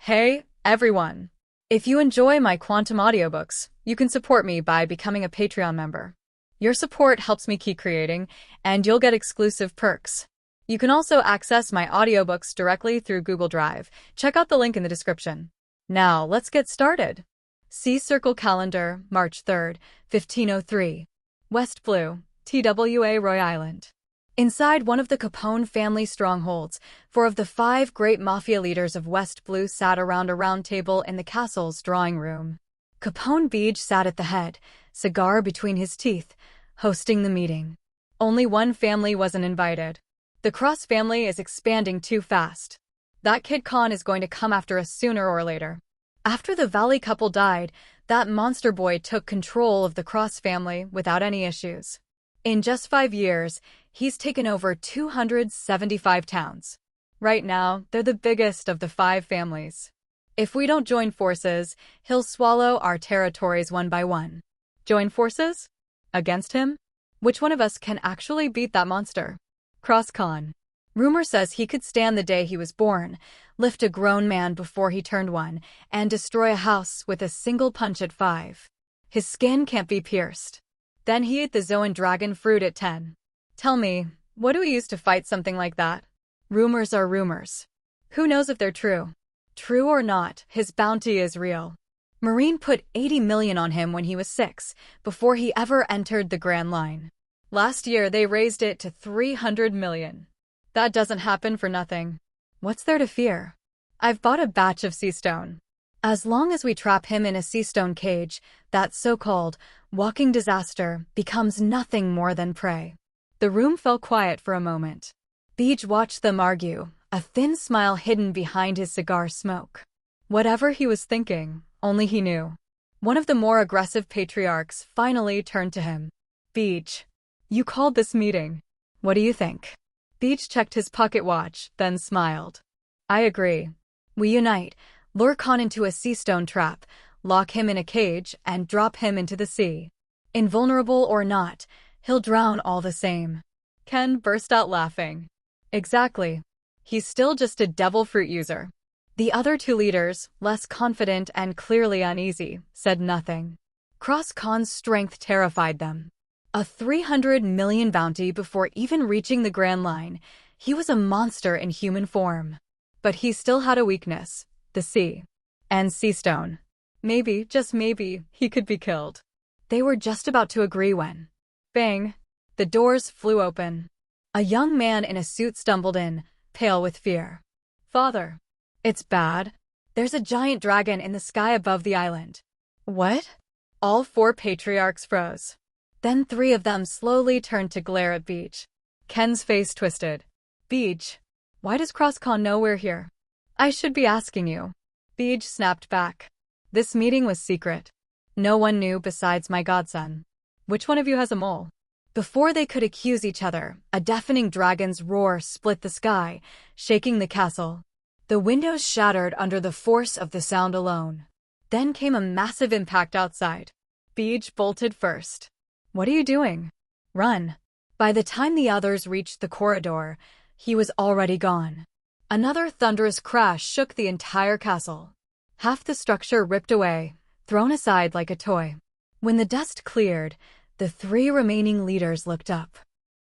Hey, everyone! If you enjoy my quantum audiobooks, you can support me by becoming a Patreon member. Your support helps me keep creating, and you'll get exclusive perks. You can also access my audiobooks directly through Google Drive. Check out the link in the description. Now, let's get started. Sea Circle Calendar, March 3rd, 1503. West Blue, TWA Roy Island. Inside one of the Capone family strongholds, 4 of the 5 great mafia leaders of West Blue sat around a round table in the castle's drawing room. Capone Beej sat at the head, cigar between his teeth, hosting the meeting. Only one family wasn't invited. The Cross family is expanding too fast. That kid Kahn is going to come after us sooner or later. After the Valley couple died, that monster boy took control of the Cross family without any issues. In just 5 years, he's taken over 275 towns. Right now, they're the biggest of the 5 families. If we don't join forces, he'll swallow our territories one by one. Join forces? Against him? Which one of us can actually beat that monster? Cross Kahn. Rumor says he could stand the day he was born, lift a grown man before he turned 1, and destroy a house with a single punch at 5. His skin can't be pierced. Then he ate the Zoan dragon fruit at 10. Tell me, what do we use to fight something like that? Rumors are rumors. Who knows if they're true? True or not, his bounty is real. Marine put 80 million on him when he was 6, before he ever entered the Grand Line. Last year, they raised it to 300 million. That doesn't happen for nothing. What's there to fear? I've bought a batch of sea stone. As long as we trap him in a sea stone cage, that so-called walking disaster becomes nothing more than prey. The room fell quiet for a moment. Beej watched them argue, a thin smile hidden behind his cigar smoke. Whatever he was thinking, only he knew. One of the more aggressive patriarchs finally turned to him. Beej, you called this meeting. What do you think? Beej checked his pocket watch, then smiled. I agree. We unite, lure Kahn into a sea stone trap, lock him in a cage, and drop him into the sea. Invulnerable or not, he'll drown all the same. Ken burst out laughing. Exactly. He's still just a devil fruit user. The other 2 leaders, less confident and clearly uneasy, said nothing. Cross Khan's strength terrified them. A 300 million bounty before even reaching the Grand Line, he was a monster in human form. But he still had a weakness, the sea. And sea stone. Maybe, just maybe, he could be killed. They were just about to agree when, bang, the doors flew open. A young man in a suit stumbled in, pale with fear. Father. It's bad. There's a giant dragon in the sky above the island. What? All 4 patriarchs froze. Then 3 of them slowly turned to glare at Beej. Ken's face twisted. Beej, why does Cross Khan know we're here? I should be asking you. Beej snapped back. This meeting was secret. No one knew besides my godson. Which one of you has a mole? Before they could accuse each other, a deafening dragon's roar split the sky, shaking the castle. The windows shattered under the force of the sound alone. Then came a massive impact outside. Beej bolted first. What are you doing? Run. By the time the others reached the corridor, he was already gone. Another thunderous crash shook the entire castle. Half the structure ripped away, thrown aside like a toy. When the dust cleared, the 3 remaining leaders looked up.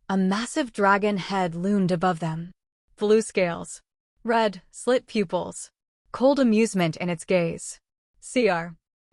A massive dragon head loomed above them. Blue scales. Red, slit pupils. Cold amusement in its gaze. CR.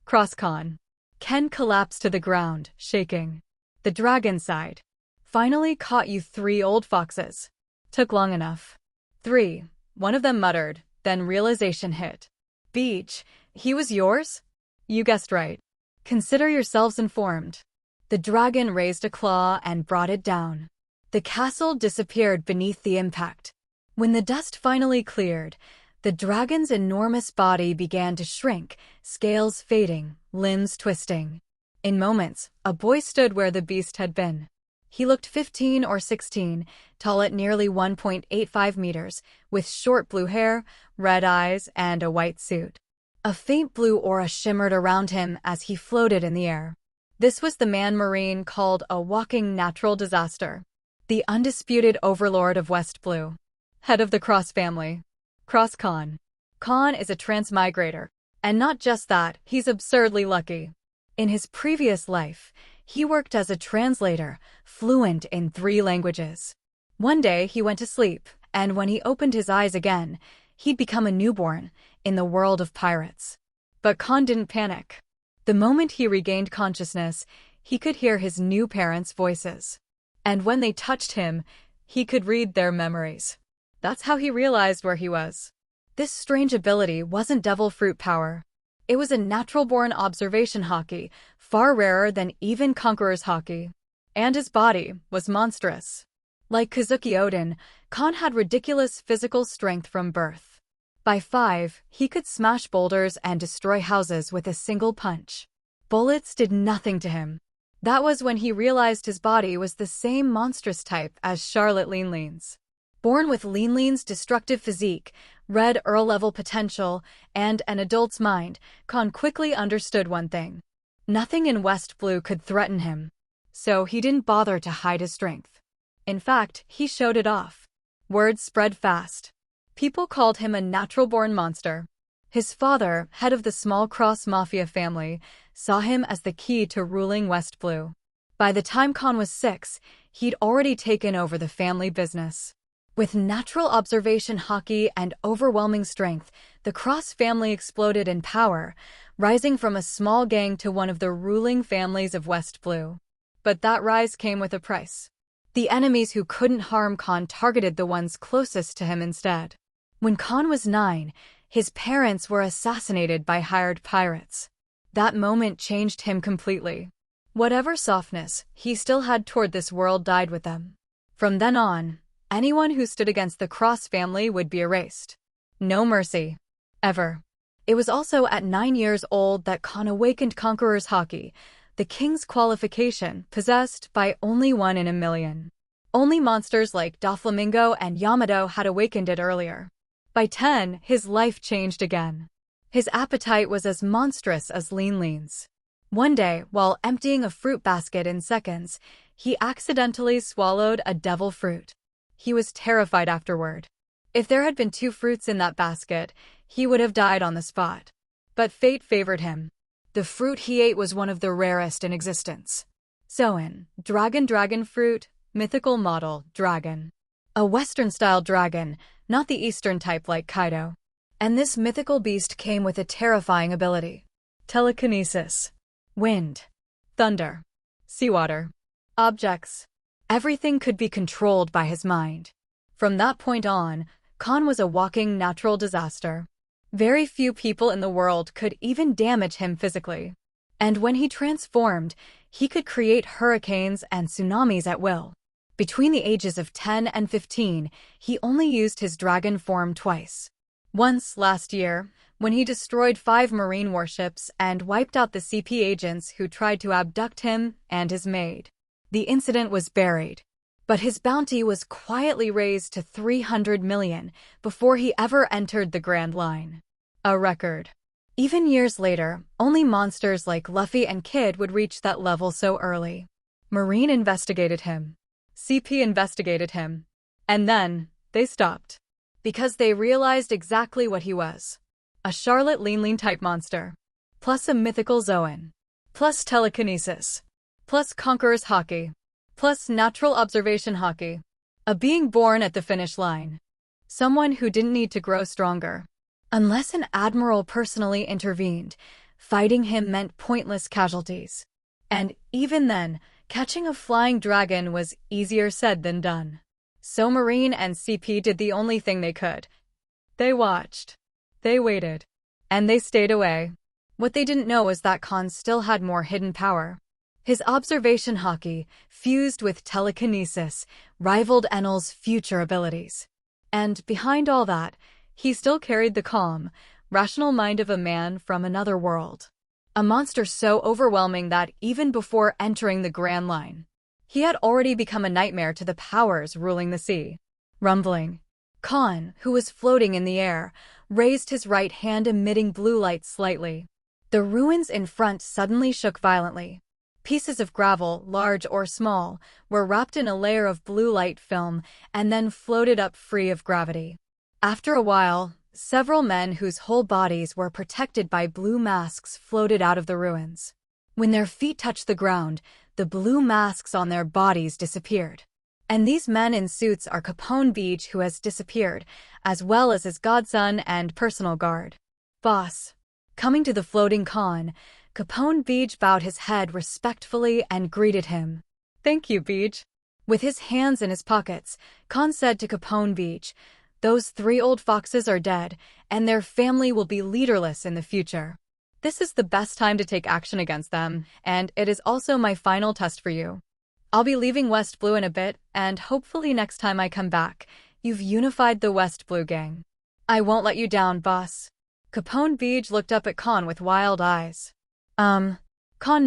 Cross Khan. Ken collapsed to the ground, shaking. The dragon sighed. Finally caught you 3 old foxes. Took long enough. 3. One of them muttered, then realization hit. Beej, he was yours? You guessed right. Consider yourselves informed. The dragon raised a claw and brought it down. The castle disappeared beneath the impact. When the dust finally cleared, the dragon's enormous body began to shrink, scales fading, limbs twisting. In moments, a boy stood where the beast had been. He looked 15 or 16, tall at nearly 1.85 meters, with short blue hair, red eyes, and a white suit. A faint blue aura shimmered around him as he floated in the air. This was the man Marine called a walking natural disaster. The undisputed overlord of West Blue. Head of the Cross family. Cross Khan. Kahn is a transmigrator. And not just that, he's absurdly lucky. In his previous life, he worked as a translator, fluent in 3 languages. One day, he went to sleep, and when he opened his eyes again, he'd become a newborn in the world of pirates. But Kahn didn't panic. The moment he regained consciousness, he could hear his new parents' voices. And when they touched him, he could read their memories. That's how he realized where he was. This strange ability wasn't devil fruit power. It was a natural-born observation haki, far rarer than even Conqueror's haki. And his body was monstrous. Like Kazuki Odin, Kahn had ridiculous physical strength from birth. By 5, he could smash boulders and destroy houses with a single punch. Bullets did nothing to him. That was when he realized his body was the same monstrous type as Charlotte Linlin's. Born with Linlin's destructive physique, red earl-level potential, and an adult's mind, Kahn quickly understood one thing. Nothing in West Blue could threaten him. So he didn't bother to hide his strength. In fact, he showed it off. Word spread fast. People called him a natural-born monster. His father, head of the small cross mafia family, saw him as the key to ruling West Blue. By the time Kahn was 6, he'd already taken over the family business. With natural observation haki and overwhelming strength, the Cross family exploded in power, rising from a small gang to one of the ruling families of West Blue. But that rise came with a price. The enemies who couldn't harm Kahn targeted the ones closest to him instead. When Kahn was 9, his parents were assassinated by hired pirates. That moment changed him completely. Whatever softness he still had toward this world died with them. From then on, anyone who stood against the Cross family would be erased. No mercy. Ever. It was also at 9 years old that Kahn awakened Conqueror's Haki, the king's qualification possessed by only 1 in a million. Only monsters like Doflamingo and Yamato had awakened it earlier. By 10, his life changed again. His appetite was as monstrous as Linlin's. One day, while emptying a fruit basket in seconds, he accidentally swallowed a devil fruit. He was terrified afterward. If there had been 2 fruits in that basket, he would have died on the spot. But fate favored him. The fruit he ate was one of the rarest in existence. Zoan, dragon fruit, mythical model, dragon. A Western-style dragon, not the Eastern type like Kaido. And this mythical beast came with a terrifying ability. Telekinesis. Wind. Thunder. Seawater. Objects. Everything could be controlled by his mind. From that point on, Kahn was a walking natural disaster. Very few people in the world could even damage him physically. And when he transformed, he could create hurricanes and tsunamis at will. Between the ages of 10 and 15, he only used his dragon form twice. Once last year, when he destroyed 5 marine warships and wiped out the CP agents who tried to abduct him and his maid. The incident was buried, but his bounty was quietly raised to 300 million before he ever entered the Grand Line. A record. Even years later, only monsters like Luffy and Kid would reach that level so early. Marine investigated him. CP investigated him. And then, they stopped. Because they realized exactly what he was. A Charlotte Linlin type monster. Plus a mythical Zoan. Plus telekinesis. Plus Conqueror's Haki. Plus natural observation Haki. A being born at the finish line. Someone who didn't need to grow stronger. Unless an admiral personally intervened, fighting him meant pointless casualties. And even then, catching a flying dragon was easier said than done. So Marine and CP did the only thing they could. They watched. They waited. And they stayed away. What they didn't know was that Kahn still had more hidden power. His observation haki, fused with telekinesis, rivaled Enel's future abilities. And behind all that, he still carried the calm, rational mind of a man from another world. A monster so overwhelming that even before entering the Grand Line, he had already become a nightmare to the powers ruling the sea. Rumbling. Kahn, who was floating in the air, raised his right hand emitting blue light slightly. The ruins in front suddenly shook violently. Pieces of gravel, large or small, were wrapped in a layer of blue light film and then floated up free of gravity. After a while, several men whose whole bodies were protected by blue masks floated out of the ruins. When their feet touched the ground, the blue masks on their bodies disappeared. And these men in suits are Capone Beach, who has disappeared, as well as his godson and personal guard. Boss. Coming to the floating Kahn, Capone Beach bowed his head respectfully and greeted him. Thank you, Beach. With his hands in his pockets, Kahn said to Capone Beach, those 3 old foxes are dead, and their family will be leaderless in the future. This is the best time to take action against them, and it is also my final test for you. I'll be leaving West Blue in a bit, and hopefully next time I come back, you've unified the West Blue gang. I won't let you down, boss. Capone Beach looked up at Kahn with wild eyes. Kahn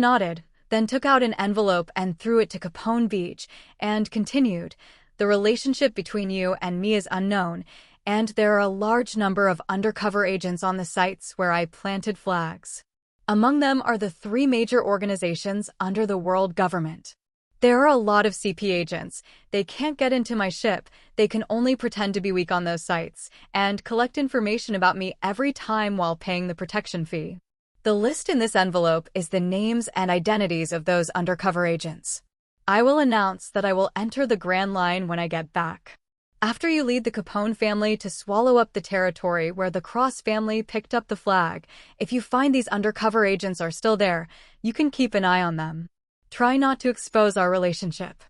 nodded, then took out an envelope and threw it to Capone Beach, and continued, the relationship between you and me is unknown, and there are a large number of undercover agents on the sites where I planted flags. Among them are the 3 major organizations under the world government. There are a lot of CP agents. They can't get into my ship. They can only pretend to be weak on those sites, and collect information about me every time while paying the protection fee. The list in this envelope is the names and identities of those undercover agents. I will announce that I will enter the Grand Line when I get back. After you lead the Capone family to swallow up the territory where the Cross family picked up the flag, if you find these undercover agents are still there, you can keep an eye on them. Try not to expose our relationship.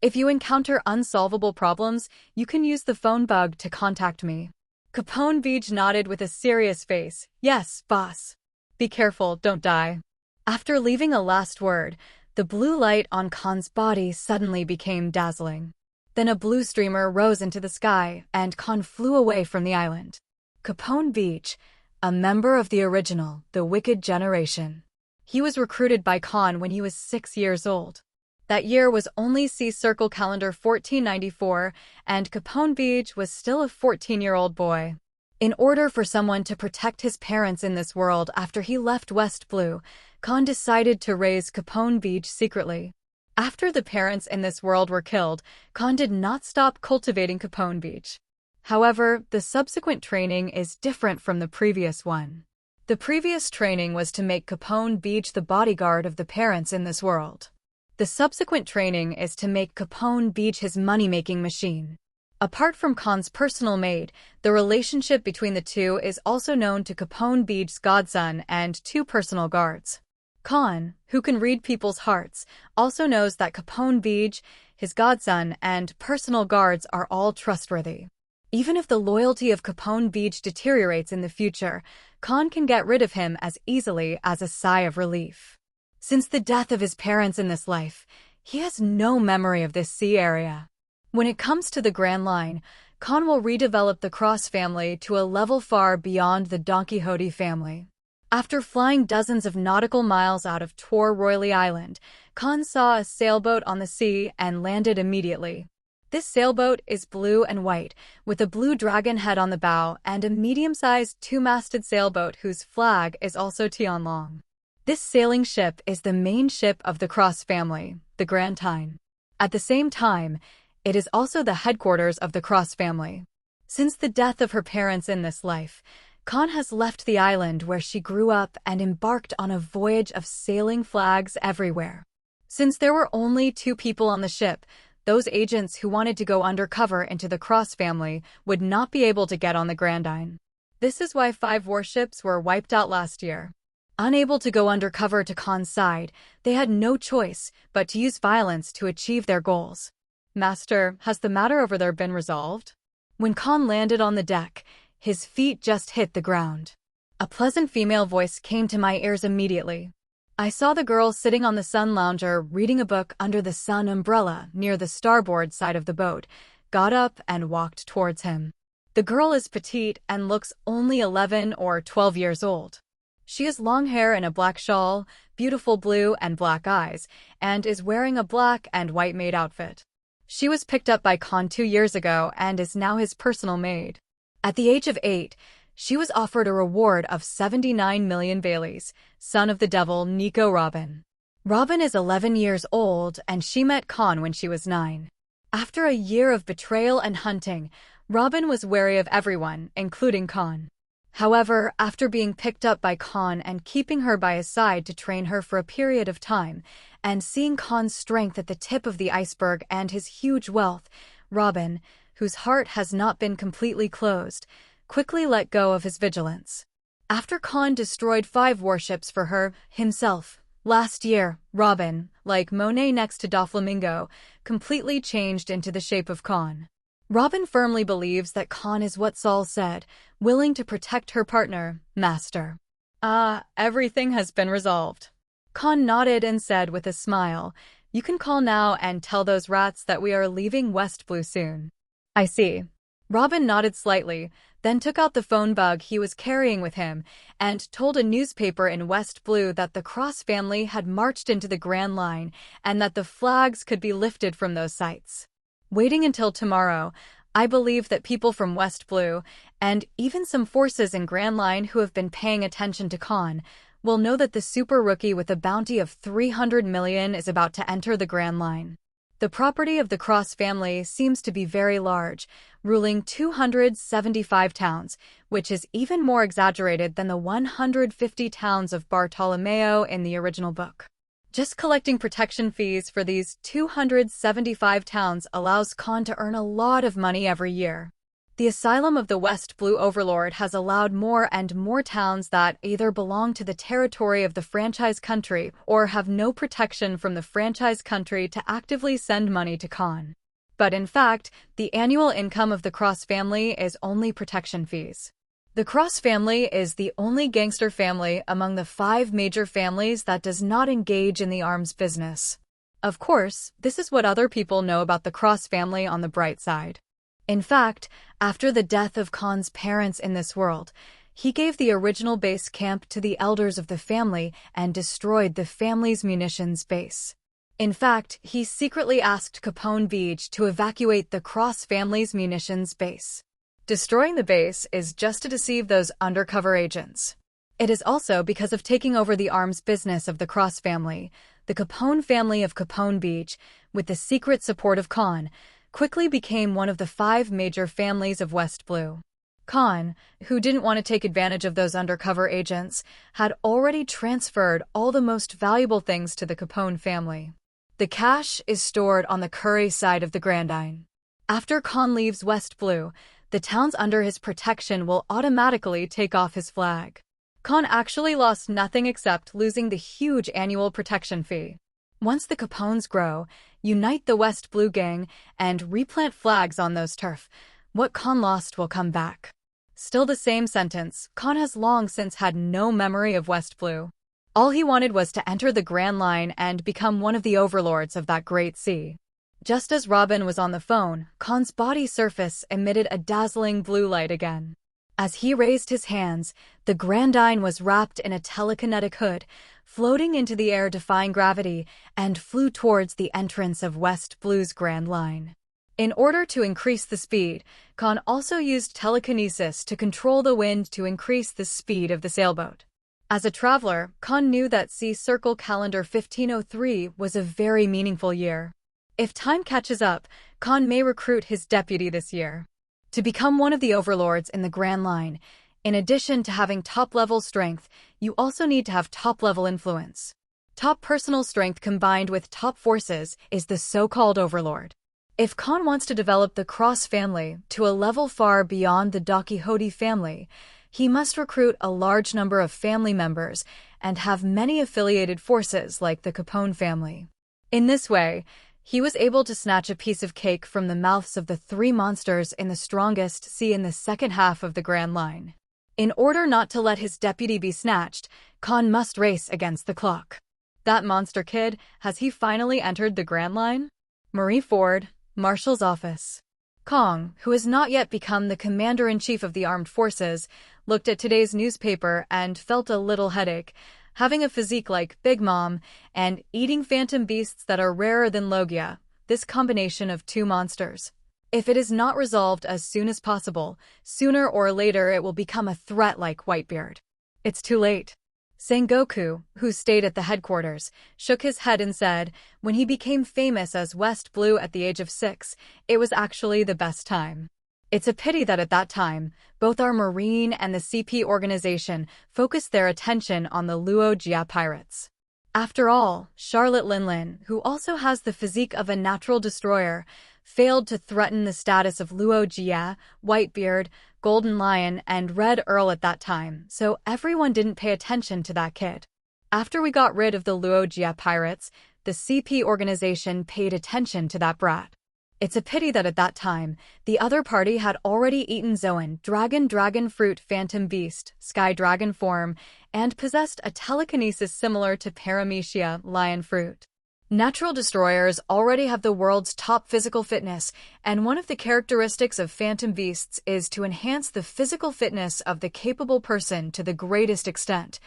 If you encounter unsolvable problems, you can use the phone bug to contact me. Capone Beach nodded with a serious face. Yes, boss. Be careful, don't die. After leaving a last word, the blue light on Kahn's body suddenly became dazzling. Then a blue streamer rose into the sky, and Kahn flew away from the island. Capone Beach, a member of the original, the Wicked Generation. He was recruited by Kahn when he was 6 years old. That year was only C Circle Calendar 1494, and Capone Beach was still a 14-year-old boy. In order for someone to protect his parents in this world after he left West Blue, Kahn decided to raise Capone Beach secretly. After the parents in this world were killed, Kahn did not stop cultivating Capone Beach. However, the subsequent training is different from the previous one. The previous training was to make Capone Beach the bodyguard of the parents in this world. The subsequent training is to make Capone Beach his money-making machine. Apart from Kahn's personal maid, the relationship between the two is also known to Capone Beach's godson and 2 personal guards. Kahn, who can read people's hearts, also knows that Capone Beach, his godson, and personal guards are all trustworthy. Even if the loyalty of Capone Beach deteriorates in the future, Kahn can get rid of him as easily as a sigh of relief. Since the death of his parents in this life, he has no memory of this sea area. When it comes to the Grand Line, Kahn will redevelop the Cross family to a level far beyond the Don Quixote family. After flying dozens of nautical miles out of Tor Royale Island, Kahn saw a sailboat on the sea and landed immediately. This sailboat is blue and white, with a blue dragon head on the bow and a medium-sized 2-masted sailboat whose flag is also Tianhu. This sailing ship is the main ship of the Cross family, the Grand Line. At the same time, it is also the headquarters of the Cross family. Since the death of her parents in this life, Kahn has left the island where she grew up and embarked on a voyage of sailing flags everywhere. Since there were only 2 people on the ship, those agents who wanted to go undercover into the Cross family would not be able to get on the Grand Line. This is why 5 warships were wiped out last year. Unable to go undercover to Kahn's side, they had no choice but to use violence to achieve their goals. Master, has the matter over there been resolved? When Kahn landed on the deck, his feet just hit the ground. A pleasant female voice came to my ears immediately. I saw the girl sitting on the sun lounger reading a book under the sun umbrella near the starboard side of the boat, got up and walked towards him. The girl is petite and looks only 11 or 12 years old. She has long hair and a black shawl, beautiful blue and black eyes, and is wearing a black and white maid outfit. She was picked up by Kahn 2 years ago and is now his personal maid. At the age of 8, she was offered a reward of 79 million Baileys, son of the devil Nico Robin. Robin is 11 years old and she met Kahn when she was 9. After a year of betrayal and hunting, Robin was wary of everyone, including Kahn. However, after being picked up by Kahn and keeping her by his side to train her for a period of time, and seeing Kahn's strength at the tip of the iceberg and his huge wealth, Robin, whose heart has not been completely closed, quickly let go of his vigilance. After Kahn destroyed 5 warships for her himself last year, Robin, like Monet next to Doflamingo, completely changed into the shape of Kahn. Robin firmly believes that Kahn is what Saul said, willing to protect her partner, Master. Everything has been resolved. Kahn nodded and said with a smile, "You can call now and tell those rats that we are leaving West Blue soon." "I see." Robin nodded slightly, then took out the phone bug he was carrying with him and told a newspaper in West Blue that the Cross family had marched into the Grand Line and that the flags could be lifted from those sites. "Waiting until tomorrow, I believe that people from West Blue, and even some forces in Grand Line who have been paying attention to Kahn, will know that the super rookie with a bounty of 300 million is about to enter the Grand Line. The property of the Cross family seems to be very large, ruling 275 towns, which is even more exaggerated than the 150 towns of Bartolomeo in the original book. Just collecting protection fees for these 275 towns allows Kahn to earn a lot of money every year. The asylum of the West Blue Overlord has allowed more and more towns that either belong to the territory of the franchise country or have no protection from the franchise country to actively send money to Kahn. But in fact, the annual income of the Cross family is only protection fees. The Cross family is the only gangster family among the 5 major families that does not engage in the arms business. Of course, this is what other people know about the Cross family on the bright side. In fact, after the death of Kahn's parents in this world, he gave the original base camp to the elders of the family and destroyed the family's munitions base. In fact, he secretly asked Capone Beach to evacuate the Cross family's munitions base. Destroying the base is just to deceive those undercover agents. It is also because of taking over the arms business of the Cross family. The Capone family of Capone Beach, with the secret support of Kahn, quickly became one of the 5 major families of West Blue. Kahn, who didn't want to take advantage of those undercover agents, had already transferred all the most valuable things to the Capone family. The cash is stored on the Curry side of the Grandine. After Kahn leaves West Blue, the towns under his protection will automatically take off his flag. Kahn actually lost nothing except losing the huge annual protection fee. Once the Capones grow, unite the West Blue gang, and replant flags on those turf, what Kahn lost will come back. Still the same sentence, Kahn has long since had no memory of West Blue. All he wanted was to enter the Grand Line and become one of the overlords of that great sea. Just as Robin was on the phone, Kahn's body surface emitted a dazzling blue light again. As he raised his hands, the Grandine was wrapped in a telekinetic hood, floating into the air defying gravity, and flew towards the entrance of West Blue's Grand Line. In order to increase the speed, Kahn also used telekinesis to control the wind to increase the speed of the sailboat. As a traveler, Kahn knew that Sea Circle calendar 1503 was a very meaningful year. If time catches up, Kahn may recruit his deputy this year. To become one of the overlords in the Grand Line, in addition to having top-level strength, you also need to have top-level influence. Top personal strength combined with top forces is the so-called overlord. If Kahn wants to develop the Cross family to a level far beyond the Don Quixote family, he must recruit a large number of family members and have many affiliated forces like the Capone family. In this way, he was able to snatch a piece of cake from the mouths of the 3 monsters in the strongest sea in the second half of the Grand Line. In order not to let his deputy be snatched, Kahn must race against the clock. That monster kid, has he finally entered the Grand Line? Marie Ford, Marshal's office. Kong, who has not yet become the commander-in-chief of the armed forces, looked at today's newspaper and felt a little headache. Having a physique like Big Mom and eating phantom beasts that are rarer than Logia, this combination of 2 monsters. If it is not resolved as soon as possible, sooner or later it will become a threat like Whitebeard. It's too late. Sengoku, who stayed at the headquarters, shook his head and said, when he became famous as West Blue at the age of 6, it was actually the best time. It's a pity that at that time, both our Marine and the CP organization focused their attention on the Logia pirates. After all, Charlotte Linlin, who also has the physique of a natural destroyer, failed to threaten the status of Logia, Whitebeard, Golden Lion, and Red Earl at that time, so everyone didn't pay attention to that kid. After we got rid of the Logia pirates, the CP organization paid attention to that brat. It's a pity that at that time, the other party had already eaten Zoan, dragon fruit phantom beast, sky dragon form, and possessed a telekinesis similar to paramecia, lion fruit. Natural destroyers already have the world's top physical fitness, and one of the characteristics of phantom beasts is to enhance the physical fitness of the capable person to the greatest extent,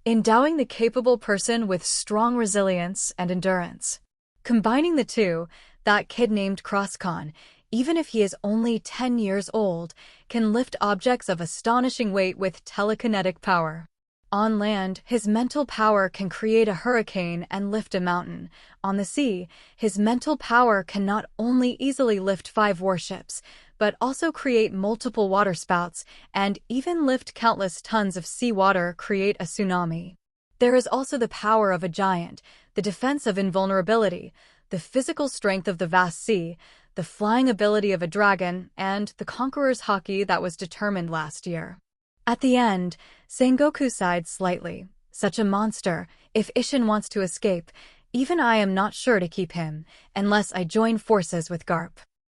endowing the capable person with strong resilience and endurance. Combining the two, that kid named Kahn, even if he is only 10 years old, can lift objects of astonishing weight with telekinetic power. On land, his mental power can create a hurricane and lift a mountain. On the sea, his mental power can not only easily lift 5 warships, but also create multiple waterspouts and even lift countless tons of seawater, create a tsunami. There is also the power of a giant, the defense of invulnerability, the physical strength of the vast sea, the flying ability of a dragon, and the Conqueror's Haki that was determined last year. At the end, Sengoku sighed slightly. Such a monster, if Isshin wants to escape, even I am not sure to keep him, unless I join forces with Garp.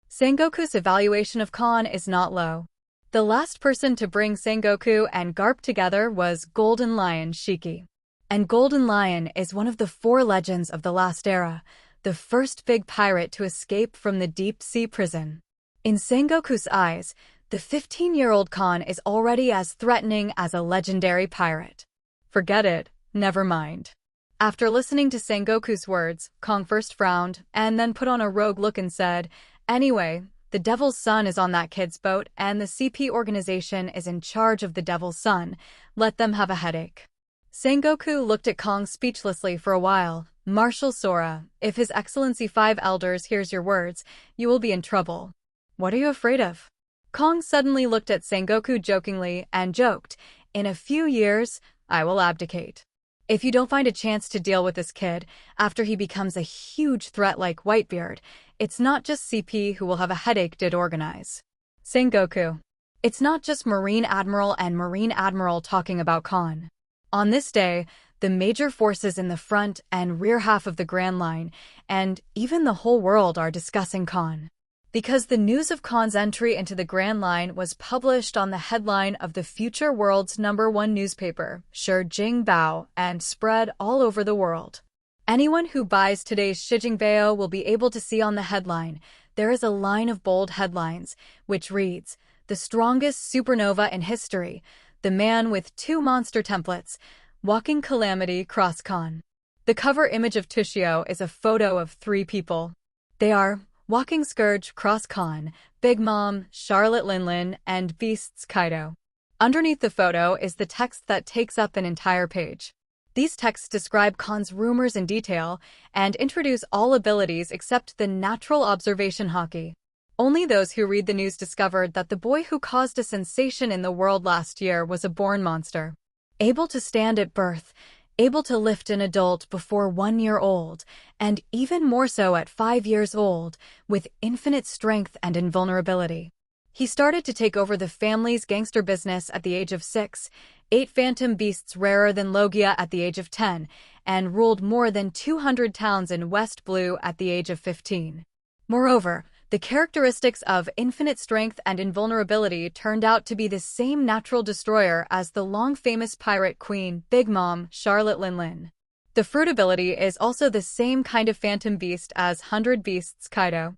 Sengoku's evaluation of Kahn is not low. The last person to bring Sengoku and Garp together was Golden Lion Shiki. And Golden Lion is one of the 4 legends of the last era, the first big pirate to escape from the deep-sea prison. In Sengoku's eyes, the 15-year-old Kahn is already as threatening as a legendary pirate. Forget it, never mind. After listening to Sengoku's words, Kahn first frowned, and then put on a rogue look and said, "Anyway, the Devil's Son is on that kid's boat, and the CP organization is in charge of the Devil's Son. Let them have a headache." Sengoku looked at Kong speechlessly for a while. "Marshal Sora, if His Excellency 5 Elders hears your words, you will be in trouble. What are you afraid of?" Kong suddenly looked at Sengoku jokingly and joked, "In a few years, I will abdicate. If you don't find a chance to deal with this kid after he becomes a huge threat like Whitebeard, it's not just CP who will have a headache did organize." Sengoku. It's not just Marine Admiral talking about Kahn. On this day, the major forces in the front and rear half of the Grand Line, and even the whole world are discussing Kahn. Because the news of Kahn's entry into the Grand Line was published on the headline of the future world's #1 newspaper, Shi Jingbao, and spread all over the world. Anyone who buys today's Shi Jingbao will be able to see on the headline, there is a line of bold headlines, which reads, "The strongest supernova in history, the man with 2 monster templates, walking calamity cross Kahn." The cover image of Tushio is a photo of 3 people. They are Walking Scourge cross Kahn, Big Mom, Charlotte Linlin, and Beasts Kaido. Underneath the photo is the text that takes up an entire page. These texts describe Kahn's rumors in detail and introduce all abilities except the natural observation haki. Only those who read the news discovered that the boy who caused a sensation in the world last year was a born monster. Able to stand at birth, able to lift an adult before 1 year old, and even more so at 5 years old, with infinite strength and invulnerability. He started to take over the family's gangster business at the age of 6, 8 phantom beasts rarer than Logia at the age of 10, and ruled more than 200 towns in West Blue at the age of 15. Moreover, the characteristics of infinite strength and invulnerability turned out to be the same natural destroyer as the long-famous pirate queen, Big Mom, Charlotte Linlin. The fruit ability is also the same kind of phantom beast as 100 Beasts Kaido.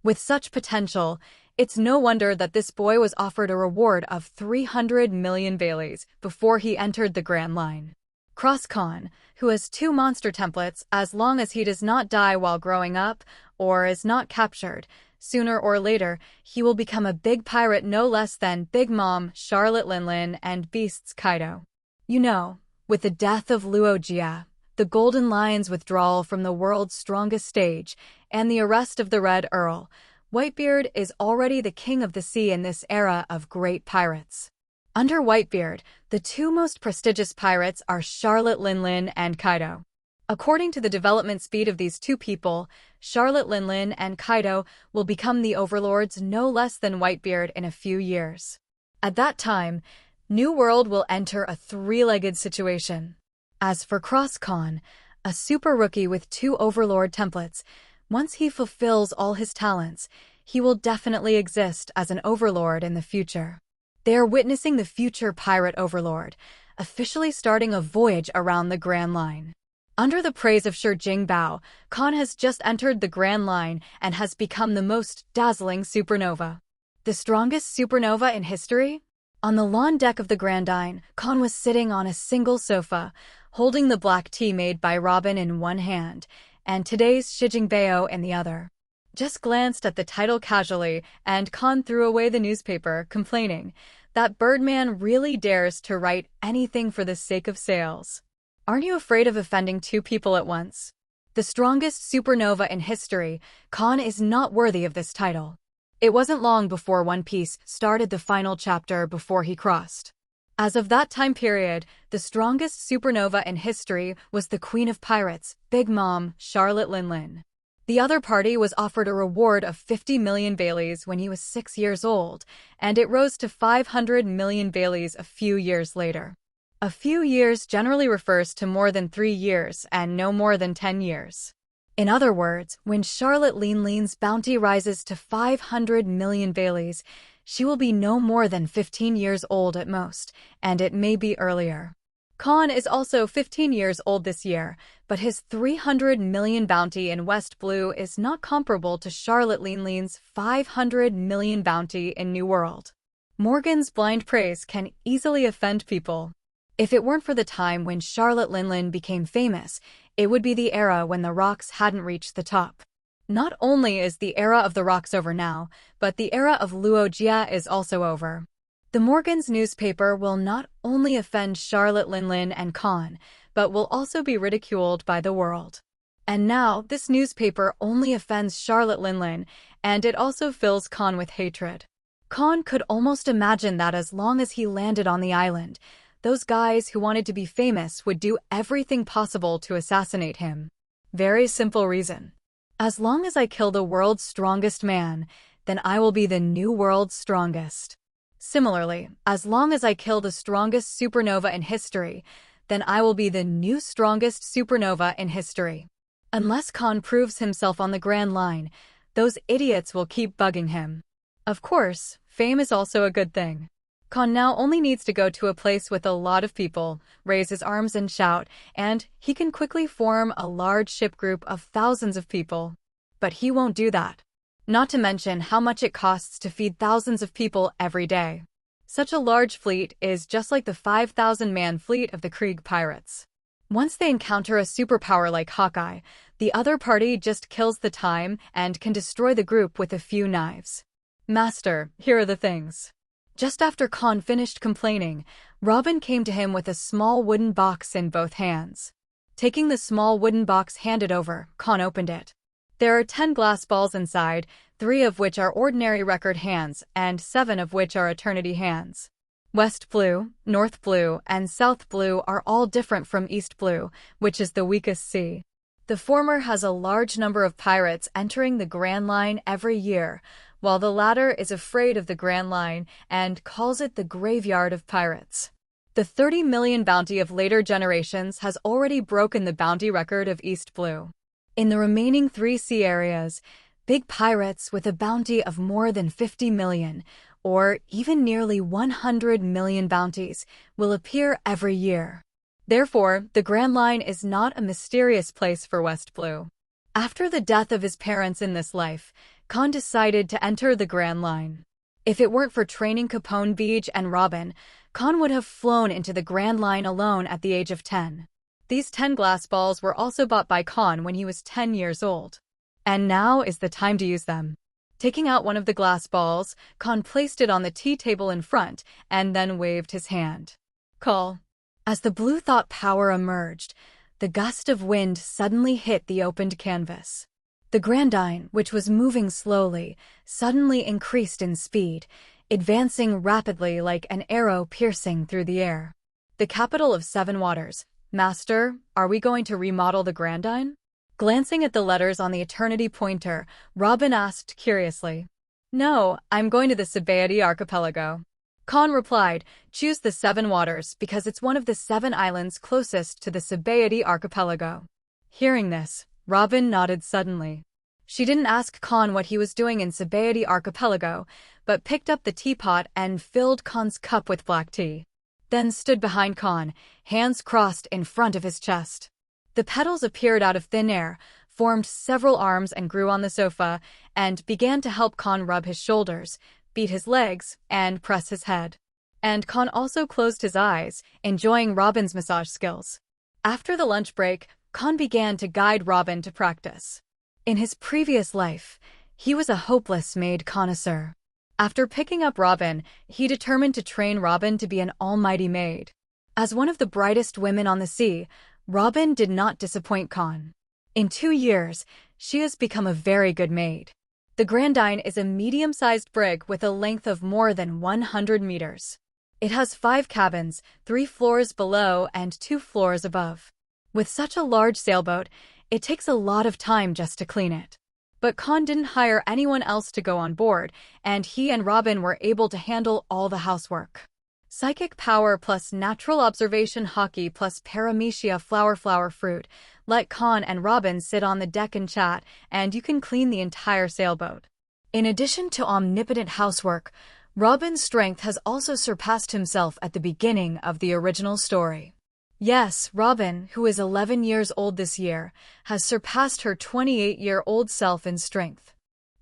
With such potential, it's no wonder that this boy was offered a reward of 300 million Baileys before he entered the Grand Line. Cross Kahn, who has 2 monster templates as long as he does not die while growing up or is not captured, sooner or later, he will become a big pirate no less than Big Mom, Charlotte Linlin, and Beasts Kaido. You know, with the death of Logia, the Golden Lion's withdrawal from the world's strongest stage, and the arrest of the Red Earl, Whitebeard is already the king of the sea in this era of great pirates. Under Whitebeard, the two most prestigious pirates are Charlotte Linlin and Kaido. According to the development speed of these two people, Charlotte Linlin and Kaido will become the overlords no less than Whitebeard in a few years. At that time, New World will enter a three-legged situation. As for Kahn, a super rookie with 2 overlord templates, once he fulfills all his talents, he will definitely exist as an overlord in the future. They are witnessing the future pirate overlord, officially starting a voyage around the Grand Line. Under the praise of Shi Jingbao, Kahn has just entered the Grand Line and has become the most dazzling supernova. The strongest supernova in history? On the lawn deck of the Grand Line, Kahn was sitting on a single sofa, holding the black tea made by Robin in one hand, and today's Shi Jingbao in the other. Just glanced at the title casually, and Kahn threw away the newspaper, complaining, "That Birdman really dares to write anything for the sake of sales. Aren't you afraid of offending 2 people at once?" The strongest supernova in history, Kahn is not worthy of this title. It wasn't long before One Piece started the final chapter before he crossed. As of that time period, the strongest supernova in history was the Queen of Pirates, Big Mom, Charlotte Linlin. The other party was offered a reward of 50 million Baileys when he was 6 years old, and it rose to 500 million Baileys a few years later. A few years generally refers to more than 3 years and no more than 10 years. In other words, when Charlotte Linlin's bounty rises to 500 million Baileys, she will be no more than 15 years old at most, and it may be earlier. Kahn is also 15 years old this year, but his 300 million bounty in West Blue is not comparable to Charlotte Linlin's 500 million bounty in New World. Morgan's blind praise can easily offend people. If it weren't for the time when Charlotte Linlin became famous, it would be the era when the rocks hadn't reached the top. Not only is the era of the rocks over now, but the era of Logia is also over. The Morgan's newspaper will not only offend Charlotte Linlin and Kahn, but will also be ridiculed by the world. And now, this newspaper only offends Charlotte Linlin, and it also fills Kahn with hatred. Kahn could almost imagine that as long as he landed on the island, those guys who wanted to be famous would do everything possible to assassinate him. Very simple reason. As long as I kill the world's strongest man, then I will be the new world's strongest. Similarly, as long as I kill the strongest supernova in history, then I will be the new strongest supernova in history. Unless Kahn proves himself on the Grand Line, those idiots will keep bugging him. Of course, fame is also a good thing. Kahn now only needs to go to a place with a lot of people, raise his arms and shout, and he can quickly form a large ship group of thousands of people. But he won't do that. Not to mention how much it costs to feed thousands of people every day. Such a large fleet is just like the 5,000-man fleet of the Krieg pirates. Once they encounter a superpower like Hawkeye, the other party just kills the time and can destroy the group with a few knives. "Master, here are the things." Just after Kahn finished complaining, Robin came to him with a small wooden box in both hands. Taking the small wooden box handed over, Kahn opened it. There are 10 glass balls inside, 3 of which are ordinary record hands and 7 of which are eternity hands. West Blue, North Blue, and South Blue are all different from East Blue, which is the weakest sea. The former has a large number of pirates entering the Grand Line every year, while the latter is afraid of the Grand Line and calls it the graveyard of pirates. The 30 million bounty of later generations has already broken the bounty record of East Blue. In the remaining 3 sea areas, big pirates with a bounty of more than 50 million, or even nearly 100 million bounties, will appear every year. Therefore, the Grand Line is not a mysterious place for West Blue. After the death of his parents in this life, Kahn decided to enter the Grand Line. If it weren't for training Capone Beach and Robin, Kahn would have flown into the Grand Line alone at the age of 10. These 10 glass balls were also bought by Kahn when he was 10 years old. And now is the time to use them. Taking out one of the glass balls, Kahn placed it on the tea table in front and then waved his hand. Call. As the blue thought power emerged, the gust of wind suddenly hit the opened canvas. The Grandine, which was moving slowly, suddenly increased in speed, advancing rapidly like an arrow piercing through the air. The capital of Seven Waters. Master, are we going to remodel the Grandine? Glancing at the letters on the eternity pointer, Robin asked curiously. No, I'm going to the Sabaody archipelago. Kahn replied, choose the Seven Waters because it's one of the 7 islands closest to the Sabaody archipelago. Hearing this, Robin nodded suddenly. She didn't ask Kahn what he was doing in Sabaody archipelago, but picked up the teapot and filled Kahn's cup with black tea. Then stood behind Kahn, hands crossed in front of his chest. The petals appeared out of thin air, formed several arms and grew on the sofa, and began to help Kahn rub his shoulders, beat his legs, and press his head. And Kahn also closed his eyes, enjoying Robin's massage skills. After the lunch break, Kahn began to guide Robin to practice. In his previous life, he was a hopeless maid connoisseur. After picking up Robin, he determined to train Robin to be an almighty maid. As one of the brightest women on the sea, Robin did not disappoint Kahn. In 2 years, she has become a very good maid. The Grandine is a medium-sized brig with a length of more than 100 meters. It has 5 cabins, 3 floors below and 2 floors above. With such a large sailboat, it takes a lot of time just to clean it. But Kahn didn't hire anyone else to go on board, and he and Robin were able to handle all the housework. Psychic power plus natural observation haki plus paramecia flower fruit. Let Kahn and Robin sit on the deck and chat, and you can clean the entire sailboat. In addition to omnipotent housework, Robin's strength has also surpassed himself at the beginning of the original story. Yes, Robin, who is 11 years old this year, has surpassed her 28-year-old self in strength.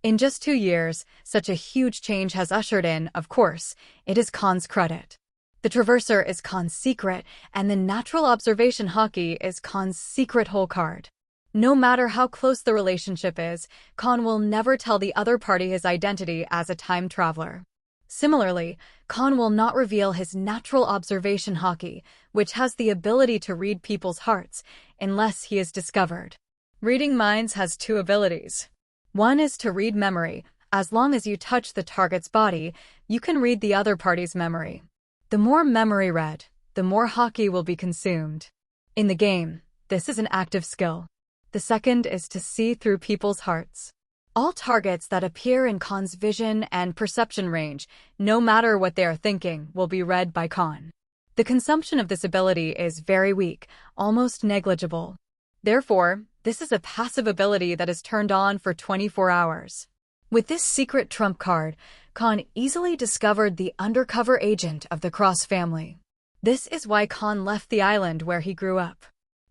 In just 2 years, such a huge change has ushered in, of course, it is Kahn's credit. The Traverser is Kahn's secret, and the Natural Observation Haki is Kahn's secret hole card. No matter how close the relationship is, Kahn will never tell the other party his identity as a time traveler. Similarly, Kahn will not reveal his Natural Observation Haki, which has the ability to read people's hearts, unless he is discovered. Reading minds has 2 abilities. One is to read memory. As long as you touch the target's body, you can read the other party's memory. The more memory read, the more haki will be consumed. In the game, this is an active skill. The second is to see through people's hearts. All targets that appear in Kahn's vision and perception range, no matter what they are thinking, will be read by Kahn. The consumption of this ability is very weak, almost negligible. Therefore, this is a passive ability that is turned on for 24 hours. With this secret trump card, Kahn easily discovered the undercover agent of the Cross family. This is why Kahn left the island where he grew up.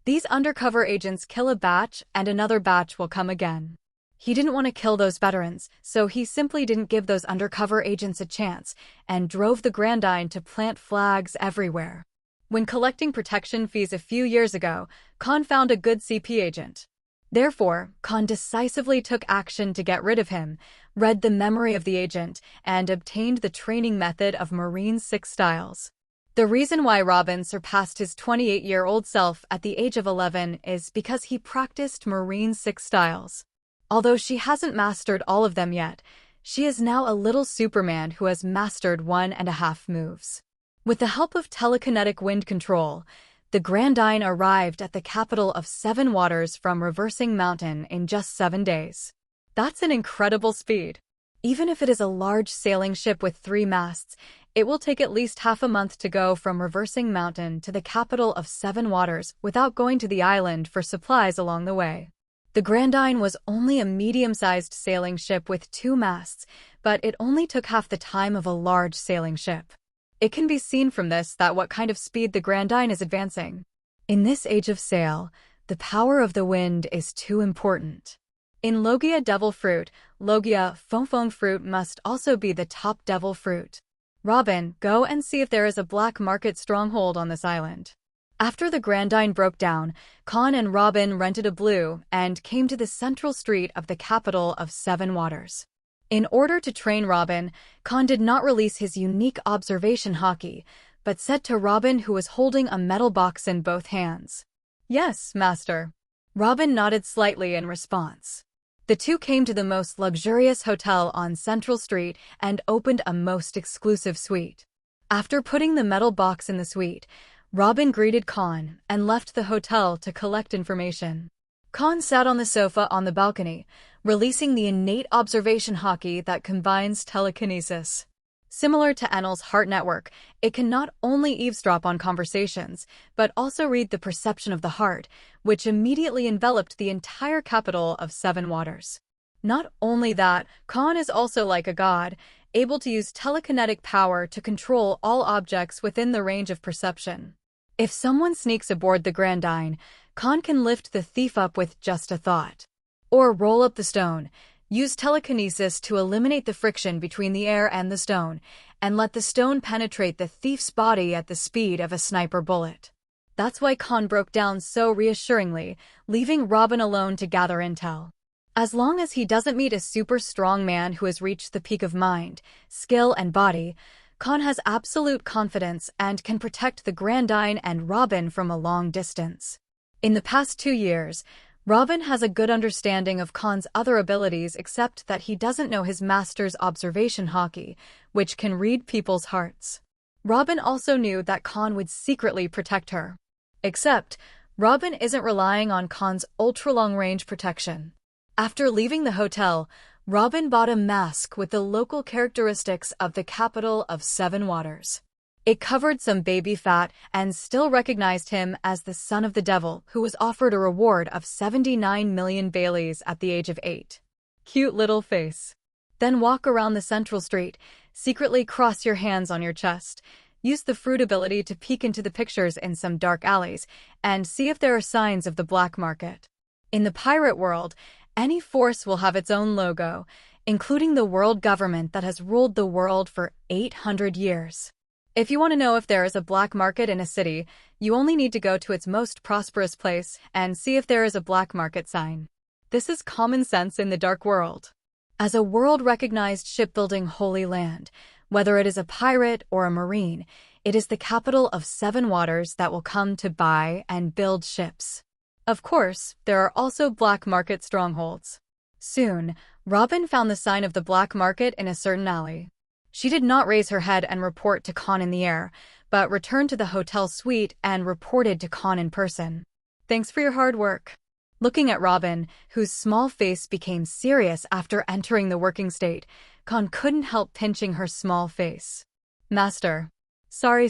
These undercover agents kill a batch and another batch will come again. He didn't want to kill those veterans, so he simply didn't give those undercover agents a chance and drove the Grandine to plant flags everywhere. When collecting protection fees a few years ago, Kahn found a good CP agent. Therefore, Kahn decisively took action to get rid of him, read the memory of the agent, and obtained the training method of Marine 6 styles. The reason why Robin surpassed his 28-year-old self at the age of 11 is because he practiced Marine 6 styles. Although she hasn't mastered all of them yet, she is now a little Superman who has mastered 1.5 moves. With the help of telekinetic wind control, the Grandine arrived at the capital of 7 Waters from Reversing Mountain in just 7 days. That's an incredible speed. Even if it is a large sailing ship with 3 masts, it will take at least half a month to go from Reversing Mountain to the capital of 7 Waters without going to the island for supplies along the way. The Grandine was only a medium-sized sailing ship with 2 masts, but it only took half the time of a large sailing ship. It can be seen from this that what kind of speed the Grandine is advancing. In this age of sail, the power of the wind is too important. In Logia devil fruit, Logia fong fruit must also be the top devil fruit. Robin, go and see if there is a black market stronghold on this island. After the Grandine broke down, Kahn and Robin rented a blue and came to the central street of the capital of 7 Waters. In order to train Robin, Kahn did not release his unique observation haki, but said to Robin, who was holding a metal box in both hands. Yes, master. Robin nodded slightly in response. The two came to the most luxurious hotel on Central Street and opened a most exclusive suite. After putting the metal box in the suite, Robin greeted Kahn and left the hotel to collect information. Kahn sat on the sofa on the balcony, releasing the innate observation haki that combines telekinesis. Similar to Enel's heart network, it can not only eavesdrop on conversations, but also read the perception of the heart, which immediately enveloped the entire capital of Seven Waters. Not only that, Kahn is also like a god, able to use telekinetic power to control all objects within the range of perception. If someone sneaks aboard the Grand Line, Kahn can lift the thief up with just a thought. Or roll up the stone, use telekinesis to eliminate the friction between the air and the stone, and let the stone penetrate the thief's body at the speed of a sniper bullet. That's why Kahn broke down so reassuringly, leaving Robin alone to gather intel. As long as he doesn't meet a super strong man who has reached the peak of mind, skill, and body, Kahn has absolute confidence and can protect the Grandine and Robin from a long distance. In the past 2 years, Robin has a good understanding of Kahn's other abilities except that he doesn't know his master's observation haki, which can read people's hearts. Robin also knew that Kahn would secretly protect her. Except, Robin isn't relying on Kahn's ultra-long-range protection. After leaving the hotel, Robin bought a mask with the local characteristics of the capital of Seven Waters. It covered some baby fat and still recognized him as the son of the devil who was offered a reward of 79 million Baileys at the age of 8. Cute little face. Then walk around the central street, secretly cross your hands on your chest, use the fruit ability to peek into the pictures in some dark alleys, and see if there are signs of the black market. In the pirate world, any force will have its own logo, including the world government that has ruled the world for 800 years. If you want to know if there is a black market in a city, you only need to go to its most prosperous place and see if there is a black market sign. This is common sense in the dark world. As a world-recognized shipbuilding holy land, whether it is a pirate or a marine, it is the capital of Seven Waters that will come to buy and build ships. Of course, there are also black market strongholds. Soon, Robin found the sign of the black market in a certain alley. She did not raise her head and report to Kahn in the air, but returned to the hotel suite and reported to Kahn in person. Thanks for your hard work. Looking at Robin, whose small face became serious after entering the working state, Kahn couldn't help pinching her small face. Master. Sorry,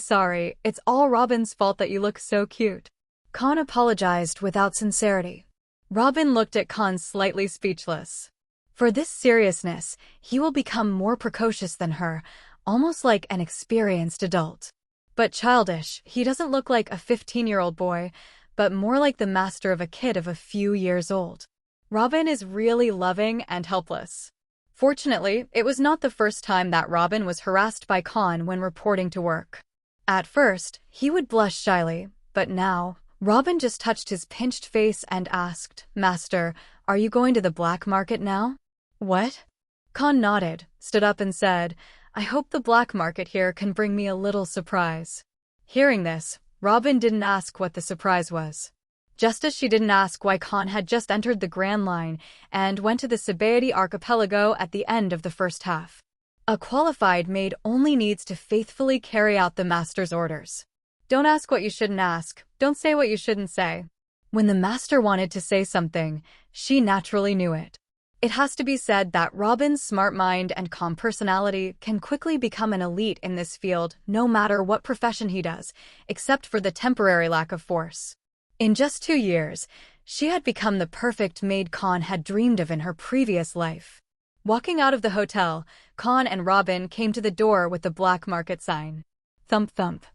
it's all Robin's fault that you look so cute. Kahn apologized without sincerity. Robin looked at Kahn slightly speechless. For this seriousness, he will become more precocious than her, almost like an experienced adult. But childish, he doesn't look like a 15-year-old boy, but more like the master of a kid of a few years old. Robin is really loving and helpless. Fortunately, it was not the first time that Robin was harassed by Kahn when reporting to work. At first, he would blush shyly, but now, Robin just touched his pinched face and asked, "Master, are you going to the black market now?" "What?" Kahn nodded, stood up and said, "I hope the black market here can bring me a little surprise." Hearing this, Robin didn't ask what the surprise was. Just as she didn't ask why Kahn had just entered the Grand Line and went to the Sabaody archipelago at the end of the first half. A qualified maid only needs to faithfully carry out the master's orders. Don't ask what you shouldn't ask, don't say what you shouldn't say. When the master wanted to say something, she naturally knew it. It has to be said that Robin's smart mind and calm personality can quickly become an elite in this field no matter what profession he does, except for the temporary lack of force. In just 2 years, she had become the perfect maid Kahn had dreamed of in her previous life. Walking out of the hotel, Kahn and Robin came to the door with the black market sign. Thump thump.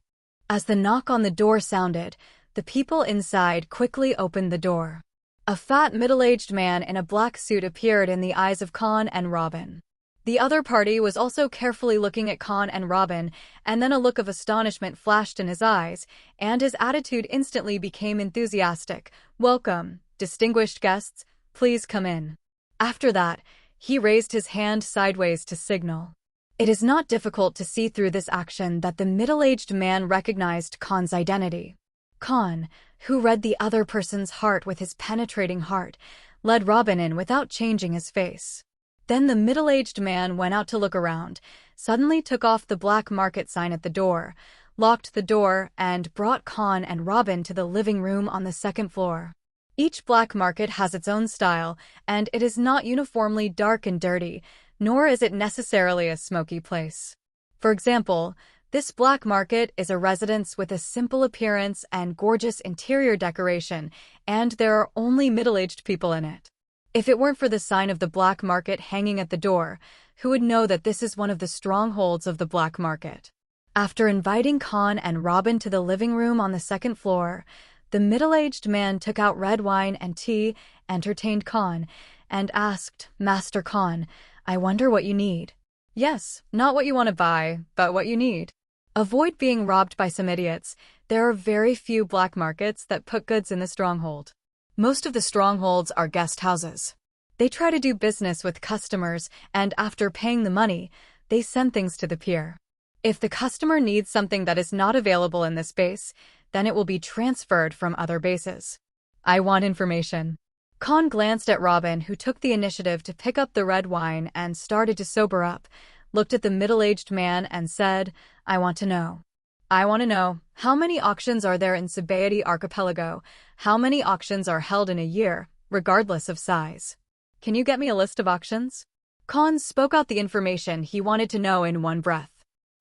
As the knock on the door sounded, the people inside quickly opened the door. A fat, middle-aged man in a black suit appeared in the eyes of Kahn and Robin. The other party was also carefully looking at Kahn and Robin, and then a look of astonishment flashed in his eyes, and his attitude instantly became enthusiastic. "Welcome, distinguished guests, please come in." After that, he raised his hand sideways to signal. It is not difficult to see through this action that the middle-aged man recognized Kahn's identity. Kahn, who read the other person's heart with his penetrating heart, led Robin in without changing his face. Then the middle-aged man went out to look around, suddenly took off the black market sign at the door, locked the door, and brought Kahn and Robin to the living room on the second floor. Each black market has its own style, and it is not uniformly dark and dirty, nor is it necessarily a smoky place. For example, this black market is a residence with a simple appearance and gorgeous interior decoration, and there are only middle-aged people in it. If it weren't for the sign of the black market hanging at the door, who would know that this is one of the strongholds of the black market? After inviting Kahn and Robin to the living room on the second floor, the middle-aged man took out red wine and tea, entertained Kahn, and asked, "Master Kahn, I wonder what you need." "Yes, not what you want to buy, but what you need. Avoid being robbed by some idiots. There are very few black markets that put goods in the stronghold. Most of the strongholds are guest houses. They try to do business with customers, and after paying the money, they send things to the pier. If the customer needs something that is not available in this base, then it will be transferred from other bases. I want information." Kahn glanced at Robin, who took the initiative to pick up the red wine and started to sober up, looked at the middle-aged man and said, "I want to know. I want to know, how many auctions are there in Sabaody Archipelago? How many auctions are held in a year, regardless of size? Can you get me a list of auctions?" Kahn spoke out the information he wanted to know in one breath.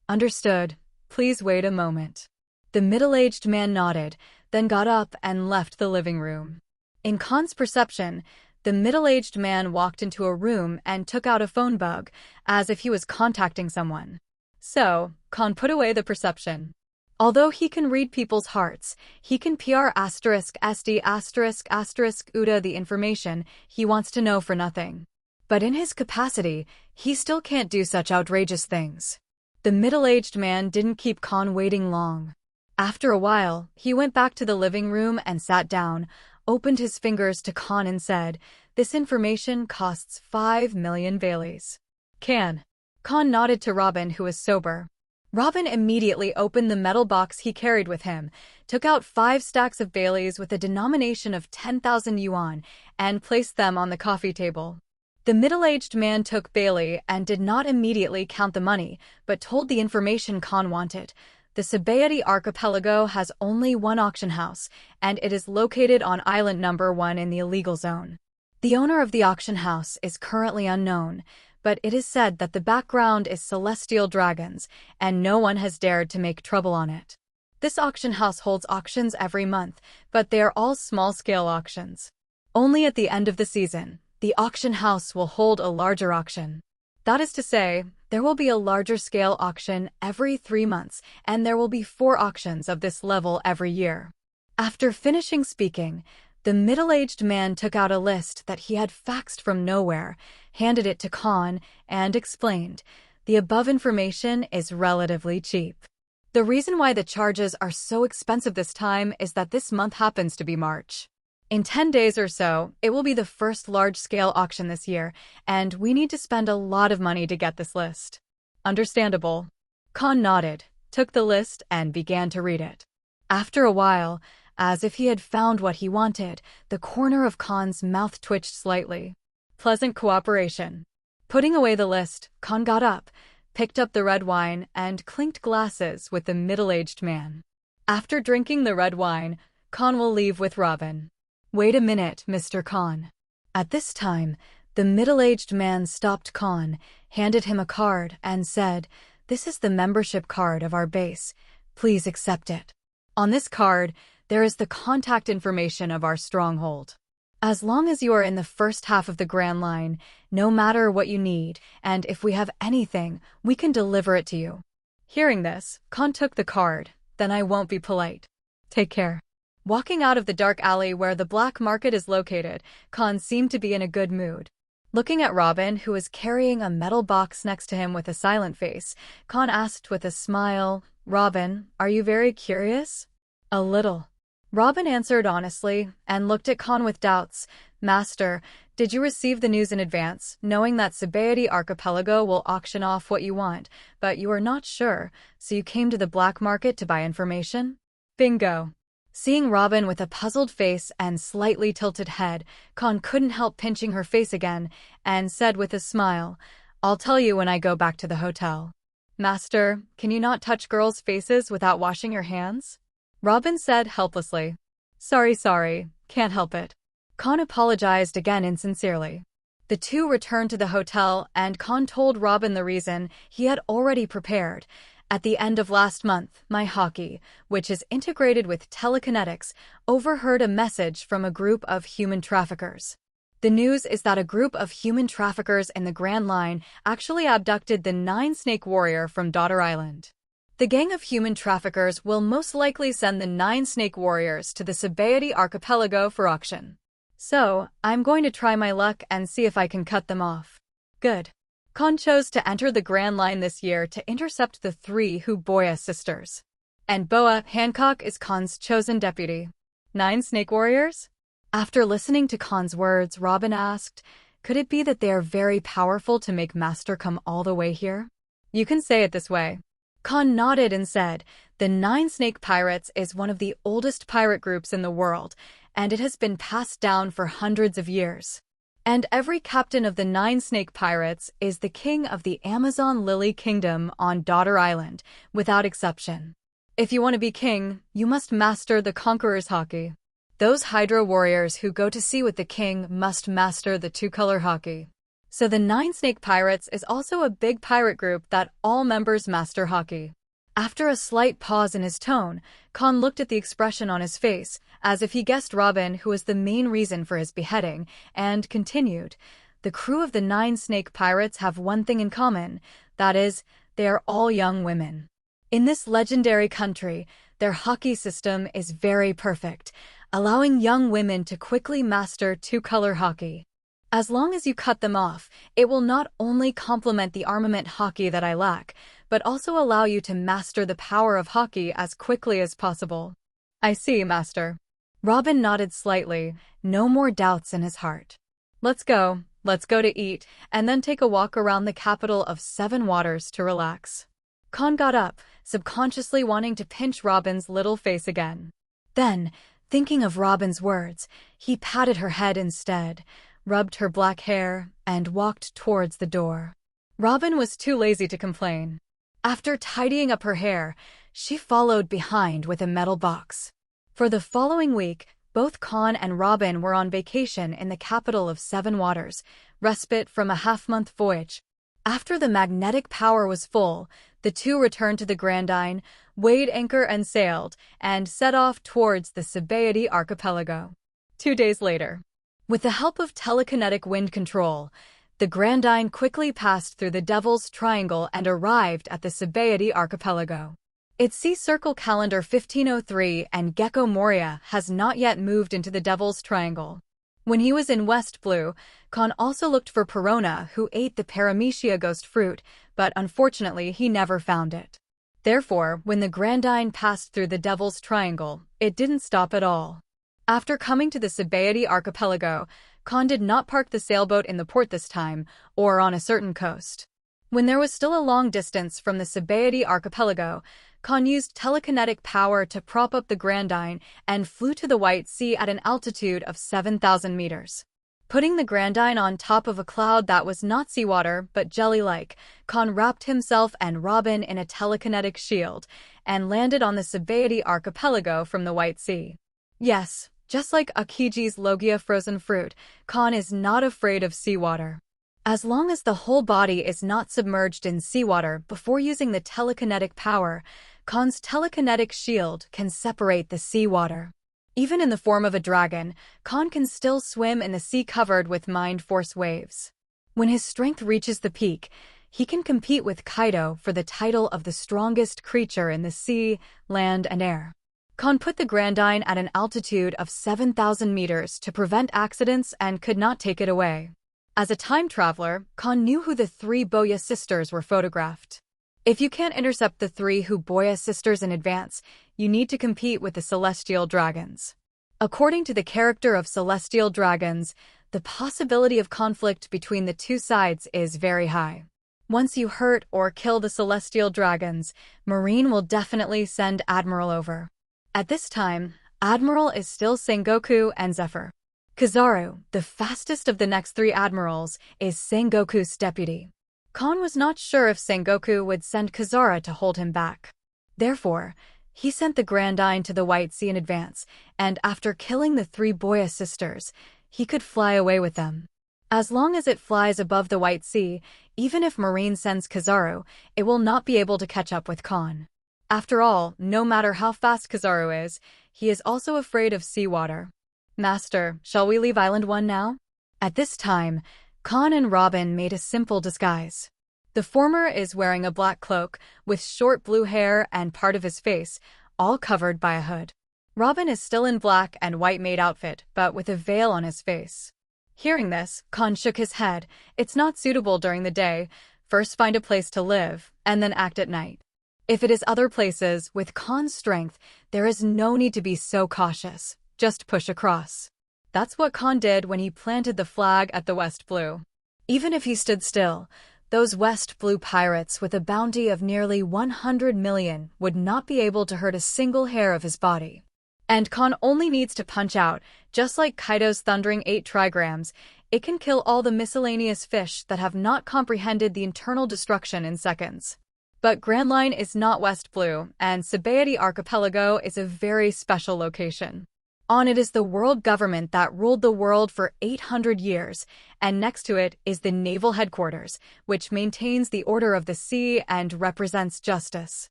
"Understood. Please wait a moment." The middle-aged man nodded, then got up and left the living room. In Kahn's perception, the middle-aged man walked into a room and took out a phone bug, as if he was contacting someone. So, Kahn put away the perception. Although he can read people's hearts, he can PR*SD****UDA the information he wants to know for nothing. But in his capacity, he still can't do such outrageous things. The middle-aged man didn't keep Kahn waiting long. After a while, he went back to the living room and sat down, opened his fingers to Kahn and said, "This information costs 5 million Baileys. Can?" Kahn nodded to Robin, who was sober. Robin immediately opened the metal box he carried with him, took out 5 stacks of Baileys with a denomination of 10,000 yuan, and placed them on the coffee table. The middle-aged man took Bailey and did not immediately count the money, but told the information Kahn wanted. The Sabaody Archipelago has only one auction house, and it is located on island number 1 in the illegal zone. The owner of the auction house is currently unknown, but it is said that the background is celestial dragons, and no one has dared to make trouble on it. This auction house holds auctions every month, but they are all small-scale auctions. Only at the end of the season, the auction house will hold a larger auction. That is to say, there will be a larger-scale auction every 3 months, and there will be 4 auctions of this level every year. After finishing speaking, the middle-aged man took out a list that he had faxed from nowhere, handed it to Kahn, and explained, "The above information is relatively cheap. The reason why the charges are so expensive this time is that this month happens to be March. In 10 days or so, it will be the first large-scale auction this year, and we need to spend a lot of money to get this list." "Understandable." Kahn nodded, took the list, and began to read it. After a while, as if he had found what he wanted, the corner of Kahn's mouth twitched slightly. Pleasant cooperation. Putting away the list, Kahn got up, picked up the red wine, and clinked glasses with the middle-aged man. After drinking the red wine, Kahn will leave with Robin. "Wait a minute, Mr. Kahn." At this time, the middle-aged man stopped Kahn, handed him a card, and said, "This is the membership card of our base. Please accept it. On this card, there is the contact information of our stronghold. As long as you are in the first half of the Grand Line, no matter what you need, and if we have anything, we can deliver it to you." Hearing this, Kahn took the card. "Then I won't be polite. Take care." Walking out of the dark alley where the black market is located, Kahn seemed to be in a good mood. Looking at Robin, who was carrying a metal box next to him with a silent face, Kahn asked with a smile, "Robin, are you very curious?" "A little." Robin answered honestly, and looked at Kahn with doubts. "Master, did you receive the news in advance, knowing that Sabaody Archipelago will auction off what you want, but you are not sure, so you came to the black market to buy information?" "Bingo." Seeing Robin with a puzzled face and slightly tilted head, Kahn couldn't help pinching her face again and said with a smile, "I'll tell you when I go back to the hotel." "Master, can you not touch girls' faces without washing your hands?" Robin said helplessly. Sorry, can't help it." Kahn apologized again insincerely. The two returned to the hotel and Kahn told Robin the reason he had already prepared. "At the end of last month, my Haki, which is integrated with telekinetics, overheard a message from a group of human traffickers. The news is that a group of human traffickers in the Grand Line actually abducted the 9-snake warrior from Daughter Island. The gang of human traffickers will most likely send the 9-snake warriors to the Sabaody archipelago for auction. So, I'm going to try my luck and see if I can cut them off." Good. Kahn chose to enter the Grand Line this year to intercept the 3 Huboya sisters. And Boa Hancock is Kahn's chosen deputy. 9 snake warriors? After listening to Kahn's words, Robin asked, "Could it be that they are very powerful to make Master come all the way here?" "You can say it this way." Kahn nodded and said, "The 9-snake pirates is one of the oldest pirate groups in the world, and it has been passed down for hundreds of years. And every captain of the 9-snake pirates is the king of the Amazon Lily Kingdom on Daughter Island, without exception. If you want to be king, you must master the Conqueror's Haki. Those Hydra warriors who go to sea with the king must master the 2-color Haki. So the 9-snake pirates is also a big pirate group that all members master Haki." After a slight pause in his tone, Kahn looked at the expression on his face, as if he guessed Robin who was the main reason for his beheading, and continued, "The crew of the 9-snake pirates have one thing in common, that is, they are all young women. In this legendary country, their Haki system is very perfect, allowing young women to quickly master 2-color Haki. As long as you cut them off, it will not only complement the armament Haki that I lack, but also allow you to master the power of Haki as quickly as possible." "I see, Master." Robin nodded slightly, no more doubts in his heart. Let's go to eat, and then take a walk around the capital of 7 Waters to relax." Kahn got up, subconsciously wanting to pinch Robin's little face again. Then, thinking of Robin's words, he patted her head instead, rubbed her black hair, and walked towards the door. Robin was too lazy to complain. After tidying up her hair, she followed behind with a metal box. For the following week, both Kahn and Robin were on vacation in the capital of 7 Waters, respite from a half-month voyage. After the magnetic power was full, the two returned to the Grand Line, weighed anchor and sailed, and set off towards the Sabaody archipelago. 2 days later, with the help of telekinetic wind control, the Grand Line quickly passed through the Devil's Triangle and arrived at the Sabaody archipelago. Its sea circle calendar 1503 and Gecko Moria has not yet moved into the Devil's Triangle. When he was in West Blue, Kahn also looked for Perona, who ate the Paramecia ghost fruit, but unfortunately he never found it. Therefore, when the Grand Line passed through the Devil's Triangle, it didn't stop at all. After coming to the Sabaody archipelago, Kahn did not park the sailboat in the port this time, or on a certain coast. When there was still a long distance from the Sabaody archipelago, Kahn used telekinetic power to prop up the Grand Line and flew to the White Sea at an altitude of 7,000 meters. Putting the Grand Line on top of a cloud that was not seawater but jelly-like, Kahn wrapped himself and Robin in a telekinetic shield and landed on the Sabaody archipelago from the White Sea. Yes, just like Akiji's Logia frozen fruit, Kahn is not afraid of seawater. As long as the whole body is not submerged in seawater before using the telekinetic power, Kahn's telekinetic shield can separate the seawater. Even in the form of a dragon, Kahn can still swim in the sea covered with mind force waves. When his strength reaches the peak, he can compete with Kaido for the title of the strongest creature in the sea, land, and air. Kahn put the Grand Line at an altitude of 7,000 meters to prevent accidents and could not take it away. As a time traveler, Kahn knew who the 3 Boya sisters were photographed. If you can't intercept the 3 Huboya sisters in advance, you need to compete with the celestial dragons. According to the character of celestial dragons, the possibility of conflict between the two sides is very high. Once you hurt or kill the celestial dragons, Marine will definitely send Admiral over. At this time, Admiral is still Sengoku and Zephyr. Kizaru, the fastest of the next 3 admirals, is Sengoku's deputy. Kahn was not sure if Sengoku would send Kizaru to hold him back. Therefore, he sent the Grand Line to the White Sea in advance, and after killing the 3 Boya sisters, he could fly away with them. As long as it flies above the White Sea, even if Marine sends Kizaru, it will not be able to catch up with Kahn. After all, no matter how fast Kizaru is, he is also afraid of seawater. Master, shall we leave Island 1 now? At this time, Kahn and Robin made a simple disguise. The former is wearing a black cloak with short blue hair and part of his face, all covered by a hood. Robin is still in black and white maid outfit, but with a veil on his face. Hearing this, Kahn shook his head. It's not suitable during the day. First find a place to live, and then act at night. If it is other places, with Kahn's strength, there is no need to be so cautious. Just push across. That's what Kahn did when he planted the flag at the West Blue. Even if he stood still, those West Blue pirates with a bounty of nearly 100 million would not be able to hurt a single hair of his body. And Kahn only needs to punch out, just like Kaido's thundering 8 trigrams. It can kill all the miscellaneous fish that have not comprehended the internal destruction in seconds. But Grand Line is not West Blue, and Sabaody Archipelago is a very special location. On it is the world government that ruled the world for 800 years, and next to it is the naval headquarters, which maintains the order of the sea and represents justice.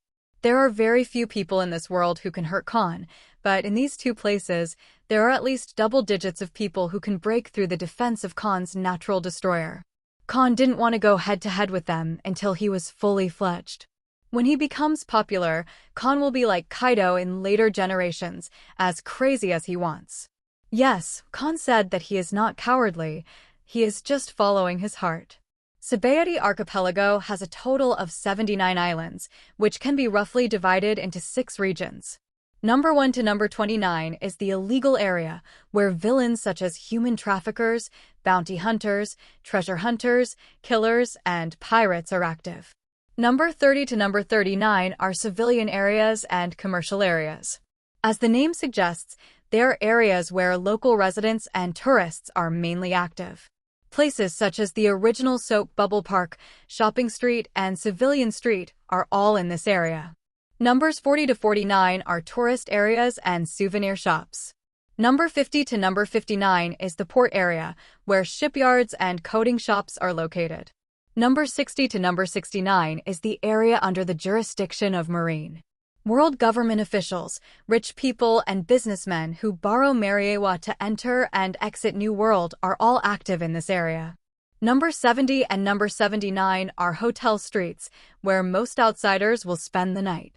There are very few people in this world who can hurt Kahn, but in these 2 places, there are at least double digits of people who can break through the defense of Kahn's natural destroyer. Kahn didn't want to go head-to-head with them until he was fully fledged. When he becomes popular, Kahn will be like Kaido in later generations, as crazy as he wants. Yes, Kahn said that he is not cowardly, he is just following his heart. Sabaody Archipelago has a total of 79 islands, which can be roughly divided into 6 regions. Number 1 to number 29 is the illegal area, where villains such as human traffickers, bounty hunters, treasure hunters, killers, and pirates are active. Number 30 to number 39 are civilian areas and commercial areas. As the name suggests, they are areas where local residents and tourists are mainly active. Places such as the original Soap Bubble Park, Shopping Street, and Civilian Street are all in this area. Numbers 40 to 49 are tourist areas and souvenir shops. Number 50 to number 59 is the port area, where shipyards and coating shops are located. Number 60 to number 69 is the area under the jurisdiction of Marine. World government officials, rich people, and businessmen who borrow Mariewa to enter and exit New World are all active in this area. Number 70 and number 79 are hotel streets, where most outsiders will spend the night.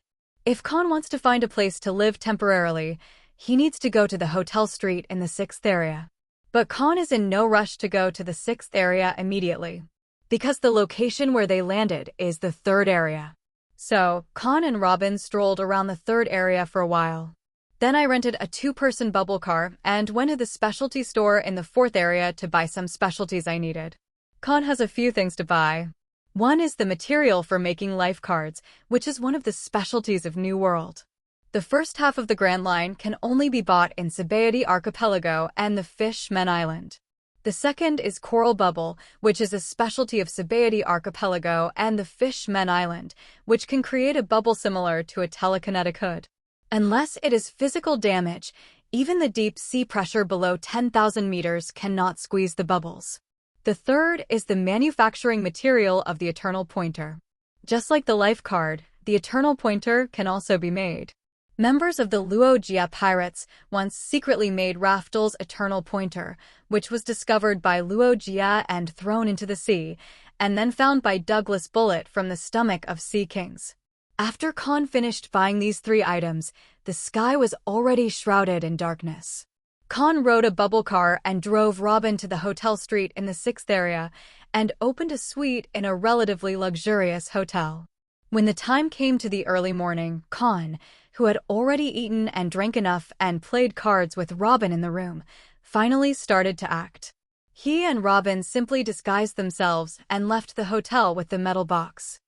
If Kahn wants to find a place to live temporarily, he needs to go to the hotel street in the 6th area. But Kahn is in no rush to go to the 6th area immediately, because the location where they landed is the 3rd area. So, Kahn and Robin strolled around the 3rd area for a while. Then I rented a 2-person bubble car and went to the specialty store in the 4th area to buy some specialties I needed. Kahn has a few things to buy. One is the material for making life cards, which is one of the specialties of New World. The first half of the Grand Line can only be bought in Sabaody Archipelago and the Fishmen Island. The second is Coral Bubble, which is a specialty of Sabaody Archipelago and the Fishmen Island, which can create a bubble similar to a telekinetic hood. Unless it is physical damage, even the deep sea pressure below 10,000 meters cannot squeeze the bubbles. The third is the manufacturing material of the Eternal Pointer. Just like the life card, the Eternal Pointer can also be made. Members of the Logia pirates once secretly made Raftel's Eternal Pointer, which was discovered by Logia and thrown into the sea, and then found by Douglas Bullet from the stomach of Sea Kings. After Kahn finished buying these 3 items, the sky was already shrouded in darkness. Kahn rode a bubble car and drove Robin to the hotel street in the 6th area and opened a suite in a relatively luxurious hotel. When the time came to the early morning, Kahn, who had already eaten and drank enough and played cards with Robin in the room, finally started to act. He and Robin simply disguised themselves and left the hotel with the metal box.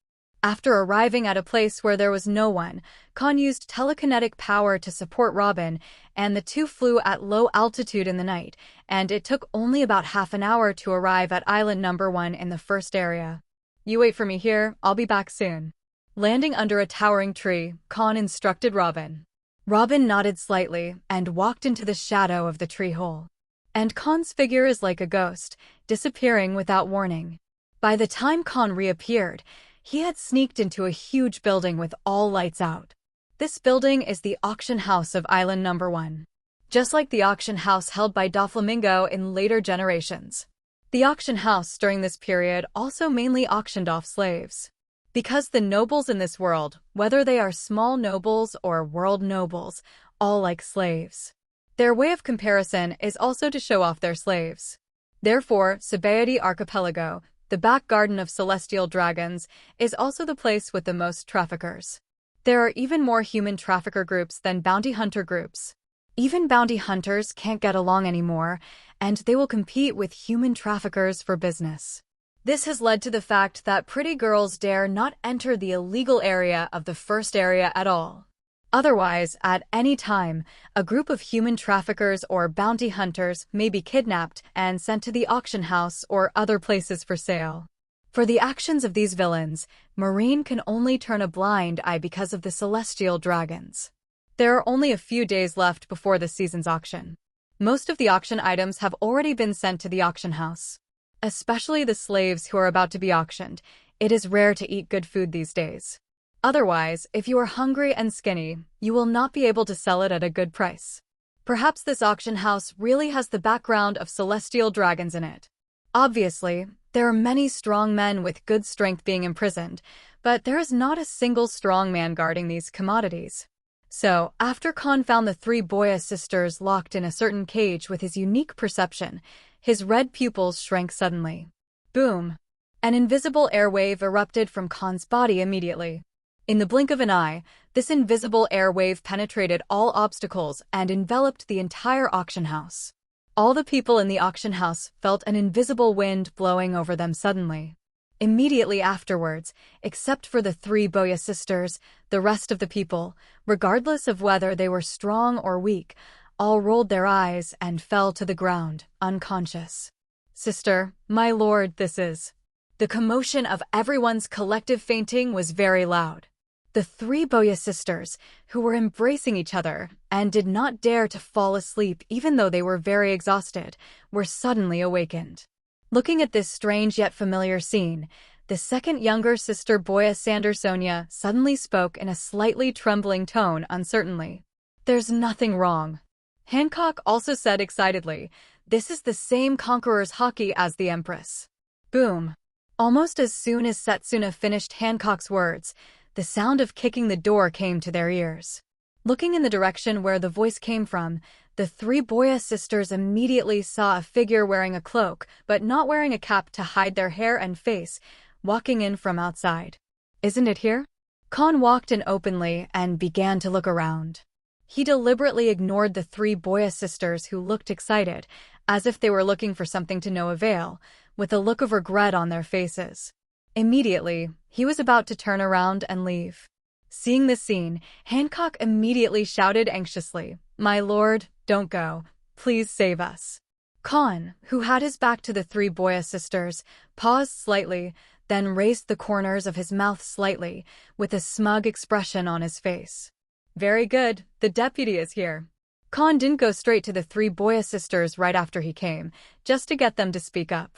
After arriving at a place where there was no one, Kahn used telekinetic power to support Robin, and the two flew at low altitude in the night, and it took only about half an hour to arrive at island number 1 in the first area. You wait for me here, I'll be back soon. Landing under a towering tree, Kahn instructed Robin. Robin nodded slightly and walked into the shadow of the tree hole. And Kahn's figure is like a ghost, disappearing without warning. By the time Kahn reappeared, he had sneaked into a huge building with all lights out. This building is the auction house of island number 1. Just like the auction house held by Doflamingo in later generations. The auction house during this period also mainly auctioned off slaves. Because the nobles in this world, whether they are small nobles or world nobles, all like slaves. Their way of comparison is also to show off their slaves. Therefore, Sabaody Archipelago, the back garden of celestial dragons, is also the place with the most traffickers. There are even more human trafficker groups than bounty hunter groups. Even bounty hunters can't get along anymore, and they will compete with human traffickers for business. This has led to the fact that pretty girls dare not enter the illegal area of the first area at all. Otherwise, at any time, a group of human traffickers or bounty hunters may be kidnapped and sent to the auction house or other places for sale. For the actions of these villains, Marine can only turn a blind eye because of the celestial dragons. There are only a few days left before the season's auction. Most of the auction items have already been sent to the auction house. Especially the slaves who are about to be auctioned, it is rare to eat good food these days. Otherwise, if you are hungry and skinny, you will not be able to sell it at a good price. Perhaps this auction house really has the background of celestial dragons in it. Obviously, there are many strong men with good strength being imprisoned, but there is not a single strong man guarding these commodities. So, after Kahn found the 3 Boya sisters locked in a certain cage with his unique perception, his red pupils shrank suddenly. Boom! An invisible airwave erupted from Kahn's body immediately. In the blink of an eye, this invisible air wave penetrated all obstacles and enveloped the entire auction house. All the people in the auction house felt an invisible wind blowing over them suddenly. Immediately afterwards, except for the 3 Boya sisters, the rest of the people, regardless of whether they were strong or weak, all rolled their eyes and fell to the ground, unconscious. Sister, my lord, this is... The commotion of everyone's collective fainting was very loud. The 3 Boya sisters, who were embracing each other and did not dare to fall asleep even though they were very exhausted, were suddenly awakened. Looking at this strange yet familiar scene, the second younger sister Boya Sandersonia suddenly spoke in a slightly trembling tone uncertainly. There's nothing wrong. Hancock also said excitedly, this is the same Conqueror's Haki as the Empress. Boom. Almost as soon as Setsuna finished Hancock's words, the sound of kicking the door came to their ears. Looking in the direction where the voice came from, the 3 Boya sisters immediately saw a figure wearing a cloak, but not wearing a cap to hide their hair and face, walking in from outside. Isn't it here? Kahn walked in openly and began to look around. He deliberately ignored the 3 Boya sisters who looked excited, as if they were looking for something to no avail, with a look of regret on their faces. Immediately, he was about to turn around and leave. Seeing this scene, Hancock immediately shouted anxiously, "My lord, don't go. Please save us." Kahn, who had his back to the 3 Boya sisters, paused slightly, then raised the corners of his mouth slightly, with a smug expression on his face. Very good, the deputy is here. Kahn didn't go straight to the 3 Boya sisters right after he came, just to get them to speak up.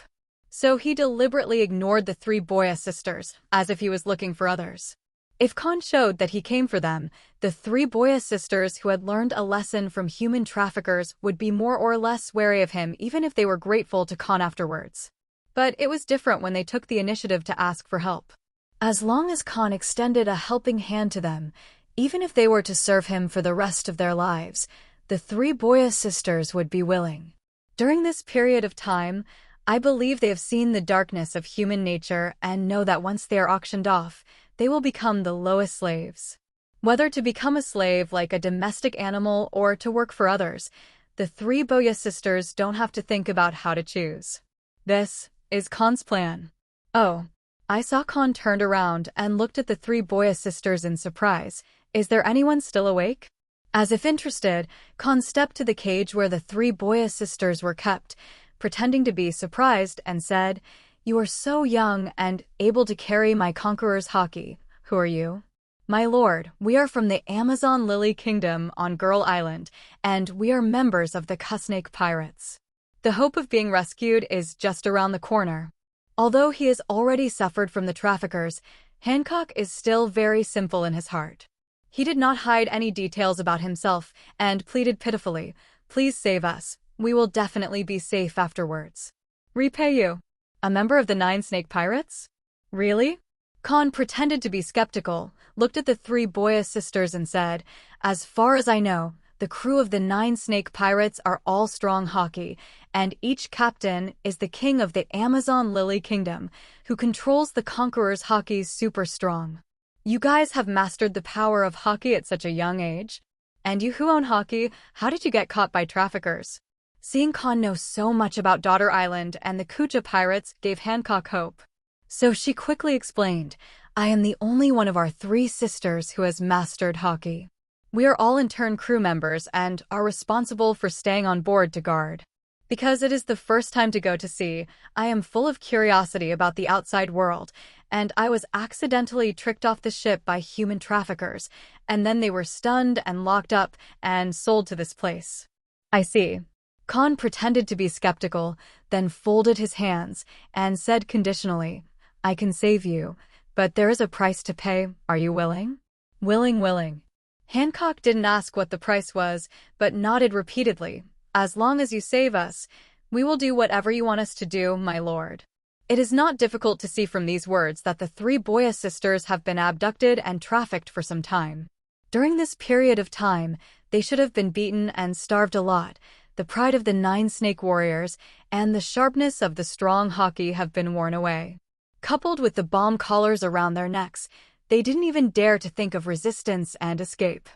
So he deliberately ignored the 3 Boya sisters, as if he was looking for others. If Kahn showed that he came for them, the 3 Boya sisters who had learned a lesson from human traffickers would be more or less wary of him even if they were grateful to Kahn afterwards. But it was different when they took the initiative to ask for help. As long as Kahn extended a helping hand to them, even if they were to serve him for the rest of their lives, the 3 Boya sisters would be willing. During this period of time, I believe they have seen the darkness of human nature and know that once they are auctioned off, they will become the lowest slaves. Whether to become a slave like a domestic animal or to work for others, the 3 Boya sisters don't have to think about how to choose. This is Kahn's plan. Oh, I saw Kahn turned around and looked at the three Boya sisters in surprise. Is there anyone still awake? As if interested, Kahn stepped to the cage where the three Boya sisters were kept, pretending to be surprised, and said, "You are so young and able to carry my conqueror's haki. Who are you?" "My lord, we are from the Amazon Lily Kingdom on Girl Island, and we are members of the Kusnake Pirates. The hope of being rescued is just around the corner." Although he has already suffered from the traffickers, Hancock is still very simple in his heart. He did not hide any details about himself and pleaded pitifully, "Please save us. We will definitely be safe afterwards." "Repay you? A member of the Nine Snake Pirates? Really?" Kahn pretended to be skeptical, looked at the three Boya sisters and said, "As far as I know, the crew of the Nine Snake Pirates are all strong haki, and each captain is the king of the Amazon Lily Kingdom, who controls the conqueror's haki super strong. You guys have mastered the power of haki at such a young age? And you who own haki, how did you get caught by traffickers?" Seeing Kahn know so much about Daughter Island and the Kucha pirates gave Hancock hope. So she quickly explained, "I am the only one of our three sisters who has mastered haki. We are all in turn crew members and are responsible for staying on board to guard. Because it is the first time to go to sea, I am full of curiosity about the outside world, and I was accidentally tricked off the ship by human traffickers, and then they were stunned and locked up and sold to this place." "I see." Kahn pretended to be skeptical, then folded his hands and said conditionally, "I can save you, but there is a price to pay. Are you willing?" Willing. Hancock didn't ask what the price was, but nodded repeatedly. "As long as you save us, we will do whatever you want us to do, my lord." It is not difficult to see from these words that the three Boya sisters have been abducted and trafficked for some time. During this period of time, they should have been beaten and starved a lot. The pride of the Nine Snake Warriors and the sharpness of the strong haki have been worn away. Coupled with the bomb collars around their necks, they didn't even dare to think of resistance and escape.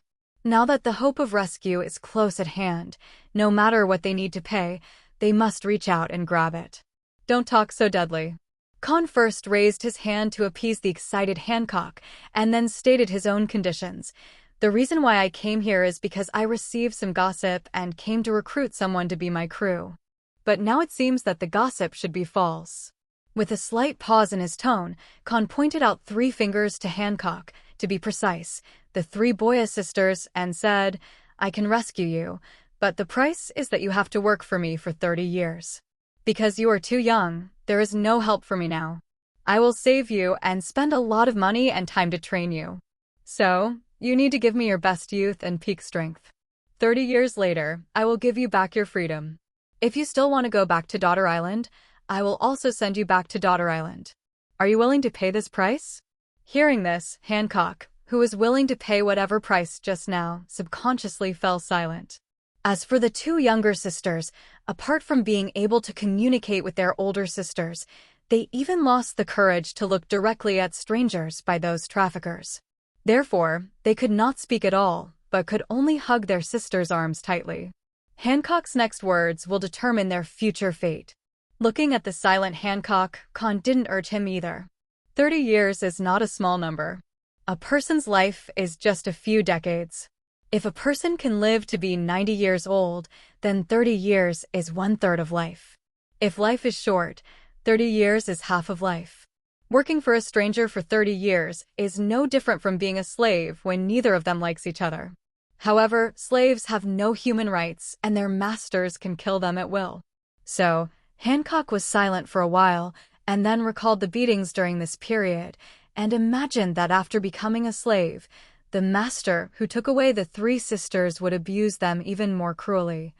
Now that the hope of rescue is close at hand, no matter what they need to pay, they must reach out and grab it. "Don't talk so deadly." Kahn first raised his hand to appease the excited Hancock, and then stated his own conditions. "The reason why I came here is because I received some gossip and came to recruit someone to be my crew. But now it seems that the gossip should be false." With a slight pause in his tone, Kahn pointed out 3 fingers to Hancock, to be precise, the 3 Boya sisters, and said, "I can rescue you, but the price is that you have to work for me for 30 years. Because you are too young, there is no help for me now. I will save you and spend a lot of money and time to train you. So, you need to give me your best youth and peak strength. 30 years later, I will give you back your freedom. If you still want to go back to Daughter Island, I will also send you back to Daughter Island. Are you willing to pay this price?" Hearing this, Hancock, who was willing to pay whatever price just now, subconsciously fell silent. As for the 2 younger sisters, apart from being able to communicate with their older sisters, they even lost the courage to look directly at strangers by those traffickers. Therefore, they could not speak at all, but could only hug their sisters' arms tightly. Hancock's next words will determine their future fate. Looking at the silent Hancock, Kahn didn't urge him either. 30 years is not a small number. A person's life is just a few decades. If a person can live to be 90 years old, then 30 years is 1/3 of life. If life is short, 30 years is half of life. Working for a stranger for 30 years is no different from being a slave when neither of them likes each other. However, slaves have no human rights and their masters can kill them at will. So, Hancock was silent for a while, and then recalled the beatings during this period, and imagined that after becoming a slave, the master who took away the 3 sisters would abuse them even more cruelly,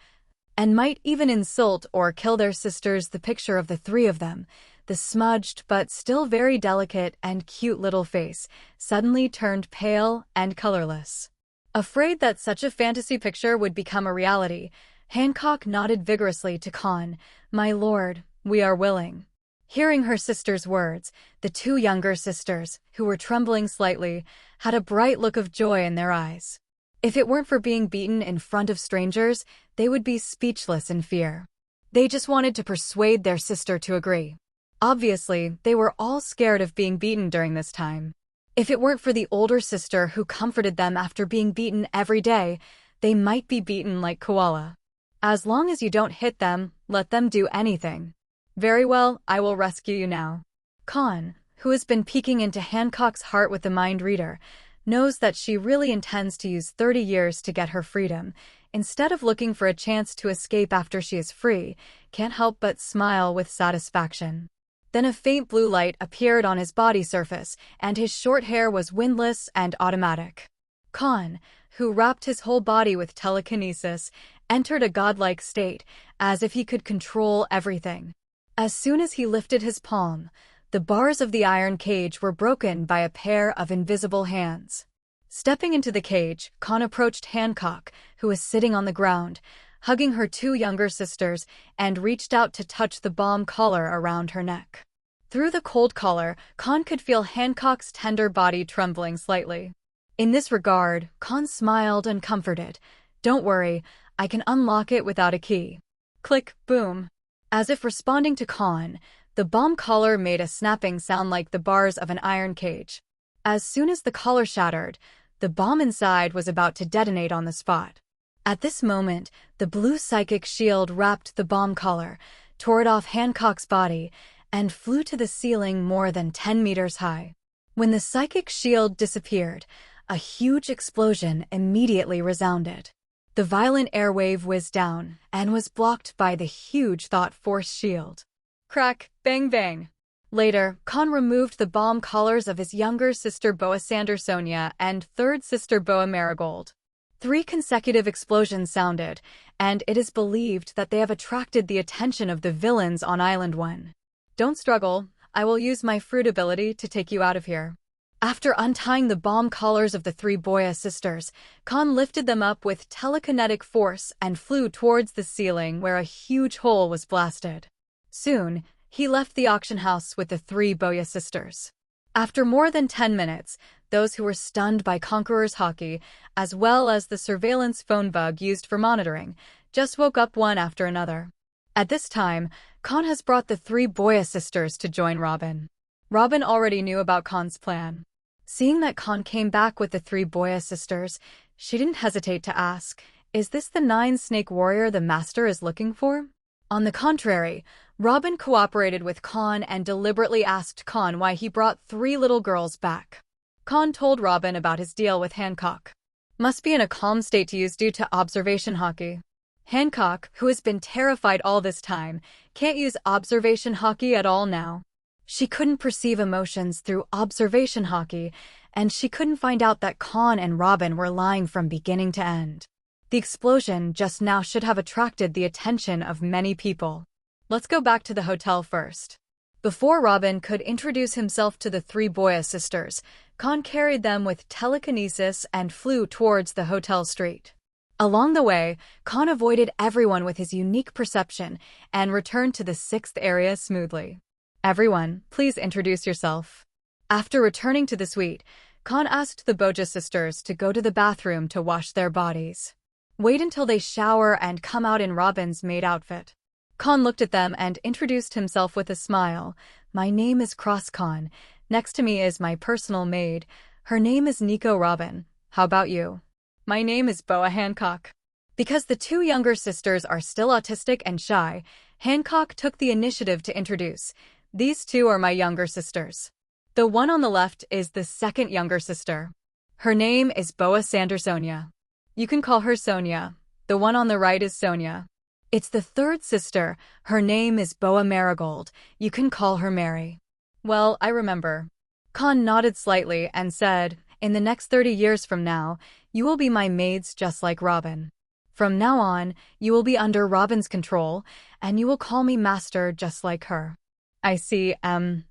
and might even insult or kill their sisters. The picture of the 3 of them, the smudged but still very delicate and cute little face, suddenly turned pale and colorless. Afraid that such a fantasy picture would become a reality, Hancock nodded vigorously to Kahn. "My lord, we are willing." Hearing her sister's words, the 2 younger sisters, who were trembling slightly, had a bright look of joy in their eyes. If it weren't for being beaten in front of strangers, they would be speechless in fear. They just wanted to persuade their sister to agree. Obviously, they were all scared of being beaten during this time. If it weren't for the older sister who comforted them after being beaten every day, they might be beaten like koala. As long as you don't hit them, let them do anything. Very well, I will rescue you now. Kahn, who has been peeking into Hancock's heart with the mind reader, knows that she really intends to use 30 years to get her freedom. Instead of looking for a chance to escape after she is free, can't help but smile with satisfaction. Then a faint blue light appeared on his body surface, and his short hair was windless and automatic. Kahn, who wrapped his whole body with telekinesis, entered a godlike state, as if he could control everything. As soon as he lifted his palm, the bars of the iron cage were broken by a pair of invisible hands. Stepping into the cage, Kahn approached Hancock, who was sitting on the ground, hugging her two younger sisters, and reached out to touch the bomb collar around her neck. Through the cold collar, Kahn could feel Hancock's tender body trembling slightly. In this regard, Kahn smiled and comforted. "Don't worry, I can unlock it without a key." Click, boom. As if responding to Kahn, the bomb collar made a snapping sound like the bars of an iron cage. As soon as the collar shattered, the bomb inside was about to detonate on the spot. At this moment, the blue psychic shield wrapped the bomb collar, tore it off Hancock's body, and flew to the ceiling more than 10 meters high. When the psychic shield disappeared, a huge explosion immediately resounded. The violent airwave whizzed down and was blocked by the huge thought force shield. Crack, bang bang. Later, Kahn removed the bomb collars of his younger sister Boa Sandersonia and third sister Boa Marigold. 3 consecutive explosions sounded, and it is believed that they have attracted the attention of the villains on Island 1. Don't struggle, I will use my fruit ability to take you out of here. After untying the bomb collars of the 3 Boya sisters, Kahn lifted them up with telekinetic force and flew towards the ceiling where a huge hole was blasted. Soon, he left the auction house with the 3 Boya sisters. After more than 10 minutes, those who were stunned by Conqueror's Haki, as well as the surveillance phone bug used for monitoring, just woke up one after another. At this time, Kahn has brought the 3 Boya sisters to join Robin. Robin already knew about Kahn's plan. Seeing that Kahn came back with the 3 Boya sisters, she didn't hesitate to ask, "Is this the 9-snake warrior the master is looking for?" On the contrary, Robin cooperated with Kahn and deliberately asked Kahn why he brought 3 little girls back. Kahn told Robin about his deal with Hancock. Must be in a calm state to use due to Observation Haki. Hancock, who has been terrified all this time, can't use Observation Haki at all now. She couldn't perceive emotions through Observation Haki, and she couldn't find out that Kahn and Robin were lying from beginning to end. The explosion just now should have attracted the attention of many people. Let's go back to the hotel first. Before Robin could introduce himself to the 3 Boya sisters, Kahn carried them with telekinesis and flew towards the hotel street. Along the way, Kahn avoided everyone with his unique perception and returned to the 6th area smoothly. "Everyone, please introduce yourself." After returning to the suite, Kahn asked the Boja sisters to go to the bathroom to wash their bodies. Wait until they shower and come out in Robin's maid outfit. Kahn looked at them and introduced himself with a smile. "My name is Cross Kahn. Next to me is my personal maid. Her name is Nico Robin. How about you?" "My name is Boa Hancock." Because the 2 younger sisters are still autistic and shy, Hancock took the initiative to introduce. "These 2 are my younger sisters. The one on the left is the 2nd younger sister. Her name is Boa Sandersonia. You can call her Sonia. The one on the right is Sonia. It's the 3rd sister. Her name is Boa Marigold. You can call her Mary." "Well, I remember." Kahn nodded slightly and said, "In the next 30 years from now, you will be my maids just like Robin. From now on, you will be under Robin's control, and you will call me Master just like her." "I see,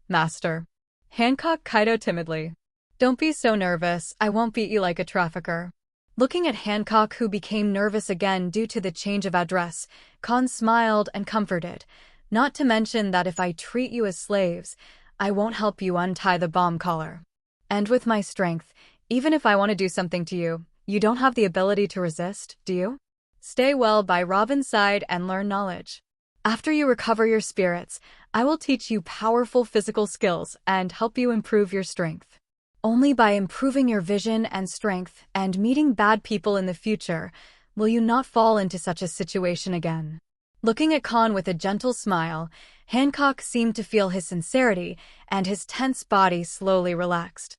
Master." Hancock Kaido timidly. "Don't be so nervous, I won't beat you like a trafficker." Looking at Hancock, who became nervous again due to the change of address, Kahn smiled and comforted. "Not to mention that if I treat you as slaves, I won't help you untie the bomb collar. And with my strength, even if I want to do something to you, you don't have the ability to resist, do you? Stay well by Robin's side and learn knowledge. After you recover your spirits, I will teach you powerful physical skills and help you improve your strength. Only by improving your vision and strength and meeting bad people in the future will you not fall into such a situation again. Looking at Kahn with a gentle smile, Hancock seemed to feel his sincerity, and his tense body slowly relaxed.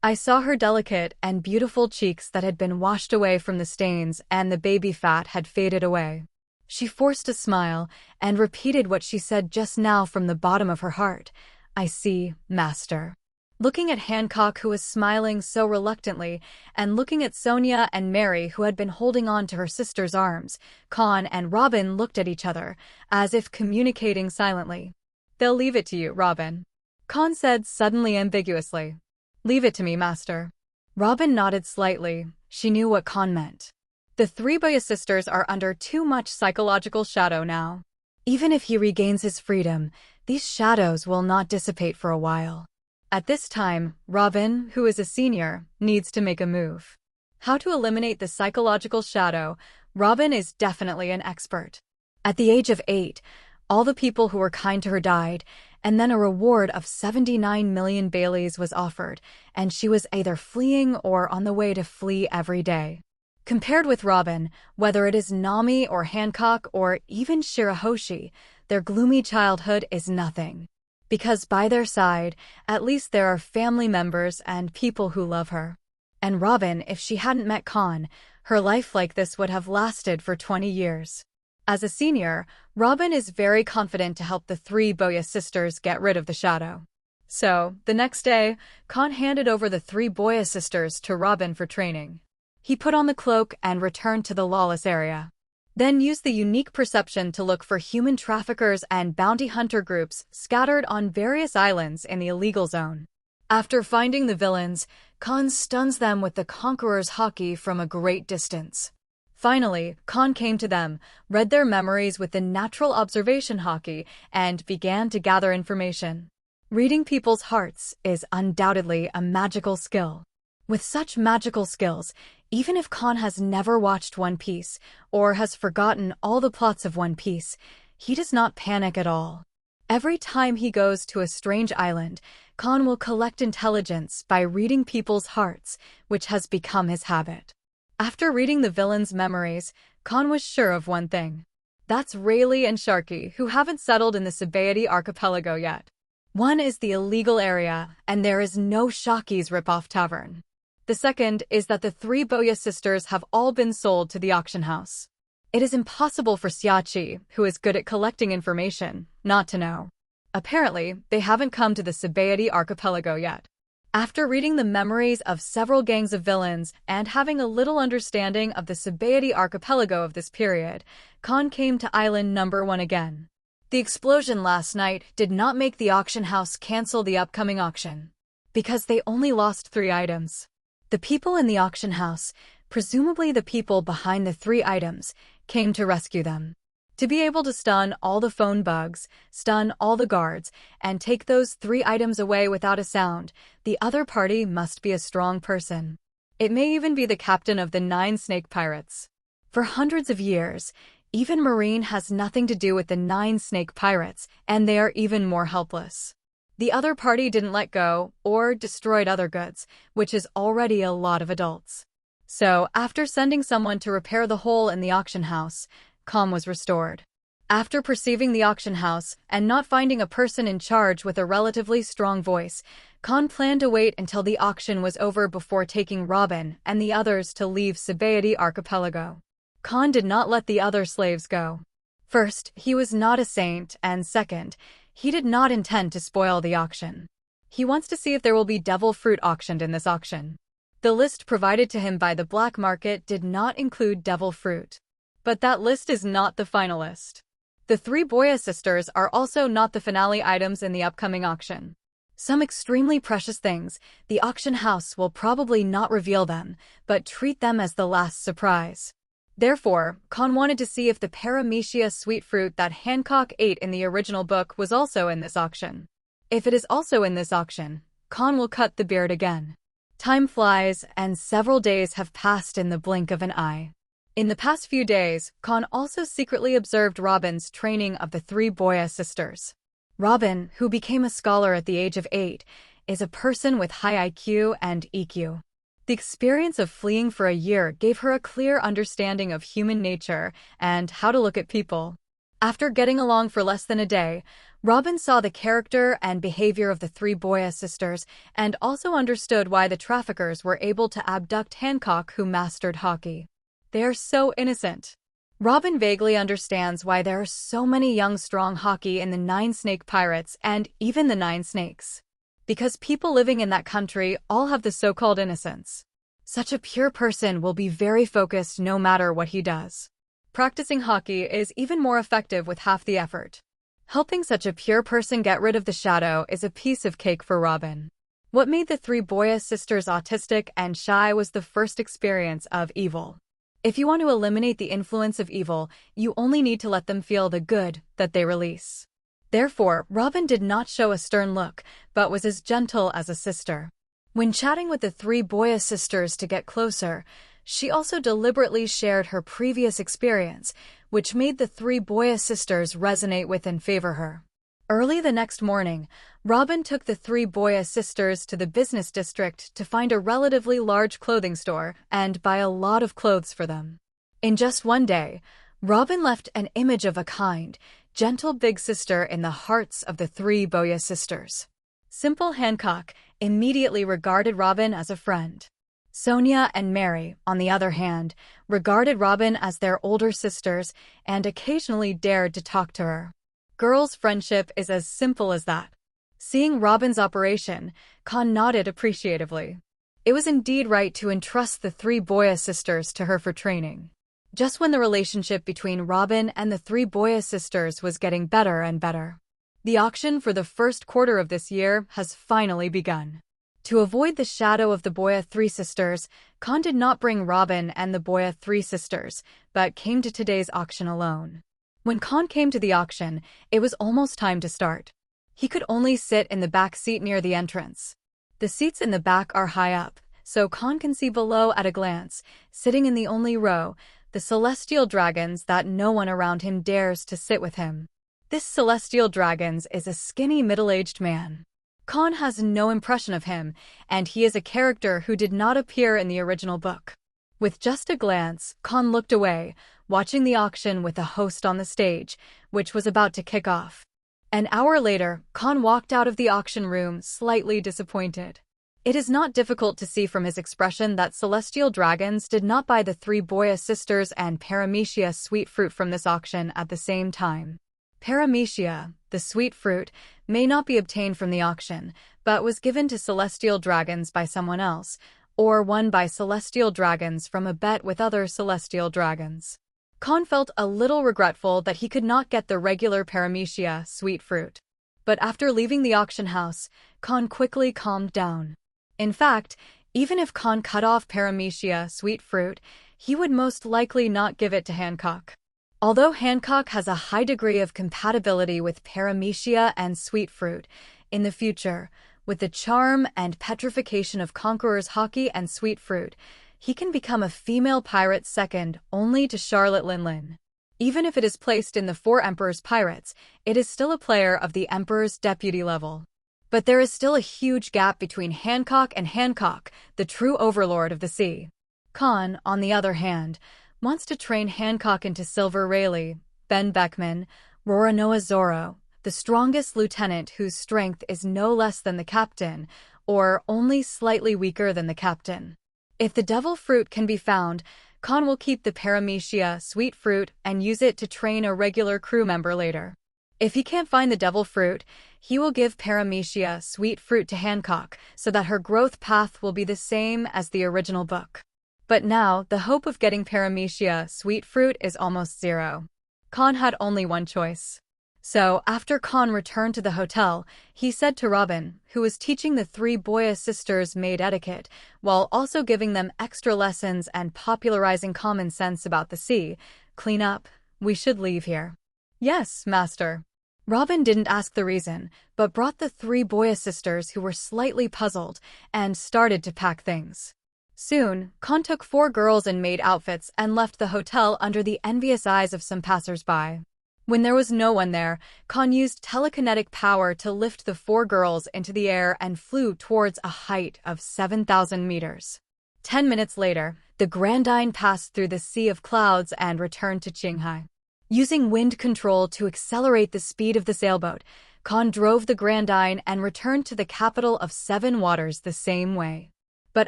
I saw her delicate and beautiful cheeks that had been washed away from the stains, and the baby fat had faded away. She forced a smile and repeated what she said just now from the bottom of her heart. I see, Master. Looking at Hancock, who was smiling so reluctantly, and looking at Sonia and Mary, who had been holding on to her sister's arms, Kahn and Robin looked at each other, as if communicating silently. They'll leave it to you, Robin. Kahn said suddenly ambiguously. Leave it to me, Master. Robin nodded slightly. She knew what Kahn meant. The three Boya sisters are under too much psychological shadow now. Even if he regains his freedom, these shadows will not dissipate for a while. At this time, Robin, who is a senior, needs to make a move. How to eliminate the psychological shadow, Robin is definitely an expert. At the age of 8, all the people who were kind to her died, and then a reward of 79 million Baileys was offered, and she was either fleeing or on the way to flee every day. Compared with Robin, whether it is Nami or Hancock or even Shirahoshi, their gloomy childhood is nothing. Because by their side, at least there are family members and people who love her. And Robin, if she hadn't met Kahn, her life like this would have lasted for 20 years. As a senior, Robin is very confident to help the three Boya sisters get rid of the shadow. So, the next day, Kahn handed over the three Boya sisters to Robin for training. He put on the cloak and returned to the lawless area. Then used the unique perception to look for human traffickers and bounty hunter groups scattered on various islands in the illegal zone. After finding the villains, Kahn stuns them with the Conqueror's Haki from a great distance. Finally, Kahn came to them, read their memories with the natural Observation Haki, and began to gather information. Reading people's hearts is undoubtedly a magical skill. With such magical skills, even if Kahn has never watched One Piece or has forgotten all the plots of One Piece, he does not panic at all. Every time he goes to a strange island, Kahn will collect intelligence by reading people's hearts, which has become his habit. After reading the villains' memories, Kahn was sure of one thing. That's Rayleigh and Sharky, who haven't settled in the Sabaody archipelago yet. One is the illegal area, and there is no Shaki's rip-off tavern. The second is that the three Boya sisters have all been sold to the auction house. It is impossible for Xiachi, who is good at collecting information, not to know. Apparently, they haven't come to the Sabaody archipelago yet. After reading the memories of several gangs of villains and having a little understanding of the Sabaody archipelago of this period, Kahn came to Island number 1 again. The explosion last night did not make the auction house cancel the upcoming auction, because they only lost 3 items. The people in the auction house, presumably the people behind the 3 items, came to rescue them. To be able to stun all the phone bugs, stun all the guards, and take those 3 items away without a sound, the other party must be a strong person. It may even be the captain of the 9 snake pirates. For hundreds of years, even Marine has nothing to do with the 9 snake pirates, and they are even more helpless. The other party didn't let go, or destroyed other goods, which is already a lot of adults. So, after sending someone to repair the hole in the auction house, calm was restored. After perceiving the auction house and not finding a person in charge with a relatively strong voice, Kahn planned to wait until the auction was over before taking Robin and the others to leave Sabaody archipelago. Kahn did not let the other slaves go. First, he was not a saint, and second, he did not intend to spoil the auction. He wants to see if there will be devil fruit auctioned in this auction. The list provided to him by the black market did not include devil fruit. But that list is not the final list. The 3 Boya sisters are also not the finale items in the upcoming auction. Some extremely precious things, the auction house will probably not reveal them, but treat them as the last surprise. Therefore, Kahn wanted to see if the paramecia sweet fruit that Hancock ate in the original book was also in this auction. If it is also in this auction, Kahn will cut the beard again. Time flies, and several days have passed in the blink of an eye. In the past few days, Kahn also secretly observed Robin's training of the 3 Boya sisters. Robin, who became a scholar at the age of 8, is a person with high IQ and EQ. The experience of fleeing for a year gave her a clear understanding of human nature and how to look at people. After getting along for less than a day, Robin saw the character and behavior of the three Boya sisters and also understood why the traffickers were able to abduct Hancock, who mastered Haki. They are so innocent. Robin vaguely understands why there are so many young strong Haki in the 9 Snake Pirates and even the 9 Snakes. Because people living in that country all have the so-called innocence. Such a pure person will be very focused no matter what he does. Practicing Haki is even more effective with half the effort. Helping such a pure person get rid of the shadow is a piece of cake for Robin. What made the three Boya sisters autistic and shy was the first experience of evil. If you want to eliminate the influence of evil, you only need to let them feel the good that they release. Therefore, Robin did not show a stern look, but was as gentle as a sister. When chatting with the three Boya sisters to get closer, she also deliberately shared her previous experience, which made the three Boya sisters resonate with and favor her. Early the next morning, Robin took the three Boya sisters to the business district to find a relatively large clothing store and buy a lot of clothes for them. In just one day, Robin left an image of a kind, gentle big sister in the hearts of the three Boya sisters. Simple Hancock immediately regarded Robin as a friend. Sonia and Mary, on the other hand, regarded Robin as their older sisters and occasionally dared to talk to her. Girls' friendship is as simple as that. Seeing Robin's operation, Kahn nodded appreciatively. It was indeed right to entrust the three Boya sisters to her for training. Just when the relationship between Robin and the three Boya sisters was getting better and better. The auction for the first quarter of this year has finally begun. To avoid the shadow of the Boya three sisters, Kahn did not bring Robin and the Boya three sisters, but came to today's auction alone. When Kahn came to the auction, it was almost time to start. He could only sit in the back seat near the entrance. The seats in the back are high up, so Kahn can see below at a glance, sitting in the only row, the celestial dragons that no one around him dares to sit with him. This celestial dragons is a skinny middle-aged man. Kahn has no impression of him, and he is a character who did not appear in the original book. With just a glance, Kahn looked away, watching the auction with the host on the stage, which was about to kick off. An hour later, Kahn walked out of the auction room slightly disappointed. It is not difficult to see from his expression that Celestial Dragons did not buy the three Boya sisters and Paramecia sweet fruit from this auction at the same time. Paramecia, the sweet fruit, may not be obtained from the auction, but was given to Celestial Dragons by someone else, or won by Celestial Dragons from a bet with other Celestial Dragons. Kahn felt a little regretful that he could not get the regular Paramecia sweet fruit. But after leaving the auction house, Kahn quickly calmed down. In fact, even if Kahn cut off Paramecia sweet fruit, he would most likely not give it to Hancock. Although Hancock has a high degree of compatibility with Paramecia and sweet fruit, in the future, with the charm and petrification of Conqueror's Haki and sweet fruit, he can become a female pirate second only to Charlotte Linlin. Even if it is placed in the Four Emperors Pirates, it is still a player of the Emperor's deputy level. But there is still a huge gap between Hancock and Hancock, the true overlord of the sea. Kahn, on the other hand, wants to train Hancock into Silver Rayleigh, Ben Beckman, Roranoa Zoro, the strongest lieutenant whose strength is no less than the captain, or only slightly weaker than the captain. If the devil fruit can be found, Kahn will keep the Paramecia sweet fruit and use it to train a regular crew member later. If he can't find the devil fruit, he will give Paramecia sweet fruit to Hancock so that her growth path will be the same as the original book. But now, the hope of getting Paramecia sweet fruit is almost zero. Kahn had only one choice. So, after Kahn returned to the hotel, he said to Robin, who was teaching the three Boya sisters maid etiquette, while also giving them extra lessons and popularizing common sense about the sea, "Clean up. We should leave here." "Yes, master." Robin didn't ask the reason, but brought the three Boya sisters who were slightly puzzled, and started to pack things. Soon, Kahn took 4 girls in maid outfits and left the hotel under the envious eyes of some passers-by. When there was no one there, Kahn used telekinetic power to lift the four girls into the air and flew towards a height of 7,000 meters. 10 minutes later, the Grandine passed through the sea of clouds and returned to Qinghai. Using wind control to accelerate the speed of the sailboat, Kahn drove the Grandine and returned to the capital of Seven Waters the same way. But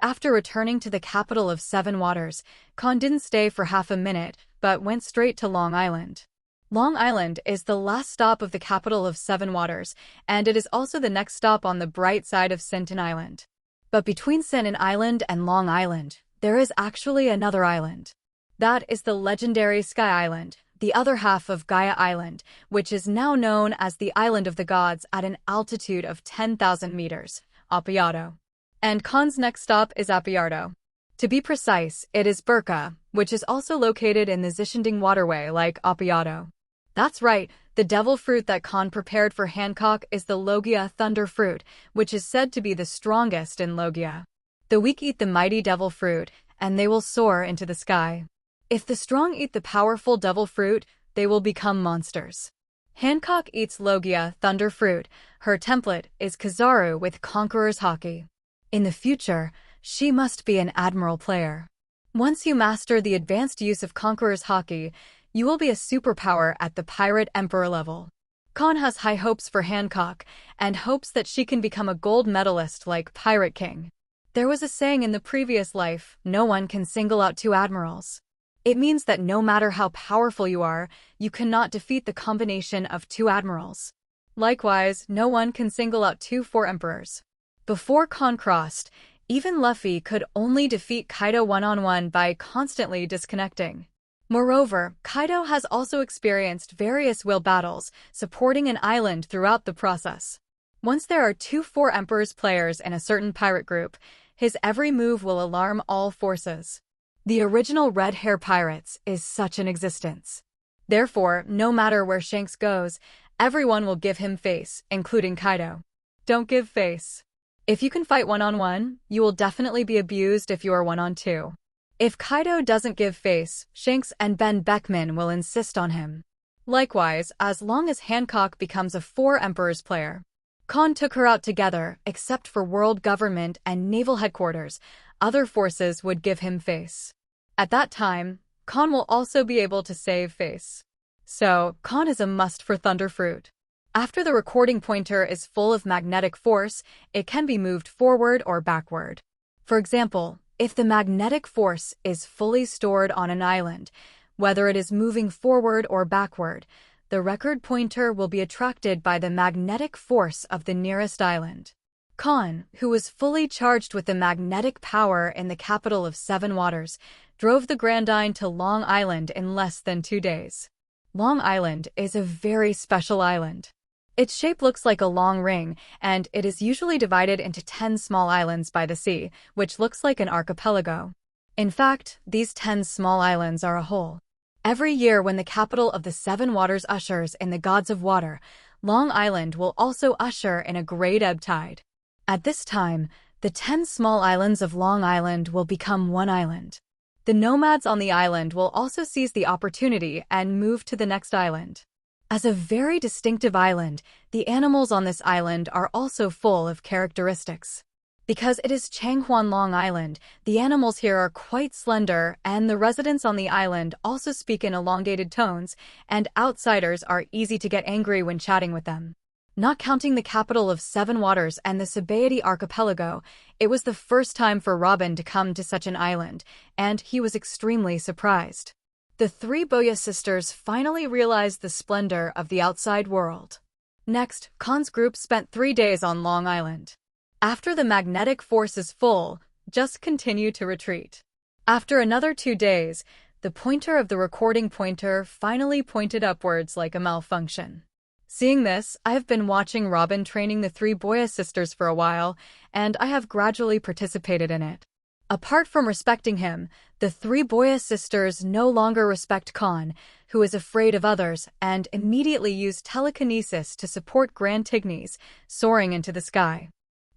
after returning to the capital of Seven Waters, Kahn didn't stay for half a minute, but went straight to Long Island. Long Island is the last stop of the capital of Seven Waters, and it is also the next stop on the bright side of Sinton Island. But between Sinton Island and Long Island, there is actually another island. That is the legendary Sky Island, the other half of Gaia Island, which is now known as the Island of the Gods at an altitude of 10,000 meters, Apayado. And Kahn's next stop is Apayardo. To be precise, it is Burka, which is also located in the Zishinding waterway like Apayado. That's right, the devil fruit that Kahn prepared for Hancock is the Logia thunder fruit, which is said to be the strongest in Logia. The weak eat the mighty devil fruit, and they will soar into the sky. If the strong eat the powerful devil fruit, they will become monsters. Hancock eats Logia thunder fruit. Her template is Kizaru with Conqueror's Haki. In the future, she must be an admiral player. Once you master the advanced use of Conqueror's Haki, you will be a superpower at the Pirate Emperor level. Kahn has high hopes for Hancock, and hopes that she can become a gold medalist like Pirate King. There was a saying in the previous life, no one can single out two admirals. It means that no matter how powerful you are, you cannot defeat the combination of two admirals. Likewise, no one can single out two four emperors. Before Kahn crossed, even Luffy could only defeat Kaido one-on-one by constantly disconnecting. Moreover, Kaido has also experienced various will battles, supporting an island throughout the process. Once there are two four emperors players in a certain pirate group, his every move will alarm all forces. The original Red Hair Pirates is such an existence. Therefore, no matter where Shanks goes, everyone will give him face, including Kaido. Don't give face. If you can fight one-on-one, you will definitely be abused if you are one-on-two. If Kaido doesn't give face, Shanks and Ben Beckman will insist on him. Likewise, as long as Hancock becomes a four emperors player. Kahn took her out together, except for world government and naval headquarters, other forces would give him face. At that time, Kahn will also be able to save face. So, Kahn is a must for Thunderfruit. After the recording pointer is full of magnetic force, it can be moved forward or backward. For example, if the magnetic force is fully stored on an island, whether it is moving forward or backward, the record pointer will be attracted by the magnetic force of the nearest island. Kahn, who was fully charged with the magnetic power in the capital of Seven Waters, drove the Grandine to Long Island in less than 2 days. Long Island is a very special island. Its shape looks like a long ring, and it is usually divided into 10 small islands by the sea, which looks like an archipelago. In fact, these 10 small islands are a whole. Every year when the capital of the Seven Waters ushers in the gods of water, Long Island will also usher in a great ebb tide. At this time, the 10 small islands of Long Island will become one island. The nomads on the island will also seize the opportunity and move to the next island. As a very distinctive island, the animals on this island are also full of characteristics. Because it is Changhuan Long Island, the animals here are quite slender, and the residents on the island also speak in elongated tones, and outsiders are easy to get angry when chatting with them. Not counting the capital of Seven Waters and the Sabaody archipelago, it was the first time for Robin to come to such an island, and he was extremely surprised. The three Boya sisters finally realized the splendor of the outside world. Next, Kahn's group spent 3 days on Long Island. After the magnetic force is full, just continue to retreat. After another 2 days, the pointer of the recording pointer finally pointed upwards like a malfunction. Seeing this, I have been watching Robin training the three Boya sisters for a while, and I have gradually participated in it. Apart from respecting him, the three Boya sisters no longer respect Kahn, who is afraid of others, and immediately use telekinesis to support Grand Tignes, soaring into the sky.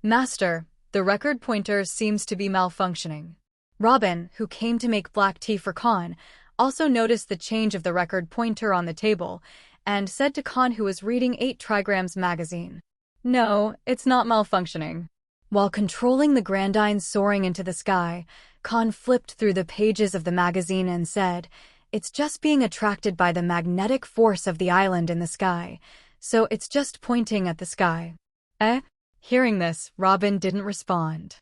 Master, the record pointer seems to be malfunctioning. Robin, who came to make black tea for Kahn, also noticed the change of the record pointer on the table, and said to Kahn, who was reading 8 Trigrams magazine, "No, it's not malfunctioning." While controlling the Grandine soaring into the sky, Kahn flipped through the pages of the magazine and said, "It's just being attracted by the magnetic force of the island in the sky, so it's just pointing at the sky." Eh? Hearing this, Robin didn't respond.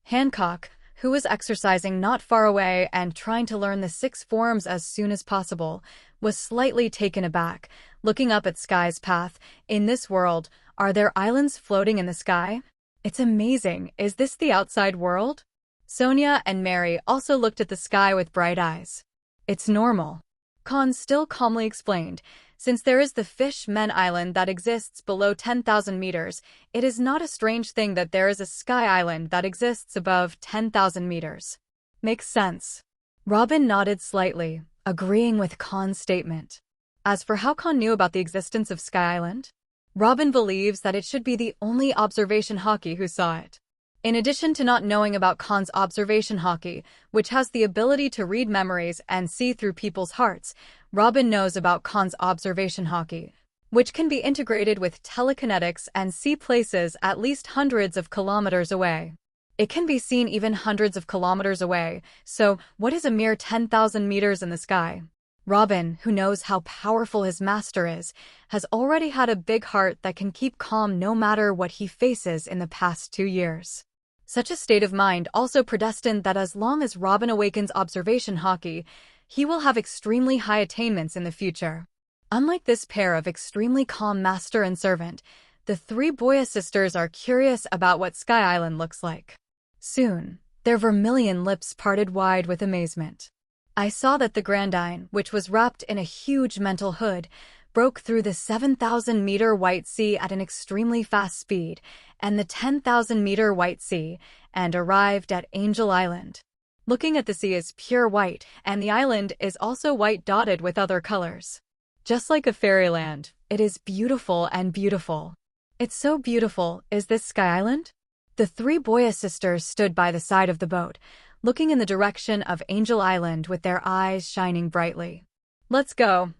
Hancock, who was exercising not far away and trying to learn the 6 forms as soon as possible, was slightly taken aback, looking up at Sky's path. "In this world, are there islands floating in the sky? It's amazing. Is this the outside world?" Sonia and Mary also looked at the sky with bright eyes. "It's normal," Kahn still calmly explained. "Since there is the Fish-Men Island that exists below 10,000 meters, it is not a strange thing that there is a sky island that exists above 10,000 meters. Makes sense." Robin nodded slightly, agreeing with Kahn's statement. As for how Kahn knew about the existence of Sky Island, Robin believes that it should be the only Observation Haki who saw it. In addition to not knowing about Kahn's Observation Haki, which has the ability to read memories and see through people's hearts, Robin knows about Kahn's Observation Haki, which can be integrated with telekinetics and see places at least hundreds of kilometers away. It can be seen even hundreds of kilometers away, so what is a mere 10,000 meters in the sky? Robin, who knows how powerful his master is, has already had a big heart that can keep calm no matter what he faces in the past 2 years. Such a state of mind also predestined that as long as Robin awakens Observation Haki, he will have extremely high attainments in the future. Unlike this pair of extremely calm master and servant, the 3 Boya sisters are curious about what Sky Island looks like. Soon, their vermilion lips parted wide with amazement. "I saw that the Grandine, which was wrapped in a huge mental hood, broke through the 7,000-meter White Sea at an extremely fast speed, and the 10,000-meter White Sea, and arrived at Angel Island. Looking at the sea is pure white, and the island is also white dotted with other colors. Just like a fairyland, it is beautiful and beautiful." "It's so beautiful. Is this Sky Island?" The 3 Boya sisters stood by the side of the boat, looking in the direction of Angel Island with their eyes shining brightly. Let's go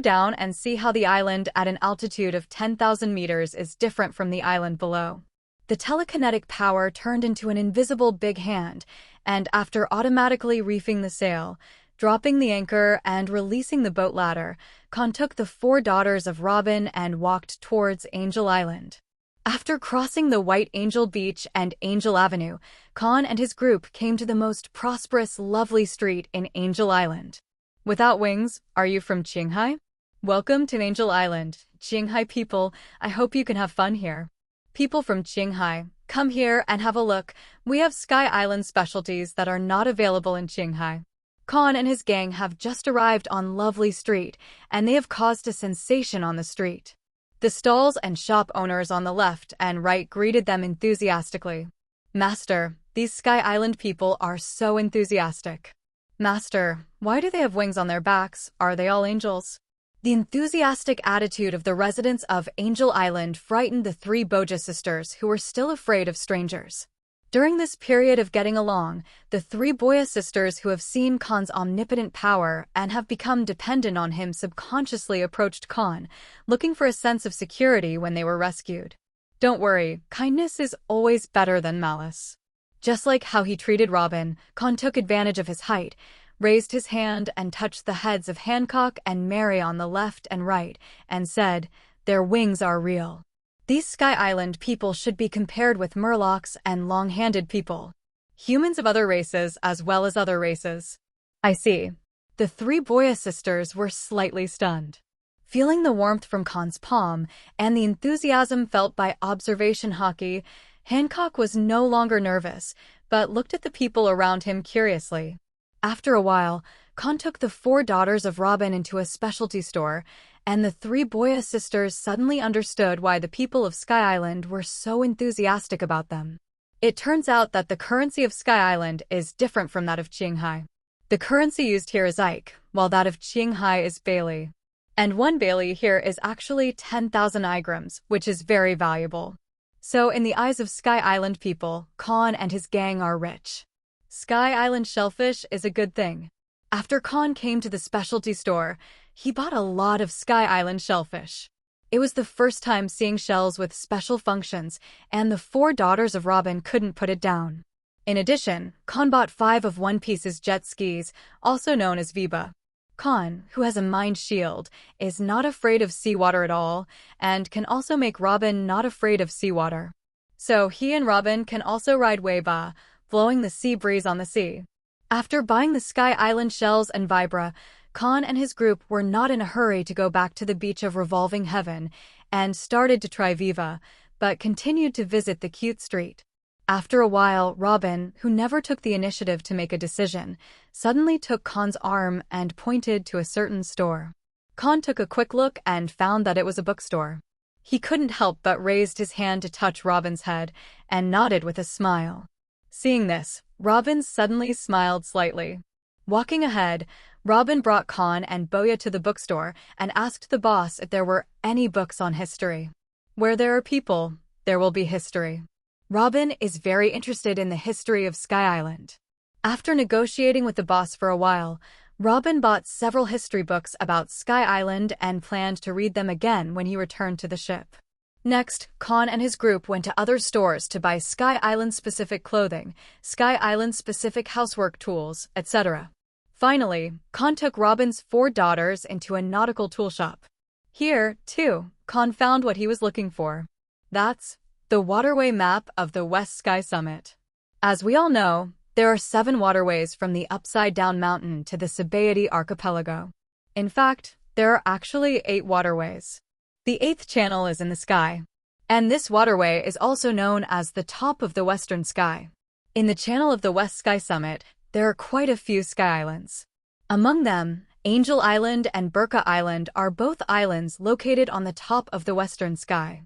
down and see how the island at an altitude of 10,000 meters is different from the island below." The telekinetic power turned into an invisible big hand, and after automatically reefing the sail, dropping the anchor, and releasing the boat ladder, Kahn took the 4 daughters of Robin and walked towards Angel Island. After crossing the White Angel Beach and Angel Avenue, Kahn and his group came to the most prosperous, lovely street in Angel Island. "Without wings, are you from Qinghai? Welcome to Angel Island, Qinghai people. I hope you can have fun here. People from Qinghai, come here and have a look. We have Sky Island specialties that are not available in Qinghai." Kahn and his gang have just arrived on Lovely Street, and they have caused a sensation on the street. The stalls and shop owners on the left and right greeted them enthusiastically. "Master, these Sky Island people are so enthusiastic." "Master, why do they have wings on their backs? Are they all angels?" The enthusiastic attitude of the residents of Angel Island frightened the 3 Boja sisters, who were still afraid of strangers. During this period of getting along, the 3 Boya sisters, who have seen Kahn's omnipotent power and have become dependent on him, subconsciously approached Kahn, looking for a sense of security when they were rescued. "Don't worry, kindness is always better than malice." Just like how he treated Robin, Kahn took advantage of his height, raised his hand and touched the heads of Hancock and Mary on the left and right, and said, "Their wings are real. These Sky Island people should be compared with Murlocs and long-handed people. Humans of other races as well as other races." "I see." The 3 Boya sisters were slightly stunned. Feeling the warmth from Kahn's palm and the enthusiasm felt by Observation Haki, Hancock was no longer nervous, but looked at the people around him curiously. After a while, Kahn took the 4 daughters of Robin into a specialty store, and the 3 Boya sisters suddenly understood why the people of Sky Island were so enthusiastic about them. It turns out that the currency of Sky Island is different from that of Qinghai. The currency used here is Ike, while that of Qinghai is Bailey. And 1 Bailey here is actually 10,000 Igrams, which is very valuable. So in the eyes of Sky Island people, Kahn and his gang are rich. Sky Island shellfish is a good thing. After Kahn came to the specialty store, he bought a lot of Sky Island shellfish. It was the first time seeing shells with special functions, and the 4 daughters of Robin couldn't put it down. In addition, Kahn bought 5 of One Piece's jet skis, also known as Viba. Kahn, who has a mind shield, is not afraid of seawater at all, and can also make Robin not afraid of seawater. So he and Robin can also ride Weiba, blowing the sea breeze on the sea. After buying the Sky Island shells and Vibra, Kahn and his group were not in a hurry to go back to the beach of Revolving Heaven and started to try Viva, but continued to visit the cute street. After a while, Robin, who never took the initiative to make a decision, suddenly took Kahn's arm and pointed to a certain store. Kahn took a quick look and found that it was a bookstore. He couldn't help but raised his hand to touch Robin's head and nodded with a smile. Seeing this, Robin suddenly smiled slightly. Walking ahead, Robin brought Kahn and Boya to the bookstore and asked the boss if there were any books on history. Where there are people, there will be history. Robin is very interested in the history of Sky Island. After negotiating with the boss for a while, Robin bought several history books about Sky Island and planned to read them again when he returned to the ship. Next, Kahn and his group went to other stores to buy Sky Island-specific clothing, Sky Island-specific housework tools, etc. Finally, Kahn took Robin's 4 daughters into a nautical tool shop. Here, too, Kahn found what he was looking for. That's the waterway map of the West Sky Summit. As we all know, there are 7 waterways from the Upside-Down Mountain to the Sabaody Archipelago. In fact, there are actually 8 waterways. The 8th channel is in the sky, and this waterway is also known as the top of the western sky. In the channel of the West Sky Summit, there are quite a few sky islands. Among them, Angel Island and Burka Island are both islands located on the top of the western sky.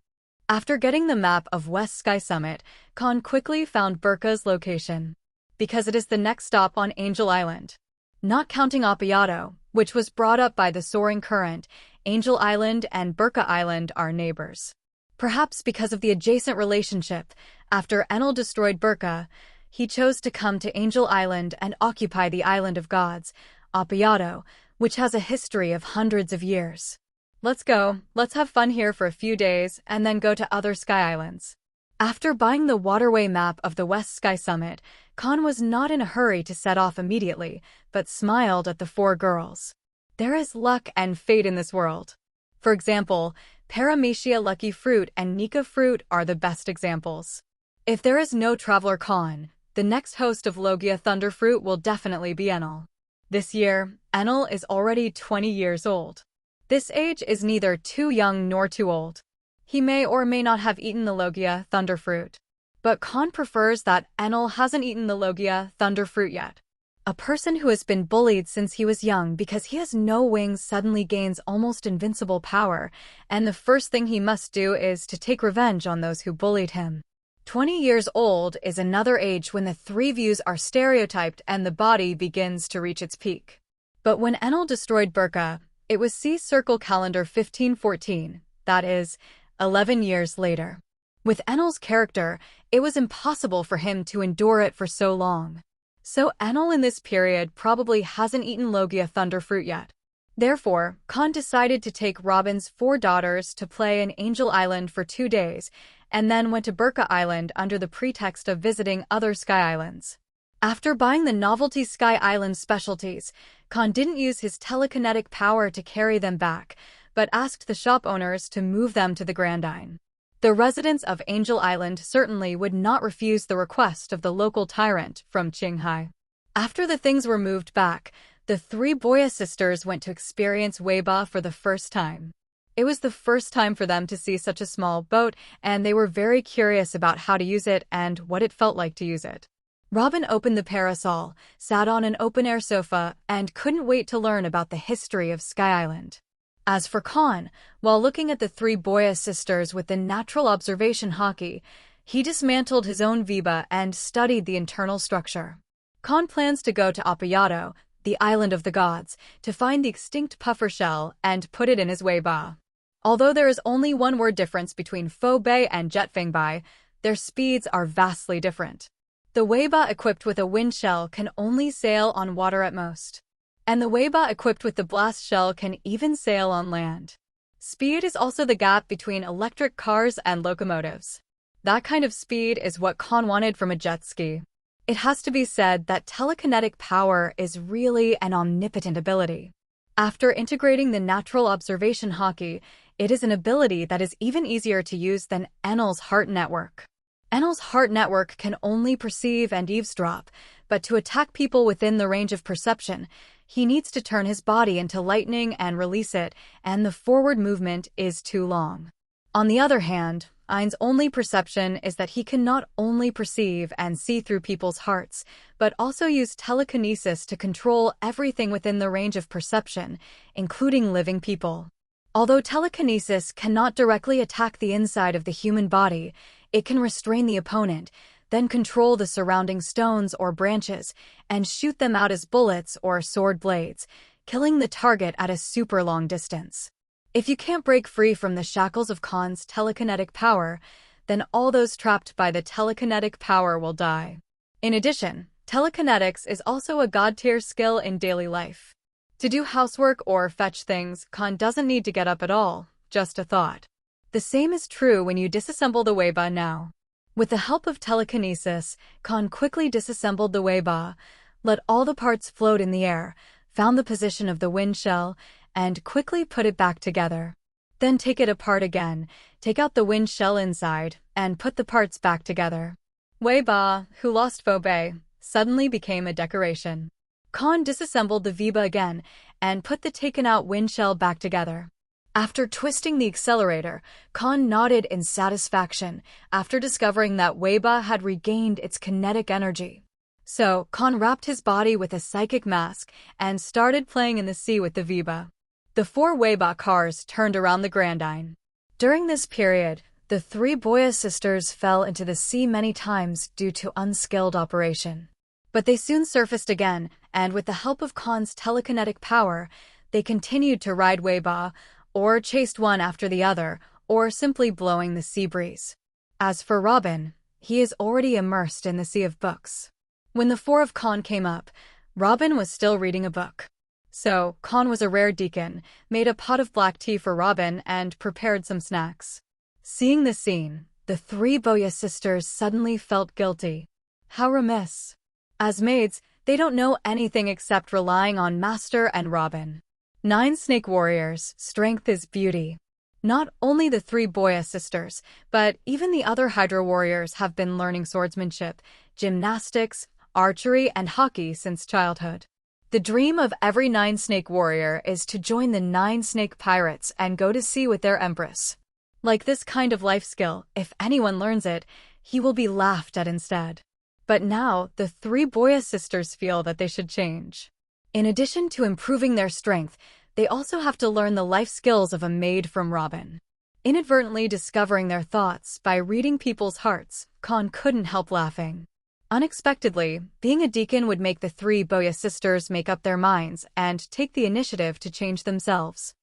After getting the map of West Sky Summit, Kahn quickly found Burka's location, because it is the next stop on Angel Island. Not counting Appayado, which was brought up by the soaring current, Angel Island and Burka Island are neighbors. Perhaps because of the adjacent relationship, after Enel destroyed Burka, he chose to come to Angel Island and occupy the Island of Gods, Appayado, which has a history of hundreds of years. Let's go, let's have fun here for a few days and then go to other sky islands. After buying the waterway map of the West Sky Summit, Kahn was not in a hurry to set off immediately, but smiled at the 4 girls. There is luck and fate in this world. For example, Paramecia Lucky Fruit and Nika Fruit are the best examples. If there is no Traveler Kahn, the next host of Logia Thunderfruit will definitely be Enel. This year, Enel is already 20 years old. This age is neither too young nor too old. He may or may not have eaten the Logia Thunderfruit. But Kahn prefers that Enel hasn't eaten the Logia Thunderfruit yet. A person who has been bullied since he was young because he has no wings suddenly gains almost invincible power, and the first thing he must do is to take revenge on those who bullied him. 20 years old is another age when the 3 views are stereotyped and the body begins to reach its peak. But when Enel destroyed Burka, it was C-Circle Calendar 1514, that is, 11 years later. With Enel's character, it was impossible for him to endure it for so long. So Enel in this period probably hasn't eaten Logia Thunderfruit yet. Therefore, Kahn decided to take Robin's 4 daughters to play in Angel Island for 2 days, and then went to Burka Island under the pretext of visiting other sky islands. After buying the novelty Sky Island specialties, Kahn didn't use his telekinetic power to carry them back, but asked the shop owners to move them to the Grandine. The residents of Angel Island certainly would not refuse the request of the local tyrant from Qinghai. After the things were moved back, the 3 Boya sisters went to experience Weiba for the first time. It was the first time for them to see such a small boat, and they were very curious about how to use it and what it felt like to use it. Robin opened the parasol, sat on an open-air sofa, and couldn't wait to learn about the history of Sky Island. As for Kahn, while looking at the 3 Boya sisters with the natural observation haki, he dismantled his own Viba and studied the internal structure. Kahn plans to go to Appayado, the Island of the Gods, to find the extinct puffer shell and put it in his Weiba. Although there is only 1 word difference between Fo Bei and Jetfang Bai, their speeds are vastly different. The Weiba equipped with a wind shell can only sail on water at most. And the Weiba equipped with the blast shell can even sail on land. Speed is also the gap between electric cars and locomotives. That kind of speed is what Kahn wanted from a jet ski. It has to be said that telekinetic power is really an omnipotent ability. After integrating the natural observation haki, it is an ability that is even easier to use than Enel's heart network. Enel's heart network can only perceive and eavesdrop, but to attack people within the range of perception, he needs to turn his body into lightning and release it, and the forward movement is too long. On the other hand, Ein's only perception is that he can not only perceive and see through people's hearts, but also use telekinesis to control everything within the range of perception, including living people. Although telekinesis cannot directly attack the inside of the human body, it can restrain the opponent, then control the surrounding stones or branches, and shoot them out as bullets or sword blades, killing the target at a super long distance. If you can't break free from the shackles of Kahn's telekinetic power, then all those trapped by the telekinetic power will die. In addition, telekinetics is also a god-tier skill in daily life. To do housework or fetch things, Kahn doesn't need to get up at all, just a thought. The same is true when you disassemble the Weiba now. With the help of telekinesis, Kahn quickly disassembled the Weiba, let all the parts float in the air, found the position of the wind shell, and quickly put it back together. Then take it apart again, take out the wind shell inside, and put the parts back together. Weiba, who lost Fobe, suddenly became a decoration. Kahn disassembled the Weiba again, and put the taken-out wind shell back together. After twisting the accelerator, Kahn nodded in satisfaction after discovering that Weiba had regained its kinetic energy. So, Kahn wrapped his body with a psychic mask and started playing in the sea with the Weiba. The 4 Weiba cars turned around the Grandine. During this period, the 3 Boya sisters fell into the sea many times due to unskilled operation. But they soon surfaced again, and with the help of Kahn's telekinetic power, they continued to ride Weiba, or chased one after the other, or simply blowing the sea breeze. As for Robin, he is already immersed in the sea of books. When the 4 of Kahn came up, Robin was still reading a book. So, Kahn was a rare deacon, made a pot of black tea for Robin and prepared some snacks. Seeing this scene, the 3 Boya sisters suddenly felt guilty. How remiss. As maids, they don't know anything except relying on Master and Robin. 9 Snake Warriors, strength is beauty. Not only the 3 Boya sisters, but even the other Hydra warriors have been learning swordsmanship, gymnastics, archery, and hockey since childhood. The dream of every 9 Snake Warrior is to join the 9 Snake Pirates and go to sea with their empress. Like this kind of life skill, if anyone learns it, he will be laughed at instead. But now, the 3 Boya sisters feel that they should change. In addition to improving their strength, they also have to learn the life skills of a maid from Robin. Inadvertently discovering their thoughts by reading people's hearts, Kahn couldn't help laughing. Unexpectedly, being a deacon would make the 3 Boya sisters make up their minds and take the initiative to change themselves.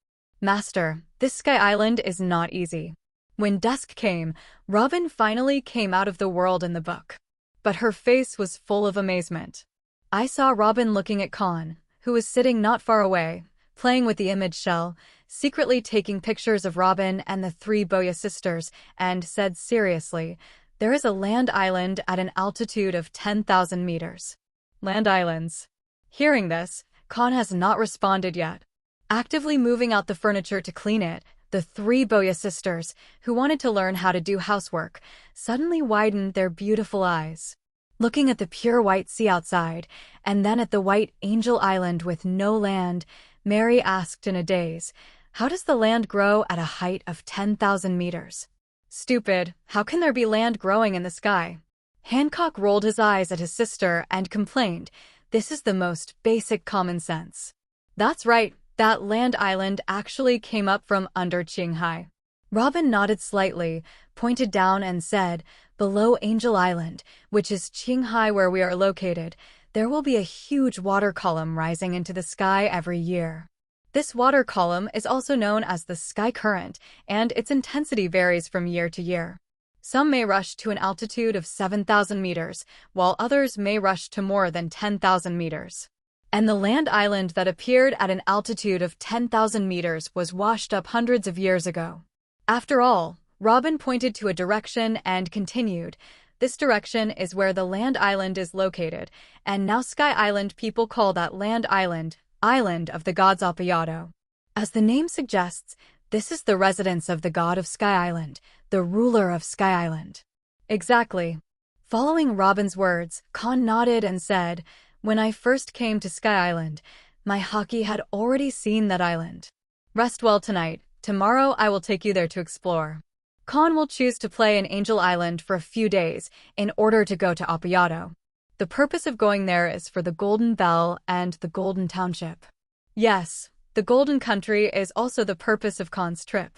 Master, this Sky Island is not easy. When dusk came, Robin finally came out of the world in the book. But her face was full of amazement. I saw Robin looking at Kahn, who was sitting not far away, playing with the image shell, secretly taking pictures of Robin and the 3 Boya sisters, and said seriously, "There is a land island at an altitude of 10,000 meters. Land islands." Hearing this, Kahn has not responded yet. Actively moving out the furniture to clean it, the 3 Boya sisters, who wanted to learn how to do housework, suddenly widened their beautiful eyes. Looking at the pure white sea outside, and then at the white angel island with no land, Mary asked in a daze, "How does the land grow at a height of 10,000 meters? Stupid, how can there be land growing in the sky?" Hancock rolled his eyes at his sister and complained, "This is the most basic common sense." That's right, that land island actually came up from under Qinghai. Robin nodded slightly, pointed down and said, "Below Angel Island, which is Qinghai where we are located, there will be a huge water column rising into the sky every year. This water column is also known as the sky current, and its intensity varies from year to year. Some may rush to an altitude of 7,000 meters, while others may rush to more than 10,000 meters. and the land island that appeared at an altitude of 10,000 meters was washed up hundreds of years ago. After all, Robin pointed to a direction and continued, "This direction is where the land island is located, and now Sky Island people call that land island, Island of the Gods Apayado. As the name suggests, this is the residence of the god of Sky Island, the ruler of Sky Island." Exactly. Following Robin's words, Kahn nodded and said, "When I first came to Sky Island, my Haki had already seen that island. Rest well tonight. Tomorrow I will take you there to explore." Kahn will choose to play in Angel Island for a few days in order to go to Apayado. The purpose of going there is for the Golden Bell and the Golden Township. Yes, the Golden Country is also the purpose of Kahn's trip.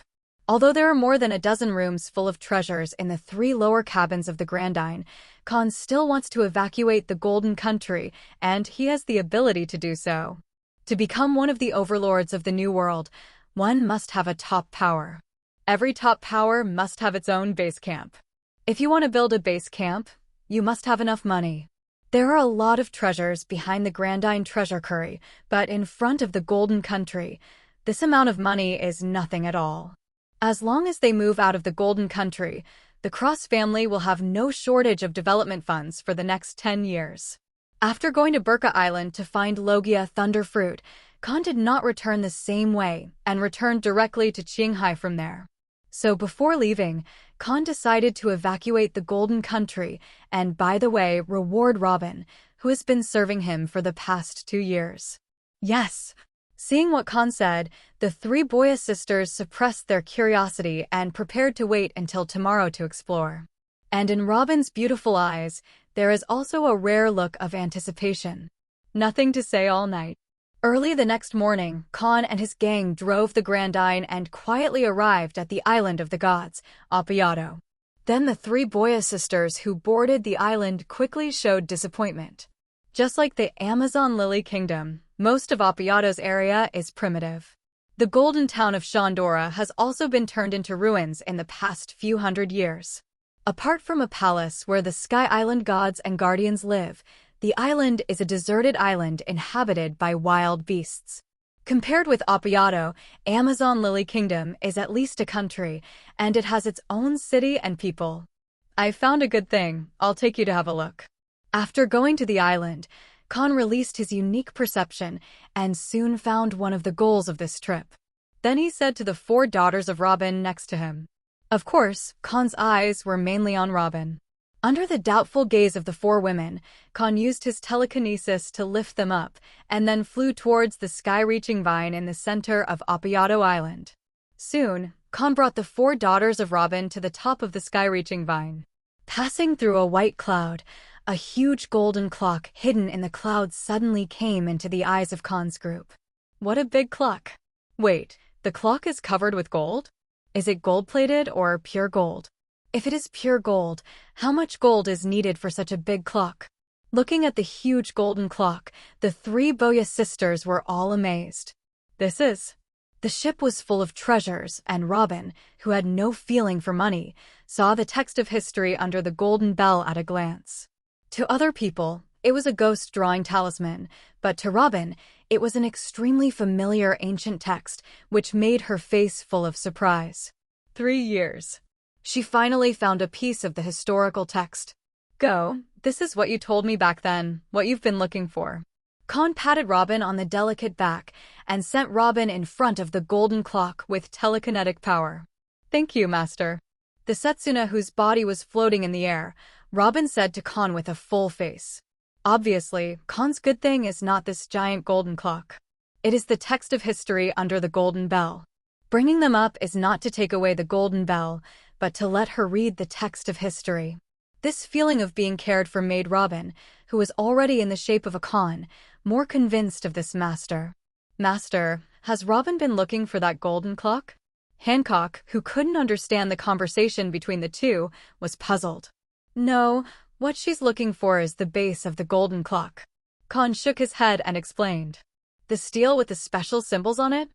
Although there are more than a dozen rooms full of treasures in the 3 lower cabins of the Grandine, Kahn still wants to evacuate the Golden Country, and he has the ability to do so. To become one of the overlords of the New World, one must have a top power. Every top power must have its own base camp. If you want to build a base camp, you must have enough money. There are a lot of treasures behind the Grandine treasure curry, but in front of the Golden Country, this amount of money is nothing at all. As long as they move out of the Golden Country, the Cross family will have no shortage of development funds for the next 10 years. After going to Burka Island to find Logia Thunderfruit, Kahn did not return the same way and returned directly to Qinghai from there. So before leaving, Kahn decided to evacuate the Golden Country and, by the way, reward Robin, who has been serving him for the past 2 years. Yes. Seeing what Kahn said, the 3 Boya sisters suppressed their curiosity and prepared to wait until tomorrow to explore. And in Robin's beautiful eyes, there is also a rare look of anticipation. Nothing to say all night. Early the next morning, Kahn and his gang drove the Grandine and quietly arrived at the Island of the Gods, Apayado. Then the 3 Boya sisters who boarded the island quickly showed disappointment. Just like the Amazon Lily Kingdom, most of Apayado's area is primitive. The golden town of Shandora has also been turned into ruins in the past few hundred years. Apart from a palace where the Sky Island gods and guardians live, the island is a deserted island inhabited by wild beasts. Compared with Apayado, Amazon Lily Kingdom is at least a country, and it has its own city and people. I found a good thing. I'll take you to have a look. After going to the island, Kahn released his unique perception and soon found one of the goals of this trip. Then he said to the 4 daughters of Robin next to him. Of course, Kahn's eyes were mainly on Robin. Under the doubtful gaze of the 4 women, Kahn used his telekinesis to lift them up and then flew towards the sky-reaching vine in the center of Apayado Island. Soon, Kahn brought the 4 daughters of Robin to the top of the sky-reaching vine. Passing through a white cloud, a huge golden clock hidden in the clouds suddenly came into the eyes of Kahn's group. What a big clock! Wait, the clock is covered with gold? Is it gold-plated or pure gold? If it is pure gold, how much gold is needed for such a big clock? Looking at the huge golden clock, the 3 Boya sisters were all amazed. The ship was full of treasures, and Robin, who had no feeling for money, saw the text of history under the golden bell at a glance. To other people, it was a ghost drawing talisman, but to Robin, it was an extremely familiar ancient text, which made her face full of surprise. 3 years. She finally found a piece of the historical text. Go, this is what you told me back then, what you've been looking for. Kahn patted Robin on the delicate back and sent Robin in front of the golden clock with telekinetic power. Thank you, Master. The Setsuna whose body was floating in the air, Robin said to Kahn with a full face. Obviously, Kahn's good thing is not this giant golden clock. It is the text of history under the golden bell. Bringing them up is not to take away the golden bell, but to let her read the text of history. This feeling of being cared for made Robin, who was already in the shape of a Kahn, more convinced of this master. Master, has Robin been looking for that golden clock? Hancock, who couldn't understand the conversation between the two, was puzzled. No, what she's looking for is the base of the golden clock. Kahn shook his head and explained. The steel with the special symbols on it?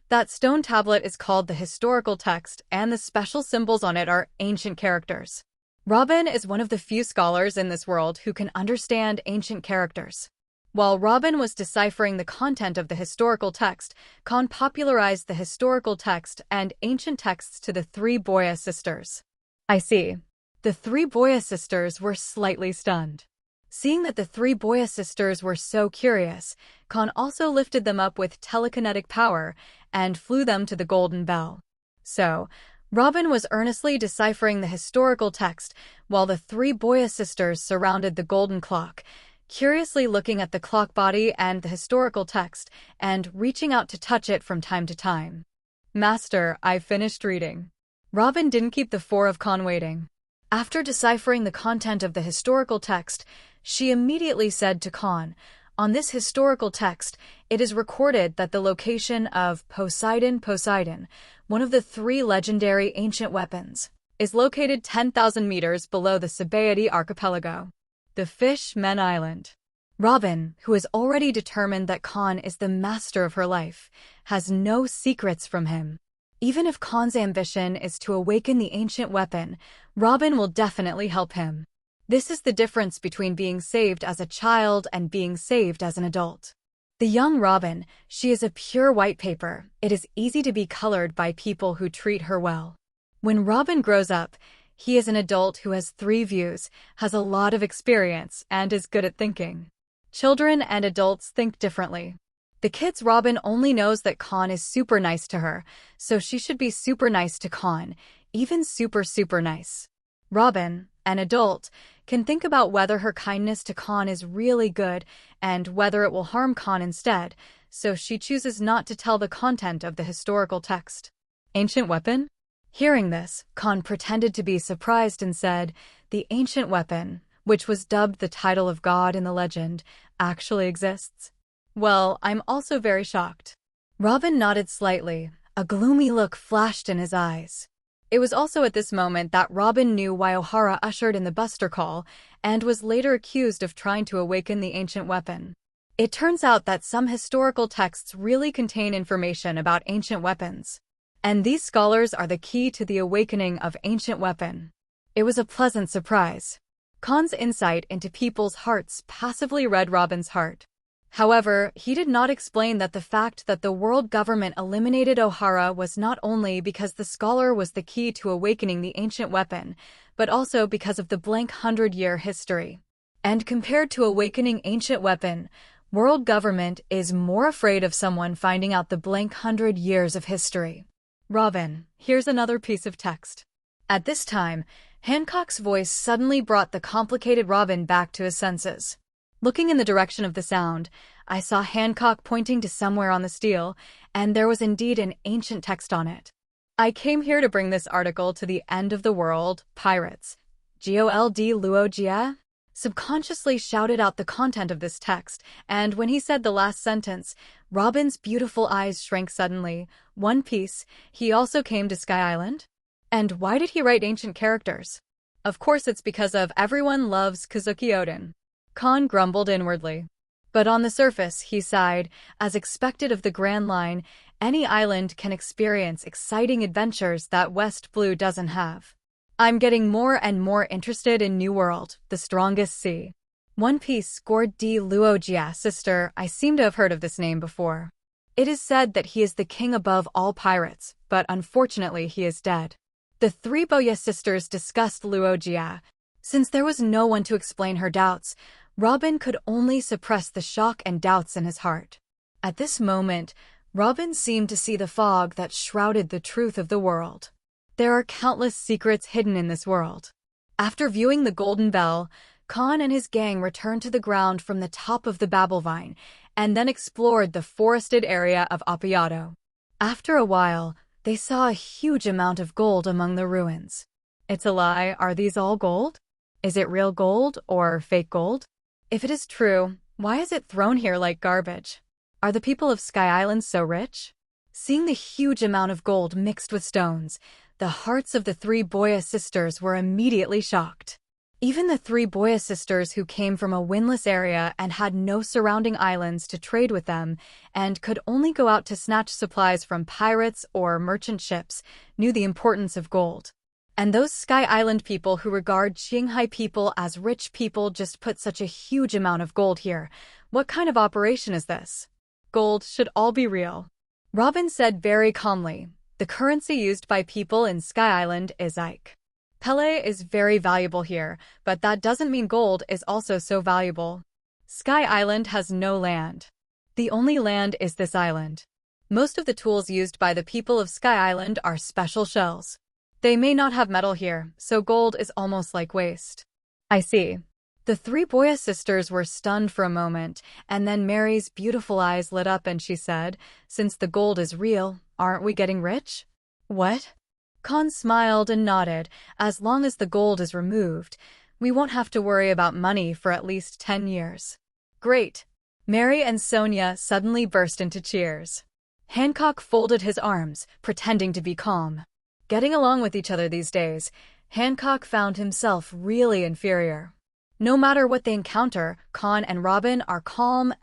That stone tablet is called the historical text, and the special symbols on it are ancient characters. Robin is one of the few scholars in this world who can understand ancient characters. While Robin was deciphering the content of the historical text, Kahn popularized the historical text and ancient texts to the three Boya sisters. I see. The three Boya sisters were slightly stunned. Seeing that the three Boya sisters were so curious, Kahn also lifted them up with telekinetic power and flew them to the Golden Bell. So, Robin was earnestly deciphering the historical text while the three Boya sisters surrounded the golden clock, curiously looking at the clock body and the historical text and reaching out to touch it from time to time. Master, I've finished reading. Robin didn't keep the four of Kahn waiting. After deciphering the content of the historical text, she immediately said to Kahn, "On this historical text, it is recorded that the location of Poseidon, one of the three legendary ancient weapons, is located 10,000 meters below the Sabaody archipelago, the Fish-Men Island." Robin, who is already determined that Kahn is the master of her life, has no secrets from him. Even if Kahn's ambition is to awaken the ancient weapon, Robin will definitely help him. This is the difference between being saved as a child and being saved as an adult. The young Robin, she is a pure white paper. It is easy to be colored by people who treat her well. When Robin grows up, he is an adult who has three views, has a lot of experience, and is good at thinking. Children and adults think differently. The kid's Robin only knows that Kahn is super nice to her, so she should be super nice to Kahn, even super nice. Robin, an adult, can think about whether her kindness to Kahn is really good and whether it will harm Kahn instead, so she chooses not to tell the content of the historical text. Ancient weapon? Hearing this, Kahn pretended to be surprised and said, "The ancient weapon, which was dubbed the title of God in the legend, actually exists?" Well, I'm also very shocked. Robin nodded slightly. A gloomy look flashed in his eyes. It was also at this moment that Robin knew why O'Hara ushered in the Buster Call and was later accused of trying to awaken the ancient weapon. It turns out that some historical texts really contain information about ancient weapons. And these scholars are the key to the awakening of ancient weapon. It was a pleasant surprise. Kahn's insight into people's hearts passively read Robin's heart. However, he did not explain that the fact that the world government eliminated O'Hara was not only because the scholar was the key to awakening the ancient weapon, but also because of the blank 100-year history. And compared to awakening ancient weapon, world government is more afraid of someone finding out the blank 100 years of history. Robin, here's another piece of text. At this time, Hancock's voice suddenly brought the complicated Robin back to his senses. Looking in the direction of the sound, I saw Hancock pointing to somewhere on the steel, and there was indeed an ancient text on it. "I came here to bring this article to the end of the world, pirates. Gold Logia?" Subconsciously shouted out the content of this text, and when he said the last sentence, Robin's beautiful eyes shrank suddenly. One Piece, he also came to Sky Island? And why did he write ancient characters? Of course it's because of everyone loves Kazuki Oden. Kahn grumbled inwardly. But on the surface, he sighed, as expected of the Grand Line, any island can experience exciting adventures that West Blue doesn't have. I'm getting more and more interested in New World, the strongest sea. One Piece scored D. Luogia, sister, I seem to have heard of this name before. It is said that he is the king above all pirates, but unfortunately he is dead. The three Boya sisters discussed Luogia. Since there was no one to explain her doubts, Robin could only suppress the shock and doubts in his heart. At this moment, Robin seemed to see the fog that shrouded the truth of the world. There are countless secrets hidden in this world. After viewing the Golden Bell, Kahn and his gang returned to the ground from the top of the Babelvine and then explored the forested area of Appiato. After a while, they saw a huge amount of gold among the ruins. It's a lie, are these all gold? Is it real gold or fake gold? If it is true, why is it thrown here like garbage? Are the people of Sky Island so rich? Seeing the huge amount of gold mixed with stones, the hearts of the three Boya sisters were immediately shocked. Even the three Boya sisters who came from a windless area and had no surrounding islands to trade with them and could only go out to snatch supplies from pirates or merchant ships knew the importance of gold. And those Sky Island people who regard Qinghai people as rich people just put such a huge amount of gold here. What kind of operation is this? Gold should all be real. Robin said very calmly, the currency used by people in Sky Island is Ike. Pele is very valuable here, but that doesn't mean gold is also so valuable. Sky Island has no land. The only land is this island. Most of the tools used by the people of Sky Island are special shells. They may not have metal here, so gold is almost like waste. I see. The three Boya sisters were stunned for a moment, and then Mary's beautiful eyes lit up and she said, since the gold is real, aren't we getting rich? What? Kahn smiled and nodded. As long as the gold is removed, we won't have to worry about money for at least 10 years. Great! Mary and Sonia suddenly burst into cheers. Hancock folded his arms, pretending to be calm. Getting along with each other these days, Hancock found himself really inferior. No matter what they encounter, Kahn and Robin are calm,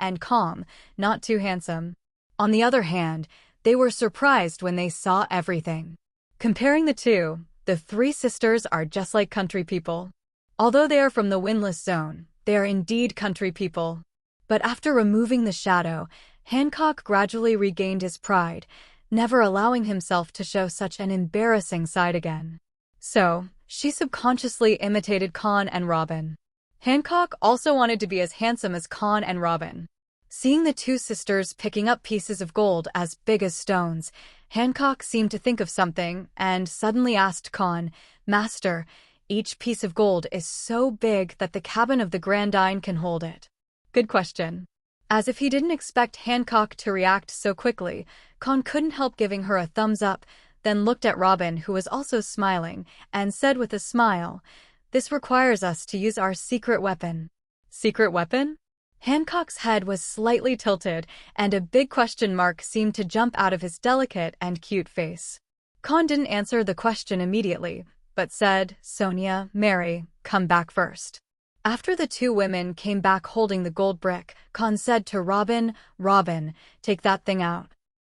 not too handsome. On the other hand, they were surprised when they saw everything. Comparing the two, the three sisters are just like country people. Although they are from the windless zone, they are indeed country people. But after removing the shadow, Hancock gradually regained his pride, never allowing himself to show such an embarrassing side again. So, she subconsciously imitated Kahn and Robin. Hancock also wanted to be as handsome as Kahn and Robin. Seeing the two sisters picking up pieces of gold as big as stones, Hancock seemed to think of something and suddenly asked Kahn, Master, each piece of gold is so big that the cabin of the Grandine can hold it. Good question. As if he didn't expect Hancock to react so quickly, Kahn couldn't help giving her a thumbs up, then looked at Robin, who was also smiling, and said with a smile, This requires us to use our secret weapon. Secret weapon? Hancock's head was slightly tilted, and a big question mark seemed to jump out of his delicate and cute face. Kahn didn't answer the question immediately, but said, Sonia, Mary, come back first. After the two women came back holding the gold brick, Kahn said to Robin, Robin, take that thing out.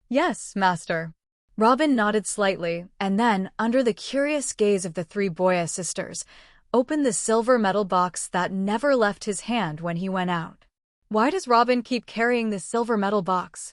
Yes, master. Robin nodded slightly, and then, under the curious gaze of the three Boya sisters, opened the silver metal box that never left his hand when he went out. Why does Robin keep carrying this silver metal box?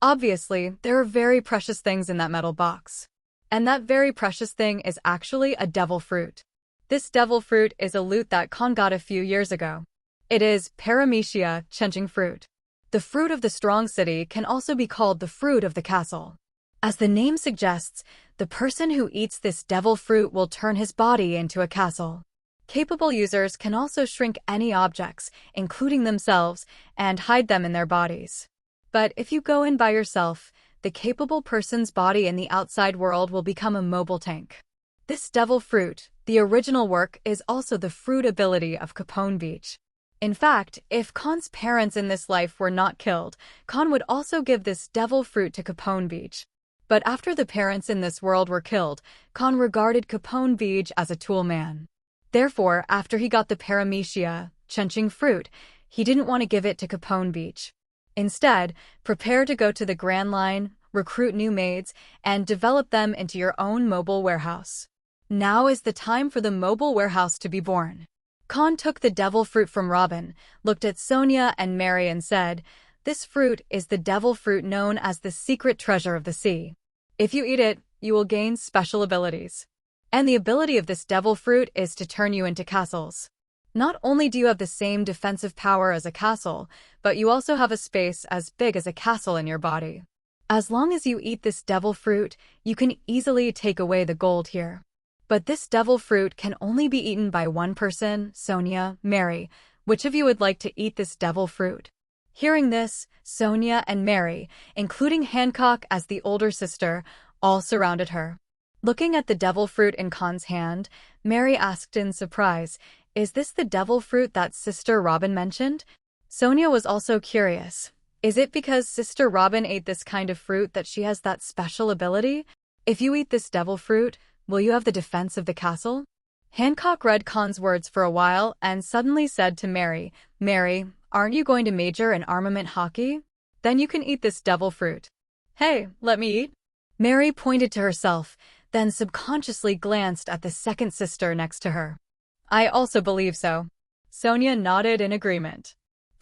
Obviously, there are very precious things in that metal box. And that very precious thing is actually a devil fruit. This devil fruit is a loot that Kahn got a few years ago. It is Paramecia changing fruit. The fruit of the strong city can also be called the fruit of the castle. As the name suggests, the person who eats this devil fruit will turn his body into a castle. Capable users can also shrink any objects, including themselves, and hide them in their bodies. But if you go in by yourself, the capable person's body in the outside world will become a mobile tank. This devil fruit, the original work, is also the fruit ability of Capone Beach. In fact, if Kahn's parents in this life were not killed, Kahn would also give this devil fruit to Capone Beach. But after the parents in this world were killed, Kahn regarded Capone Beach as a tool man. Therefore, after he got the Paramecia changing fruit, he didn't want to give it to Capone Beach. Instead, prepare to go to the Grand Line, recruit new maids, and develop them into your own mobile warehouse. Now is the time for the mobile warehouse to be born. Kahn took the devil fruit from Robin, looked at Sonia and Mary and said, This fruit is the devil fruit known as the secret treasure of the sea. If you eat it, you will gain special abilities. And the ability of this devil fruit is to turn you into castles. Not only do you have the same defensive power as a castle, but you also have a space as big as a castle in your body. As long as you eat this devil fruit, you can easily take away the gold here. But this devil fruit can only be eaten by one person, Sonia, Mary. Which of you would like to eat this devil fruit? Hearing this, Sonia and Mary, including Hancock as the older sister, all surrounded her. Looking at the devil fruit in Kahn's hand, Mary asked in surprise, Is this the devil fruit that Sister Robin mentioned? Sonia was also curious. Is it because Sister Robin ate this kind of fruit that she has that special ability? If you eat this devil fruit, will you have the defense of the castle? Hancock read Kahn's words for a while and suddenly said to Mary, Mary, aren't you going to major in armament hockey? Then you can eat this devil fruit. Hey, let me eat. Mary pointed to herself, then subconsciously glanced at the second sister next to her. I also believe so. Sonia nodded in agreement.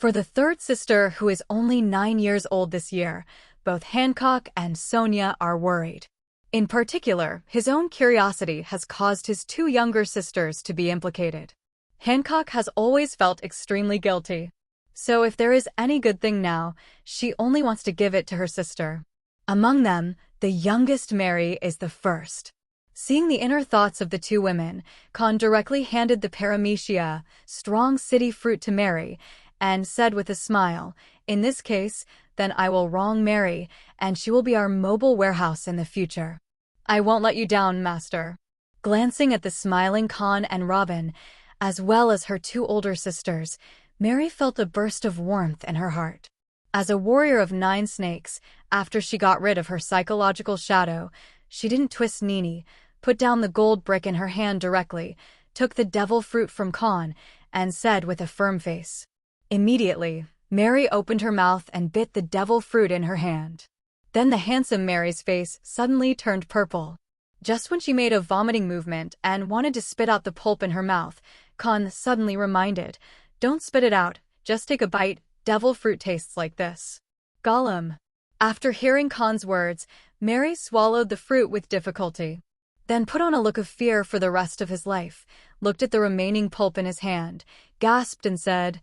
For the third sister, who is only 9 years old this year, both Hancock and Sonia are worried. In particular, his own curiosity has caused his two younger sisters to be implicated. Hancock has always felt extremely guilty. So if there is any good thing now, she only wants to give it to her sister. Among them, the youngest Mary is the first. Seeing the inner thoughts of the two women, Kahn directly handed the paramecia, strong city fruit to Mary, and said with a smile, "In this case, then I will wrong Mary, and she will be our mobile warehouse in the future. I won't let you down, master." Glancing at the smiling Kahn and Robin, as well as her two older sisters, Mary felt a burst of warmth in her heart. As a warrior of 9 snakes, after she got rid of her psychological shadow, she didn't twist Nini, put down the gold brick in her hand directly, took the devil fruit from Kahn, and said with a firm face. Immediately, Mary opened her mouth and bit the devil fruit in her hand. Then the handsome Mary's face suddenly turned purple. Just when she made a vomiting movement and wanted to spit out the pulp in her mouth, Kahn suddenly reminded, "Don't spit it out, just take a bite, devil fruit tastes like this." Gollum. After hearing Kahn's words, Mary swallowed the fruit with difficulty, then put on a look of fear for the rest of his life, looked at the remaining pulp in his hand, gasped and said,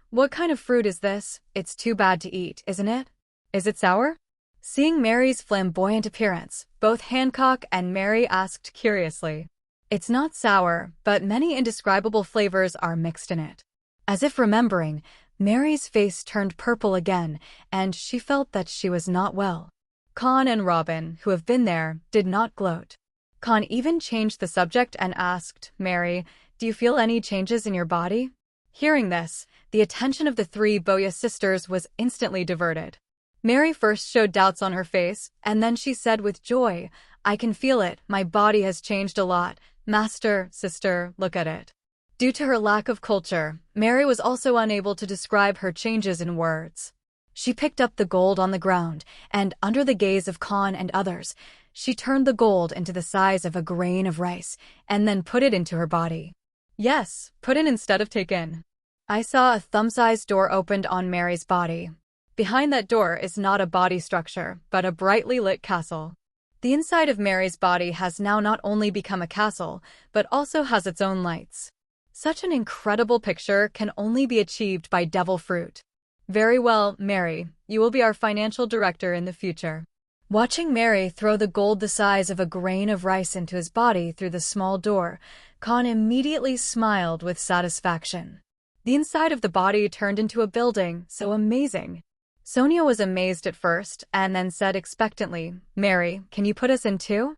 What kind of fruit is this? It's too bad to eat, isn't it? Is it sour?" Seeing Mary's flamboyant appearance, both Hancock and Mary asked curiously. "It's not sour, but many indescribable flavors are mixed in it." As if remembering, Mary's face turned purple again, and she felt that she was not well. Kahn and Robin, who have been there, did not gloat. Kahn even changed the subject and asked, "Mary, do you feel any changes in your body?" Hearing this, the attention of the 3 Boya sisters was instantly diverted. Mary first showed doubts on her face, and then she said with joy, "I can feel it, my body has changed a lot. Master, sister, look at it." Due to her lack of culture, Mary was also unable to describe her changes in words. She picked up the gold on the ground, and under the gaze of Kahn and others, she turned the gold into the size of a grain of rice, and then put it into her body. Yes, put in instead of take in. I saw a thumb-sized door opened on Mary's body. Behind that door is not a body structure, but a brightly lit castle. The inside of Mary's body has now not only become a castle, but also has its own lights. Such an incredible picture can only be achieved by devil fruit. Very well, Mary, you will be our financial director in the future. Watching Mary throw the gold the size of a grain of rice into his body through the small door, Kahn immediately smiled with satisfaction. The inside of the body turned into a building so amazing. Sonia was amazed at first, and then said expectantly, "Mary, can you put us in too?"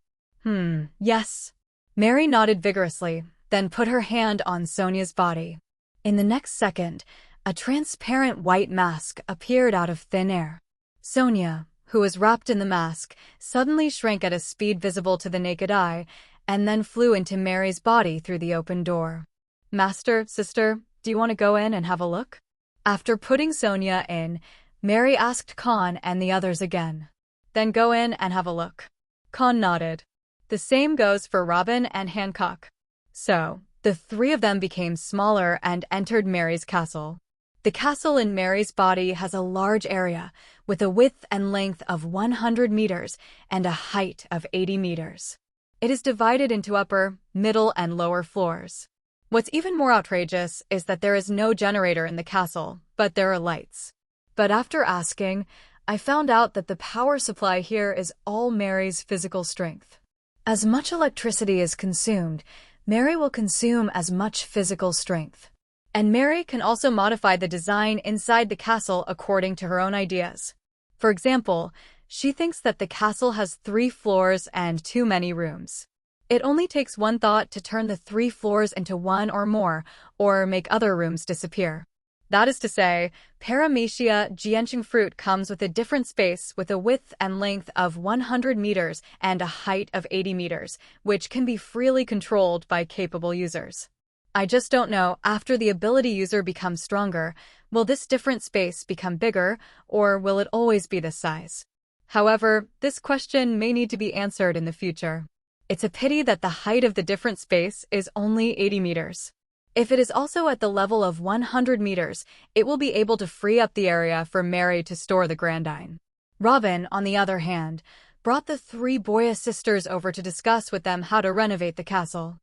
Yes. Mary nodded vigorously, then put her hand on Sonia's body. In the next second, a transparent white mask appeared out of thin air. Sonia, who was wrapped in the mask, suddenly shrank at a speed visible to the naked eye, and then flew into Mary's body through the open door. "Master, sister, do you want to go in and have a look?" After putting Sonia in, Mary asked Kahn and the others again. "Then go in and have a look." Kahn nodded. The same goes for Robin and Hancock. So, the 3 of them became smaller and entered Mary's castle. The castle in Mary's body has a large area, with a width and length of 100 meters and a height of 80 meters. It is divided into upper, middle, and lower floors. What's even more outrageous is that there is no generator in the castle, but there are lights. But after asking, I found out that the power supply here is all Mary's physical strength. As much electricity is consumed, Mary will consume as much physical strength. And Mary can also modify the design inside the castle according to her own ideas. For example, she thinks that the castle has 3 floors and too many rooms. It only takes one thought to turn the 3 floors into 1 or more, or make other rooms disappear. That is to say, paramecia jianqing fruit comes with a different space with a width and length of 100 meters and a height of 80 meters, which can be freely controlled by capable users. I just don't know, after the ability user becomes stronger, will this different space become bigger, or will it always be this size? However, this question may need to be answered in the future. It's a pity that the height of the different space is only 80 meters. If it is also at the level of 100 meters, it will be able to free up the area for Mary to store the Grandine. Robin, on the other hand, brought the three Boya sisters over to discuss with them how to renovate the castle.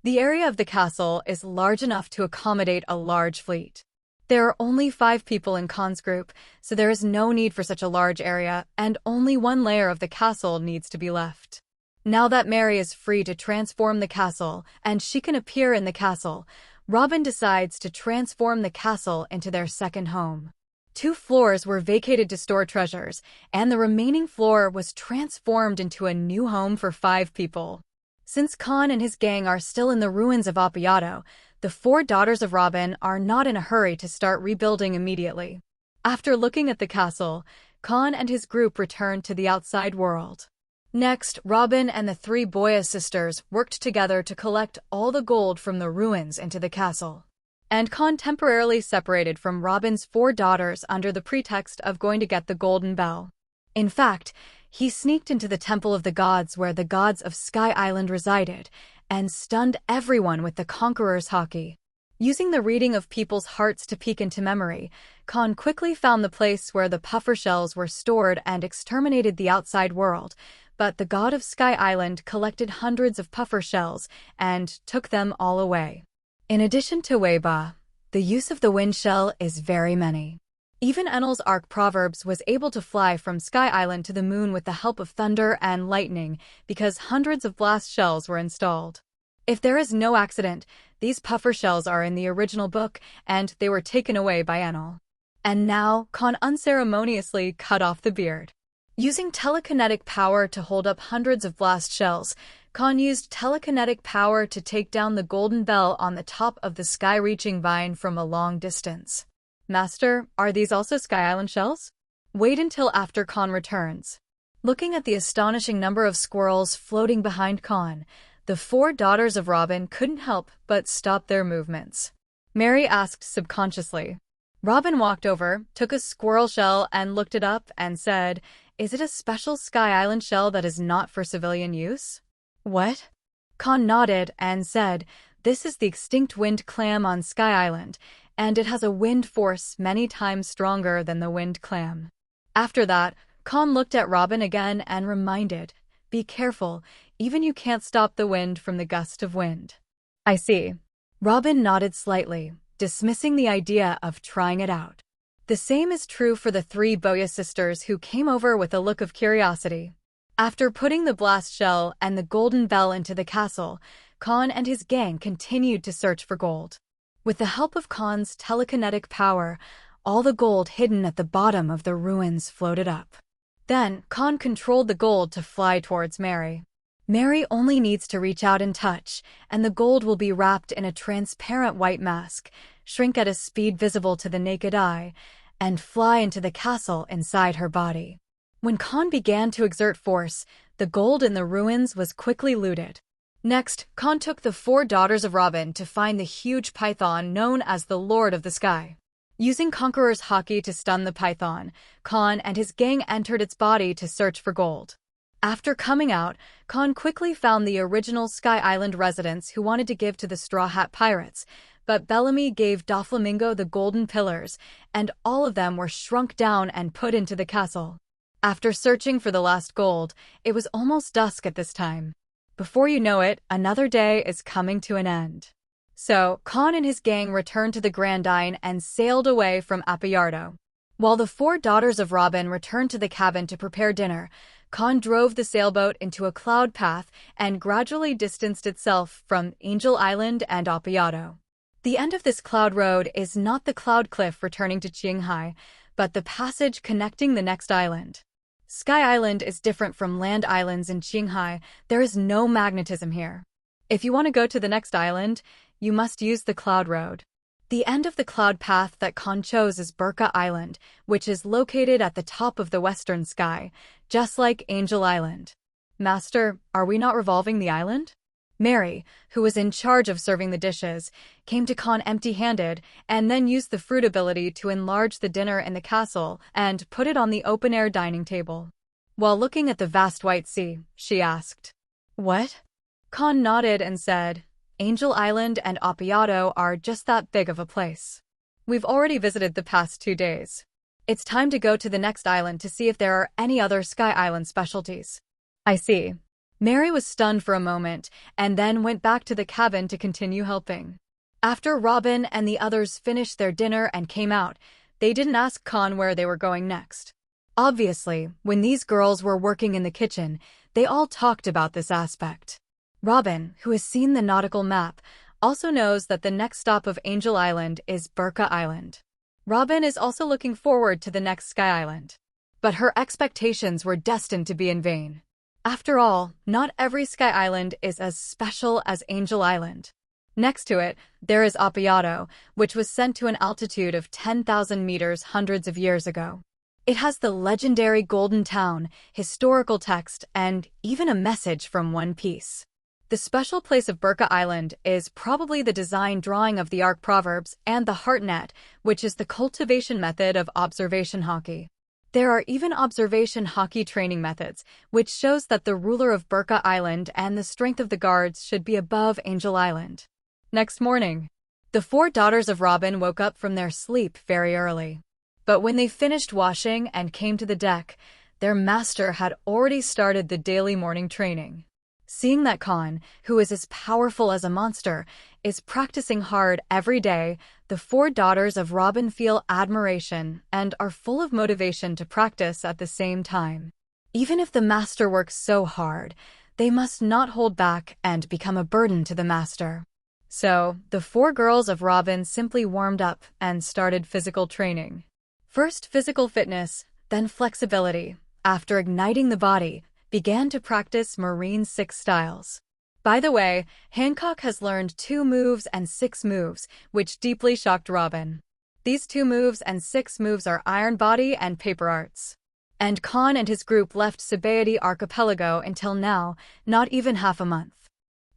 The area of the castle is large enough to accommodate a large fleet. There are only 5 people in Kahn's group, so there is no need for such a large area, and only one layer of the castle needs to be left. Now that Mary is free to transform the castle, and she can appear in the castle, Robin decides to transform the castle into their second home. 2 floors were vacated to store treasures, and the remaining floor was transformed into a new home for 5 people. Since Kahn and his gang are still in the ruins of Appiato, the 4 daughters of Robin are not in a hurry to start rebuilding immediately. After looking at the castle, Kahn and his group returned to the outside world. Next, Robin and the 3 Boya sisters worked together to collect all the gold from the ruins into the castle. And Kahn temporarily separated from Robin's 4 daughters under the pretext of going to get the golden bell. In fact, he sneaked into the Temple of the Gods where the gods of Sky Island resided, and stunned everyone with the Conqueror's Haki. Using the reading of people's hearts to peek into memory, Kahn quickly found the place where the puffer shells were stored and exterminated the outside world, but the god of Sky Island collected hundreds of puffer shells and took them all away. In addition to Weiba, the use of the wind shell is very many. Even Enel's Ark Proverbs was able to fly from Sky Island to the moon with the help of thunder and lightning because hundreds of blast shells were installed. If there is no accident, these puffer shells are in the original book and they were taken away by Enel. And now, Kahn unceremoniously cut off the beard. Using telekinetic power to hold up hundreds of blast shells, Kahn used telekinetic power to take down the golden bell on the top of the sky-reaching vine from a long distance. Master, are these also Sky Island shells? Wait until after Kahn returns. Looking at the astonishing number of squirrels floating behind Kahn, the 4 daughters of Robin couldn't help but stop their movements. Mary asked subconsciously. Robin walked over, took a squirrel shell and looked it up and said, "Is it a special Sky Island shell that is not for civilian use?" What? Kahn nodded and said, "This is the extinct wind clam on Sky Island, and it has a wind force many times stronger than the wind clam." After that, Kahn looked at Robin again and reminded, "Be careful, even you can't stop the wind from the gust of wind." I see. Robin nodded slightly, dismissing the idea of trying it out. The same is true for the 3 Boya sisters who came over with a look of curiosity. After putting the blast shell and the golden bell into the castle, Kahn and his gang continued to search for gold. With the help of Kahn's telekinetic power, all the gold hidden at the bottom of the ruins floated up. Then, Kahn controlled the gold to fly towards Mary. Mary only needs to reach out and touch, and the gold will be wrapped in a transparent white mask, shrink at a speed visible to the naked eye, and fly into the castle inside her body. When Kahn began to exert force, the gold in the ruins was quickly looted. Next, Kahn took the 4 daughters of Robin to find the huge python known as the Lord of the Sky. Using Conqueror's Haki to stun the python, Kahn and his gang entered its body to search for gold. After coming out, Kahn quickly found the original Sky Island residents who wanted to give to the Straw Hat Pirates, but Bellamy gave Doflamingo the golden pillars, and all of them were shrunk down and put into the castle. After searching for the last gold, it was almost dusk at this time. Before you know it, another day is coming to an end. So, Kahn and his gang returned to the Grandine and sailed away from Appiato. While the 4 daughters of Robin returned to the cabin to prepare dinner, Kahn drove the sailboat into a cloud path and gradually distanced itself from Angel Island and Appiato. The end of this cloud road is not the cloud cliff returning to Qinghai, but the passage connecting the next island. Sky Island is different from land islands in Qinghai. There is no magnetism here. If you want to go to the next island, you must use the cloud road. The end of the cloud path that Kahn chose is Burka Island, which is located at the top of the western sky, just like Angel Island. Master, are we not revolving the island? Mary, who was in charge of serving the dishes, came to Kahn empty-handed and then used the fruit ability to enlarge the dinner in the castle and put it on the open-air dining table. While looking at the vast white sea, she asked, "What?" Kahn nodded and said, Angel Island and Appiato are just that big of a place. We've already visited the past 2 days. It's time to go to the next island to see if there are any other Sky Island specialties. I see. Mary was stunned for a moment and then went back to the cabin to continue helping. After Robin and the others finished their dinner and came out, they didn't ask Kahn where they were going next. Obviously, when these girls were working in the kitchen, they all talked about this aspect. Robin, who has seen the nautical map, also knows that the next stop of Angel Island is Burka Island. Robin is also looking forward to the next Sky Island. But her expectations were destined to be in vain. After all, not every Sky Island is as special as Angel Island. Next to it, there is Appiato, which was sent to an altitude of 10,000 meters hundreds of years ago. It has the legendary Golden Town, historical text, and even a message from One Piece. The special place of Burka Island is probably the design drawing of the Arc Proverbs and the Heart Net, which is the cultivation method of Observation Haki. There are even Observation Haki training methods, which shows that the ruler of Burka Island and the strength of the guards should be above Angel Island. Next morning, the 4 daughters of Robin woke up from their sleep very early. But when they finished washing and came to the deck, their master had already started the daily morning training. Seeing that Kahn, who is as powerful as a monster, is practicing hard every day, the 4 daughters of Robin feel admiration and are full of motivation to practice at the same time. Even if the master works so hard, they must not hold back and become a burden to the master. So, the 4 girls of Robin simply warmed up and started physical training. First physical fitness, then flexibility. After igniting the body, began to practice Marine 6 styles. By the way, Hancock has learned 2 moves and 6 moves, which deeply shocked Robin. These 2 moves and 6 moves are Iron Body and Paper Arts. And Kahn and his group left Sabaody Archipelago until now, not even half a month.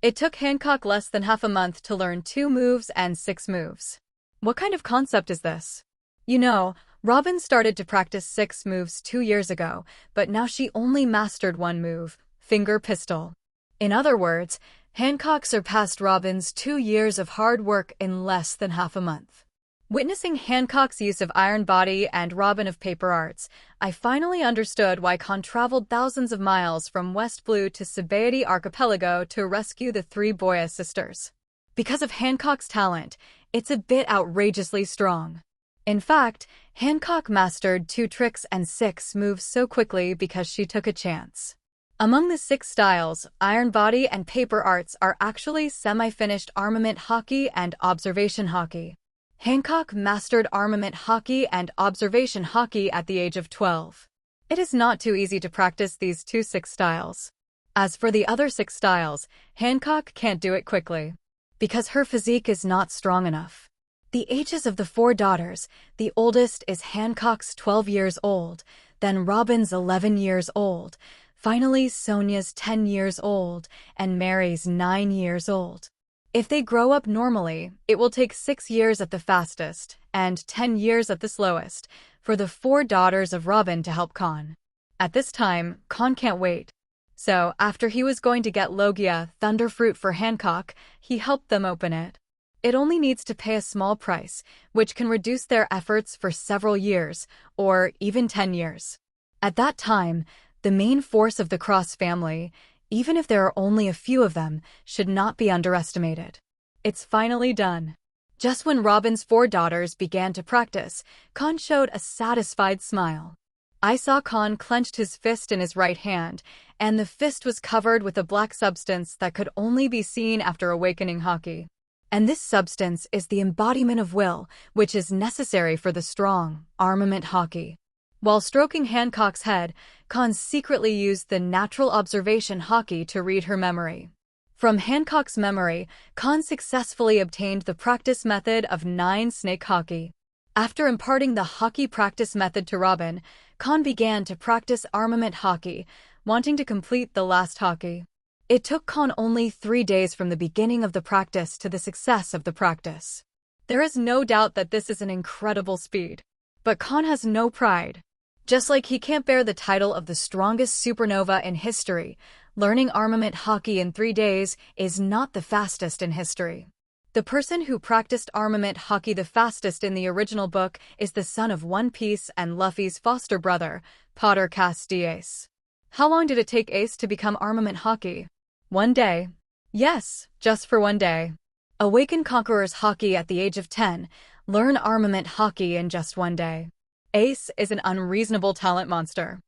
It took Hancock less than half a month to learn 2 moves and 6 moves. What kind of concept is this? You know, Robin started to practice 6 moves 2 years ago, but now she only mastered 1 move, finger pistol. In other words, Hancock surpassed Robin's 2 years of hard work in less than half a month. Witnessing Hancock's use of Iron Body and Robin of Paper Arts, I finally understood why Kahn traveled thousands of miles from West Blue to Sabaody Archipelago to rescue the 3 Boya sisters. Because of Hancock's talent, it's a bit outrageously strong. In fact, Hancock mastered 2 tricks and 6 moves so quickly because she took a chance. Among the 6 styles, Iron Body and Paper Arts are actually semi-finished Armament Haki and Observation Haki. Hancock mastered Armament Haki and Observation Haki at the age of 12. It is not too easy to practice these 2 6 styles. As for the other 6 styles, Hancock can't do it quickly, because her physique is not strong enough. The ages of the 4 daughters, the oldest is Hancock's 12 years old, then Robin's 11 years old, finally Sonia's 10 years old, and Mary's 9 years old. If they grow up normally, it will take 6 years at the fastest, and 10 years at the slowest, for the 4 daughters of Robin to help Kahn. At this time, Kahn can't wait. So, after he was going to get Logia, Thunderfruit for Hancock, he helped them open it. It only needs to pay a small price, which can reduce their efforts for several years, or even 10 years. At that time, the main force of the Cross family, even if there are only a few of them, should not be underestimated. It's finally done. Just when Robin's 4 daughters began to practice, Kahn showed a satisfied smile. I saw Kahn clenched his fist in his right hand, and the fist was covered with a black substance that could only be seen after awakening Haki. And this substance is the embodiment of will, which is necessary for the strong Armament Haki. While stroking Hancock's head, Kahn secretly used the natural observation Haki to read her memory. From Hancock's memory, Kahn successfully obtained the practice method of 9 snake Haki. After imparting the Haki practice method to Robin, Kahn began to practice Armament Haki, wanting to complete the last Haki. It took Kahn only 3 days from the beginning of the practice to the success of the practice. There is no doubt that this is an incredible speed. But Kahn has no pride. Just like he can't bear the title of the strongest supernova in history, Learning armament haki in 3 days is not the fastest in history. The person who practiced armament haki the fastest in the original book is the son of One Piece and Luffy's foster brother, Potter Casti Ace. How long did it take Ace to become armament haki? 1 day. Yes, just for 1 day. Awaken Conqueror's haki at the age of 10, learn armament haki in just 1 day. Ace is an unreasonable talent monster.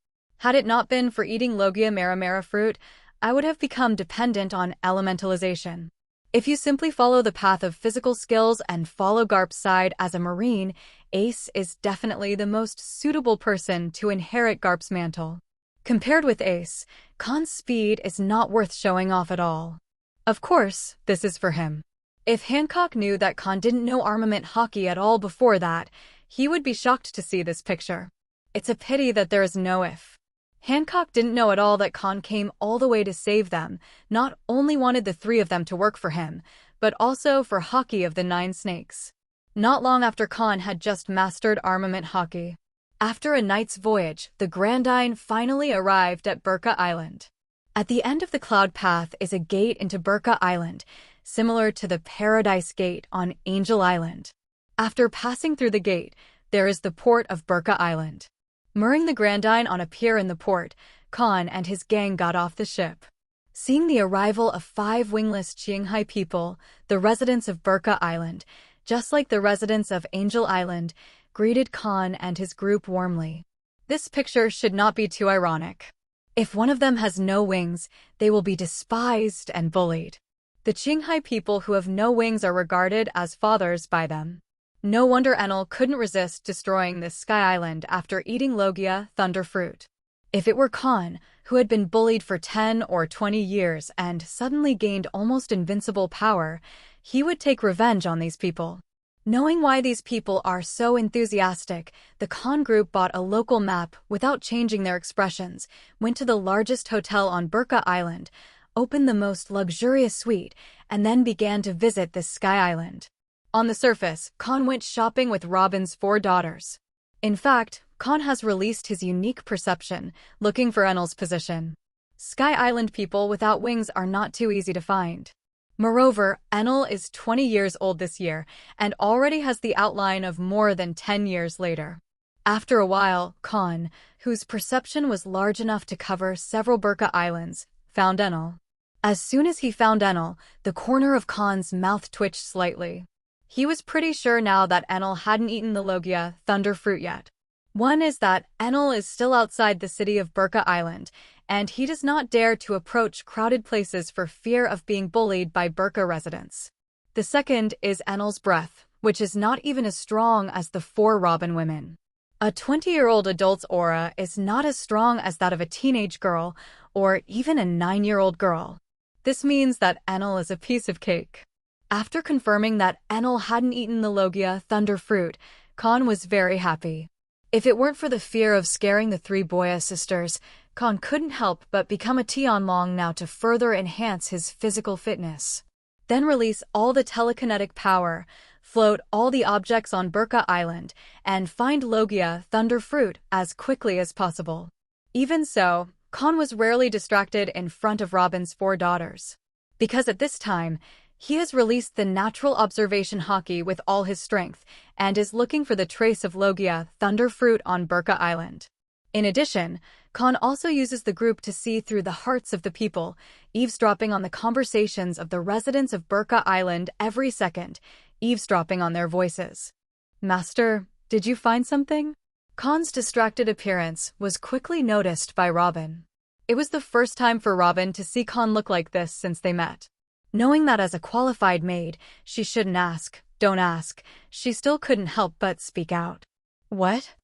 Had it not been for eating Logia Maramara fruit, I would have become dependent on elementalization. If you simply follow the path of physical skills and follow Garp's side as a marine, Ace is definitely the most suitable person to inherit Garp's mantle. Compared with Ace, Kahn's speed is not worth showing off at all. Of course, this is for him. If Hancock knew that Kahn didn't know armament haki at all before that, he would be shocked to see this picture. It's a pity that there is no if. Hancock didn't know at all that Kahn came all the way to save them, not only wanted the 3 of them to work for him, but also for haki of the 9 snakes. Not long after Kahn had just mastered armament haki. After a night's voyage, the Grandine finally arrived at Burka Island. At the end of the cloud path is a gate into Burka Island, similar to the Paradise Gate on Angel Island. After passing through the gate, there is the port of Burka Island. Mooring the Grandine on a pier in the port, Kahn and his gang got off the ship. Seeing the arrival of 5 wingless Qinghai people, the residents of Burka Island, just like the residents of Angel Island, greeted Kahn and his group warmly. This picture should not be too ironic. If one of them has no wings, they will be despised and bullied. The Qinghai people who have no wings are regarded as fathers by them. No wonder Enel couldn't resist destroying this sky island after eating Logia thunder fruit. If it were Kahn, who had been bullied for 10 or 20 years and suddenly gained almost invincible power, he would take revenge on these people. Knowing why these people are so enthusiastic, the Kahn group bought a local map without changing their expressions, went to the largest hotel on Burka Island, opened the most luxurious suite, and then began to visit this sky island. On the surface, Kahn went shopping with Robin's 4 daughters. In fact, Kahn has released his unique perception, looking for Enel's position. Sky Island people without wings are not too easy to find. Moreover, Enel is 20 years old this year, and already has the outline of more than 10 years later. After a while, Kahn, whose perception was large enough to cover several Burka Islands, found Enel. As soon as he found Enel, the corner of Kahn's mouth twitched slightly. He was pretty sure now that Enel hadn't eaten the Logia thunder fruit yet. One is that Enel is still outside the city of Burka Island, and he does not dare to approach crowded places for fear of being bullied by Burka residents. The second is Enel's breath, which is not even as strong as the 4 Robin women. A 20-year-old adult's aura is not as strong as that of a teenage girl or even a 9-year-old girl. This means that Enel is a piece of cake. After confirming that Enel hadn't eaten the Logia thunder fruit, Kahn was very happy. If it weren't for the fear of scaring the 3 Boya sisters, Kahn couldn't help but become a Tianlong now to further enhance his physical fitness. Then release all the telekinetic power, float all the objects on Burka Island, and find Logia thunder fruit as quickly as possible. Even so, Kahn was rarely distracted in front of Robin's 4 daughters. Because at this time, he has released the natural observation haki with all his strength, and is looking for the trace of Logia thunder fruit on Burka Island. In addition, Kahn also uses the group to see through the hearts of the people, eavesdropping on the conversations of the residents of Burka Island every second, eavesdropping on their voices. Master, did you find something? Kahn's distracted appearance was quickly noticed by Robin. It was the first time for Robin to see Kahn look like this since they met. Knowing that as a qualified maid, she shouldn't ask, don't ask, she still couldn't help but speak out. What?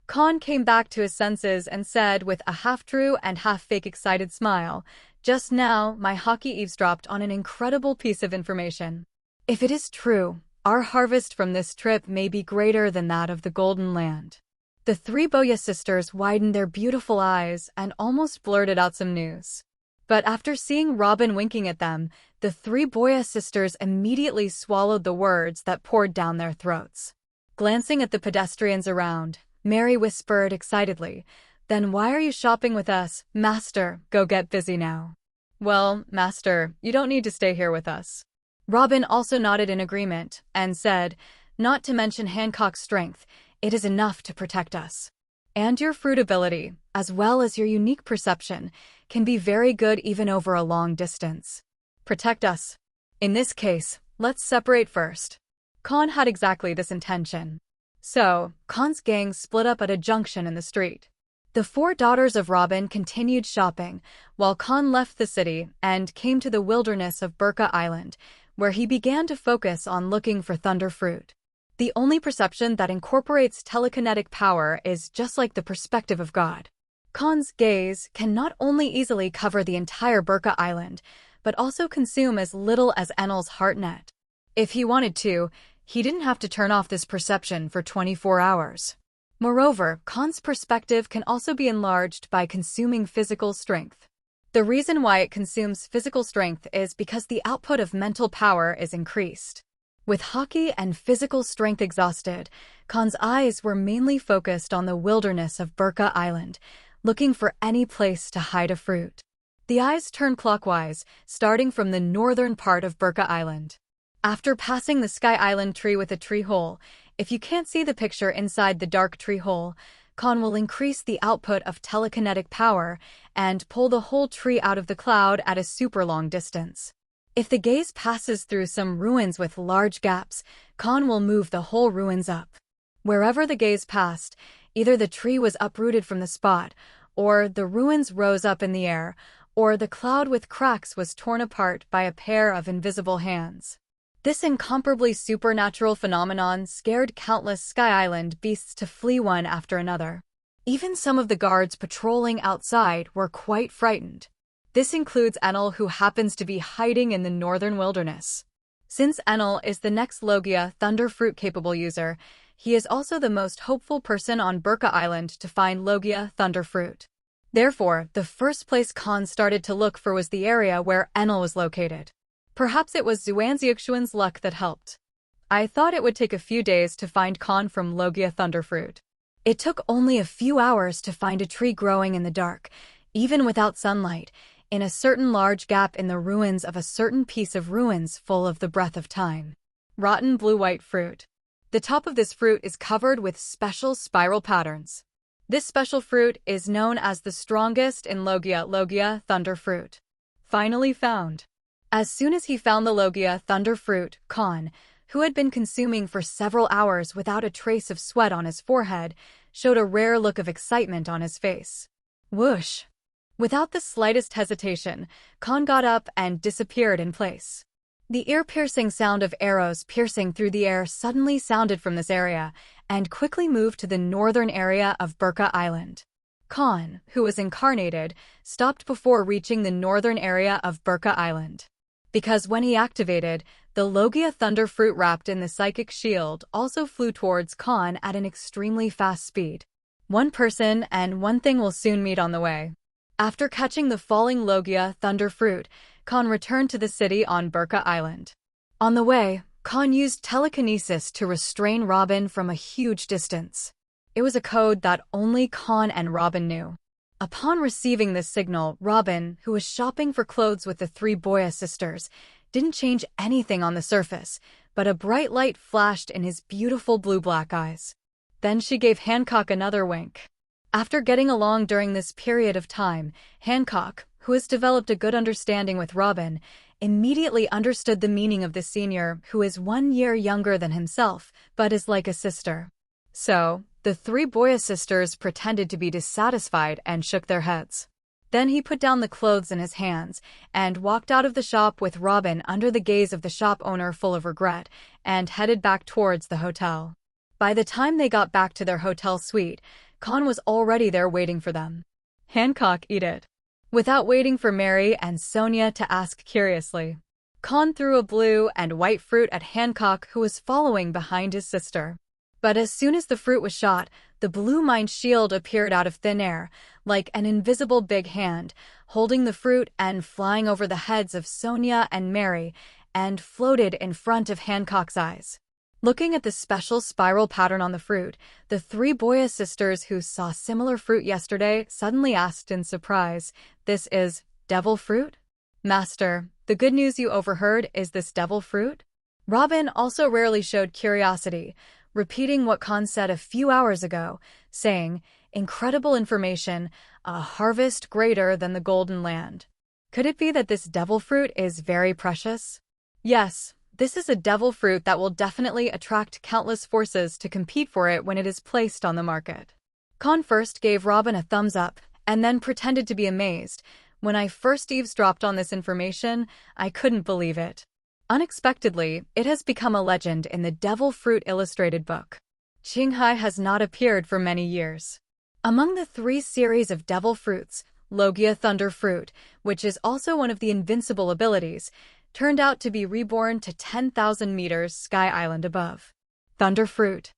Kahn came back to his senses and said with a half-true and half-fake excited smile, just now, my haki eavesdropped on an incredible piece of information. If it is true, our harvest from this trip may be greater than that of the Golden Land. The 3 Boya sisters widened their beautiful eyes and almost blurted out some news. But after seeing Robin winking at them, the 3 Boya sisters immediately swallowed the words that poured down their throats. Glancing at the pedestrians around, Mary whispered excitedly, "Then why are you shopping with us, Master? Go get busy now." Well, Master, you don't need to stay here with us. Robin also nodded in agreement and said, not to mention Hancock's strength, it is enough to protect us. And your fruit ability, as well as your unique perception, can be very good even over a long distance. Protect us. In this case, let's separate first. Kahn had exactly this intention. So, Kahn's gang split up at a junction in the street. The four daughters of Robin continued shopping, while Kahn left the city and came to the wilderness of Burka Island, where he began to focus on looking for thunder fruit. The only perception that incorporates telekinetic power is just like the perspective of God. Kahn's gaze can not only easily cover the entire Burka Island, but also consume as little as Enel's heart net. If he wanted to, he didn't have to turn off this perception for 24 hours. Moreover, Kahn's perspective can also be enlarged by consuming physical strength. The reason why it consumes physical strength is because the output of mental power is increased. With Haki and physical strength exhausted, Kahn's eyes were mainly focused on the wilderness of Burka Island, looking for any place to hide a fruit. The eyes turned clockwise, starting from the northern part of Burka Island. After passing the Sky Island tree with a tree hole, if you can't see the picture inside the dark tree hole, Kahn will increase the output of telekinetic power and pull the whole tree out of the cloud at a super long distance. If the gaze passes through some ruins with large gaps, Kahn will move the whole ruins up. Wherever the gaze passed, either the tree was uprooted from the spot, or the ruins rose up in the air, or the cloud with cracks was torn apart by a pair of invisible hands. This incomparably supernatural phenomenon scared countless Sky Island beasts to flee one after another. Even some of the guards patrolling outside were quite frightened. This includes Enel, who happens to be hiding in the northern wilderness. Since Enel is the next Logia Thunder Fruit-capable user, he is also the most hopeful person on Burka Island to find Logia Thunder Fruit. Therefore, the first place Kahn started to look for was the area where Enel was located. Perhaps it was Xuanziuxuan's luck that helped. I thought it would take a few days to find Kahn from Logia Thunder Fruit. It took only a few hours to find a tree growing in the dark, even without sunlight, in a certain large gap in the ruins of a certain piece of ruins full of the breath of time. Rotten blue-white fruit. The top of this fruit is covered with special spiral patterns. This special fruit is known as the strongest in Logia Thunder Fruit. Finally found. As soon as he found the Logia Thunder Fruit, Kahn, who had been consuming for several hours without a trace of sweat on his forehead, showed a rare look of excitement on his face. Whoosh! Without the slightest hesitation, Kahn got up and disappeared in place. The ear-piercing sound of arrows piercing through the air suddenly sounded from this area, and quickly moved to the northern area of Burka Island. Kahn, who was incarnated, stopped before reaching the northern area of Burka Island. Because when he activated, the Logia Thunder Fruit wrapped in the psychic shield also flew towards Kahn at an extremely fast speed. One person and one thing will soon meet on the way. After catching the falling Logia Thunder Fruit, Kahn returned to the city on Burka Island. On the way, Kahn used telekinesis to restrain Robin from a huge distance. It was a code that only Kahn and Robin knew. Upon receiving this signal, Robin, who was shopping for clothes with the three Boya sisters, didn't change anything on the surface, but a bright light flashed in his beautiful blue-black eyes. Then she gave Hancock another wink. After getting along during this period of time, Hancock, who has developed a good understanding with Robin, immediately understood the meaning of the senior, who is 1 year younger than himself, but is like a sister. So, the three Boya sisters pretended to be dissatisfied and shook their heads. Then he put down the clothes in his hands and walked out of the shop with Robin under the gaze of the shop owner full of regret, and headed back towards the hotel. By the time they got back to their hotel suite, Kahn was already there waiting for them. Hancock, eat it. Without waiting for Mary and Sonia to ask curiously, Kahn threw a blue and white fruit at Hancock, who was following behind his sister. But as soon as the fruit was shot, the blue mind shield appeared out of thin air, like an invisible big hand, holding the fruit and flying over the heads of Sonia and Mary, and floated in front of Hancock's eyes. Looking at the special spiral pattern on the fruit, the three Boya sisters who saw similar fruit yesterday suddenly asked in surprise, "This is devil fruit?" Master, the good news you overheard is this devil fruit? Robin also rarely showed curiosity, repeating what Kahn said a few hours ago, saying, "Incredible information, a harvest greater than the Golden Land." Could it be that this devil fruit is very precious? Yes, this is a devil fruit that will definitely attract countless forces to compete for it when it is placed on the market. Kahn first gave Robin a thumbs up, and then pretended to be amazed. When I first eavesdropped on this information, I couldn't believe it. Unexpectedly, it has become a legend in the Devil Fruit illustrated book. Qinghai has not appeared for many years. Among the 3 series of devil fruits, Logia Thunder Fruit, which is also one of the invincible abilities, turned out to be reborn to 10,000 meters Sky Island above. Thunder Fruit.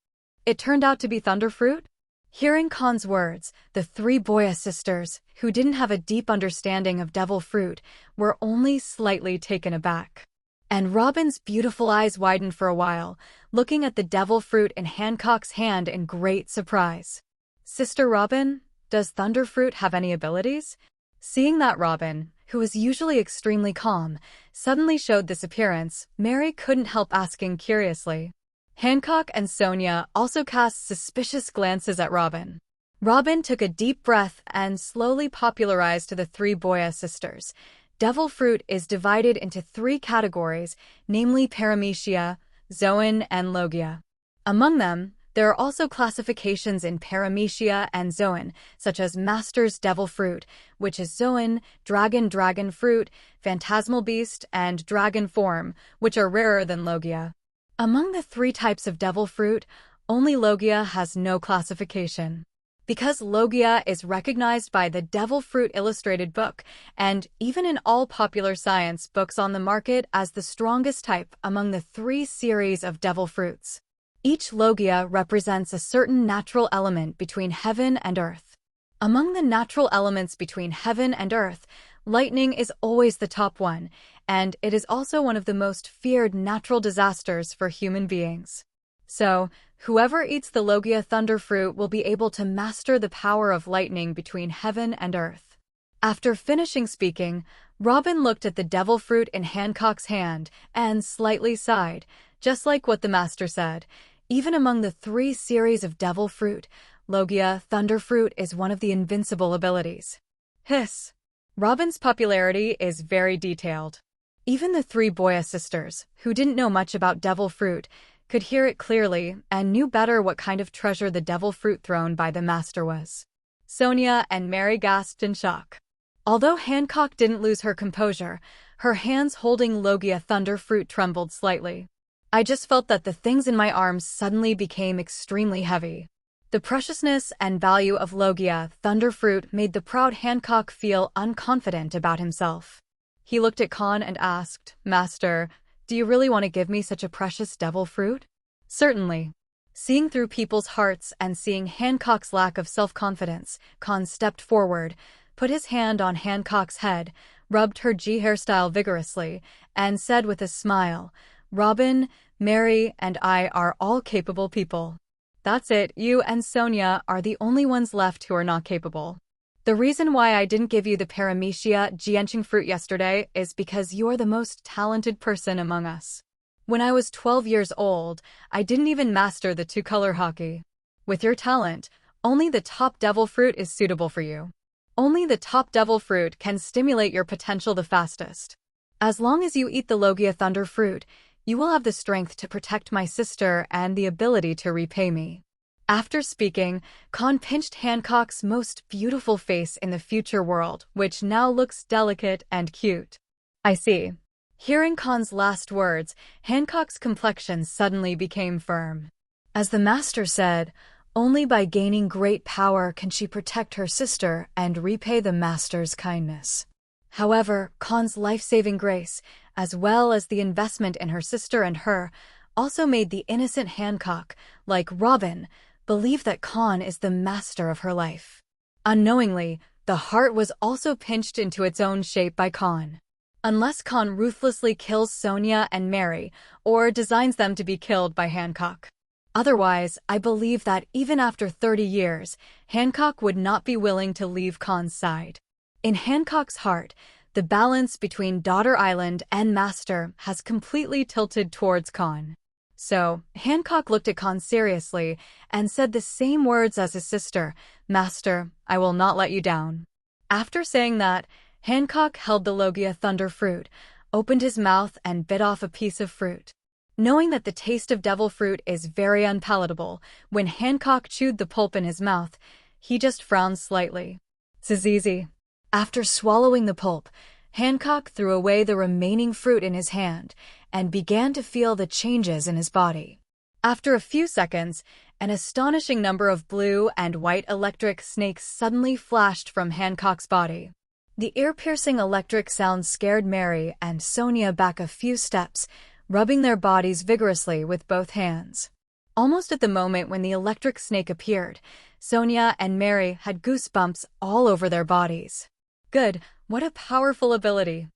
It turned out to be Thunder Fruit? Hearing Kahn's words, the 3 Boya sisters, who didn't have a deep understanding of devil fruit, were only slightly taken aback. And Robin's beautiful eyes widened for a while, looking at the devil fruit in Hancock's hand in great surprise. "Sister Robin, does Thunder Fruit have any abilities?" Seeing that Robin, who was usually extremely calm, suddenly showed this appearance, Mary couldn't help asking curiously. Hancock and Sonia also cast suspicious glances at Robin. Robin took a deep breath and slowly popularized to the 3 Boya sisters. Devil fruit is divided into 3 categories, namely Paramecia, Zoan, and Logia. Among them, there are also classifications in Paramecia and Zoan, such as Master's Devil Fruit, which is Zoan, Dragon Fruit, Phantasmal Beast, and Dragon Form, which are rarer than Logia. Among the 3 types of devil fruit, only Logia has no classification. Because Logia is recognized by the Devil Fruit Illustrated book, and even in all popular science books on the market as the strongest type among the 3 series of devil fruits. Each Logia represents a certain natural element between heaven and earth. Among the natural elements between heaven and earth, lightning is always the top one, and it is also one of the most feared natural disasters for human beings. So, whoever eats the Logia Thunder Fruit will be able to master the power of lightning between heaven and earth. After finishing speaking, Robin looked at the devil fruit in Hancock's hand and slightly sighed, just like what the master said. Even among the 3 series of devil fruit, Logia Thunder Fruit is one of the invincible abilities. Hiss. Robin's popularity is very detailed. Even the 3 Boya sisters, who didn't know much about devil fruit, could hear it clearly and knew better what kind of treasure the devil fruit thrown by the master was. Sonia and Mary gasped in shock. Although Hancock didn't lose her composure, her hands holding Logia Thunder Fruit trembled slightly. I just felt that the things in my arms suddenly became extremely heavy. The preciousness and value of Logia Thunder Fruit made the proud Hancock feel unconfident about himself. He looked at Kahn and asked, "Master, do you really want to give me such a precious devil fruit?" "Certainly." Seeing through people's hearts and seeing Hancock's lack of self-confidence, Kahn stepped forward, put his hand on Hancock's head, rubbed her G hairstyle vigorously, and said with a smile, "Robin, Mary, and I are all capable people. That's it, you and Sonia are the only ones left who are not capable. The reason why I didn't give you the Paramecia Jianqing fruit yesterday is because you are the most talented person among us. When I was 12 years old, I didn't even master the 2-color haki. With your talent, only the top devil fruit is suitable for you. Only the top devil fruit can stimulate your potential the fastest. As long as you eat the Logia Thunder Fruit, you will have the strength to protect my sister and the ability to repay me." After speaking, Kahn pinched Hancock's most beautiful face in the future world, which now looks delicate and cute. "I see." Hearing Kahn's last words, Hancock's complexion suddenly became firm. As the master said, only by gaining great power can she protect her sister and repay the master's kindness. However, Kahn's life-saving grace, as well as the investment in her sister and her, also made the innocent Hancock, like Robin, believe that Kahn is the master of her life. Unknowingly, the heart was also pinched into its own shape by Kahn. Unless Kahn ruthlessly kills Sonia and Mary, or designs them to be killed by Hancock. Otherwise, I believe that even after 30 years, Hancock would not be willing to leave Kahn's side. In Hancock's heart, The balance between Daughter Island and Master has completely tilted towards Kahn. So, Hancock looked at Kahn seriously and said the same words as his sister, "Master, I will not let you down." After saying that, Hancock held the Logia thunder fruit, opened his mouth and bit off a piece of fruit. Knowing that the taste of devil fruit is very unpalatable, when Hancock chewed the pulp in his mouth, he just frowned slightly. "This is easy." After swallowing the pulp, Hancock threw away the remaining fruit in his hand and began to feel the changes in his body. After a few seconds, an astonishing number of blue and white electric snakes suddenly flashed from Hancock's body. The ear-piercing electric sound scared Mary and Sonia back a few steps, rubbing their bodies vigorously with both hands. Almost at the moment when the electric snake appeared, Sonia and Mary had goosebumps all over their bodies. Good, what a powerful ability.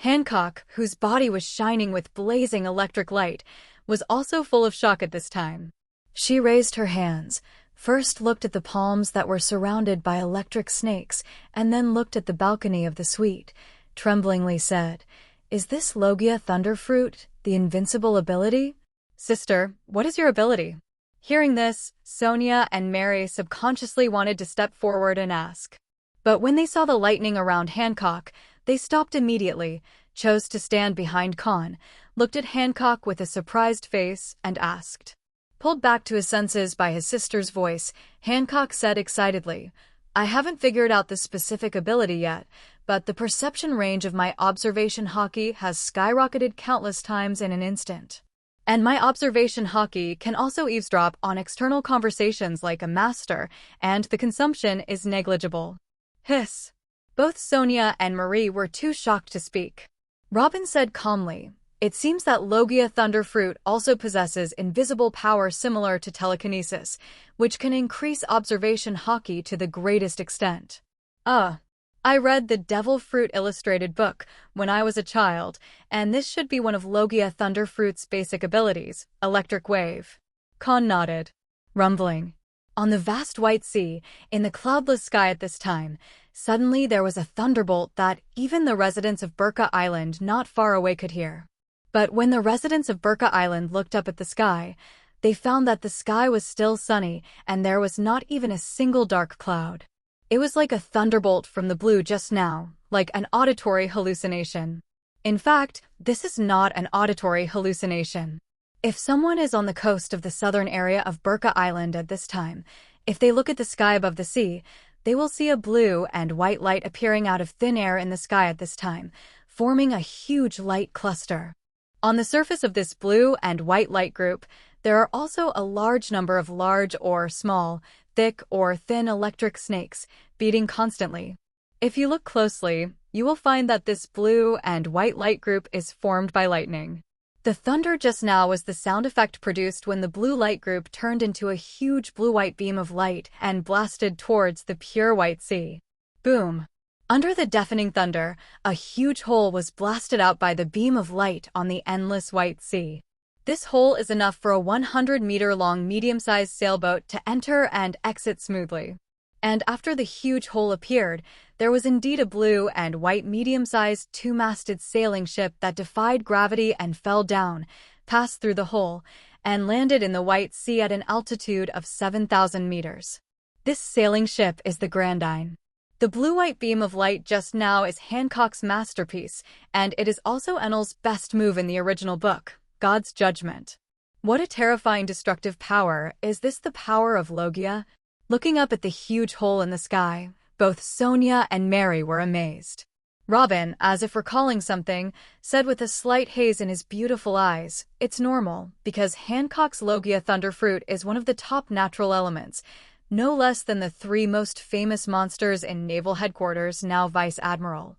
Hancock, whose body was shining with blazing electric light, was also full of shock at this time. She raised her hands, first looked at the palms that were surrounded by electric snakes, and then looked at the balcony of the suite, tremblingly said, "Is this Logia Thunderfruit, the invincible ability?" "Sister, what is your ability?" Hearing this, Sonia and Mary subconsciously wanted to step forward and ask. But when they saw the lightning around Hancock, they stopped immediately, chose to stand behind Kahn, looked at Hancock with a surprised face, and asked. Pulled back to his senses by his sister's voice, Hancock said excitedly, "I haven't figured out the specific ability yet, but the perception range of my Observation Haki has skyrocketed countless times in an instant. And my Observation Haki can also eavesdrop on external conversations like a master, and the consumption is negligible." Hiss. Both Sonia and Marie were too shocked to speak. Robin said calmly, "It seems that Logia Thunderfruit also possesses invisible power similar to telekinesis, which can increase Observation Haki to the greatest extent." I read the Devil Fruit illustrated book when I was a child, and this should be one of Logia Thunderfruit's basic abilities, Electric Wave. Kahn nodded. Rumbling. On the vast white sea, in the cloudless sky at this time, suddenly there was a thunderbolt that even the residents of Burka Island not far away could hear. But when the residents of Burka Island looked up at the sky, they found that the sky was still sunny and there was not even a single dark cloud. It was like a thunderbolt from the blue just now, like an auditory hallucination. In fact, this is not an auditory hallucination. If someone is on the coast of the southern area of Burka Island at this time, if they look at the sky above the sea, they will see a blue and white light appearing out of thin air in the sky at this time, forming a huge light cluster. On the surface of this blue and white light group, there are also a large number of large or small, thick or thin electric snakes, beating constantly. If you look closely, you will find that this blue and white light group is formed by lightning. The thunder just now was the sound effect produced when the blue light group turned into a huge blue-white beam of light and blasted towards the pure white sea. Boom! Under the deafening thunder, a huge hole was blasted out by the beam of light on the endless white sea. This hole is enough for a 100-meter-long medium-sized sailboat to enter and exit smoothly. And after the huge hole appeared, there was indeed a blue and white medium-sized two-masted sailing ship that defied gravity and fell down, passed through the hole, and landed in the White Sea at an altitude of 7,000 meters. This sailing ship is the Grandine. The blue-white beam of light just now is Hancock's masterpiece, and it is also Enel's best move in the original book, God's Judgment. What a terrifying destructive power! Is this the power of Logia? Looking up at the huge hole in the sky, both Sonia and Mary were amazed. Robin, as if recalling something, said with a slight haze in his beautiful eyes, "It's normal, because Hancock's Logia Thunderfruit is one of the top natural elements, no less than the three most famous monsters in Naval Headquarters, now Vice Admiral.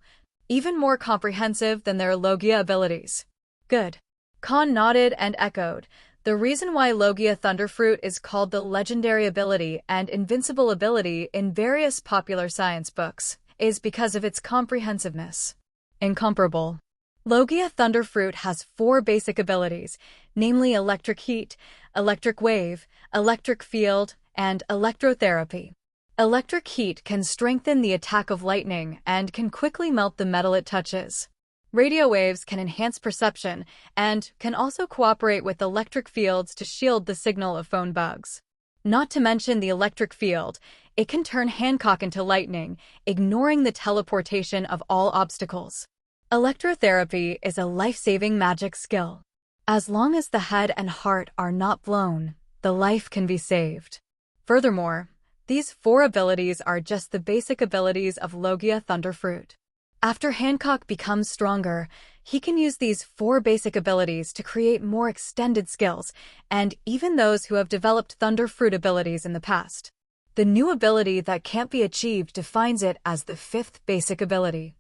Even more comprehensive than their Logia abilities." Good. Kahn nodded and echoed. The reason why Logia Thunderfruit is called the legendary ability and invincible ability in various popular science books is because of its comprehensiveness. Incomparable. Logia Thunderfruit has 4 basic abilities, namely electric heat, electric wave, electric field, and electrotherapy. Electric heat can strengthen the attack of lightning and can quickly melt the metal it touches. Radio waves can enhance perception and can also cooperate with electric fields to shield the signal of phone bugs. Not to mention the electric field, it can turn Hancock into lightning, ignoring the teleportation of all obstacles. Electrotherapy is a life-saving magic skill. As long as the head and heart are not blown, the life can be saved. Furthermore, these 4 abilities are just the basic abilities of Logia Thunderfruit. After Hancock becomes stronger, he can use these 4 basic abilities to create more extended skills, and even those who have developed Thunderfruit abilities in the past. The new ability that can't be achieved defines it as the 5th basic ability.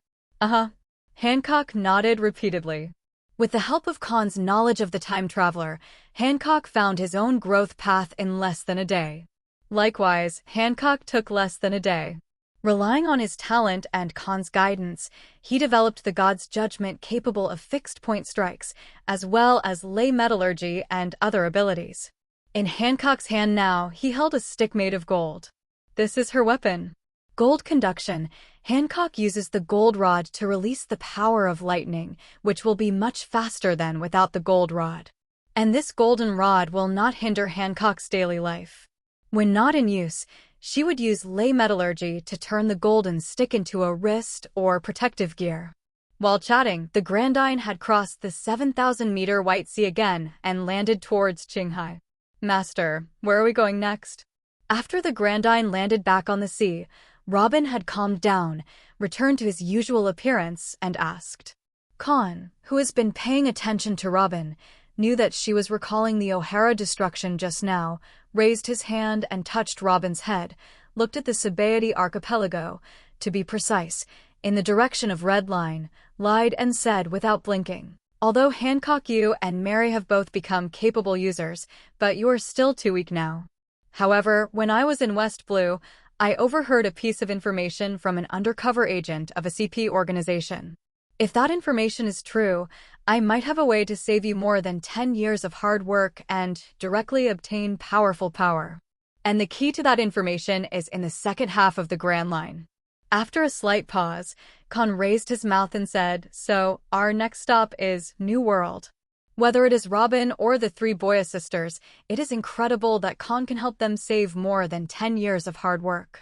Hancock nodded repeatedly. With the help of Kahn's knowledge of the time traveler, Hancock found his own growth path in less than a day. Likewise, Hancock took less than a day. Relying on his talent and Kahn's guidance, he developed the god's judgment capable of fixed-point strikes, as well as lay metallurgy and other abilities. In Hancock's hand now, he held a stick made of gold. This is her weapon. Gold conduction. Hancock uses the gold rod to release the power of lightning, which will be much faster than without the gold rod. And this golden rod will not hinder Hancock's daily life. When not in use, she would use lay metallurgy to turn the golden stick into a wrist or protective gear. While chatting, the Grandine had crossed the 7,000-meter White Sea again and landed towards Qinghai. Master, where are we going next? After the Grandine landed back on the sea, Robin had calmed down, returned to his usual appearance, and asked. Kahn, who has been paying attention to Robin, knew that she was recalling the O'Hara destruction just now, raised his hand and touched Robin's head, looked at the Sabaody archipelago, to be precise, in the direction of Red Line, lied and said without blinking. Although Hancock, you and Mary have both become capable users, but you are still too weak now. However, when I was in West Blue, I overheard a piece of information from an undercover agent of a CP organization. If that information is true, I might have a way to save you more than 10 years of hard work and directly obtain powerful power. And the key to that information is in the second half of the Grand Line. After a slight pause, Kahn raised his mouth and said, so, our next stop is New World. Whether it is Robin or the 3 Boya sisters, it is incredible that Kahn can help them save more than 10 years of hard work.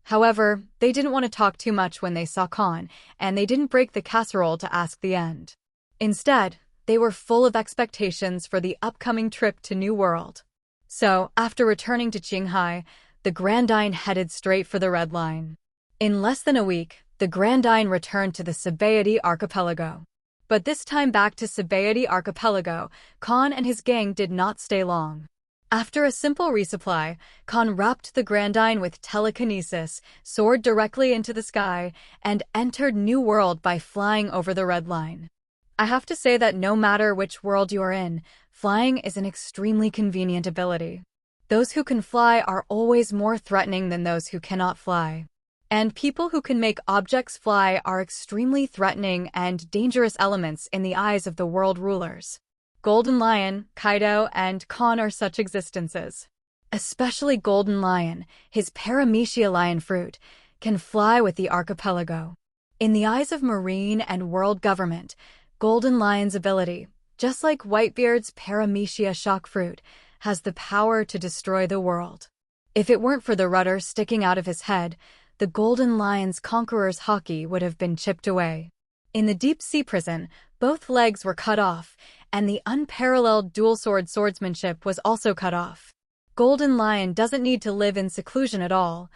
However, they didn't want to talk too much when they saw Kahn, and they didn't break the casserole to ask the end. Instead, they were full of expectations for the upcoming trip to New World. So, after returning to Qinghai, the Grandine headed straight for the Red Line. In less than a week, the Grandine returned to the Sabaody archipelago. But this time back to Sabaody archipelago, Kahn and his gang did not stay long. After a simple resupply, Kahn wrapped the Grandine with telekinesis, soared directly into the sky, and entered New World by flying over the Red Line. I have to say that no matter which world you are in, flying is an extremely convenient ability. Those who can fly are always more threatening than those who cannot fly. And people who can make objects fly are extremely threatening and dangerous elements in the eyes of the world rulers. Golden Lion, Kaido, and Kahn are such existences. Especially Golden Lion, his paramecia lion fruit, can fly with the archipelago. In the eyes of marine and world government, Golden Lion's ability, just like Whitebeard's paramecia shock fruit, has the power to destroy the world. If it weren't for the rudder sticking out of his head, the Golden Lion's Conqueror's Haki would have been chipped away. In the deep-sea prison, both legs were cut off, and the unparalleled dual-sword swordsmanship was also cut off. Golden Lion doesn't need to live in seclusion at all,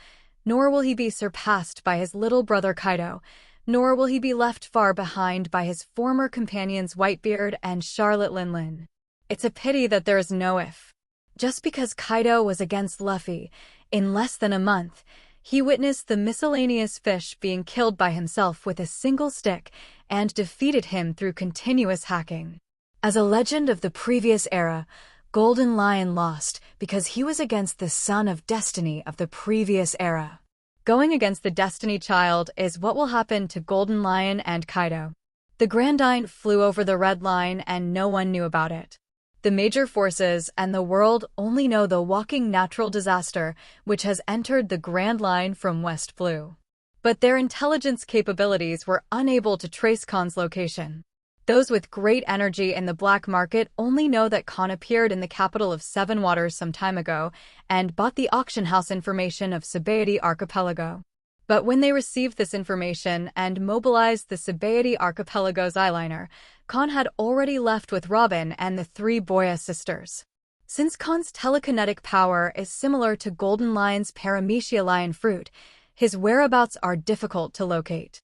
nor will he be surpassed by his little brother Kaido, nor will he be left far behind by his former companions Whitebeard and Charlotte Linlin. It's a pity that there is no if. Just because Kaido was against Luffy, in less than a month, he witnessed the miscellaneous fish being killed by himself with a single stick and defeated him through continuous hacking. As a legend of the previous era, Golden Lion lost because he was against the son of destiny of the previous era. Going against the Destiny Child is what will happen to Golden Lion and Kaido. The Grandine flew over the Red Line and no one knew about it. The major forces and the world only know the walking natural disaster which has entered the Grand Line from West Blue. But their intelligence capabilities were unable to trace Kahn's location. Those with great energy in the black market only know that Kahn appeared in the capital of Seven Waters some time ago and bought the auction house information of Sabaody Archipelago. But when they received this information and mobilized the Sabaody Archipelago's eyeliner, Kahn had already left with Robin and the three Boya sisters. Since Kahn's telekinetic power is similar to Golden Lion's paramecia lion fruit, his whereabouts are difficult to locate.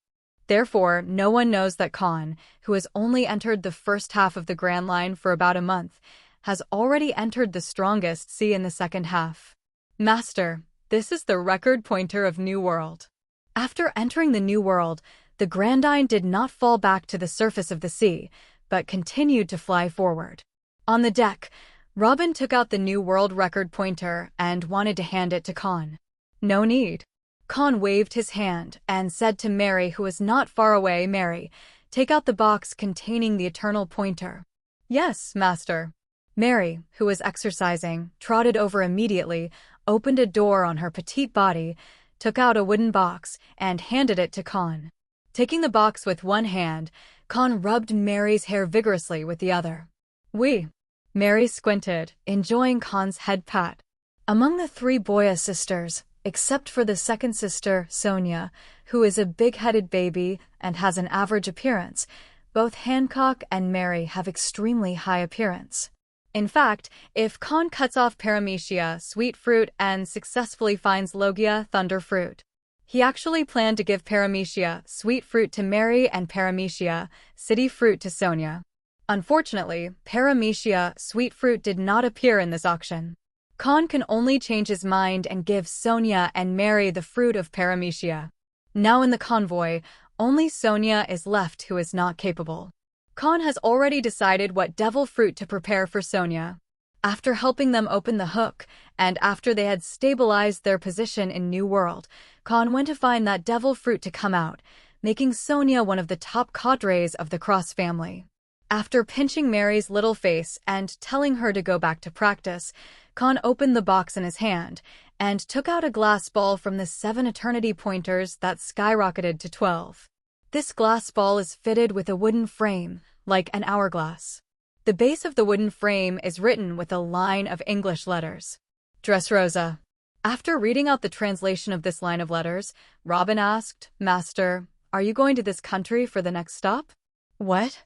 Therefore, no one knows that Kahn, who has only entered the first half of the Grand Line for about a month, has already entered the strongest sea in the second half. Master, this is the record pointer of New World. After entering the New World, the Grand Line did not fall back to the surface of the sea, but continued to fly forward. On the deck, Robin took out the New World record pointer and wanted to hand it to Kahn. No need. Kahn waved his hand and said to Mary, who was not far away, "Mary, take out the box containing the eternal pointer." "Yes, master." Mary, who was exercising, trotted over immediately, opened a door on her petite body, took out a wooden box, and handed it to Kahn. Taking the box with one hand, Kahn rubbed Mary's hair vigorously with the other. "Oui." Mary squinted, enjoying Kahn's head pat. Among the three Boya sisters, except for the second sister, Sonia, who is a big-headed baby and has an average appearance, both Hancock and Mary have extremely high appearance. In fact, if Kahn cuts off paramecia, sweet fruit, and successfully finds Logia, thunder fruit, he actually planned to give paramecia, sweet fruit to Mary and paramecia, city fruit to Sonia. Unfortunately, paramecia, sweet fruit did not appear in this auction. Kahn can only change his mind and give Sonia and Mary the fruit of paramecia. Now in the convoy, only Sonia is left, who is not capable. Kahn has already decided what devil fruit to prepare for Sonia. After helping them open the hook, and after they had stabilized their position in New World, Kahn went to find that devil fruit to come out, making Sonia one of the top cadres of the Cross family. After pinching Mary's little face and telling her to go back to practice, Kahn opened the box in his hand and took out a glass ball from the 7 eternity pointers that skyrocketed to 12. This glass ball is fitted with a wooden frame, like an hourglass. The base of the wooden frame is written with a line of English letters. Dressrosa. After reading out the translation of this line of letters, Robin asked, "Master, are you going to this country for the next stop?" "What?"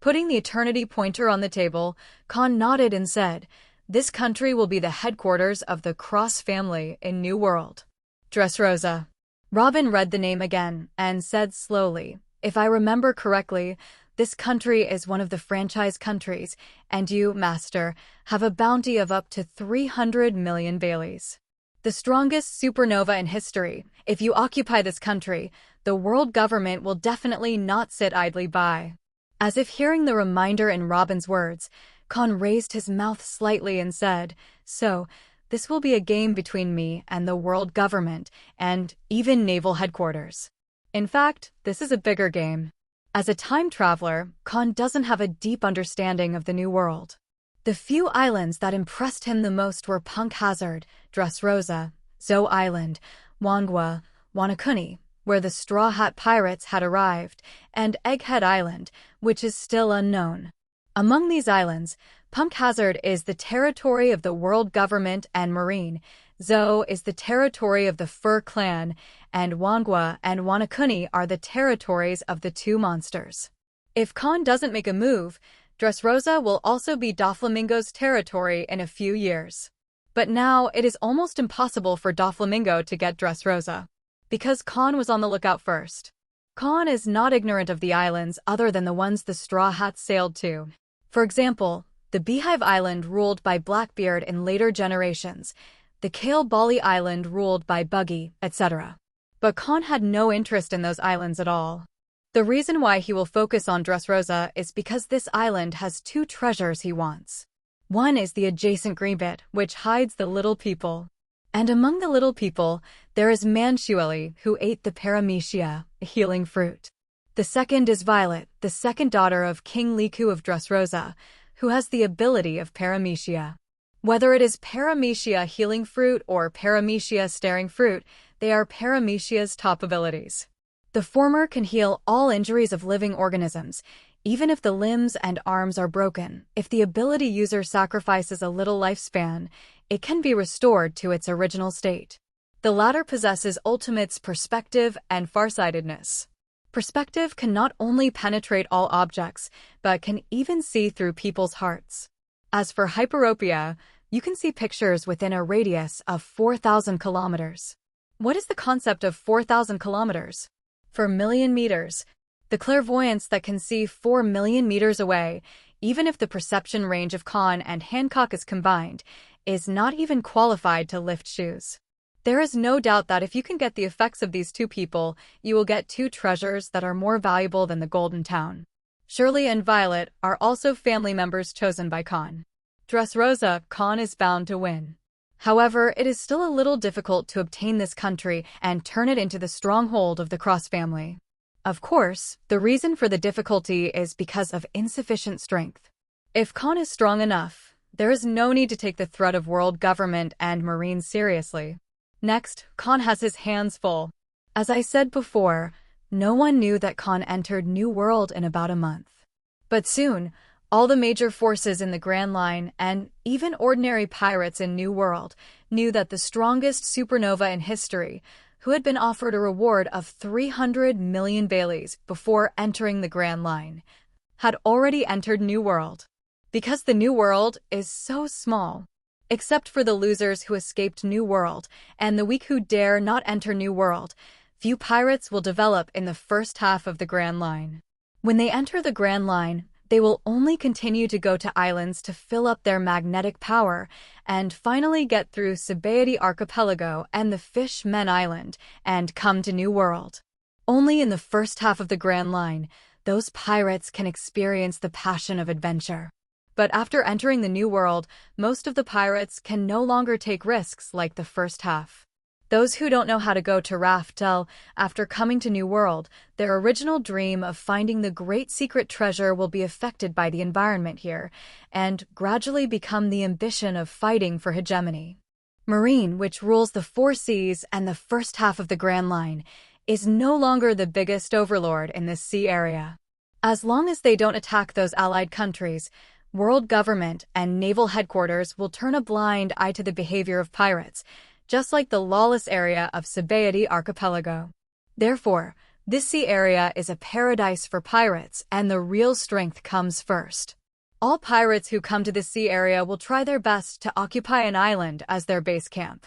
Putting the eternity pointer on the table, Kahn nodded and said, "This country will be the headquarters of the Cross family in New World." Dressrosa. Robin read the name again and said slowly, "If I remember correctly, this country is one of the franchise countries, and you, Master, have a bounty of up to 300 million Baileys. The strongest supernova in history. If you occupy this country, the world government will definitely not sit idly by." As if hearing the reminder in Robin's words, Kahn raised his mouth slightly and said, "So, this will be a game between me and the world government, and even naval headquarters. In fact, this is a bigger game." As a time traveler, Kahn doesn't have a deep understanding of the New World. The few islands that impressed him the most were Punk Hazard, Dressrosa, Zoe Island, Wangwa, Wanakuni, where the Straw Hat Pirates had arrived, and Egghead Island, which is still unknown. Among these islands, Punk Hazard is the territory of the world government and marine, Zoe is the territory of the Fur clan, and Wangwa and Wanakuni are the territories of the two monsters. If Kahn doesn't make a move, Dressrosa will also be Doflamingo's territory in a few years. But now it is almost impossible for Doflamingo to get Dressrosa, because Kahn was on the lookout first. Kahn is not ignorant of the islands other than the ones the Straw Hats sailed to. For example, the Beehive Island ruled by Blackbeard in later generations, the Kale Bali Island ruled by Buggy, etc. But Kahn had no interest in those islands at all. The reason why he will focus on Dressrosa is because this island has two treasures he wants. One is the adjacent greenbit, which hides the little people. And among the little people, there is Manshueli, who ate the paramecia, a healing fruit. The second is Violet, the second daughter of King Liku of Dressrosa, who has the ability of paramecia. Whether it is paramecia healing fruit or paramecia staring fruit, they are paramecia's top abilities. The former can heal all injuries of living organisms, even if the limbs and arms are broken. If the ability user sacrifices a little lifespan, it can be restored to its original state. The latter possesses ultimate's perspective and farsightedness. Perspective can not only penetrate all objects, but can even see through people's hearts. As for hyperopia, you can see pictures within a radius of 4,000 kilometers. What is the concept of 4,000 kilometers? For million meters, the clairvoyance that can see 4 million meters away, even if the perception range of Kahn and Hancock is combined, is not even qualified to lift shoes. There is no doubt that if you can get the effects of these two people, you will get two treasures that are more valuable than the Golden Town. Shirley and Violet are also family members chosen by Kahn. Dressrosa, Kahn is bound to win. However, it is still a little difficult to obtain this country and turn it into the stronghold of the Cross family. Of course, the reason for the difficulty is because of insufficient strength. If Kahn is strong enough, there is no need to take the threat of world government and Marines seriously. Next, Kahn has his hands full. As I said before, no one knew that Kahn entered New World in about a month. But soon, all the major forces in the Grand Line and even ordinary pirates in New World knew that the strongest supernova in history, who had been offered a reward of 300 million Baileys before entering the Grand Line, had already entered New World. Because the New World is so small, except for the losers who escaped New World and the weak who dare not enter New World, few pirates will develop in the first half of the Grand Line. When they enter the Grand Line, they will only continue to go to islands to fill up their magnetic power and finally get through Sabaody Archipelago and the Fish-Men Island and come to New World. Only in the first half of the Grand Line, those pirates can experience the passion of adventure. But after entering the New World, most of the pirates can no longer take risks like the first half. Those who don't know how to go to Raft tell, after coming to New World, their original dream of finding the great secret treasure will be affected by the environment here, and gradually become the ambition of fighting for hegemony. Marine, which rules the 4 seas and the first half of the Grand Line, is no longer the biggest overlord in this sea area. As long as they don't attack those allied countries, world government and naval headquarters will turn a blind eye to the behavior of pirates, just like the lawless area of Sabaody Archipelago. Therefore, this sea area is a paradise for pirates, and the real strength comes first. All pirates who come to this sea area will try their best to occupy an island as their base camp.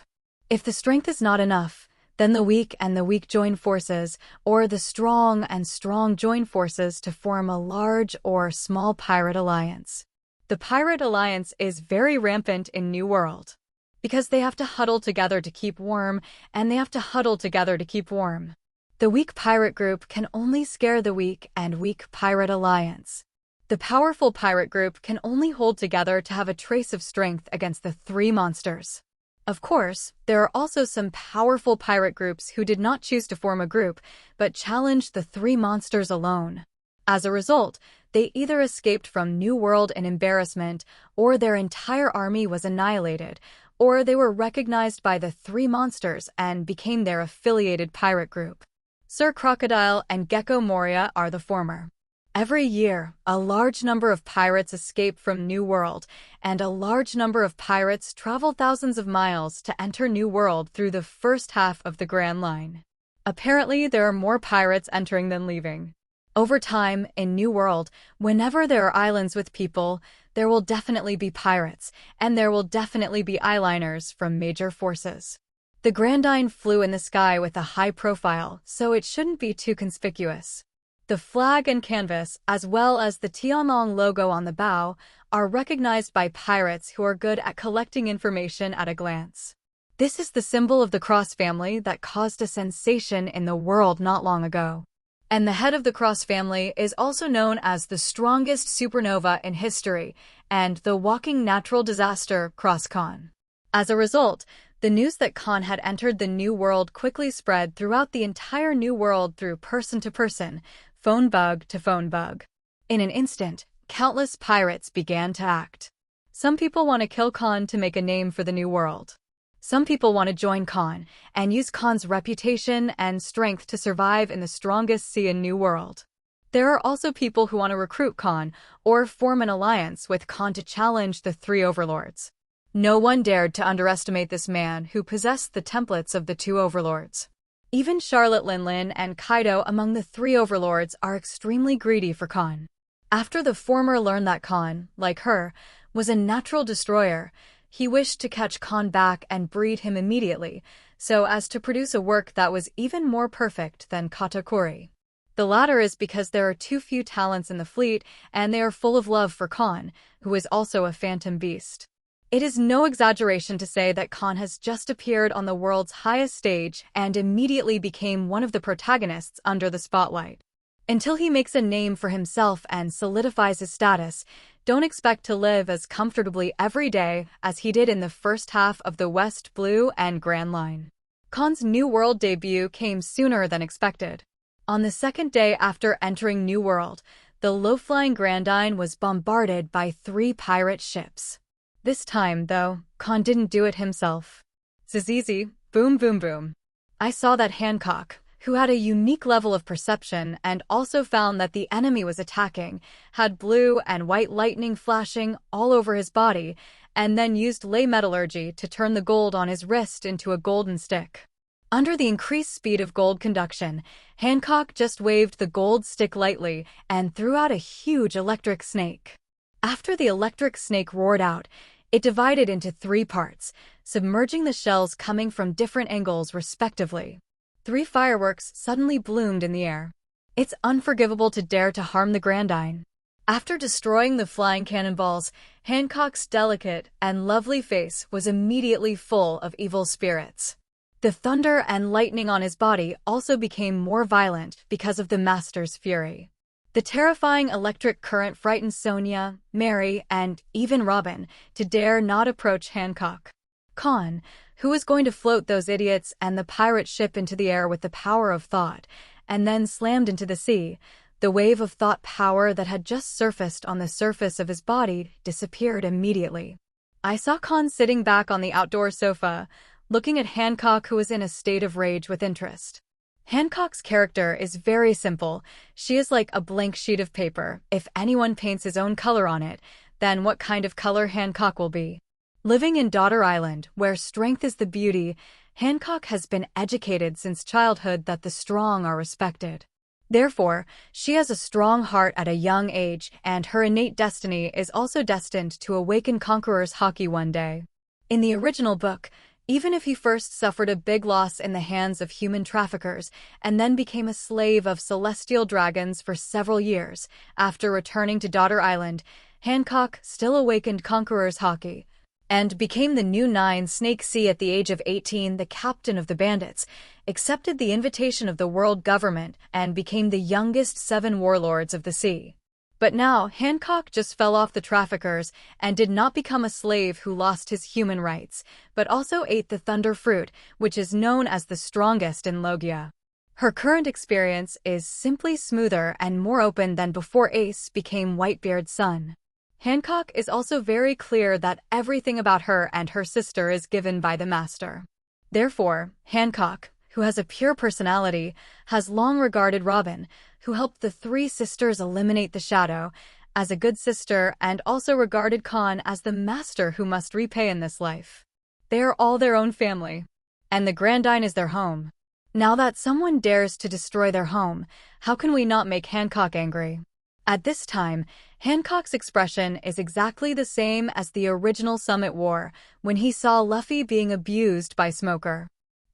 If the strength is not enough, then the weak and the weak join forces, or the strong and strong join forces to form a large or small pirate alliance. The pirate alliance is very rampant in New World, because they have to huddle together to keep warm, and they have to huddle together to keep warm. The weak pirate group can only scare the weak and weak pirate alliance. The powerful pirate group can only hold together to have a trace of strength against the 3 monsters. Of course, there are also some powerful pirate groups who did not choose to form a group, but challenged the 3 monsters alone. As a result, they either escaped from New World in embarrassment, or their entire army was annihilated, or they were recognized by the 3 monsters and became their affiliated pirate group. Sir Crocodile and Gecko Moria are the former. Every year, a large number of pirates escape from New World, and a large number of pirates travel thousands of miles to enter New World through the first half of the Grand Line. Apparently, there are more pirates entering than leaving. Over time, in New World, whenever there are islands with people, there will definitely be pirates, and there will definitely be eyeliners from major forces. The Grandine flew in the sky with a high profile, so it shouldn't be too conspicuous. The flag and canvas, as well as the Tianhu logo on the bow, are recognized by pirates who are good at collecting information at a glance. This is the symbol of the Cross family that caused a sensation in the world not long ago. And the head of the Cross family is also known as the strongest supernova in history and the walking natural disaster Cross Kahn. As a result, the news that Kahn had entered the New World quickly spread throughout the entire New World through person to person, phone bug to phone bug. In an instant, countless pirates began to act. Some people want to kill Kahn to make a name for the new world. Some people want to join Kahn and use Kahn's reputation and strength to survive in the strongest sea in New World. There are also people who want to recruit Kahn or form an alliance with Kahn to challenge the three overlords. No one dared to underestimate this man who possessed the templates of the two overlords. Even Charlotte Linlin and Kaido among the three overlords are extremely greedy for Kahn. After the former learned that Kahn, like her, was a natural destroyer, he wished to catch Kahn back and breed him immediately, so as to produce a work that was even more perfect than Katakuri. The latter is because there are too few talents in the fleet, and they are full of love for Kahn, who is also a phantom beast. It is no exaggeration to say that Kahn has just appeared on the world's highest stage and immediately became one of the protagonists under the spotlight. Until he makes a name for himself and solidifies his status, don't expect to live as comfortably every day as he did in the first half of the West Blue and Grand Line. Kahn's New World debut came sooner than expected. On the second day after entering New World, the low-flying Grandine was bombarded by 3 pirate ships. This time, though, Kahn didn't do it himself. Zizizi, boom boom boom. I saw that Hancock, who had a unique level of perception and also found that the enemy was attacking, had blue and white lightning flashing all over his body, and then used ley metallurgy to turn the gold on his wrist into a golden stick. Under the increased speed of gold conduction, Hancock just waved the gold stick lightly and threw out a huge electric snake. After the electric snake roared out, it divided into 3 parts, submerging the shells coming from different angles respectively. 3 fireworks suddenly bloomed in the air. It's unforgivable to dare to harm the Grandine. After destroying the flying cannonballs, Hancock's delicate and lovely face was immediately full of evil spirits. The thunder and lightning on his body also became more violent because of the Master's fury. The terrifying electric current frightened Sonia, Mary, and even Robin to dare not approach Hancock. Kahn, who was going to float those idiots and the pirate ship into the air with the power of thought, and then slammed into the sea, the wave of thought power that had just surfaced on the surface of his body disappeared immediately. I saw Kahn sitting back on the outdoor sofa, looking at Hancock, who was in a state of rage with interest. Hancock's character is very simple. She is like a blank sheet of paper. If anyone paints his own color on it, then what kind of color Hancock will be? Living in Daughter Island, where strength is the beauty, Hancock has been educated since childhood that the strong are respected. Therefore, she has a strong heart at a young age, and her innate destiny is also destined to awaken Conqueror's Haki one day. In the original book, even if he first suffered a big loss in the hands of human traffickers and then became a slave of celestial dragons for several years, after returning to Daughter Island, Hancock still awakened Conqueror's Haki and became the new 9 Snake Sea at the age of 18, the captain of the bandits, accepted the invitation of the world government, and became the youngest 7 warlords of the sea. But now, Hancock just fell off the traffickers and did not become a slave who lost his human rights, but also ate the thunder fruit, which is known as the strongest in Logia. Her current experience is simply smoother and more open than before Ace became Whitebeard's son. Hancock is also very clear that everything about her and her sister is given by the Master. Therefore, Hancock, who has a pure personality, has long regarded Robin, who helped the 3 sisters eliminate the shadow, as a good sister, and also regarded Kahn as the master who must repay in this life. They are all their own family, and the Grandine is their home. Now that someone dares to destroy their home, how can we not make Hancock angry? At this time, Hancock's expression is exactly the same as the original Summit War, when he saw Luffy being abused by Smoker.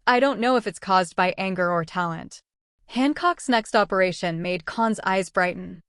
I don't know if it's caused by anger or talent. Hancock's next operation made Kahn's eyes brighten.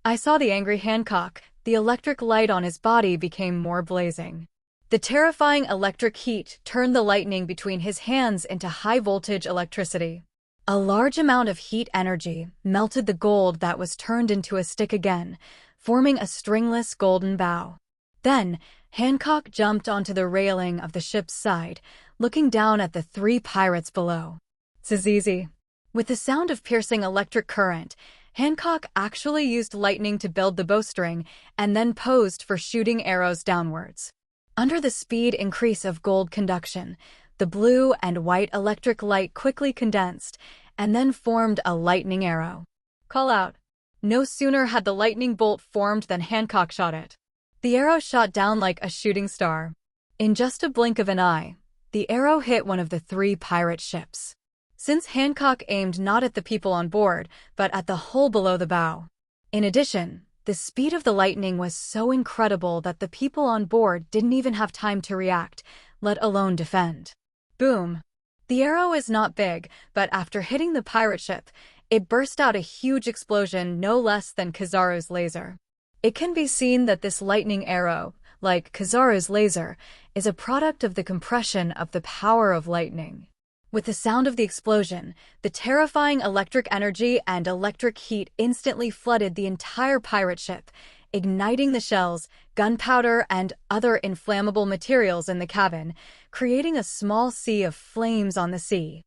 I saw the angry Hancock. The electric light on his body became more blazing. The terrifying electric heat turned the lightning between his hands into high-voltage electricity. A large amount of heat energy melted the gold that was turned into a stick again, forming a stringless golden bow. Then, Hancock jumped onto the railing of the ship's side, looking down at the 3 pirates below. Zizizi. With the sound of piercing electric current, Hancock actually used lightning to build the bowstring and then posed for shooting arrows downwards. Under the speed increase of gold conduction, the blue and white electric light quickly condensed and then formed a lightning arrow. Call out. No sooner had the lightning bolt formed than Hancock shot it. The arrow shot down like a shooting star. In just a blink of an eye, the arrow hit one of the 3 pirate ships. Since Hancock aimed not at the people on board, but at the hull below the bow. In addition, the speed of the lightning was so incredible that the people on board didn't even have time to react, let alone defend. Boom! The arrow is not big, but after hitting the pirate ship, it burst out a huge explosion no less than Kizaru's laser. It can be seen that this lightning arrow, like Kizaru's laser, is a product of the compression of the power of lightning. With the sound of the explosion, the terrifying electric energy and electric heat instantly flooded the entire pirate ship, igniting the shells, gunpowder, and other inflammable materials in the cabin, creating a small sea of flames on the sea.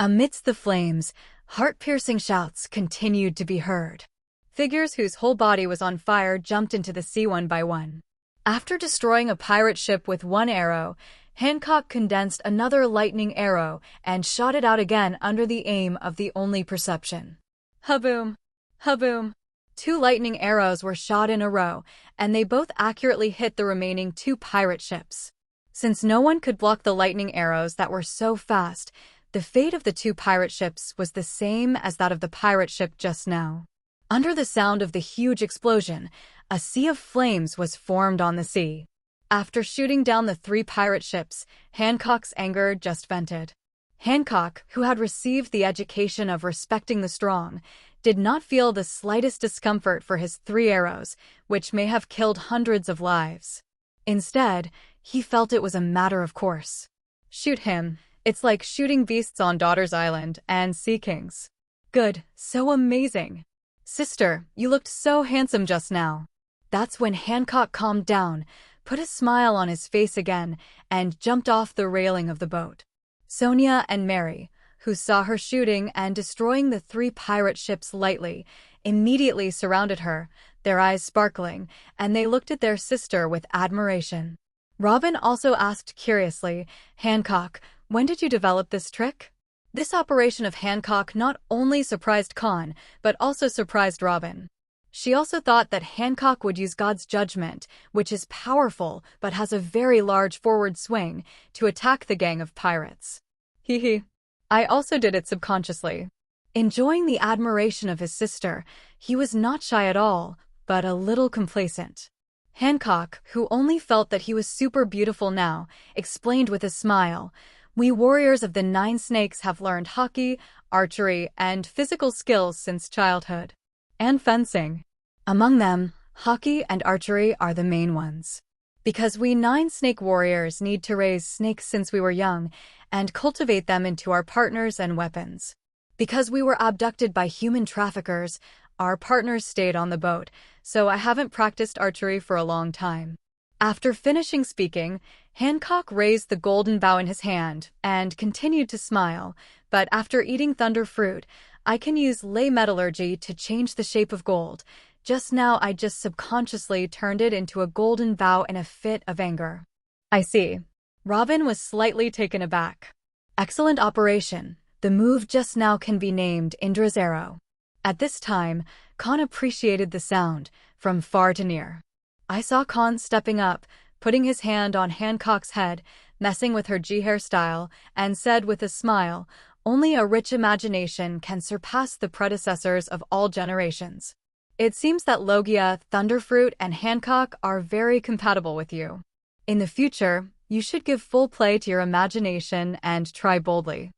Amidst the flames, heart-piercing shouts continued to be heard. Figures whose whole body was on fire jumped into the sea one by one. After destroying a pirate ship with 1 arrow, Hancock condensed another lightning arrow and shot it out again under the aim of the only perception. Ha-boom! Ha-boom! 2 lightning arrows were shot in a row, and they both accurately hit the remaining 2 pirate ships. Since no one could block the lightning arrows that were so fast, the fate of the 2 pirate ships was the same as that of the pirate ship just now. Under the sound of the huge explosion, a sea of flames was formed on the sea. After shooting down the 3 pirate ships, Hancock's anger just vented. Hancock, who had received the education of respecting the strong, did not feel the slightest discomfort for his 3 arrows, which may have killed hundreds of lives. Instead, he felt it was a matter of course. Shoot him. It's like shooting beasts on Daughter's Island and Sea Kings. Good, so amazing. Sister, you looked so handsome just now. That's when Hancock calmed down, put a smile on his face again, and jumped off the railing of the boat. Sonia and Mary, who saw her shooting and destroying the 3 pirate ships lightly, immediately surrounded her, their eyes sparkling, and they looked at their sister with admiration. Robin also asked curiously, Hancock, when did you develop this trick? This operation of Hancock not only surprised Kahn, but also surprised Robin. She also thought that Hancock would use God's judgment, which is powerful but has a very large forward swing, to attack the gang of pirates. Hee. I also did it subconsciously. Enjoying the admiration of his sister, he was not shy at all, but a little complacent. Hancock, who only felt that he was super beautiful now, explained with a smile, "We warriors of the 9 snakes have learned hockey, archery, and physical skills since childhood. And fencing. Among them, hockey and archery are the main ones. Because we 9 snake warriors need to raise snakes since we were young and cultivate them into our partners and weapons. Because we were abducted by human traffickers, our partners stayed on the boat, so I haven't practiced archery for a long time." After finishing speaking, Hancock raised the golden bow in his hand and continued to smile, but after eating thunder fruit, I can use ley metallurgy to change the shape of gold. Just now I just subconsciously turned it into a golden bow in a fit of anger. I see. Robin was slightly taken aback. Excellent operation. The move just now can be named Indra's arrow. At this time, Kahn appreciated the sound, from far to near. I saw Kahn stepping up, putting his hand on Hancock's head, messing with her G hairstyle, and said with a smile, "Only a rich imagination can surpass the predecessors of all generations. It seems that Logia, Thunderfruit, and Hancock are very compatible with you. In the future, you should give full play to your imagination and try boldly."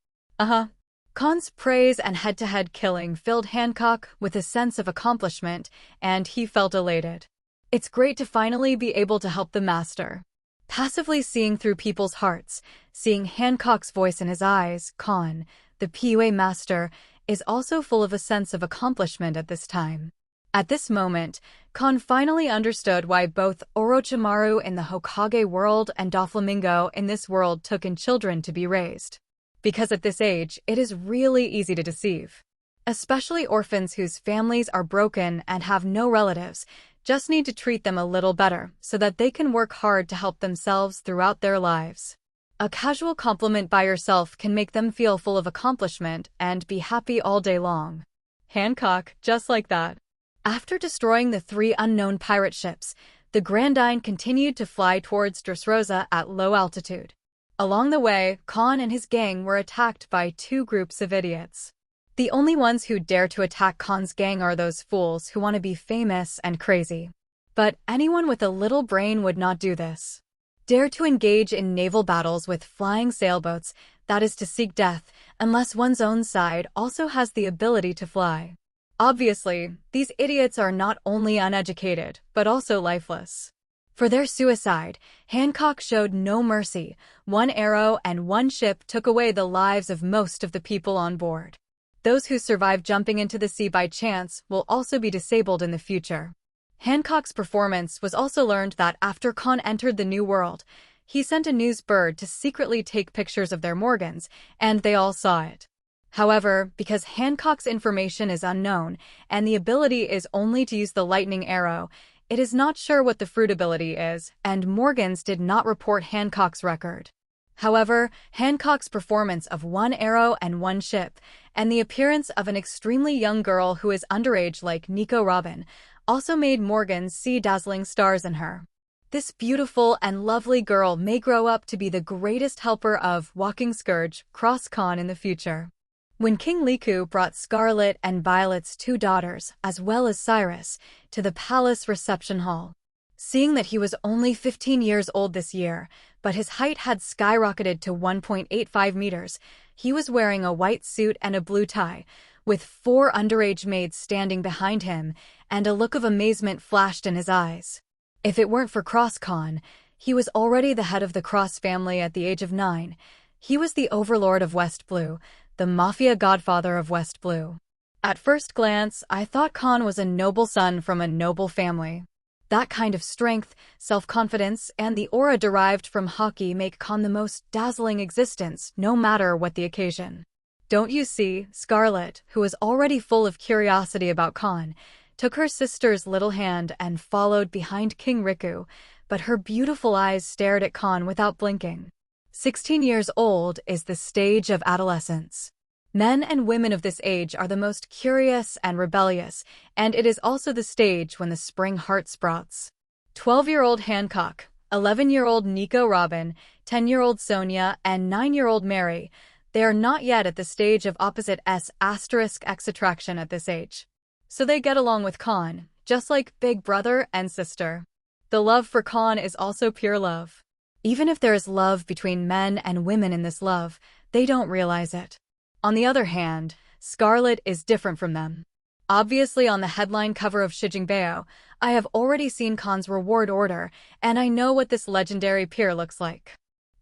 Kahn's praise and head-to-head killing filled Hancock with a sense of accomplishment, and he felt elated. It's great to finally be able to help the master. Passively seeing through people's hearts, seeing Hancock's voice in his eyes, Kahn, the PUA master, is also full of a sense of accomplishment at this time. At this moment, Kahn finally understood why both Orochimaru in the Hokage world and Doflamingo in this world took in children to be raised. Because at this age, it is really easy to deceive. Especially orphans whose families are broken and have no relatives, just need to treat them a little better so that they can work hard to help themselves throughout their lives. A casual compliment by yourself can make them feel full of accomplishment and be happy all day long. Hancock, just like that. After destroying the 3 unknown pirate ships, the Grandine continued to fly towards Dressrosa at low altitude. Along the way, Kahn and his gang were attacked by 2 groups of idiots. The only ones who dare to attack Kahn's gang are those fools who want to be famous and crazy. But anyone with a little brain would not do this. Dare to engage in naval battles with flying sailboats, that is to seek death, unless one's own side also has the ability to fly. Obviously, these idiots are not only uneducated, but also lifeless. For their suicide, Hancock showed no mercy. 1 arrow and 1 ship took away the lives of most of the people on board. Those who survive jumping into the sea by chance will also be disabled in the future. Hancock's performance was also learned that after Kahn entered the New World, he sent a news bird to secretly take pictures of their Morgans, and they all saw it. However, because Hancock's information is unknown, and the ability is only to use the lightning arrow, it is not sure what the fruit ability is, and Morgans did not report Hancock's record. However, Hancock's performance of 1 arrow and 1 ship, and the appearance of an extremely young girl who is underage like Nico Robin, also made Morgan see dazzling stars in her. This beautiful and lovely girl may grow up to be the greatest helper of Walking Scourge, Cross Kahn in the future. When King Liku brought Scarlet and Violet's 2 daughters, as well as Cyrus, to the palace reception hall, seeing that he was only 15 years old this year, but his height had skyrocketed to 1.85 meters, he was wearing a white suit and a blue tie, with 4 underage maids standing behind him, and a look of amazement flashed in his eyes. If it weren't for Cross Kahn, he was already the head of the Cross family at the age of 9. He was the overlord of West Blue, the mafia godfather of West Blue. At first glance, I thought Kahn was a noble son from a noble family. That kind of strength, self-confidence, and the aura derived from Haki make Kahn the most dazzling existence, no matter what the occasion. Don't you see, Scarlet, who was already full of curiosity about Kahn, took her sister's little hand and followed behind King Riku, but her beautiful eyes stared at Kahn without blinking. 16 years old is the stage of adolescence. Men and women of this age are the most curious and rebellious, and it is also the stage when the spring heart sprouts. 12-year-old Hancock, 11-year-old Nico Robin, 10-year-old Sonia, and 9-year-old Mary, they are not yet at the stage of opposite S** X attraction at this age. So they get along with Kahn, just like big brother and sister. The love for Kahn is also pure love. Even if there is love between men and women in this love, they don't realize it. On the other hand, Scarlet is different from them. Obviously on the headline cover of Shijingbao, I have already seen Kahn's reward order, and I know what this legendary peer looks like.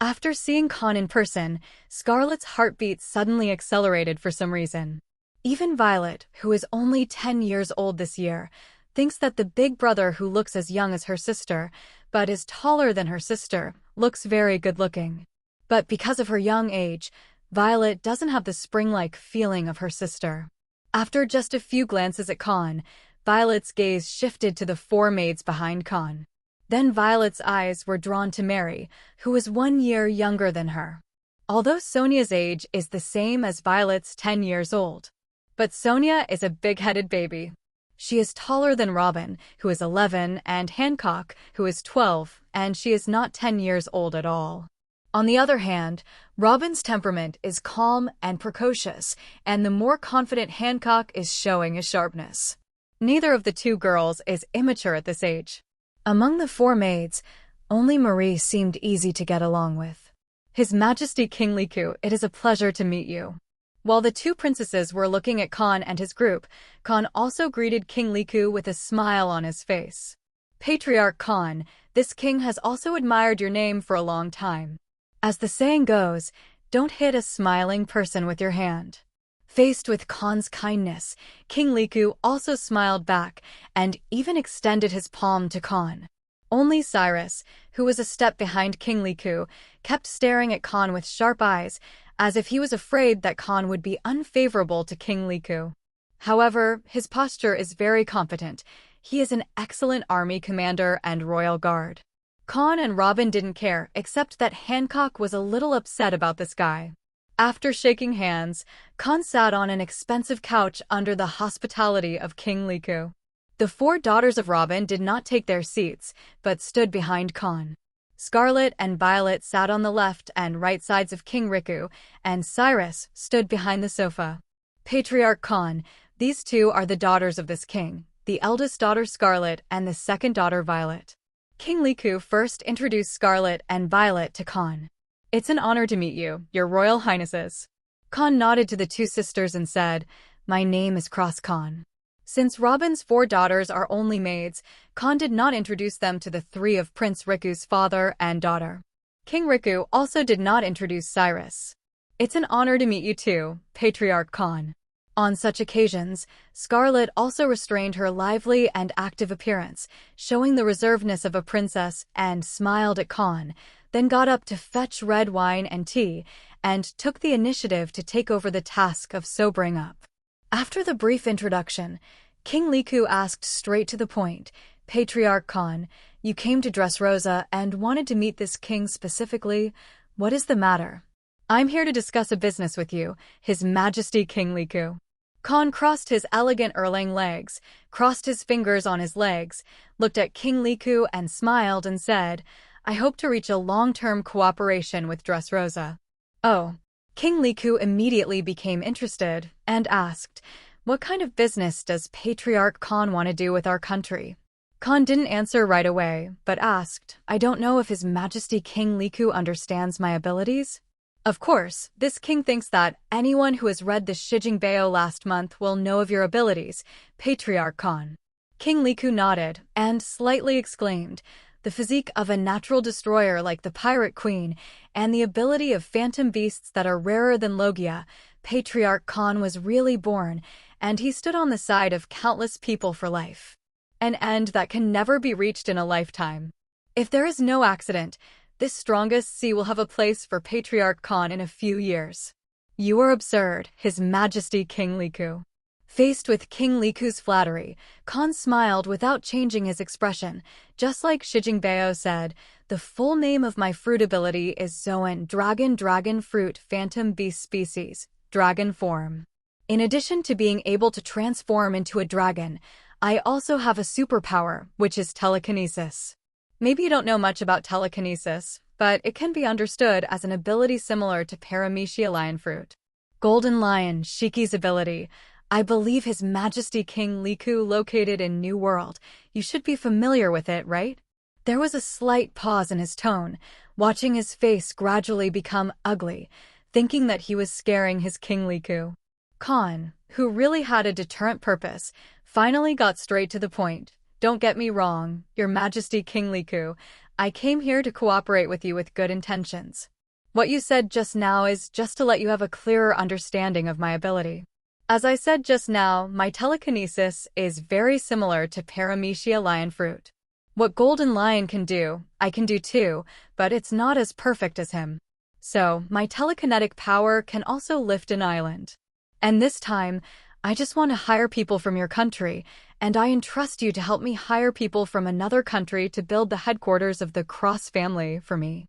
After seeing Kahn in person, Scarlet's heartbeat suddenly accelerated for some reason. Even Violet, who is only 10 years old this year, thinks that the big brother who looks as young as her sister, but is taller than her sister, looks very good-looking. But because of her young age, Violet doesn't have the spring-like feeling of her sister. After just a few glances at Kahn, Violet's gaze shifted to the 4 maids behind Kahn. Then Violet's eyes were drawn to Mary, who was 1 year younger than her. Although Sonia's age is the same as Violet's 10 years old. But Sonia is a big-headed baby. She is taller than Robin, who is 11, and Hancock, who is 12, and she is not 10 years old at all. On the other hand, Robin's temperament is calm and precocious, and the more confident Hancock is showing his sharpness. Neither of the 2 girls is immature at this age. Among the 4 maids, only Marie seemed easy to get along with. His Majesty King Liku, it is a pleasure to meet you. While the 2 princesses were looking at Kahn and his group, Kahn also greeted King Liku with a smile on his face. Patriarch Kahn, this king has also admired your name for a long time. As the saying goes, don't hit a smiling person with your hand. Faced with Kahn's kindness, King Liku also smiled back and even extended his palm to Kahn. Only Cyrus, who was a step behind King Liku, kept staring at Kahn with sharp eyes, as if he was afraid that Kahn would be unfavorable to King Liku. However, his posture is very competent. He is an excellent army commander and royal guard. Kahn and Robin didn't care, except that Hancock was a little upset about this guy. After shaking hands, Kahn sat on an expensive couch under the hospitality of King Liku. The 4 daughters of Robin did not take their seats, but stood behind Kahn. Scarlet and Violet sat on the left and right sides of King Riku, and Cyrus stood behind the sofa. Patriarch Kahn, these 2 are the daughters of this king, the eldest daughter Scarlet and the second daughter Violet. King Liku first introduced Scarlet and Violet to Kahn. "It's an honor to meet you, your royal highnesses." Kahn nodded to the 2 sisters and said, "My name is Cross Kahn." Since Robin's 4 daughters are only maids, Kahn did not introduce them to the 3 of Prince Riku's father and daughter. King Riku also did not introduce Cyrus. "It's an honor to meet you too, Patriarch Kahn." On such occasions, Scarlet also restrained her lively and active appearance, showing the reservedness of a princess, and smiled at Kahn, then got up to fetch red wine and tea, and took the initiative to take over the task of sobering up. After the brief introduction, King Liku asked straight to the point, "Patriarch Kahn, you came to Dressrosa and wanted to meet this king specifically. What is the matter?" "I'm here to discuss a business with you, His Majesty King Liku." Kahn crossed his elegant Erlang legs, crossed his fingers on his legs, looked at King Liku and smiled and said, "I hope to reach a long-term cooperation with Dressrosa." "Oh." King Liku immediately became interested and asked, "What kind of business does Patriarch Kahn want to do with our country?" Kahn didn't answer right away, but asked, "I don't know if His Majesty King Liku understands my abilities?" Of course, this king thinks that anyone who has read the Shijingbeo last month will know of your abilities, Patriarch Kahn. King Liku nodded and slightly exclaimed, "The physique of a natural destroyer like the Pirate Queen, and the ability of phantom beasts that are rarer than Logia, Patriarch Kahn was really born, and he stood on the side of countless people for life. An end that can never be reached in a lifetime. If there is no accident, this strongest sea will have a place for Patriarch Kahn in a few years." "You are absurd, His Majesty King Liku." Faced with King Liku's flattery, Kahn smiled without changing his expression, just like Shijingbeo said, "The full name of my fruit ability is Zoan Dragon Fruit Phantom Beast Species, Dragon Form. In addition to being able to transform into a dragon, I also have a superpower, which is telekinesis." Maybe you don't know much about telekinesis, but it can be understood as an ability similar to Paramecia Lion Fruit. Golden Lion Shiki's ability. I believe His Majesty King Liku located in New World. You should be familiar with it, right? There was a slight pause in his tone, watching his face gradually become ugly, thinking that he was scaring his King Liku. Kahn, who really had a deterrent purpose, finally got straight to the point. "Don't get me wrong, Your Majesty King Liku. I came here to cooperate with you with good intentions. What you said just now is just to let you have a clearer understanding of my ability. As I said just now, my telekinesis is very similar to Paramecia Lion Fruit. What Golden Lion can do, I can do too, but it's not as perfect as him. So, my telekinetic power can also lift an island. And this time, I just want to hire people from your country, and I entrust you to help me hire people from another country to build the headquarters of the Cross family for me."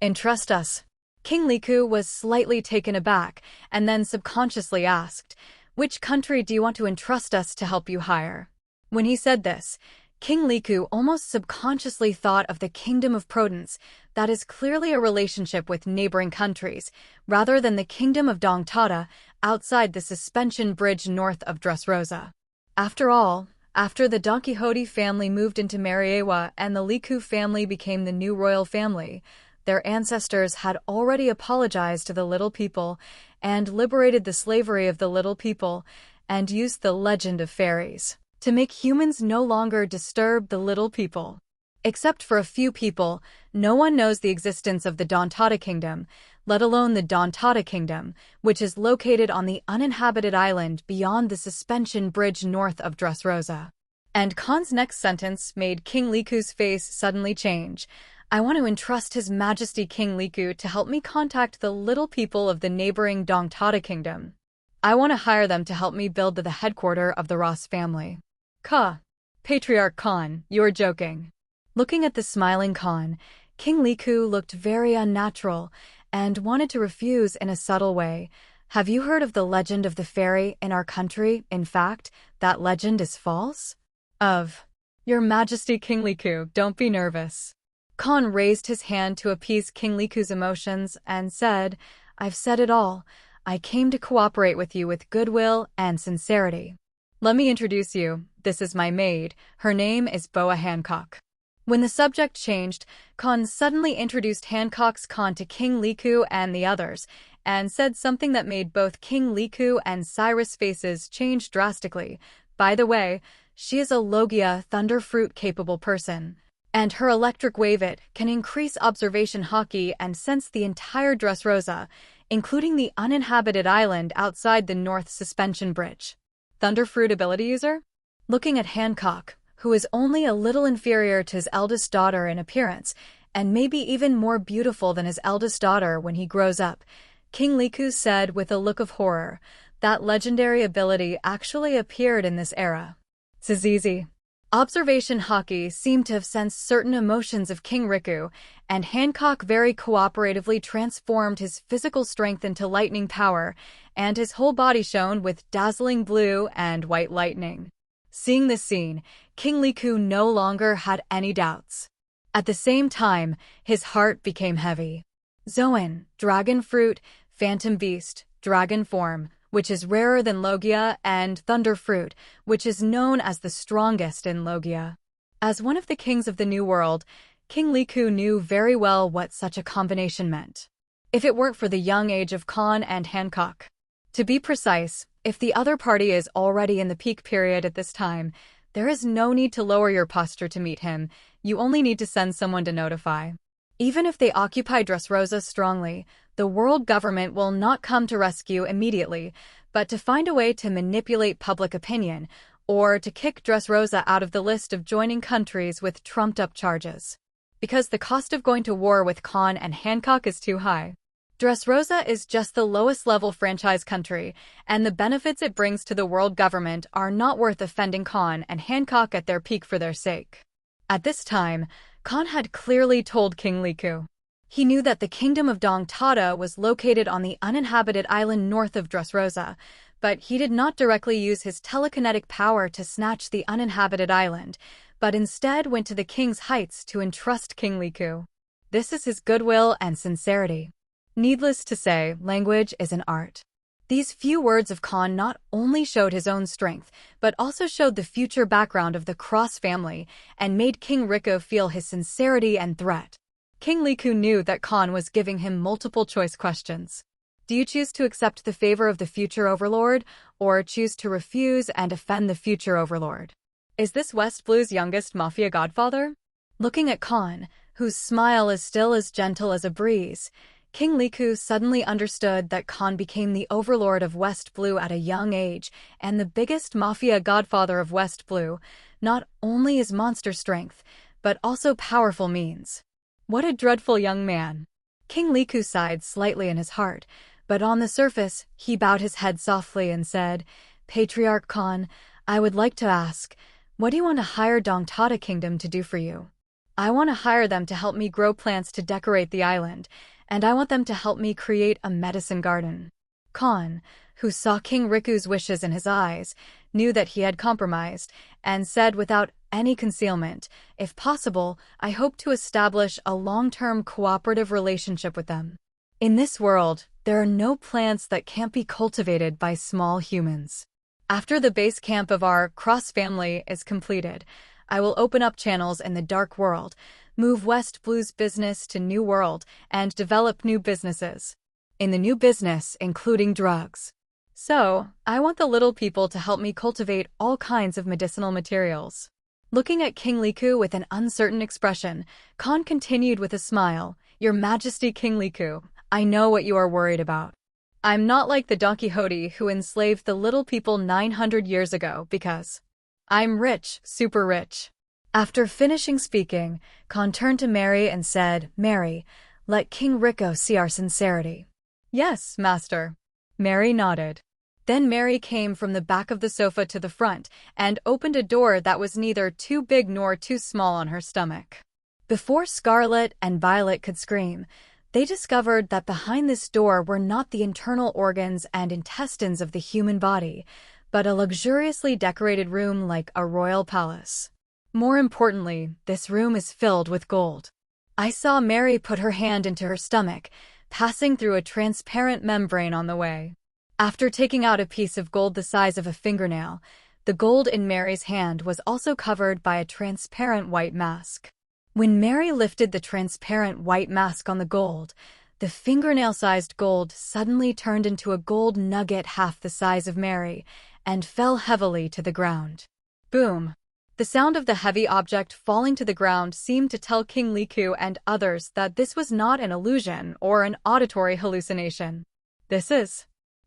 "Entrust us." King Liku was slightly taken aback, and then subconsciously asked, "Which country do you want to entrust us to help you hire?" When he said this, King Liku almost subconsciously thought of the Kingdom of Prudence, that is clearly a relationship with neighboring countries, rather than the Kingdom of Dongtada, outside the suspension bridge north of Dressrosa. After all, after the Don Quixote family moved into Mariewa and the Liku family became the new royal family, their ancestors had already apologized to the little people and liberated the slavery of the little people and used the legend of fairies to make humans no longer disturb the little people. Except for a few people, no one knows the existence of the Dongtada Kingdom, let alone the Dongtada Kingdom, which is located on the uninhabited island beyond the suspension bridge north of Dressrosa. And Kahn's next sentence made King Liku's face suddenly change. "I want to entrust His Majesty King Liku to help me contact the little people of the neighboring Dongtada Kingdom. I want to hire them to help me build the headquarters of the Ross family. Patriarch Kahn, you're joking. Looking at the smiling Kahn, King Liku looked very unnatural and wanted to refuse in a subtle way. Have you heard of the legend of the fairy in our country? In fact, that legend is false? Your Majesty King Liku, don't be nervous. Kahn raised his hand to appease King Liku's emotions and said, I've said it all. I came to cooperate with you with goodwill and sincerity. Let me introduce you. This is my maid. Her name is Boa Hancock. When the subject changed, Kahn suddenly introduced Hancock's Kahn to King Liku and the others, and said something that made both King Liku and Cyrus' faces change drastically. By the way, she is a Logia thunderfruit-capable person, and her electric wave it can increase observation haki and sense the entire Dressrosa, including the uninhabited island outside the North Suspension Bridge. Thunderfruit ability user? Looking at Hancock, who is only a little inferior to his eldest daughter in appearance, and maybe even more beautiful than his eldest daughter when he grows up, King Liku said with a look of horror, that legendary ability actually appeared in this era. Zizi. Observation Haki seemed to have sensed certain emotions of King Riku, and Hancock very cooperatively transformed his physical strength into lightning power, and his whole body shone with dazzling blue and white lightning. Seeing this scene, King Liku no longer had any doubts. At the same time, his heart became heavy. Zoan, dragon fruit, phantom beast, dragon form, which is rarer than Logia, and thunder fruit, which is known as the strongest in Logia. As one of the kings of the New World, King Liku knew very well what such a combination meant. If it weren't for the young age of Kahn and Hancock. To be precise, if the other party is already in the peak period at this time, there is no need to lower your posture to meet him, you only need to send someone to notify. Even if they occupy Dressrosa strongly, the world government will not come to rescue immediately, but to find a way to manipulate public opinion, or to kick Dressrosa out of the list of joining countries with trumped-up charges. Because the cost of going to war with Kahn and Hancock is too high. Dressrosa is just the lowest-level franchise country, and the benefits it brings to the world government are not worth offending Kahn and Hancock at their peak for their sake. At this time, Kahn had clearly told King Liku. He knew that the kingdom of Dongtada was located on the uninhabited island north of Dressrosa, but he did not directly use his telekinetic power to snatch the uninhabited island, but instead went to the king's heights to entrust King Liku. This is his goodwill and sincerity. Needless to say, language is an art. These few words of Kahn not only showed his own strength, but also showed the future background of the Cross family and made King Riku feel his sincerity and threat. King Liku knew that Kahn was giving him multiple choice questions. Do you choose to accept the favor of the future overlord, or choose to refuse and offend the future overlord? Is this West Blue's youngest mafia godfather? Looking at Kahn, whose smile is still as gentle as a breeze, King Liku suddenly understood that Kahn became the overlord of West Blue at a young age, and the biggest mafia godfather of West Blue, not only his monster strength, but also powerful means. What a dreadful young man. King Liku sighed slightly in his heart, but on the surface, he bowed his head softly and said, Patriarch Kahn, I would like to ask, what do you want to hire Dongtada Kingdom to do for you? I want to hire them to help me grow plants to decorate the island, and I want them to help me create a medicine garden. Kahn, who saw King Riku's wishes in his eyes, knew that he had compromised, and said without any concealment, if possible, I hope to establish a long-term cooperative relationship with them. In this world, there are no plants that can't be cultivated by small humans. After the base camp of our Cross family is completed, I will open up channels in the Dark World, move West Blue's business to New World, and develop new businesses. In the new business, including drugs. So, I want the little people to help me cultivate all kinds of medicinal materials. Looking at King Liku with an uncertain expression, Kahn continued with a smile, Your Majesty King Liku, I know what you are worried about. I'm not like the Don Quixote who enslaved the little people 900 years ago because I'm rich, super rich. After finishing speaking, Kahn turned to Mary and said, Mary, let King Riku see our sincerity. Yes, master. Mary nodded. Then Mary came from the back of the sofa to the front and opened a door that was neither too big nor too small on her stomach. Before Scarlet and Violet could scream, they discovered that behind this door were not the internal organs and intestines of the human body, but a luxuriously decorated room like a royal palace. More importantly, this room is filled with gold. I saw Mary put her hand into her stomach, passing through a transparent membrane on the way. After taking out a piece of gold the size of a fingernail, the gold in Mary's hand was also covered by a transparent white mask. When Mary lifted the transparent white mask on the gold, the fingernail-sized gold suddenly turned into a gold nugget half the size of Mary and fell heavily to the ground. Boom! The sound of the heavy object falling to the ground seemed to tell King Liku and others that this was not an illusion or an auditory hallucination. This is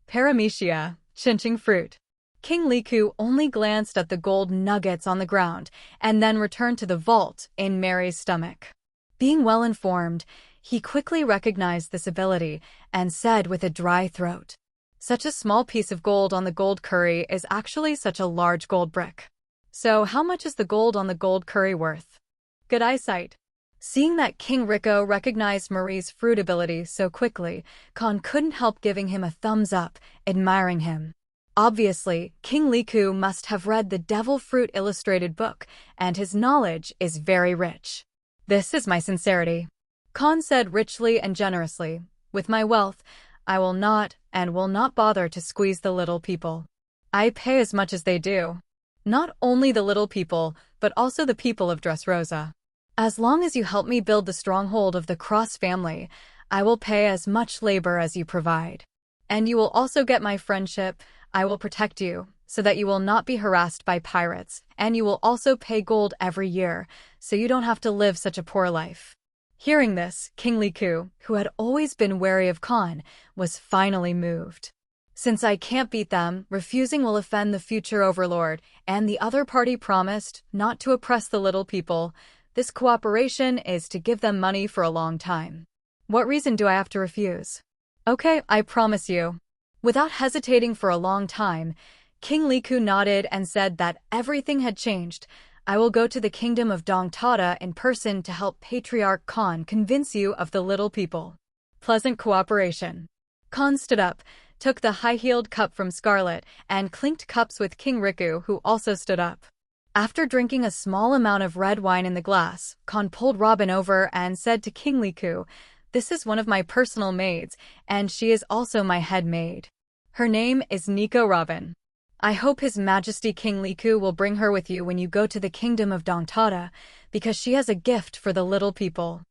paramecia, chinching fruit. King Liku only glanced at the gold nuggets on the ground and then returned to the vault in Mary's stomach. Being well informed, he quickly recognized this ability and said with a dry throat, "Such a small piece of gold on the gold curry is actually such a large gold brick. So how much is the gold on the gold curry worth?" Good eyesight. Seeing that King Rico recognized Marie's fruit ability so quickly, Kahn couldn't help giving him a thumbs up, admiring him. Obviously, King Liku must have read the Devil Fruit illustrated book, and his knowledge is very rich. "This is my sincerity," Kahn said richly and generously. "With my wealth, I will not bother to squeeze the little people. I pay as much as they do. Not only the little people, but also the people of Dressrosa. As long as you help me build the stronghold of the Cross family, I will pay as much labor as you provide. And you will also get my friendship. I will protect you, so that you will not be harassed by pirates, and you will also pay gold every year, so you don't have to live such a poor life." Hearing this, King Liku, who had always been wary of Kahn, was finally moved. "Since I can't beat them, refusing will offend the future overlord, and the other party promised not to oppress the little people. This cooperation is to give them money for a long time. What reason do I have to refuse? Okay, I promise you." Without hesitating for a long time, King Liku nodded and said that everything had changed. "I will go to the kingdom of Dongtada in person to help Patriarch Kahn convince you of the little people." Pleasant cooperation. Kahn stood up, took the high-heeled cup from Scarlet, and clinked cups with King Riku, who also stood up. After drinking a small amount of red wine in the glass, Kahn pulled Robin over and said to King Liku, "This is one of my personal maids, and she is also my head maid. Her name is Nico Robin. I hope His Majesty King Liku will bring her with you when you go to the kingdom of Dongtada, because she has a gift for the little people.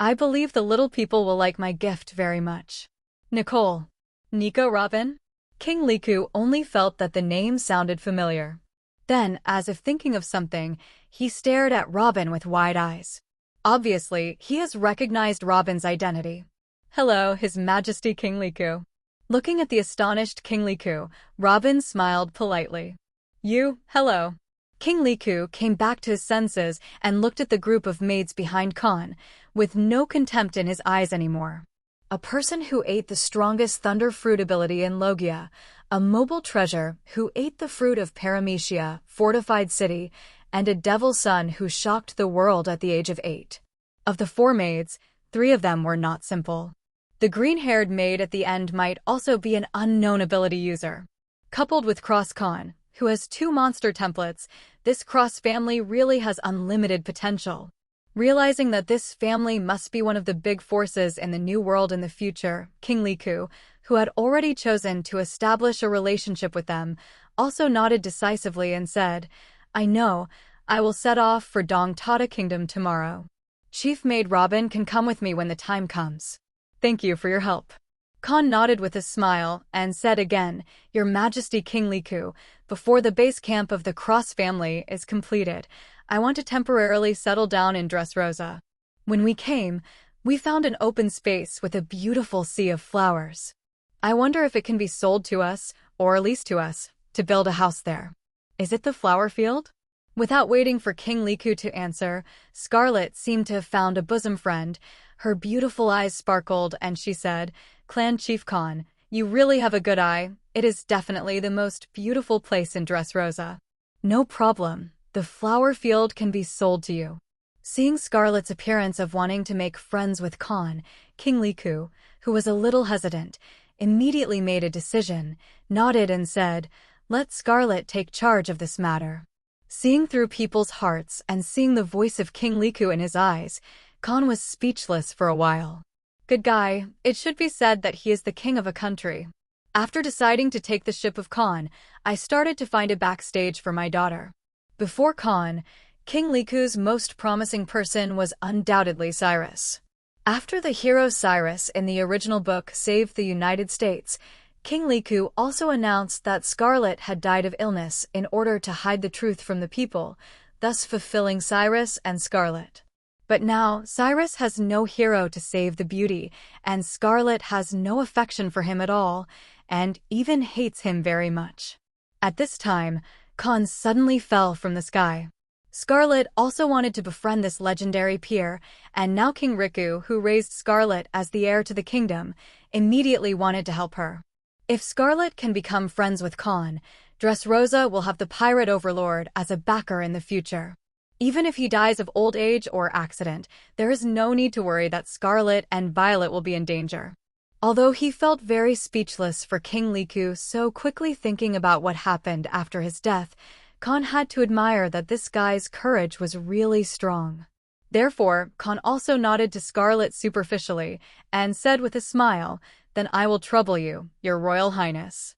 I believe the little people will like my gift very much." Nicole. Nico Robin? King Liku only felt that the name sounded familiar. Then, as if thinking of something, he stared at Robin with wide eyes. Obviously, he has recognized Robin's identity. "Hello, His Majesty King Liku." Looking at the astonished King Liku, Robin smiled politely. Hello." King Liku came back to his senses and looked at the group of maids behind Kahn, with no contempt in his eyes anymore. A person who ate the strongest thunder fruit ability in Logia, a mobile treasure who ate the fruit of Paramecia, fortified city, and a devil son who shocked the world at the age of 8. Of the 4 maids, 3 of them were not simple. The green-haired maid at the end might also be an unknown ability user. Coupled with Cross Kahn, who has 2 monster templates, this Cross family really has unlimited potential. Realizing that this family must be one of the big forces in the new world in the future, King Liku, who had already chosen to establish a relationship with them, also nodded decisively and said, "I know, I will set off for Dongtada Kingdom tomorrow. Chief Maid Robin can come with me when the time comes. Thank you for your help." Kahn nodded with a smile and said again, "Your Majesty King Liku, before the base camp of the Cross family is completed, I want to temporarily settle down in Dressrosa. When we came, we found an open space with a beautiful sea of flowers. I wonder if it can be sold to us, or leased to us, to build a house there. Is it the flower field?" Without waiting for King Liku to answer, Scarlet seemed to have found a bosom friend. Her beautiful eyes sparkled and she said, "Clan Chief Kahn, you really have a good eye. It is definitely the most beautiful place in Dressrosa. No problem, the flower field can be sold to you. Seeing Scarlett's appearance of wanting to make friends with Kahn, King Liku, who was a little hesitant, immediately made a decision, nodded and said, "Let Scarlett take charge of this matter." Seeing through people's hearts and seeing the voice of King Liku in his eyes, Kahn was speechless for a while. Good guy, it should be said that he is the king of a country. After deciding to take the ship of Kahn, I started to find a backstage for my daughter. Before Kahn, King Liku's most promising person was undoubtedly Cyrus. After the hero Cyrus in the original book saved the United States, King Liku also announced that Scarlett had died of illness in order to hide the truth from the people, thus fulfilling Cyrus and Scarlett. But now, Cyrus has no hero to save the beauty, and Scarlett has no affection for him at all, and even hates him very much. At this time, Kahn suddenly fell from the sky. Scarlett also wanted to befriend this legendary peer, and now King Riku, who raised Scarlett as the heir to the kingdom, immediately wanted to help her. If Scarlett can become friends with Kahn, Dressrosa will have the pirate overlord as a backer in the future. Even if he dies of old age or accident, there is no need to worry that Scarlett and Violet will be in danger. Although he felt very speechless for King Liku so quickly thinking about what happened after his death, Kahn had to admire that this guy's courage was really strong. Therefore, Kahn also nodded to Scarlett superficially and said with a smile, "Then I will trouble you, your Royal Highness."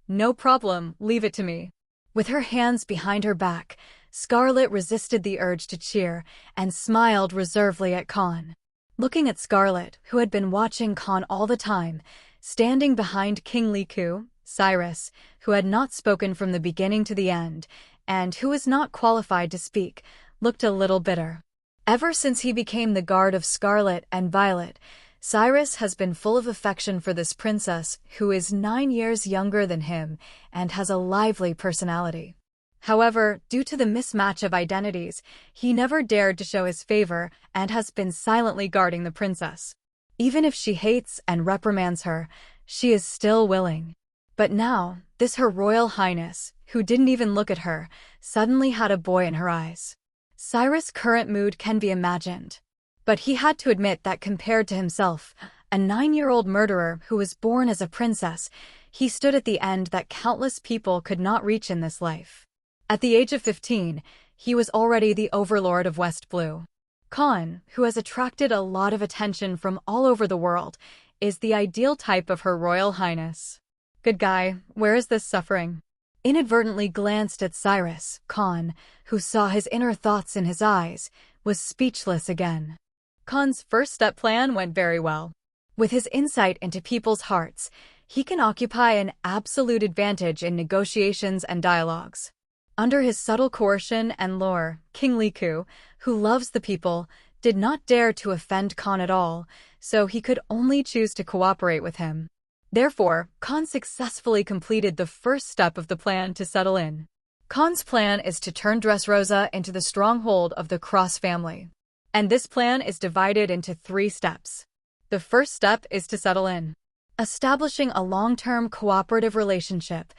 No problem, leave it to me." With her hands behind her back, Scarlett resisted the urge to cheer and smiled reservedly at Kahn. Looking at Scarlett, who had been watching Kahn all the time, standing behind King Liku, Cyrus, who had not spoken from the beginning to the end, and who was not qualified to speak, looked a little bitter. Ever since he became the guard of Scarlett and Violet, Cyrus has been full of affection for this princess who is 9 years younger than him and has a lively personality. However, due to the mismatch of identities, he never dared to show his favor and has been silently guarding the princess. Even if she hates and reprimands her, she is still willing. But now, this Her Royal Highness, who didn't even look at her, suddenly had a boy in her eyes. Cyrus' current mood can be imagined. But he had to admit that compared to himself, a 9-year-old murderer who was born as a princess, he stood at the end that countless people could not reach in this life. At the age of 15, he was already the overlord of West Blue. Kahn, who has attracted a lot of attention from all over the world, is the ideal type of Her Royal Highness. Good guy, where is this suffering? Inadvertently glanced at Cyrus, Kahn, who saw his inner thoughts in his eyes, was speechless again. Kahn's first step plan went very well. With his insight into people's hearts, he can occupy an absolute advantage in negotiations and dialogues. Under his subtle coercion and lure, King Liku, who loves the people, did not dare to offend Kahn at all, so he could only choose to cooperate with him. Therefore, Kahn successfully completed the first step of the plan to settle in. Kahn's plan is to turn Dressrosa into the stronghold of the Cross family. And this plan is divided into 3 steps. The first step is to settle in. Establishing a long-term cooperative relationship,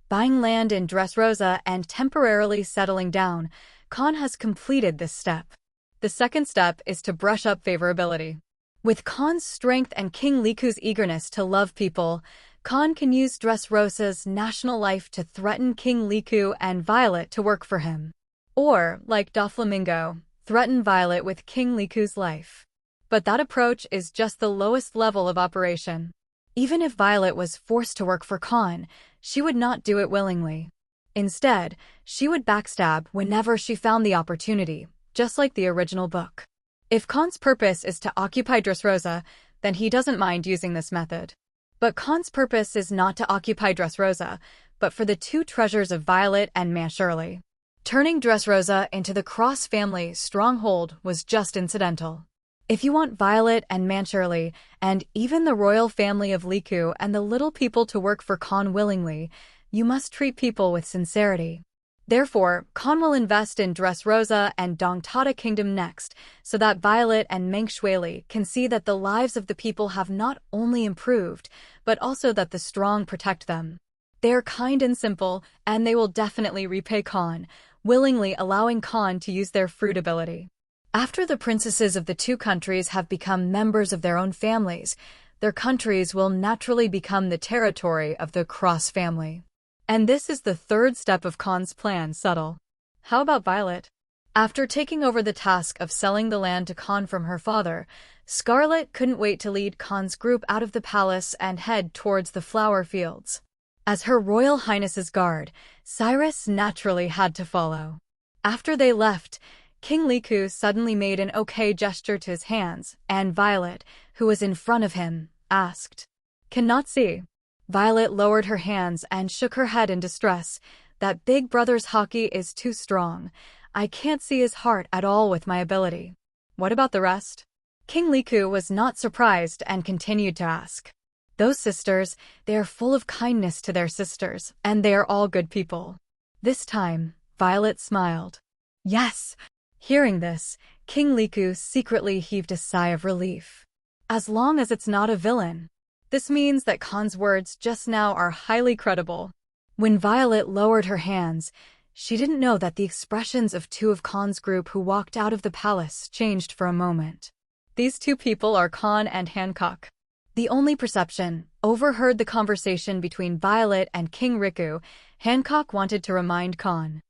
buying land in Dressrosa and temporarily settling down, Kahn has completed this step. The second step is to brush up favorability. With Kahn's strength and King Liku's eagerness to love people, Kahn can use Dressrosa's national life to threaten King Liku and Violet to work for him. Or, like Doflamingo, threaten Violet with King Liku's life. But that approach is just the lowest level of operation. Even if Violet was forced to work for Kahn, she would not do it willingly. Instead, she would backstab whenever she found the opportunity, just like the original book. If Kahn's purpose is to occupy Dressrosa, then he doesn't mind using this method. But Kahn's purpose is not to occupy Dressrosa, but for the 2 treasures of Violet and Shirley. Turning Dressrosa into the Cross family stronghold was just incidental. If you want Violet and Shirley, and even the royal family of Liku and the little people to work for Kahn willingly, you must treat people with sincerity. Therefore, Kahn will invest in Dressrosa and Dongtada Kingdom next, so that Violet and Mengshueli can see that the lives of the people have not only improved, but also that the strong protect them. They are kind and simple, and they will definitely repay Kahn, willingly allowing Kahn to use their fruit ability. After the princesses of the two countries have become members of their own families, their countries will naturally become the territory of the Cross family. And this is the third step of Kahn's plan, subtle. How about Violet? After taking over the task of selling the land to Kahn from her father, Scarlet couldn't wait to lead Kahn's group out of the palace and head towards the flower fields. As Her Royal Highness's guard, Cyrus naturally had to follow. After they left, King Liku suddenly made an okay gesture to his hands, and Violet, who was in front of him, asked, "Cannot see." Violet lowered her hands and shook her head in distress. "That big brother's haki is too strong. I can't see his heart at all with my ability." "What about the rest?" King Liku was not surprised and continued to ask. "Those sisters, they are full of kindness to their sisters, and they are all good people." This time, Violet smiled. "Yes." Hearing this, King Liku secretly heaved a sigh of relief. As long as it's not a villain. This means that Kahn's words just now are highly credible. When Violet lowered her hands, she didn't know that the expressions of two of Kahn's group who walked out of the palace changed for a moment. These two people are Kahn and Hancock. The only perception overheard the conversation between Violet and King Riku. Hancock wanted to remind Kahn.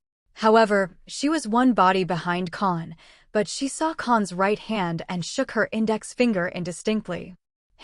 However, she was one body behind Kahn, but she saw Kahn's right hand and shook her index finger indistinctly.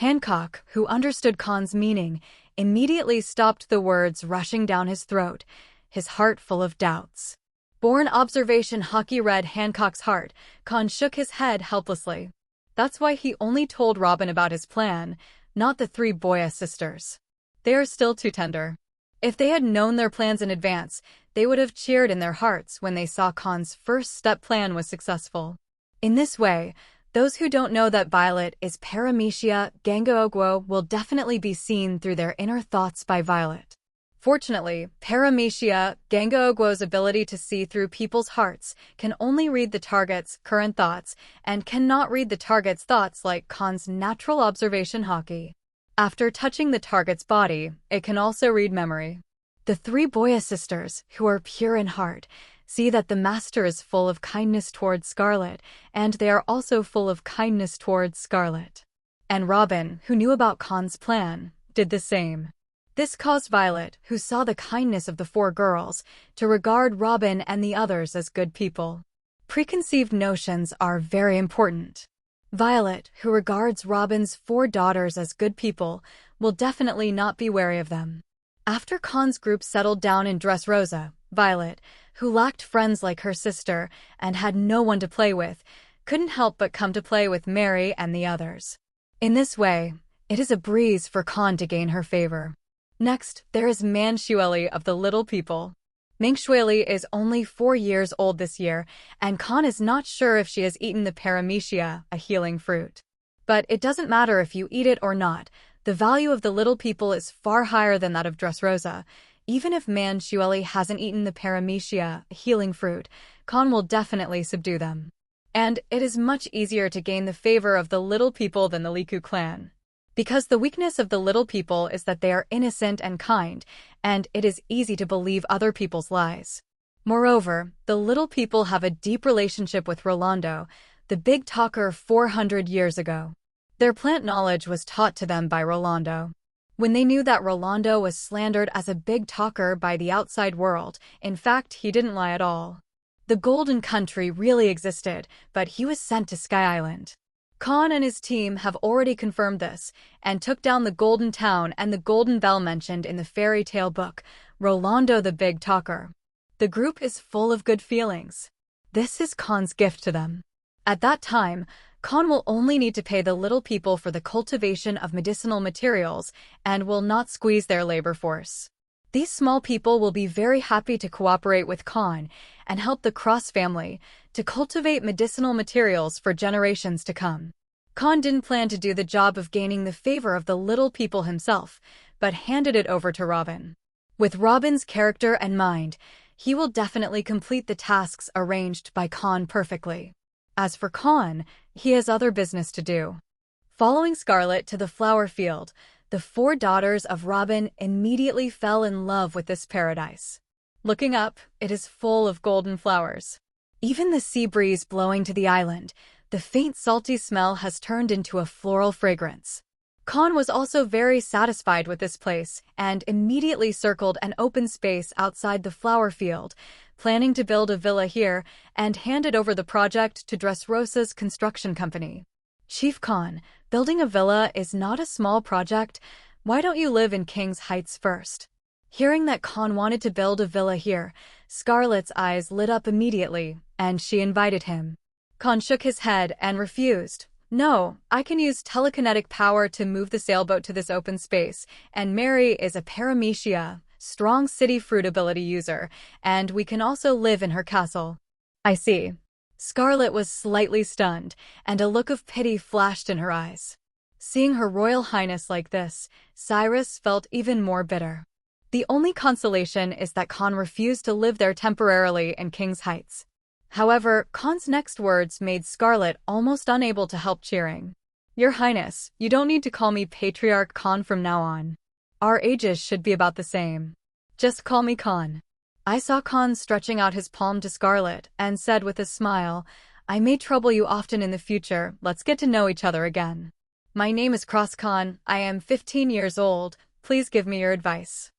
Hancock, who understood Kahn's meaning, immediately stopped the words rushing down his throat, his heart full of doubts. Born Observation Haki read Hancock's heart. Kahn shook his head helplessly. That's why he only told Robin about his plan, not the three Boya sisters. They are still too tender. If they had known their plans in advance, they would have cheered in their hearts when they saw Kahn's first step plan was successful. In this way, those who don't know that Violet is Paramecia Gangaogwo will definitely be seen through their inner thoughts by Violet. Fortunately, Paramecia Gangaogwo's ability to see through people's hearts can only read the target's current thoughts and cannot read the target's thoughts like Kahn's natural observation haki. After touching the target's body, it can also read memory. The three Boya sisters, who are pure in heart, see that the master is full of kindness towards Scarlet, and they are also full of kindness towards Scarlet. And Robin, who knew about Kahn's plan, did the same. This caused Violet, who saw the kindness of the four girls, to regard Robin and the others as good people. Preconceived notions are very important. Violet, who regards Robin's four daughters as good people, will definitely not be wary of them. After Kahn's group settled down in Dressrosa, Violet, who lacked friends like her sister and had no one to play with, couldn't help but come to play with Mary and the others. In this way, it is a breeze for Kahn to gain her favor. Next, there is Mengshueli of the Little People. Mengshueli is only 4 years old this year, and Kahn is not sure if she has eaten the Paramecia, a healing fruit. But it doesn't matter if you eat it or not, the value of the Little People is far higher than that of Dressrosa. Even if Mengshueli hasn't eaten the Paramecia, a healing fruit, Kahn will definitely subdue them. And it is much easier to gain the favor of the Little People than the Liku clan. Because the weakness of the Little People is that they are innocent and kind, and it is easy to believe other people's lies. Moreover, the Little People have a deep relationship with Rolando, the big talker 400 years ago. Their plant knowledge was taught to them by Rolando. When they knew that Rolando was slandered as a big talker by the outside world, in fact, he didn't lie at all. The Golden Country really existed, but he was sent to Sky Island. Kahn and his team have already confirmed this, and took down the Golden Town and the Golden Bell mentioned in the fairy tale book, Rolando the Big Talker. The group is full of good feelings. This is Kahn's gift to them. At that time, Kahn will only need to pay the Little People for the cultivation of medicinal materials and will not squeeze their labor force. These small people will be very happy to cooperate with Kahn and help the Cross family to cultivate medicinal materials for generations to come. Kahn didn't plan to do the job of gaining the favor of the Little People himself, but handed it over to Robin. With Robin's character and mind, he will definitely complete the tasks arranged by Kahn perfectly. As for Kahn, he has other business to do. Following Scarlet to the flower field, the 4 daughters of Robin immediately fell in love with this paradise. Looking up, it is full of golden flowers. Even the sea breeze blowing to the island, the faint salty smell has turned into a floral fragrance. Kahn was also very satisfied with this place and immediately circled an open space outside the flower field, planning to build a villa here and handed over the project to Dressrosa's construction company. Chief Kahn, building a villa is not a small project. Why don't you live in King's Heights first? Hearing that Kahn wanted to build a villa here, Scarlet's eyes lit up immediately, and she invited him. Kahn shook his head and refused. No, I can use telekinetic power to move the sailboat to this open space, and Mary is a paramecia, strong city fruit ability user, and we can also live in her castle. I see. Scarlet was slightly stunned, and a look of pity flashed in her eyes. Seeing Her Royal Highness like this, Cyrus felt even more bitter. The only consolation is that Kahn refused to live there temporarily in King's Heights. However, Kahn's next words made Scarlet almost unable to help cheering. Your Highness, you don't need to call me Patriarch Kahn from now on. Our ages should be about the same. Just call me Kahn. I saw Kahn stretching out his palm to Scarlet and said with a smile, I may trouble you often in the future, let's get to know each other again. My name is Cross Kahn, I am 15 years old, please give me your advice.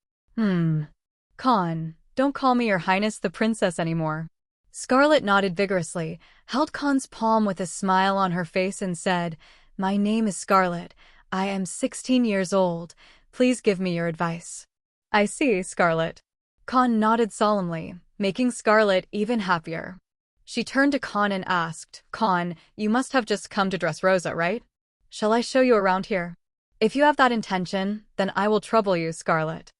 Kahn, don't call me Your Highness the Princess anymore. Scarlet nodded vigorously, held Kahn's palm with a smile on her face and said, My name is Scarlet, I am 16 years old, please give me your advice. I see, Scarlet. Kahn nodded solemnly, making Scarlet even happier. She turned to Kahn and asked, Kahn, you must have just come to Dressrosa, right? Shall I show you around here? If you have that intention, then I will trouble you, Scarlet.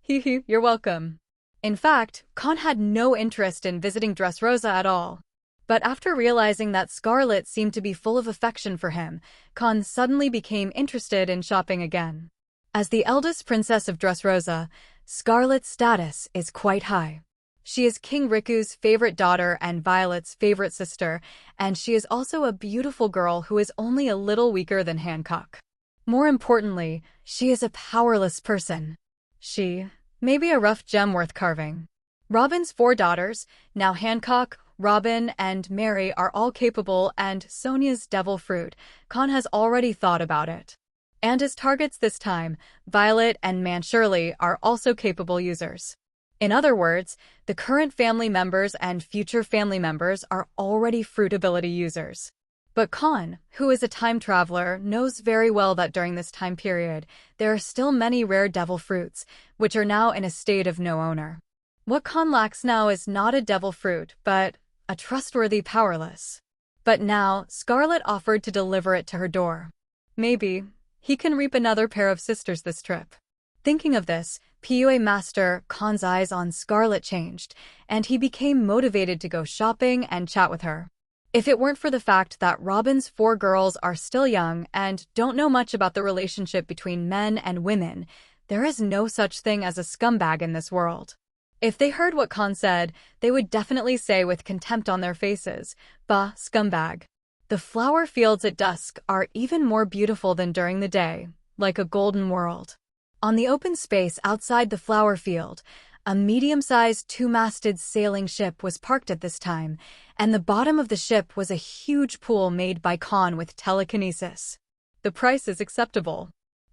You're welcome. In fact, Kahn had no interest in visiting Dressrosa at all. But after realizing that Scarlet seemed to be full of affection for him, Kahn suddenly became interested in shopping again. As the eldest princess of Dressrosa, Scarlet's status is quite high. She is King Riku's favorite daughter and Violet's favorite sister, and she is also a beautiful girl who is only a little weaker than Hancock. More importantly, she is a powerless person. She may be a rough gem worth carving. Robin's 4 daughters, now Hancock, Robin, and Mary are all capable, and Sonia's devil fruit, Kahn has already thought about it. And his targets this time, Violet and Man Shirley, are also capable users. In other words, the current family members and future family members are already fruit ability users. But Kahn, who is a time traveler, knows very well that during this time period, there are still many rare devil fruits, which are now in a state of no owner. What Kahn lacks now is not a devil fruit, but a trustworthy powerless. But now, Scarlet offered to deliver it to her door. Maybe he can reap another pair of sisters this trip. Thinking of this, PUA Master Kahn's eyes on Scarlet changed, and he became motivated to go shopping and chat with her. If it weren't for the fact that Robin's 4 girls are still young and don't know much about the relationship between men and women, there is no such thing as a scumbag in this world. If they heard what Kahn said, they would definitely say with contempt on their faces, Bah, scumbag. The flower fields at dusk are even more beautiful than during the day, like a golden world. On the open space outside the flower field, a medium-sized 2-masted sailing ship was parked at this time, and the bottom of the ship was a huge pool made by Kahn with telekinesis. The price is acceptable.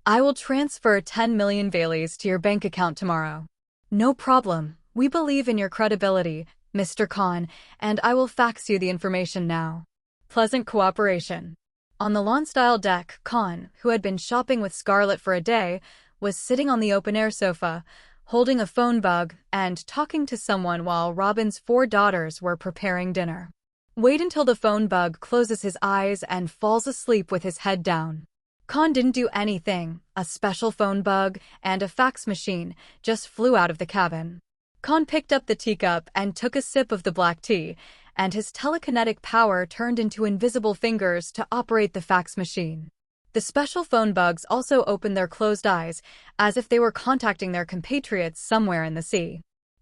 I will transfer 10 million Baileys to your bank account tomorrow. No problem. We believe in your credibility, Mr. Kahn, and I will fax you the information now. Pleasant cooperation. On the lawn-style deck, Kahn, who had been shopping with Scarlet for a day, was sitting on the open-air sofa, holding a phone bug and talking to someone while Robin's 4 daughters were preparing dinner. Wait until the phone bug closes his eyes and falls asleep with his head down. Kahn didn't do anything. A special phone bug and a fax machine just flew out of the cabin. Kahn picked up the teacup and took a sip of the black tea, and his telekinetic power turned into invisible fingers to operate the fax machine. The special phone bugs also opened their closed eyes, as if they were contacting their compatriots somewhere in the sea.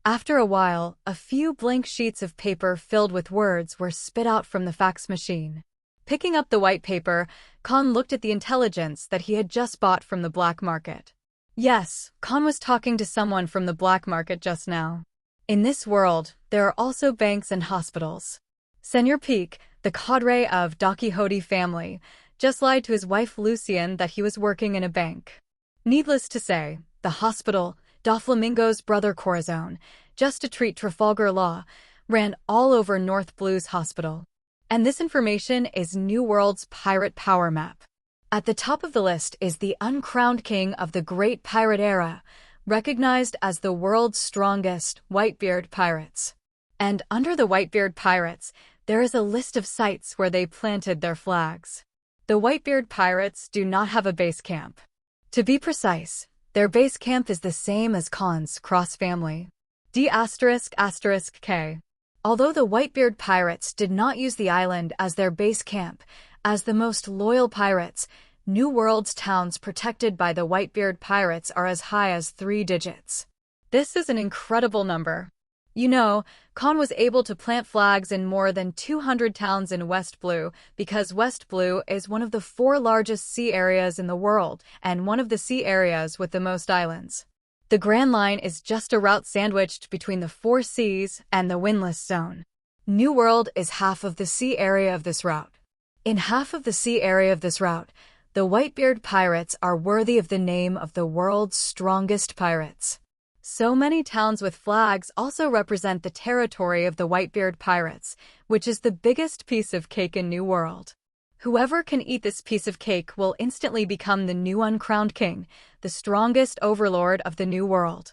After a while, a few blank sheets of paper filled with words were spit out from the fax machine. Picking up the white paper, Kahn looked at the intelligence that he had just bought from the black market. Yes, Kahn was talking to someone from the black market just now. In this world, there are also banks and hospitals. Senor Peak, the cadre of Don Quixote family, just lied to his wife Lucian that he was working in a bank. Needless to say, the hospital, Doflamingo's brother Corazon, just to treat Trafalgar Law, ran all over North Blue's hospital. And this information is New World's pirate power map. At the top of the list is the uncrowned king of the Great Pirate Era, recognized as the world's strongest Whitebeard pirates. And under the Whitebeard pirates, there is a list of sites where they planted their flags. The Whitebeard pirates do not have a base camp. To be precise, their base camp is the same as Kahn's cross family. D***K. Although the Whitebeard pirates did not use the island as their base camp, as the most loyal pirates, New World's towns protected by the Whitebeard pirates are as high as 3 digits. This is an incredible number. You know, Kahn was able to plant flags in more than 200 towns in West Blue because West Blue is one of the 4 largest sea areas in the world and one of the sea areas with the most islands. The Grand Line is just a route sandwiched between the 4 seas and the windless zone. New World is half of the sea area of this route. In half of the sea area of this route, the Whitebeard pirates are worthy of the name of the world's strongest pirates. So many towns with flags also represent the territory of the Whitebeard pirates, which is the biggest piece of cake in New World. Whoever can eat this piece of cake will instantly become the new uncrowned king, the strongest overlord of the New World.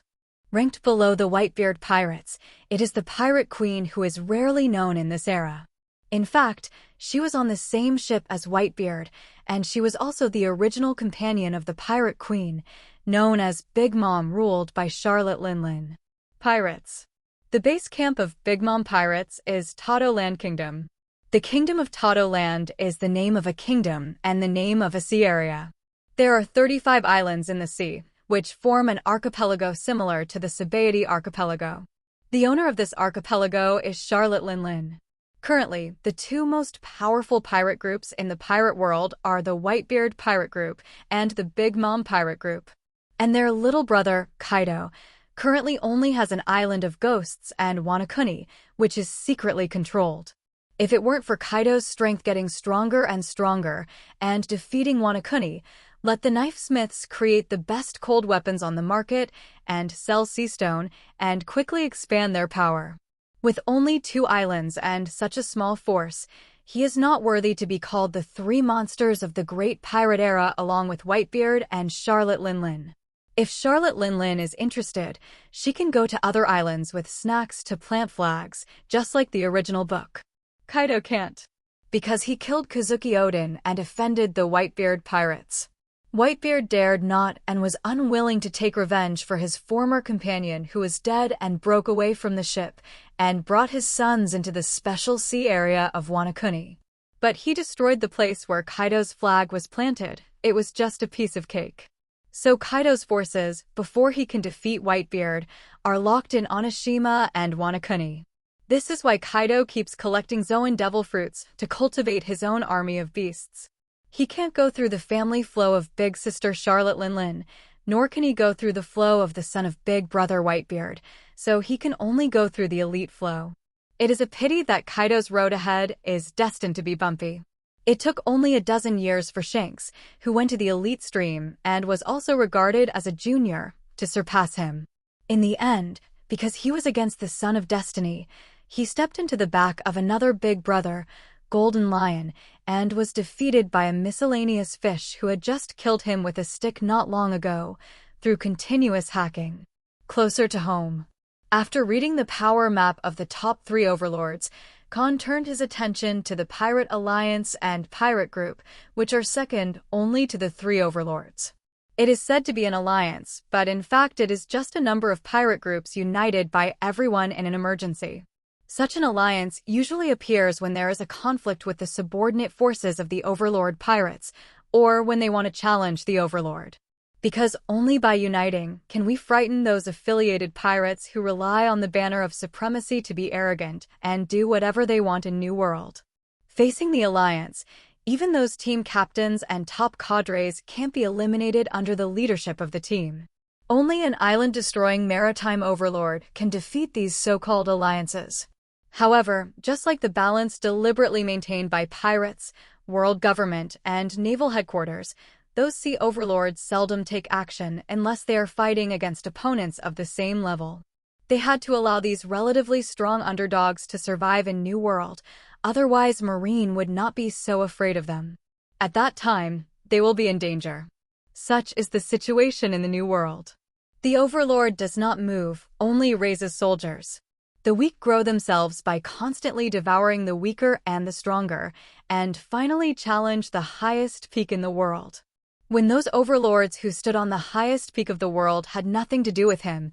Ranked below the Whitebeard pirates, it is the pirate queen who is rarely known in this era. In fact, she was on the same ship as Whitebeard, and she was also the original companion of the pirate queen, known as Big Mom, ruled by Charlotte Linlin. Pirates. The base camp of Big Mom pirates is Todo Land Kingdom. The Kingdom of Todo Land is the name of a kingdom and the name of a sea area. There are 35 islands in the sea, which form an archipelago similar to the Sabaody archipelago. The owner of this archipelago is Charlotte Linlin. Currently, the 2 most powerful pirate groups in the pirate world are the Whitebeard Pirate Group and the Big Mom Pirate Group. And their little brother, Kaido, currently only has an island of ghosts and Wanakuni, which is secretly controlled. If it weren't for Kaido's strength getting stronger and stronger and defeating Wanakuni, let the knife smiths create the best cold weapons on the market and sell sea stone and quickly expand their power. With only 2 islands and such a small force, he is not worthy to be called the 3 monsters of the Great Pirate Era along with Whitebeard and Charlotte Linlin. If Charlotte Linlin is interested, she can go to other islands with snacks to plant flags, just like the original book. Kaido can't, because he killed Kazuki Odin and offended the Whitebeard pirates. Whitebeard dared not and was unwilling to take revenge for his former companion who was dead and broke away from the ship and brought his sons into the special sea area of Wanakuni. But he destroyed the place where Kaido's flag was planted. It was just a piece of cake. So Kaido's forces, before he can defeat Whitebeard, are locked in Onishima and Wanakuni. This is why Kaido keeps collecting Zoan devil fruits to cultivate his own army of beasts. He can't go through the family flow of big sister Charlotte Linlin, nor can he go through the flow of the son of big brother Whitebeard, so he can only go through the elite flow. It is a pity that Kaido's road ahead is destined to be bumpy. It took only a dozen years for Shanks, who went to the elite stream and was also regarded as a junior, to surpass him. In the end, because he was against the Son of Destiny, he stepped into the back of another big brother, Golden Lion, and was defeated by a miscellaneous fish who had just killed him with a stick not long ago, through continuous hacking. Closer to home. After reading the power map of the top 3 overlords, Kahn turned his attention to the Pirate Alliance and Pirate Group, which are second only to the 3 overlords. It is said to be an alliance, but in fact it is just a number of pirate groups united by everyone in an emergency. Such an alliance usually appears when there is a conflict with the subordinate forces of the overlord pirates, or when they want to challenge the overlord. Because only by uniting can we frighten those affiliated pirates who rely on the banner of supremacy to be arrogant and do whatever they want in New World. Facing the Alliance, even those team captains and top cadres can't be eliminated under the leadership of the team. Only an island-destroying maritime overlord can defeat these so-called alliances. However, just like the balance deliberately maintained by pirates, world government, and naval headquarters, those sea overlords seldom take action unless they are fighting against opponents of the same level. They had to allow these relatively strong underdogs to survive in New World, otherwise Marine would not be so afraid of them. At that time, they will be in danger. Such is the situation in the New World. The Overlord does not move, only raises soldiers. The weak grow themselves by constantly devouring the weaker and the stronger, and finally challenge the highest peak in the world. When those overlords who stood on the highest peak of the world had nothing to do with him,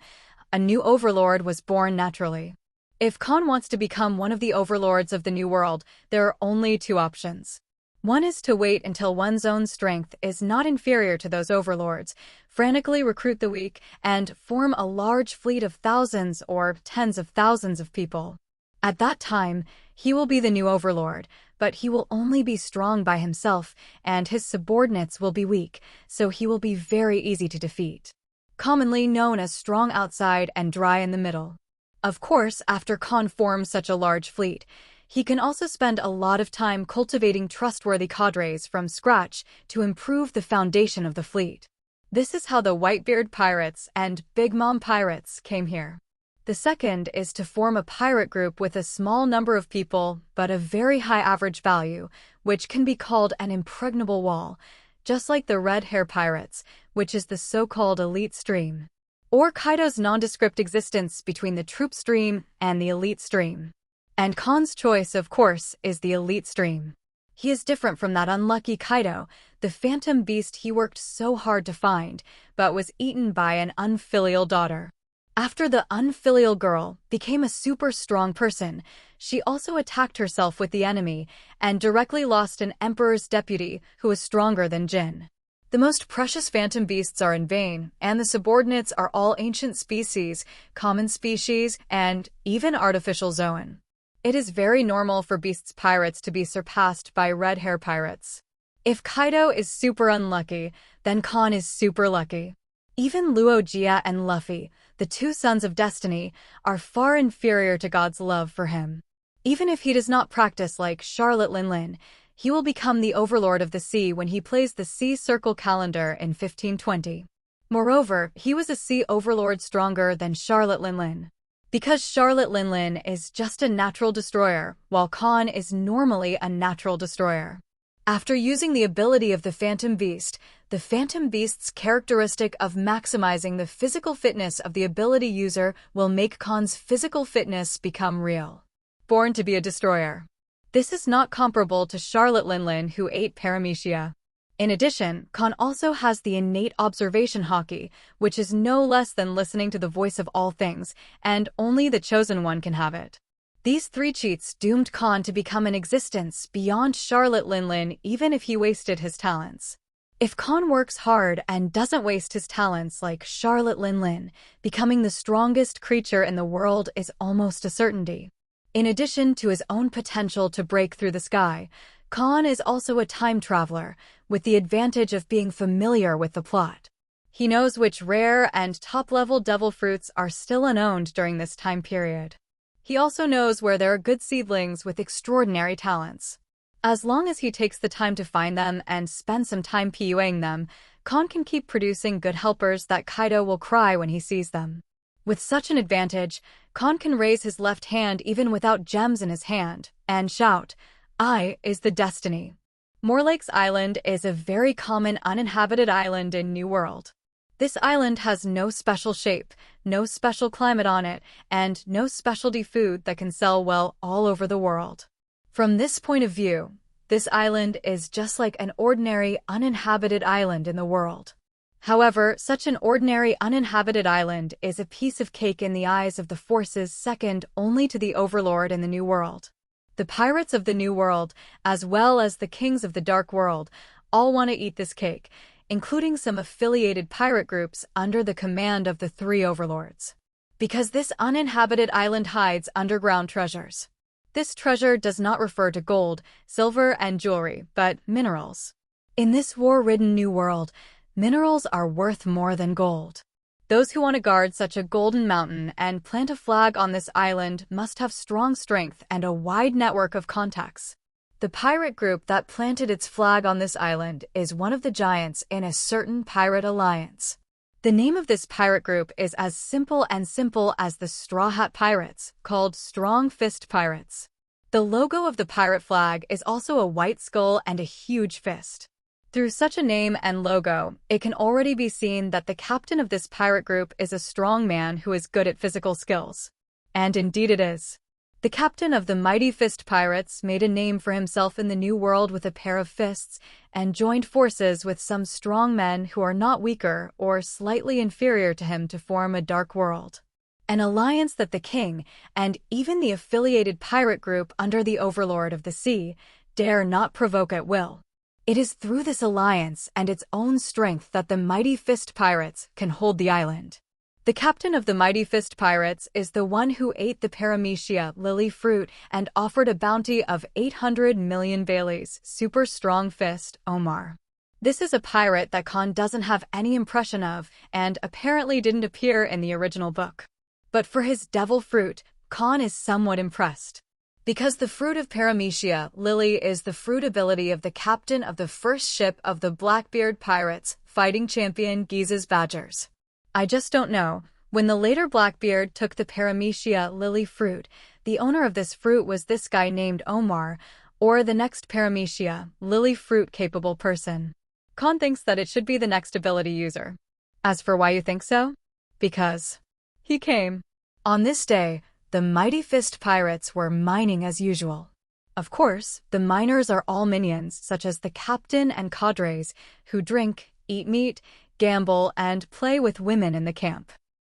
a new overlord was born naturally. If Kahn wants to become one of the overlords of the New World, there are only two options. One is to wait until one's own strength is not inferior to those overlords, frantically recruit the weak, and form a large fleet of thousands or tens of thousands of people. At that time, he will be the new overlord, but he will only be strong by himself, and his subordinates will be weak, so he will be very easy to defeat. Commonly known as strong outside and dry in the middle. Of course, after Kahn forms such a large fleet, he can also spend a lot of time cultivating trustworthy cadres from scratch to improve the foundation of the fleet. This is how the Whitebeard pirates and Big Mom pirates came here. The second is to form a pirate group with a small number of people but a very high average value, which can be called an impregnable wall, just like the Red Hair Pirates, which is the so-called elite stream. Or Kaido's nondescript existence between the troop stream and the elite stream. And Kahn's choice, of course, is the elite stream. He is different from that unlucky Kaido, the phantom beast he worked so hard to find, but was eaten by an unfilial daughter. After the unfilial girl became a super strong person, she also attacked herself with the enemy and directly lost an emperor's deputy who was stronger than Jin. The most precious phantom beasts are in vain, and the subordinates are all ancient species, common species, and even artificial Zoan. It is very normal for beasts pirates to be surpassed by red hair pirates. If Kaido is super unlucky, then Kahn is super lucky. Even Logia and Luffy, the two sons of destiny, are far inferior to God's love for him. Even if he does not practice like Charlotte Linlin, he will become the overlord of the sea when he plays the sea circle calendar in 1520. Moreover, he was a sea overlord stronger than Charlotte Linlin. Because Charlotte Linlin is just a natural destroyer, while Kahn is normally a natural destroyer. After using the ability of the Phantom Beast's characteristic of maximizing the physical fitness of the ability user will make Kahn's physical fitness become real. Born to be a destroyer. This is not comparable to Charlotte Linlin, who ate paramecia. In addition, Kahn also has the innate Observation Haki, which is no less than listening to the voice of all things, and only the chosen one can have it. These three cheats doomed Kahn to become an existence beyond Charlotte Linlin even if he wasted his talents. If Kahn works hard and doesn't waste his talents like Charlotte Linlin, becoming the strongest creature in the world is almost a certainty. In addition to his own potential to break through the sky, Kahn is also a time traveler, with the advantage of being familiar with the plot. He knows which rare and top-level devil fruits are still unowned during this time period. He also knows where there are good seedlings with extraordinary talents. As long as he takes the time to find them and spend some time PUAing them, Kahn can keep producing good helpers that Kaido will cry when he sees them. With such an advantage, Kahn can raise his left hand even without gems in his hand, and shout, "I is the destiny." Morlake's Island is a very common uninhabited island in New World. This island has no special shape, no special climate on it, and no specialty food that can sell well all over the world. From this point of view, this island is just like an ordinary uninhabited island in the world. However, such an ordinary uninhabited island is a piece of cake in the eyes of the forces second only to the Overlord in the New World. The pirates of the New World, as well as the kings of the Dark World, all want to eat this cake. including some affiliated pirate groups under the command of the three overlords. Because this uninhabited island hides underground treasures. This treasure does not refer to gold, silver, and jewelry, but minerals. In this war-ridden new world, minerals are worth more than gold. Those who want to guard such a golden mountain and plant a flag on this island must have strong strength and a wide network of contacts. The pirate group that planted its flag on this island is one of the giants in a certain pirate alliance. The name of this pirate group is as simple as the Straw Hat Pirates, called Strong Fist Pirates. The logo of the pirate flag is also a white skull and a huge fist. Through such a name and logo, it can already be seen that the captain of this pirate group is a strong man who is good at physical skills. And indeed it is. The captain of the Mighty Fist Pirates made a name for himself in the New World with a pair of fists and joined forces with some strong men who are not weaker or slightly inferior to him to form a dark world. An alliance that the king, and even the affiliated pirate group under the overlord of the sea, dare not provoke at will. It is through this alliance and its own strength that the Mighty Fist Pirates can hold the island. The captain of the Mighty Fist Pirates is the one who ate the paramecia lily fruit and offered a bounty of 800 million Baileys, super strong fist, Omar. This is a pirate that Kahn doesn't have any impression of and apparently didn't appear in the original book. But for his devil fruit, Kahn is somewhat impressed. Because the fruit of paramecia lily is the fruit ability of the captain of the first ship of the Blackbeard Pirates, fighting champion Giza's Badgers. I just don't know, when the later Blackbeard took the paramecia lily fruit, the owner of this fruit was this guy named Omar, or the next paramecia lily fruit capable person. Kahn thinks that it should be the next ability user. As for why you think so? Because he came. On this day, the Mighty Fist Pirates were mining as usual. Of course, the miners are all minions, such as the captain and cadres, who drink, eat meat, gamble, and play with women in the camp.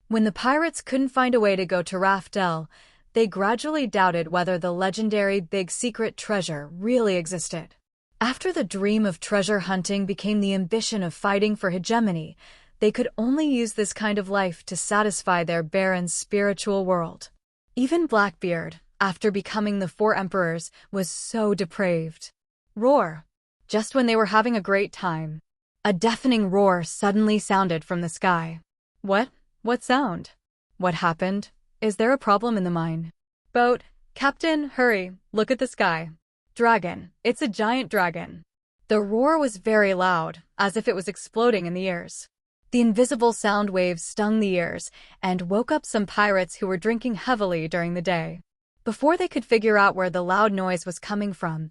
When the pirates couldn't find a way to go to Raftel, they gradually doubted whether the legendary big secret treasure really existed. After the dream of treasure hunting became the ambition of fighting for hegemony, they could only use this kind of life to satisfy their barren spiritual world. Even Blackbeard, after becoming the Four Emperors, was so depraved. Roar! Just when they were having a great time, a deafening roar suddenly sounded from the sky. What? What sound? What happened? Is there a problem in the mine? Boat, Captain, hurry, look at the sky. Dragon, it's a giant dragon. The roar was very loud, as if it was exploding in the ears. The invisible sound waves stung the ears and woke up some pirates who were drinking heavily during the day. Before they could figure out where the loud noise was coming from,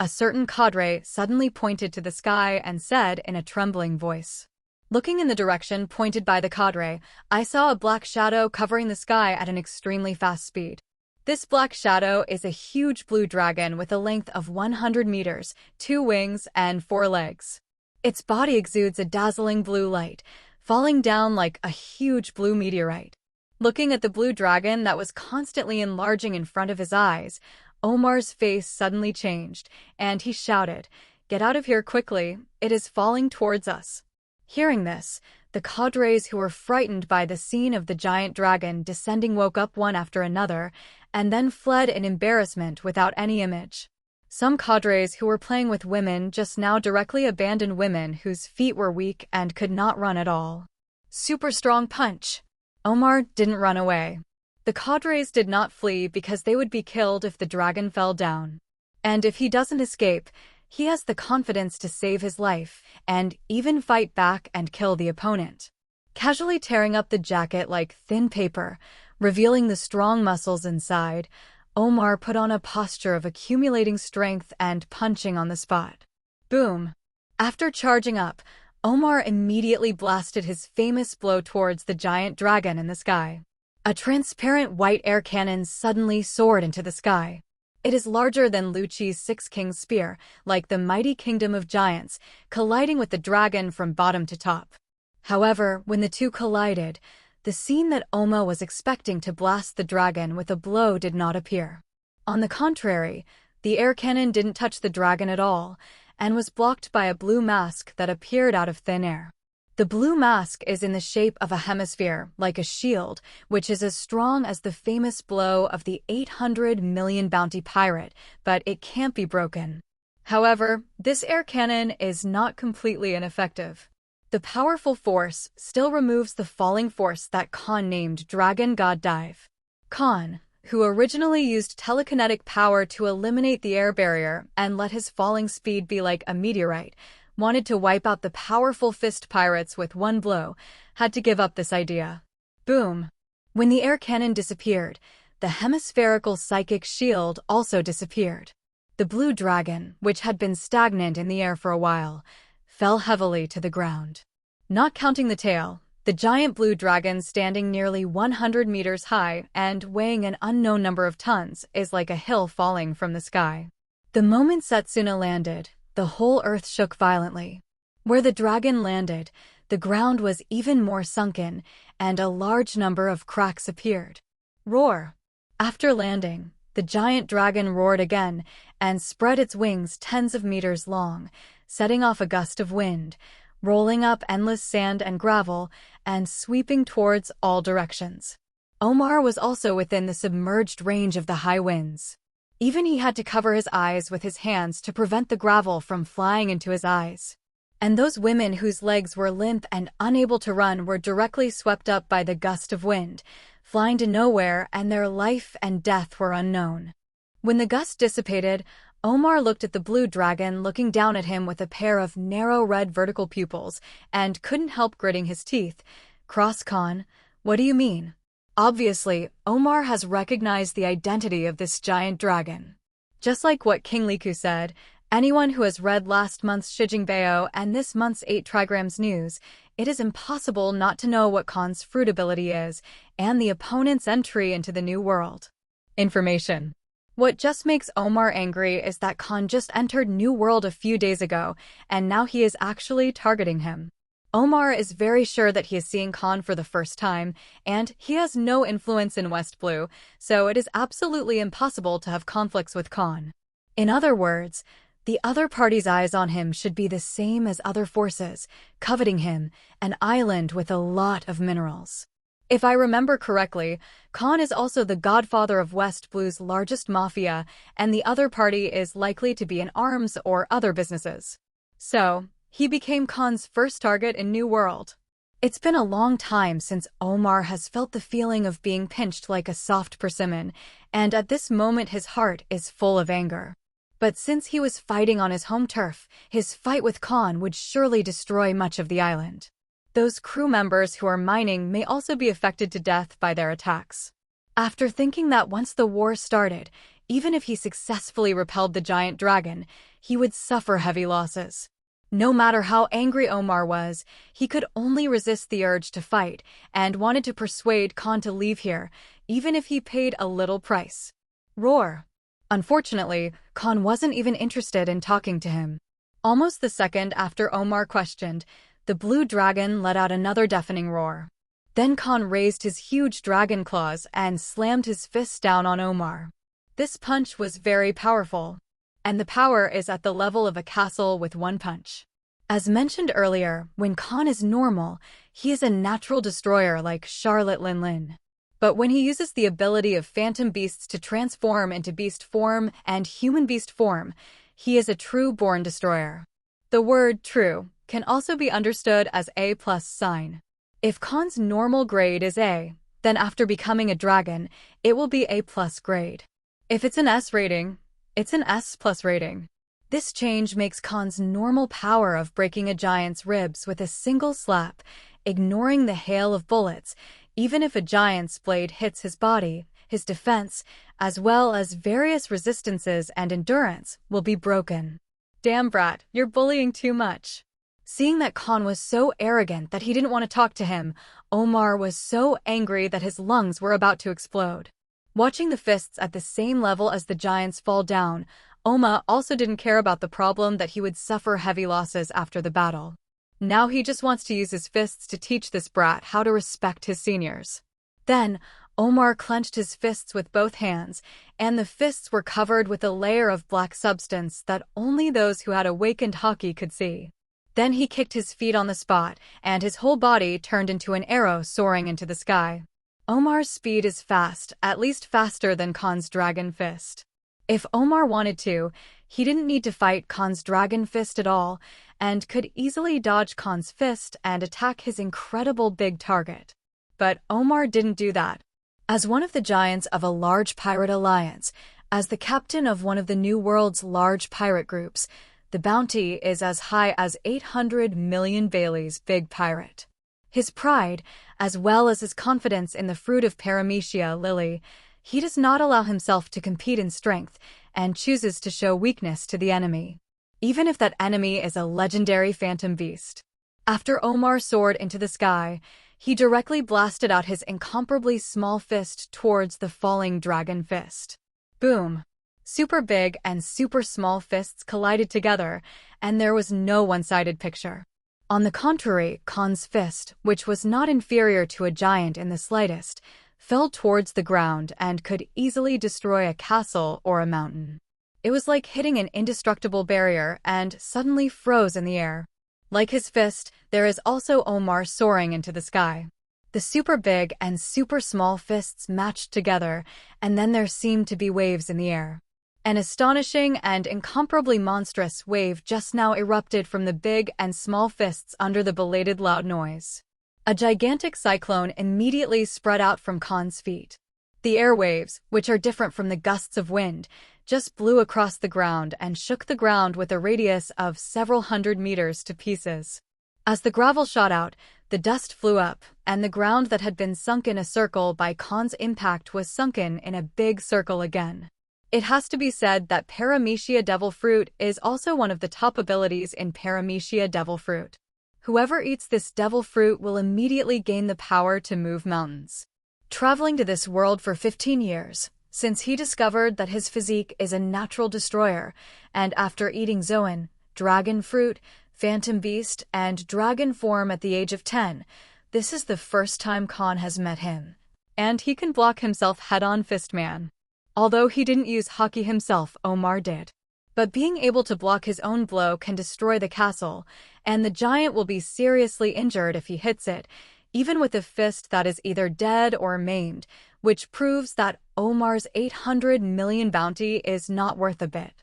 a certain cadre suddenly pointed to the sky and said in a trembling voice. Looking in the direction pointed by the cadre, I saw a black shadow covering the sky at an extremely fast speed. This black shadow is a huge blue dragon with a length of 100 meters, 2 wings, and 4 legs. Its body exudes a dazzling blue light, falling down like a huge blue meteorite. Looking at the blue dragon that was constantly enlarging in front of his eyes, Omar's face suddenly changed, and he shouted, "Get out of here quickly, it is falling towards us." Hearing this, the cadres who were frightened by the scene of the giant dragon descending woke up one after another, and then fled in embarrassment without any image. Some cadres who were playing with women just now directly abandoned women whose feet were weak and could not run at all. Super strong punch! Omar didn't run away. The cadres did not flee because they would be killed if the dragon fell down. And if he doesn't escape, he has the confidence to save his life and even fight back and kill the opponent. Casually tearing up the jacket like thin paper, revealing the strong muscles inside, Omar put on a posture of accumulating strength and punching on the spot. Boom! After charging up, Omar immediately blasted his famous blow towards the giant dragon in the sky. A transparent white air cannon suddenly soared into the sky. It is larger than Lucci's Six Kings spear, like the mighty kingdom of giants, colliding with the dragon from bottom to top. However, when the two collided, the scene that Oma was expecting to blast the dragon with a blow did not appear. On the contrary, the air cannon didn't touch the dragon at all, and was blocked by a blue mask that appeared out of thin air. The blue mask is in the shape of a hemisphere, like a shield, which is as strong as the famous blow of the 800 million bounty pirate, but it can't be broken. However, this air cannon is not completely ineffective. The powerful force still removes the falling force that Kahn named Dragon God Dive. Kahn, who originally used telekinetic power to eliminate the air barrier and let his falling speed be like a meteorite, wanted to wipe out the powerful fist pirates with one blow, had to give up this idea. Boom! When the air cannon disappeared, the hemispherical psychic shield also disappeared. The blue dragon, which had been stagnant in the air for a while, fell heavily to the ground. Not counting the tail, the giant blue dragon standing nearly 100 meters high and weighing an unknown number of tons is like a hill falling from the sky. The moment Setsuna landed, the whole earth shook violently. Where the dragon landed, the ground was even more sunken, and a large number of cracks appeared. Roar! After landing, the giant dragon roared again and spread its wings tens of meters long, setting off a gust of wind, rolling up endless sand and gravel, and sweeping towards all directions. Omar was also within the submerged range of the high winds. Even he had to cover his eyes with his hands to prevent the gravel from flying into his eyes. And those women whose legs were limp and unable to run were directly swept up by the gust of wind, flying to nowhere, and their life and death were unknown. When the gust dissipated, Omar looked at the blue dragon looking down at him with a pair of narrow red vertical pupils and couldn't help gritting his teeth. Kahn, what do you mean? Obviously, Omar has recognized the identity of this giant dragon. Just like what King Liku said, anyone who has read last month's Shijingbeo and this month's 8 trigrams news, it is impossible not to know what Kahn's fruit ability is and the opponent's entry into the new world. Information. What just makes Omar angry is that Kahn just entered New World a few days ago, and now he is actually targeting him. Omar is very sure that he is seeing Kahn for the first time, and he has no influence in West Blue, so it is absolutely impossible to have conflicts with Kahn. In other words, the other party's eyes on him should be the same as other forces, coveting him, an island with a lot of minerals. If I remember correctly, Kahn is also the godfather of West Blue's largest mafia, and the other party is likely to be in arms or other businesses. So, he became Kahn's first target in New World. It's been a long time since Omar has felt the feeling of being pinched like a soft persimmon, and at this moment his heart is full of anger. But since he was fighting on his home turf, his fight with Kahn would surely destroy much of the island. Those crew members who are mining may also be affected to death by their attacks. After thinking that once the war started, even if he successfully repelled the giant dragon, he would suffer heavy losses. No matter how angry Omar was, he could only resist the urge to fight and wanted to persuade Kahn to leave here, even if he paid a little price. Roar! Unfortunately, Kahn wasn't even interested in talking to him. Almost the second after Omar questioned, the blue dragon let out another deafening roar. Then Kahn raised his huge dragon claws and slammed his fists down on Omar. This punch was very powerful, and the power is at the level of a castle with one punch. As mentioned earlier, when Kahn is normal, he is a natural destroyer like Charlotte Linlin. But when he uses the ability of phantom beasts to transform into beast form and human beast form, he is a true born destroyer. The word true can also be understood as A+ sign. If Kahn's normal grade is A, then after becoming a dragon, it will be A+ grade. If it's an S rating, it's an S+ rating. This change makes Kahn's normal power of breaking a giant's ribs with a single slap, ignoring the hail of bullets, even if a giant's blade hits his body, his defense, as well as various resistances and endurance, will be broken. Damn brat, you're bullying too much. Seeing that Kahn was so arrogant that he didn't want to talk to him, Omar was so angry that his lungs were about to explode. Watching the fists at the same level as the giants fall down, Omar also didn't care about the problem that he would suffer heavy losses after the battle. Now he just wants to use his fists to teach this brat how to respect his seniors. Then, Omar clenched his fists with both hands, and the fists were covered with a layer of black substance that only those who had awakened Haki could see. Then he kicked his feet on the spot, and his whole body turned into an arrow soaring into the sky. Omar's speed is fast, at least faster than Kahn's dragon fist. If Omar wanted to, he didn't need to fight Kahn's dragon fist at all, and could easily dodge Kahn's fist and attack his incredible big target. But Omar didn't do that. As one of the giants of a large pirate alliance, as the captain of one of the New World's large pirate groups, the bounty is as high as 800 million Bailey's big pirate. His pride, as well as his confidence in the fruit of paramecia lily, he does not allow himself to compete in strength and chooses to show weakness to the enemy, even if that enemy is a legendary phantom beast. After Omar soared into the sky, he directly blasted out his incomparably small fist towards the falling dragon fist. Boom! Super big and super small fists collided together, and there was no one-sided picture. On the contrary, Kahn's fist, which was not inferior to a giant in the slightest, fell towards the ground and could easily destroy a castle or a mountain. It was like hitting an indestructible barrier and suddenly froze in the air. Like his fist, there is also Omar soaring into the sky. The super big and super small fists matched together, and then there seemed to be waves in the air. An astonishing and incomparably monstrous wave just now erupted from the big and small fists under the belated loud noise. A gigantic cyclone immediately spread out from Kahn's feet. The air waves, which are different from the gusts of wind, just blew across the ground and shook the ground with a radius of several hundred meters to pieces. As the gravel shot out, the dust flew up, and the ground that had been sunk in a circle by Kahn's impact was sunken in a big circle again. It has to be said that Paramecia Devil Fruit is also one of the top abilities in Paramecia Devil Fruit. Whoever eats this devil fruit will immediately gain the power to move mountains. Traveling to this world for 15 years, since he discovered that his physique is a natural destroyer, and after eating Zoan, dragon fruit, phantom beast, and dragon form at the age of 10, this is the first time Kahn has met him. And he can block himself head-on fistman. Although he didn't use Haki himself, Omar did. But being able to block his own blow can destroy the castle, and the giant will be seriously injured if he hits it, even with a fist that is either dead or maimed, which proves that Omar's 800 million bounty is not worth a bit.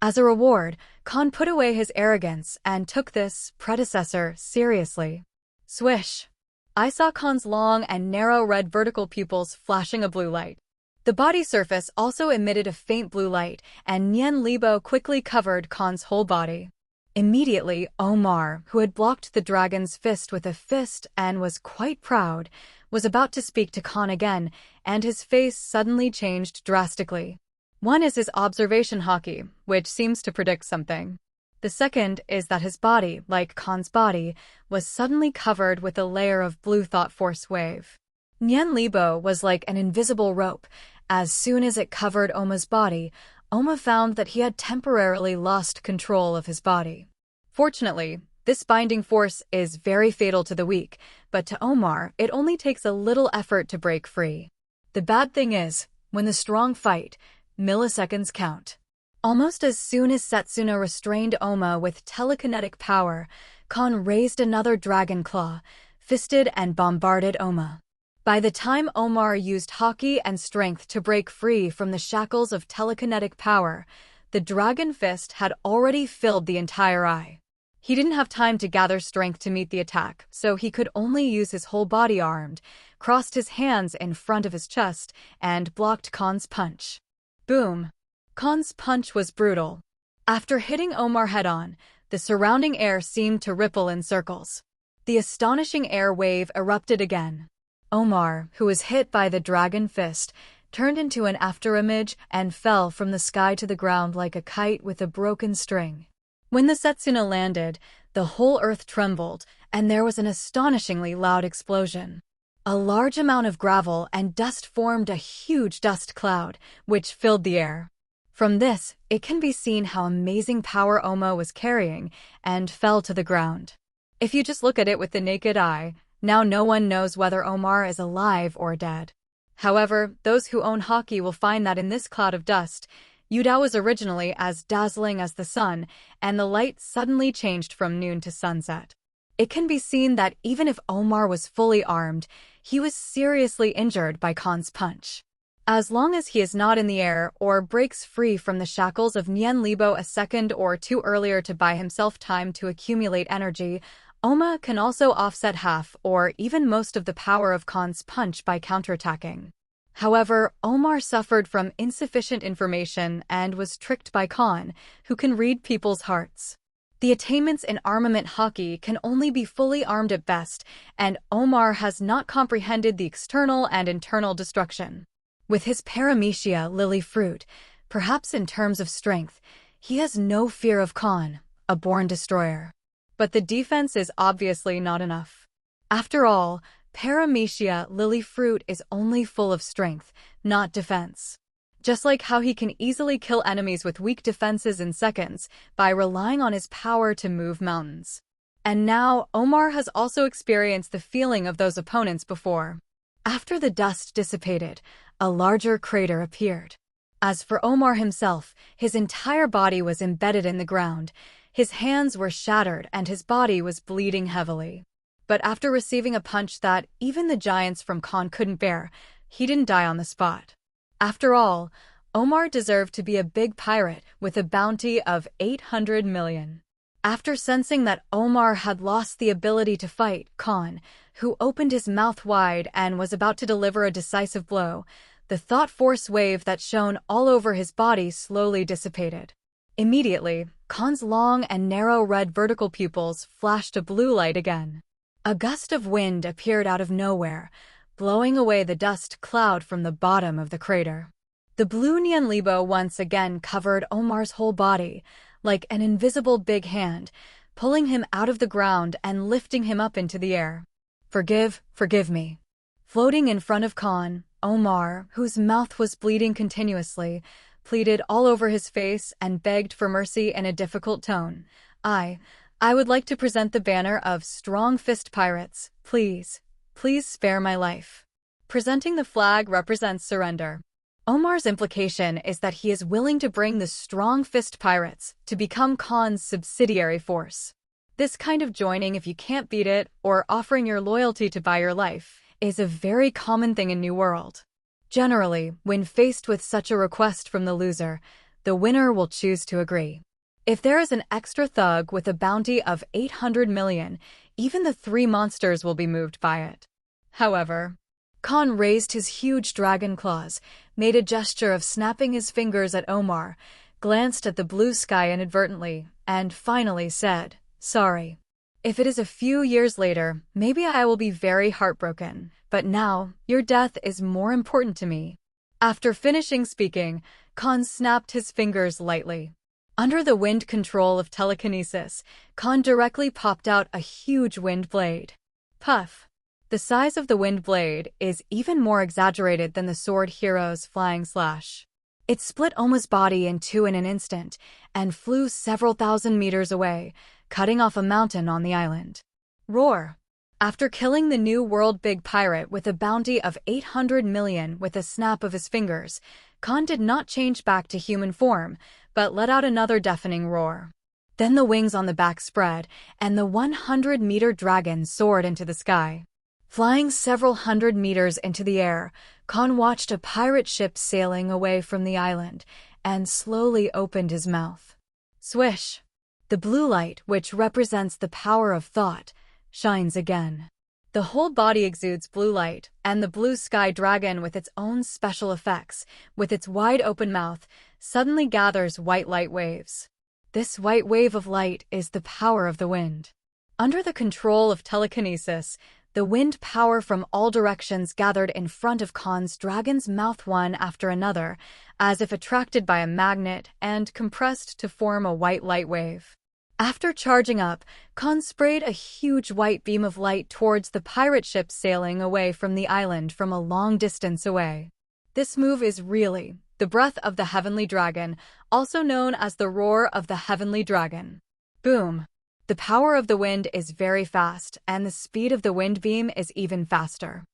As a reward, Kahn put away his arrogance and took this predecessor seriously. Swish! I saw Kahn's long and narrow red vertical pupils flashing a blue light. The body surface also emitted a faint blue light, and Nian Libo quickly covered Kahn's whole body. Immediately, Omar, who had blocked the dragon's fist with a fist and was quite proud, was about to speak to Kahn again, and his face suddenly changed drastically. One is his observation haki, which seems to predict something. The second is that his body, like Kahn's body, was suddenly covered with a layer of blue thought force wave. Nian Libo was like an invisible rope. As soon as it covered Oma's body, Oma found that he had temporarily lost control of his body. Fortunately, this binding force is very fatal to the weak, but to Omar, it only takes a little effort to break free. The bad thing is, when the strong fight, milliseconds count. Almost as soon as Setsuna restrained Oma with telekinetic power, Kahn raised another dragon claw, fisted and bombarded Oma. By the time Omar used Haki and strength to break free from the shackles of telekinetic power, the dragon fist had already filled the entire eye. He didn't have time to gather strength to meet the attack, so he could only use his whole body armed, crossed his hands in front of his chest, and blocked Kahn's punch. Boom! Kahn's punch was brutal. After hitting Omar head-on, the surrounding air seemed to ripple in circles. The astonishing air wave erupted again. Omar, who was hit by the dragon fist, turned into an afterimage and fell from the sky to the ground like a kite with a broken string. When the Setsuna landed, the whole earth trembled, and there was an astonishingly loud explosion. A large amount of gravel and dust formed a huge dust cloud, which filled the air. From this, it can be seen how amazing power Oma was carrying, and fell to the ground. If you just look at it with the naked eye, now no one knows whether Omar is alive or dead. However, those who own Haki will find that in this cloud of dust, Yudao was originally as dazzling as the sun, and the light suddenly changed from noon to sunset. It can be seen that even if Omar was fully armed, he was seriously injured by Kahn's punch. As long as he is not in the air or breaks free from the shackles of Nian Libo a second or two earlier to buy himself time to accumulate energy, Oma can also offset half or even most of the power of Kahn's punch by counterattacking. However, Omar suffered from insufficient information and was tricked by Kahn, who can read people's hearts. The attainments in armament Haki can only be fully armed at best, and Omar has not comprehended the external and internal destruction. With his paramecia lily fruit, perhaps in terms of strength, he has no fear of Kahn, a born destroyer. But the defense is obviously not enough. After all, paramecia lily fruit is only full of strength, not defense. Just like how he can easily kill enemies with weak defenses in seconds by relying on his power to move mountains. And now, Omar has also experienced the feeling of those opponents before. After the dust dissipated, a larger crater appeared. As for Omar himself, his entire body was embedded in the ground. His hands were shattered and his body was bleeding heavily. But after receiving a punch that even the giants from Kahn couldn't bear, he didn't die on the spot. After all, Omar deserved to be a big pirate with a bounty of 800 million. After sensing that Omar had lost the ability to fight, Kahn, who opened his mouth wide and was about to deliver a decisive blow, the thought force wave that shone all over his body slowly dissipated. Immediately, Kahn's long and narrow red vertical pupils flashed a blue light again. A gust of wind appeared out of nowhere, blowing away the dust cloud from the bottom of the crater. The blue Nian Libo once again covered Omar's whole body, like an invisible big hand, pulling him out of the ground and lifting him up into the air. Forgive me. Floating in front of Kahn, Omar, whose mouth was bleeding continuously, pleaded all over his face and begged for mercy in a difficult tone. I would like to present the banner of Strong Fist Pirates, please. Please spare my life. Presenting the flag represents surrender. Omar's implication is that he is willing to bring the Strong Fist Pirates to become Kahn's subsidiary force. This kind of joining if you can't beat it, or offering your loyalty to buy your life, is a very common thing in New World. Generally, when faced with such a request from the loser, the winner will choose to agree. If there is an extra thug with a bounty of 800 million, even the three monsters will be moved by it. However, Kahn raised his huge dragon claws, made a gesture of snapping his fingers at Omar, glanced at the blue sky inadvertently, and finally said, "Sorry. If it is a few years later, maybe I will be very heartbroken, but now, your death is more important to me." After finishing speaking, Kahn snapped his fingers lightly. Under the wind control of telekinesis, Kahn directly popped out a huge wind blade. Puff! The size of the wind blade is even more exaggerated than the sword hero's flying slash. It split Oma's body in two in an instant and flew several thousand meters away, cutting off a mountain on the island. Roar! After killing the New World big pirate with a bounty of 800 million with a snap of his fingers, Kahn did not change back to human form, but let out another deafening roar. Then the wings on the back spread, and the 100-meter dragon soared into the sky. Flying several hundred meters into the air, Kahn watched a pirate ship sailing away from the island, and slowly opened his mouth. Swish! The blue light, which represents the power of thought, shines again. The whole body exudes blue light, and the blue sky dragon with its own special effects, with its wide open mouth, suddenly gathers white light waves. This white wave of light is the power of the wind. Under the control of telekinesis, the wind power from all directions gathered in front of Kahn's dragon's mouth one after another, as if attracted by a magnet and compressed to form a white light wave. After charging up, Kahn sprayed a huge white beam of light towards the pirate ship sailing away from the island from a long distance away. This move is really the breath of the heavenly dragon, also known as the roar of the heavenly dragon. Boom! The power of the wind is very fast, and the speed of the wind beam is even faster.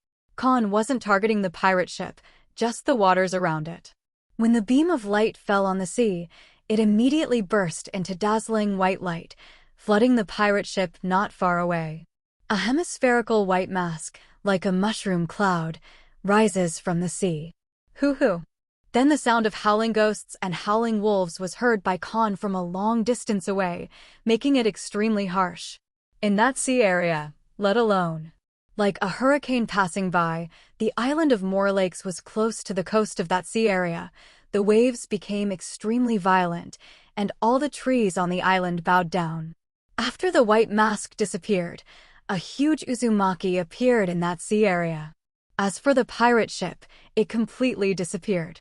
Kahn wasn't targeting the pirate ship, just the waters around it. When the beam of light fell on the sea, it immediately burst into dazzling white light, flooding the pirate ship not far away. A hemispherical white mask, like a mushroom cloud, rises from the sea. Hoo-hoo! Then the sound of howling ghosts and howling wolves was heard by Kahn from a long distance away, making it extremely harsh. In that sea area, let alone. Like a hurricane passing by, the island of Moor Lakes was close to the coast of that sea area. The waves became extremely violent, and all the trees on the island bowed down. After the white mask disappeared, a huge Uzumaki appeared in that sea area. As for the pirate ship, it completely disappeared.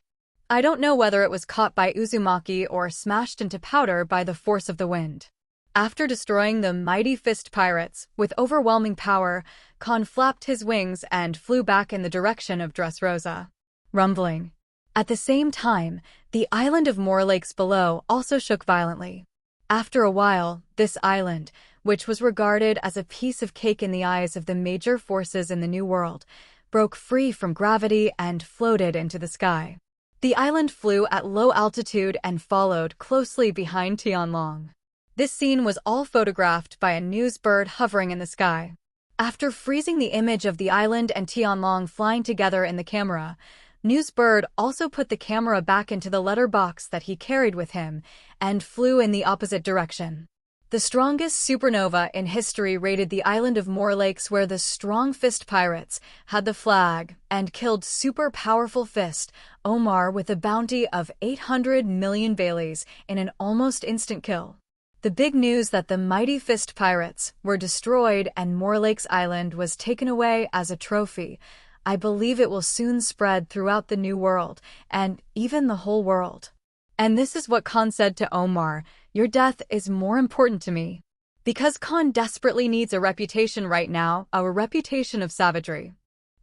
I don't know whether it was caught by Uzumaki or smashed into powder by the force of the wind. After destroying the mighty fist pirates with overwhelming power, Kahn flapped his wings and flew back in the direction of Dressrosa. Rumbling. At the same time, the island of Moor Lakes below also shook violently. After a while, this island, which was regarded as a piece of cake in the eyes of the major forces in the New World, broke free from gravity and floated into the sky. The island flew at low altitude and followed closely behind Tianlong. This scene was all photographed by a news bird hovering in the sky. After freezing the image of the island and Tianlong flying together in the camera, News Bird also put the camera back into the letter box that he carried with him and flew in the opposite direction. The strongest supernova in history raided the island of Moor Lakes, where the Strong Fist Pirates had the flag and killed super powerful fist Omar with a bounty of 800 million Baileys in an almost instant kill. The big news that the mighty Fist Pirates were destroyed and Moor Lakes Island was taken away as a trophy. I believe it will soon spread throughout the New World, and even the whole world. And this is what Kahn said to Omar: "Your death is more important to me." Because Kahn desperately needs a reputation right now, a reputation of savagery.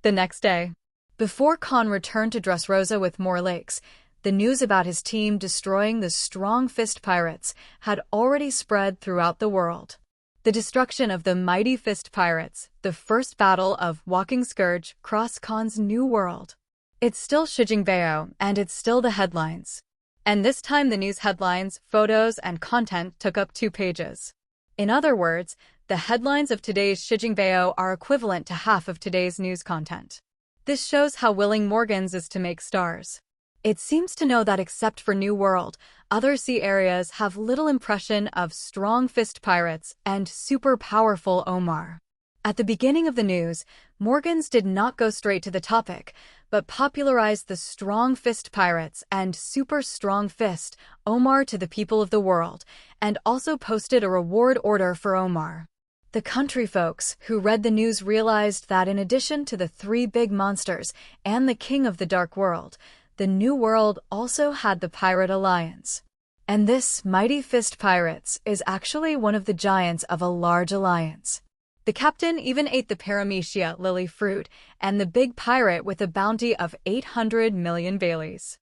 The next day, before Kahn returned to Dressrosa with Moor Lakes, the news about his team destroying the Strong Fist Pirates had already spread throughout the world. The destruction of the mighty Fist Pirates, the first battle of Walking Scourge, crossed Kahn's new world. It's still Shijingbao, and it's still the headlines. And this time the news headlines, photos, and content took up 2 pages. In other words, the headlines of today's Shijingbao are equivalent to half of today's news content. This shows how willing Morgans is to make stars. It seems to know that except for New World, other sea areas have little impression of Strong Fist Pirates and super powerful Omar. At the beginning of the news, Morgans did not go straight to the topic, but popularized the Strong Fist Pirates and Super Strong Fist Omar to the people of the world, and also posted a reward order for Omar. The country folks who read the news realized that in addition to the 3 big monsters and the King of the Dark World, the New World also had the Pirate Alliance. And this mighty Fist Pirates is actually one of the giants of a large alliance. The captain even ate the paramecia lily fruit and the big pirate with a bounty of 800 million Baileys.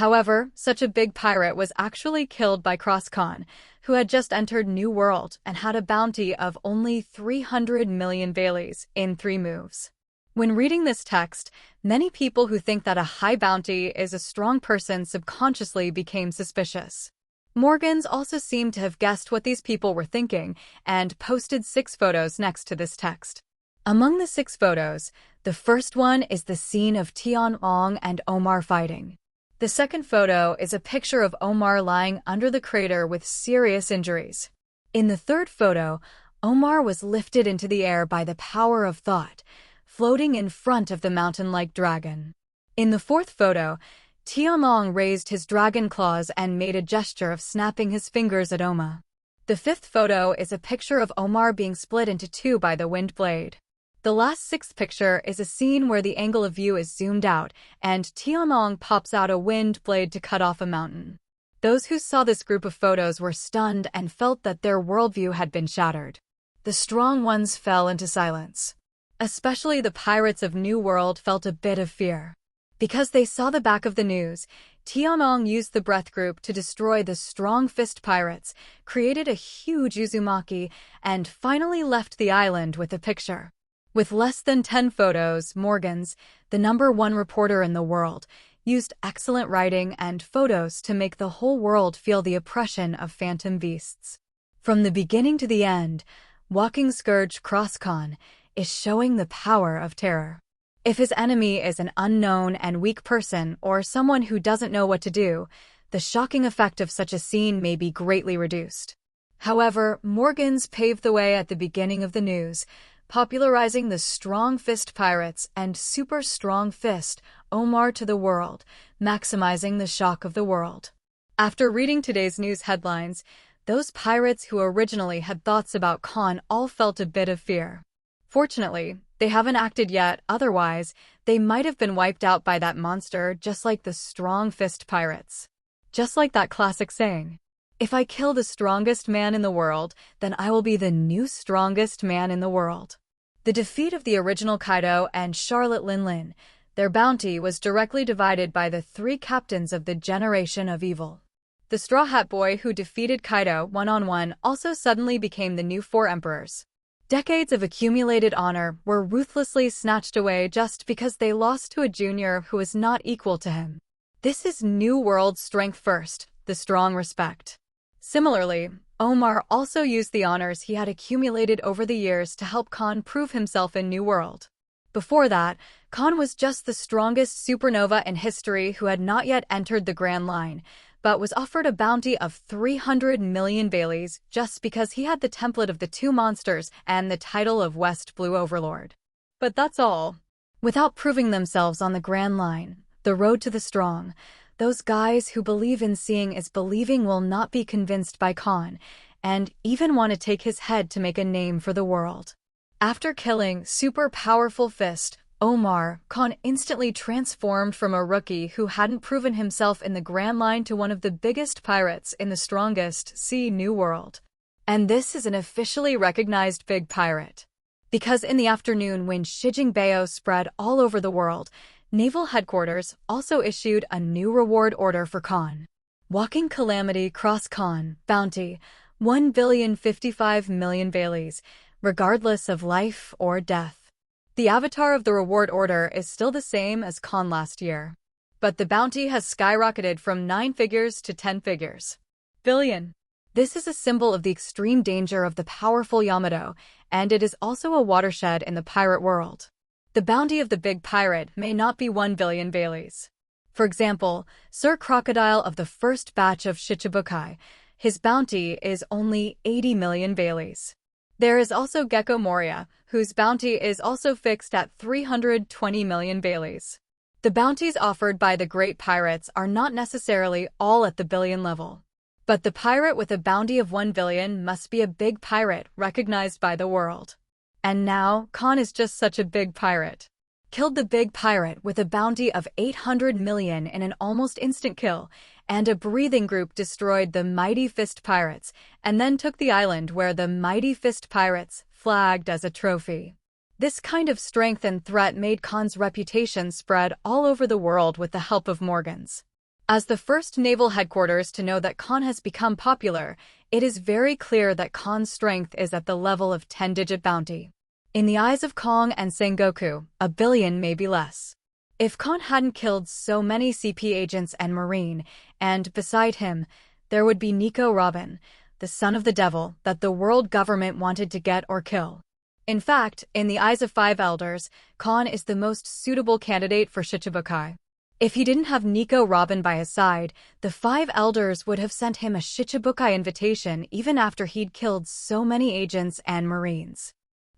However, such a big pirate was actually killed by Kahn, who had just entered New World and had a bounty of only 300 million Baileys in 3 moves. When reading this text, many people who think that a high bounty is a strong person subconsciously became suspicious. Morgans also seemed to have guessed what these people were thinking and posted 6 photos next to this text. Among the 6 photos, the first one is the scene of Tianlong and Omar fighting. The second photo is a picture of Omar lying under the crater with serious injuries. In the third photo, Omar was lifted into the air by the power of thought, floating in front of the mountain-like dragon. In the fourth photo, Tianlong raised his dragon claws and made a gesture of snapping his fingers at Omar. The fifth photo is a picture of Omar being split into 2 by the wind blade. The last 6th picture is a scene where the angle of view is zoomed out and Tianlong pops out a wind blade to cut off a mountain. Those who saw this group of photos were stunned and felt that their worldview had been shattered. The strong ones fell into silence. Especially the pirates of New World felt a bit of fear. Because they saw the back of the news, Tianlong used the breath group to destroy the Strong Fist Pirates, created a huge Uzumaki, and finally left the island with a picture. With less than 10 photos, Morgans, the #1 reporter in the world, used excellent writing and photos to make the whole world feel the oppression of phantom beasts. From the beginning to the end, Walking Scourge Kahn is showing the power of terror. If his enemy is an unknown and weak person or someone who doesn't know what to do, the shocking effect of such a scene may be greatly reduced. However, Morgans paved the way at the beginning of the news, popularizing the Strong Fist Pirates and Super Strong Fist Omar to the world, maximizing the shock of the world. After reading today's news headlines, those pirates who originally had thoughts about Kahn all felt a bit of fear. Fortunately, they haven't acted yet, otherwise, they might have been wiped out by that monster just like the Strong Fist Pirates. Just like that classic saying, "If I kill the strongest man in the world, then I will be the new strongest man in the world." The defeat of the original Kaido and Charlotte Linlin, their bounty was directly divided by the 3 captains of the Generation of Evil. The Straw Hat Boy who defeated Kaido one-on-one also suddenly became the new 4 emperors. Decades of accumulated honor were ruthlessly snatched away just because they lost to a junior who was not equal to him. This is New World strength first, the strong respect. Similarly, Omar also used the honors he had accumulated over the years to help Kahn prove himself in New World. Before that, Kahn was just the strongest supernova in history who had not yet entered the Grand Line, but was offered a bounty of 300 million Baileys just because he had the template of the 2 monsters and the title of West Blue Overlord. But that's all. Without proving themselves on the Grand Line, the road to the strong, those guys who believe in seeing is believing will not be convinced by Kahn, and even want to take his head to make a name for the world. After killing super powerful Fist Omar, Kahn instantly transformed from a rookie who hadn't proven himself in the Grand Line to one of the biggest pirates in the strongest sea New World. And this is an officially recognized big pirate. Because in the afternoon when Shijingbao spread all over the world, Naval Headquarters also issued a new reward order for Kahn. Walking Calamity Cross Kahn, bounty, 1,055 million Baileys, regardless of life or death. The avatar of the reward order is still the same as Kahn last year, but the bounty has skyrocketed from 9 figures to 10 figures. Billion. This is a symbol of the extreme danger of the powerful Yamato, and it is also a watershed in the pirate world. The bounty of the big pirate may not be 1 billion Baileys. For example, Sir Crocodile of the first batch of Shichibukai, his bounty is only 80 million Baileys. There is also Gecko Moria, whose bounty is also fixed at 320 million Baileys. The bounties offered by the great pirates are not necessarily all at the billion level. But the pirate with a bounty of 1 billion must be a big pirate recognized by the world. And now, Kahn is just such a big pirate. Killed the big pirate with a bounty of 800 million in an almost instant kill, and a breathing group destroyed the Mighty Fist Pirates, and then took the island where the Mighty Fist Pirates flagged as a trophy. This kind of strength and threat made Kahn's reputation spread all over the world with the help of Morgans. As the first naval headquarters to know that Kahn has become popular, it is very clear that Kahn's strength is at the level of 10-digit bounty. In the eyes of Kong and Sengoku, a billion may be less. If Kahn hadn't killed so many CP agents and Marine, and beside him, there would be Nico Robin, the son of the devil that the world government wanted to get or kill. In fact, in the eyes of 5 elders, Kahn is the most suitable candidate for Shichibukai. If he didn't have Nico Robin by his side, the 5 elders would have sent him a Shichibukai invitation even after he'd killed so many agents and Marines.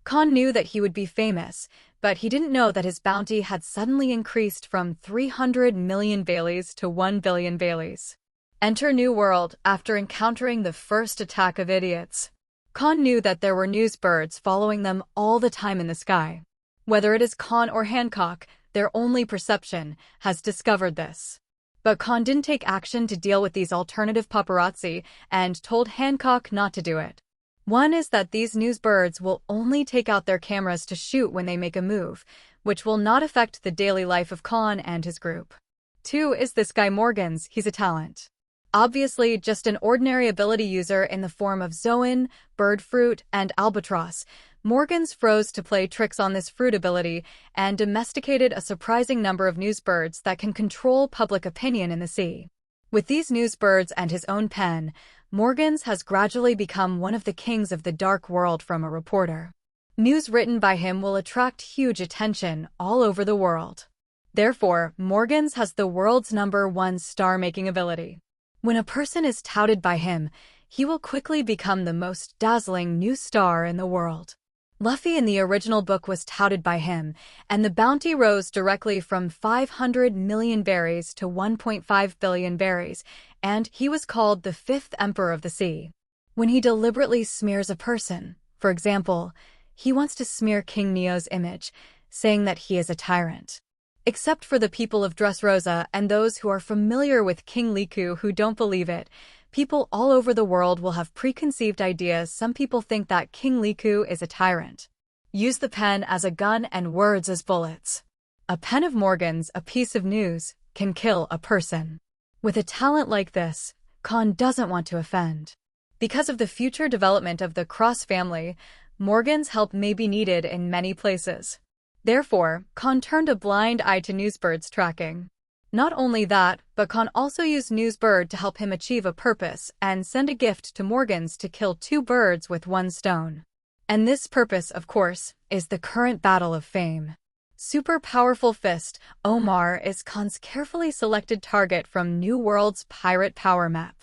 Kahn knew that he would be famous, but he didn't know that his bounty had suddenly increased from 300 million Baileys to 1 billion Baileys. Enter New World after encountering the first attack of idiots. Kahn knew that there were news birds following them all the time in the sky. Whether it is Kahn or Hancock, their only perception has discovered this. But Kahn didn't take action to deal with these alternative paparazzi and told Hancock not to do it. One is that these news birds will only take out their cameras to shoot when they make a move, which will not affect the daily life of Kahn and his group. 2 is this guy Morgans, he's a talent. Obviously, just an ordinary ability user in the form of Zoan, bird fruit, and albatross, Morgans froze to play tricks on this fruit ability and domesticated a surprising number of newsbirds that can control public opinion in the sea. With these newsbirds and his own pen, Morgans has gradually become one of the kings of the dark world from a reporter. News written by him will attract huge attention all over the world. Therefore, Morgans has the world's #1 star-making ability. When a person is touted by him, he will quickly become the most dazzling new star in the world. Luffy in the original book was touted by him, and the bounty rose directly from 500 million berries to 1.5 billion berries, and he was called the 5th Emperor of the Sea. When he deliberately smears a person, for example, he wants to smear King Neo's image, saying that he is a tyrant. Except for the people of Dressrosa and those who are familiar with King Liku who don't believe it, people all over the world will have preconceived ideas. Some people think that King Liku is a tyrant. Use the pen as a gun and words as bullets. A pen of Morgan's, a piece of news, can kill a person. With a talent like this, Kahn doesn't want to offend. Because of the future development of the Cross family, Morgan's help may be needed in many places. Therefore, Kahn turned a blind eye to Newsbird's tracking. Not only that, but Kahn also used Newsbird to help him achieve a purpose and send a gift to Morgans to kill 2 birds with 1 stone. And this purpose, of course, is the current battle of fame. Super powerful fist, Omar is Kahn's carefully selected target from New World's pirate power map.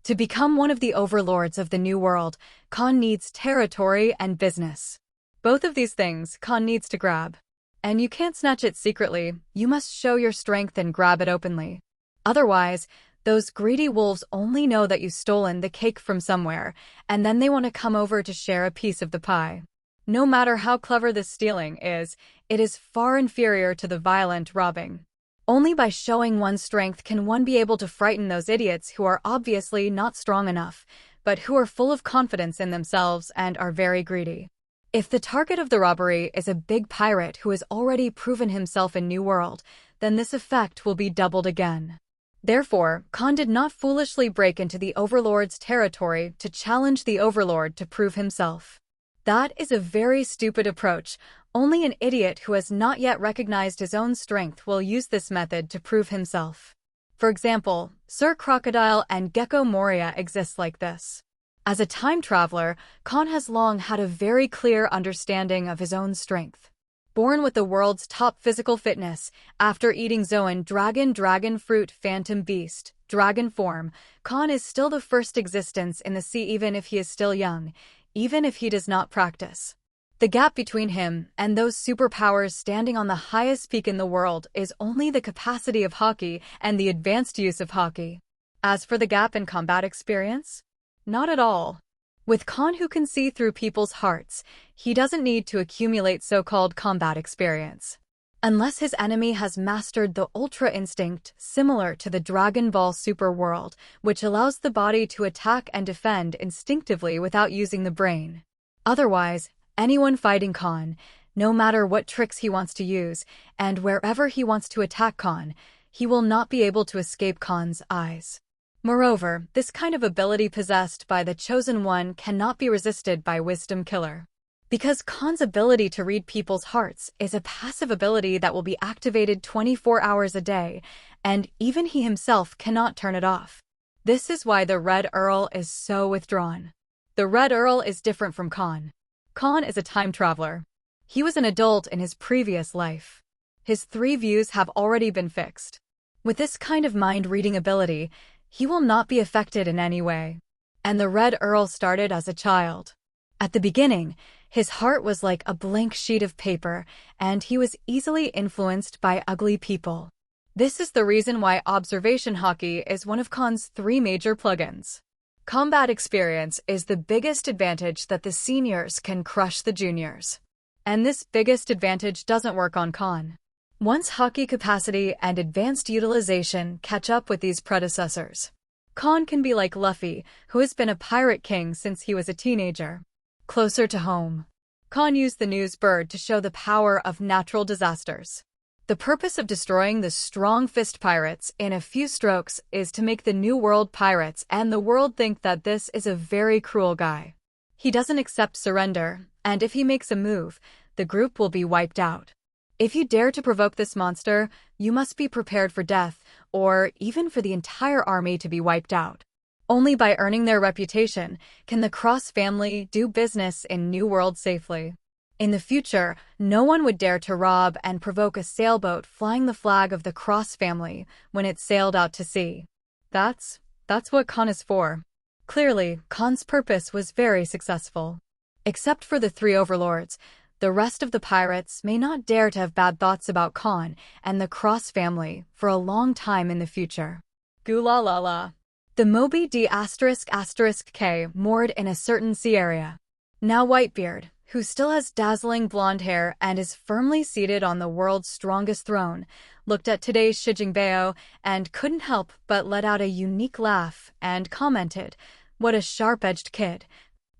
To become one of the overlords of the New World, Kahn needs territory and business. Both of these things Kahn needs to grab. And you can't snatch it secretly, you must show your strength and grab it openly. Otherwise, those greedy wolves only know that you've stolen the cake from somewhere, and then they want to come over to share a piece of the pie. No matter how clever this stealing is, it is far inferior to the violent robbing. Only by showing one's strength can one be able to frighten those idiots who are obviously not strong enough, but who are full of confidence in themselves and are very greedy. If the target of the robbery is a big pirate who has already proven himself in New World, then this effect will be doubled again. Therefore, Kahn did not foolishly break into the Overlord's territory to challenge the Overlord to prove himself. That is a very stupid approach. Only an idiot who has not yet recognized his own strength will use this method to prove himself. For example, Sir Crocodile and Gecko Moria exist like this. As a time traveler, Kahn has long had a very clear understanding of his own strength. Born with the world's top physical fitness, after eating Zoan dragon fruit phantom beast, dragon form, Kahn is still the first existence in the sea even if he is still young, even if he does not practice. The gap between him and those superpowers standing on the highest peak in the world is only the capacity of Haki and the advanced use of Haki. As for the gap in combat experience, not at all. With Kahn who can see through people's hearts, he doesn't need to accumulate so-called combat experience. Unless his enemy has mastered the Ultra Instinct similar to the Dragon Ball Super World, which allows the body to attack and defend instinctively without using the brain. Otherwise, anyone fighting Kahn, no matter what tricks he wants to use, and wherever he wants to attack Kahn, he will not be able to escape Kahn's eyes. Moreover, this kind of ability possessed by the Chosen One cannot be resisted by Wisdom Killer. Because Kahn's ability to read people's hearts is a passive ability that will be activated 24 hours a day, and even he himself cannot turn it off. This is why the Red Earl is so withdrawn. The Red Earl is different from Kahn. Kahn is a time traveler. He was an adult in his previous life. His 3 views have already been fixed. With this kind of mind-reading ability, he will not be affected in any way. And the Red Earl started as a child. At the beginning, his heart was like a blank sheet of paper, and he was easily influenced by ugly people. This is the reason why Observation Haki is one of Kahn's 3 major plugins. Combat experience is the biggest advantage that the seniors can crush the juniors. And this biggest advantage doesn't work on Kahn. Once Haki capacity and advanced utilization catch up with these predecessors, Kahn can be like Luffy, who has been a pirate king since he was a teenager. Closer to home, Kahn used the news bird to show the power of natural disasters. The purpose of destroying the strong fist pirates in a few strokes is to make the New World pirates and the world think that this is a very cruel guy. He doesn't accept surrender, and if he makes a move, the group will be wiped out. If you dare to provoke this monster, you must be prepared for death, or even for the entire army to be wiped out. Only by earning their reputation can the Cross family do business in New World safely. In the future, no one would dare to rob and provoke a sailboat flying the flag of the Cross family when it sailed out to sea. That's what Kahn is for. Clearly, Kahn's purpose was very successful. Except for the 3 overlords, the rest of the pirates may not dare to have bad thoughts about Kahn and the Cross family for a long time in the future. Goo la la la. The Moby D***K moored in a certain sea area. Now Whitebeard, who still has dazzling blonde hair and is firmly seated on the world's strongest throne, looked at today's Shijingbeo and couldn't help but let out a unique laugh and commented, "What a sharp-edged kid."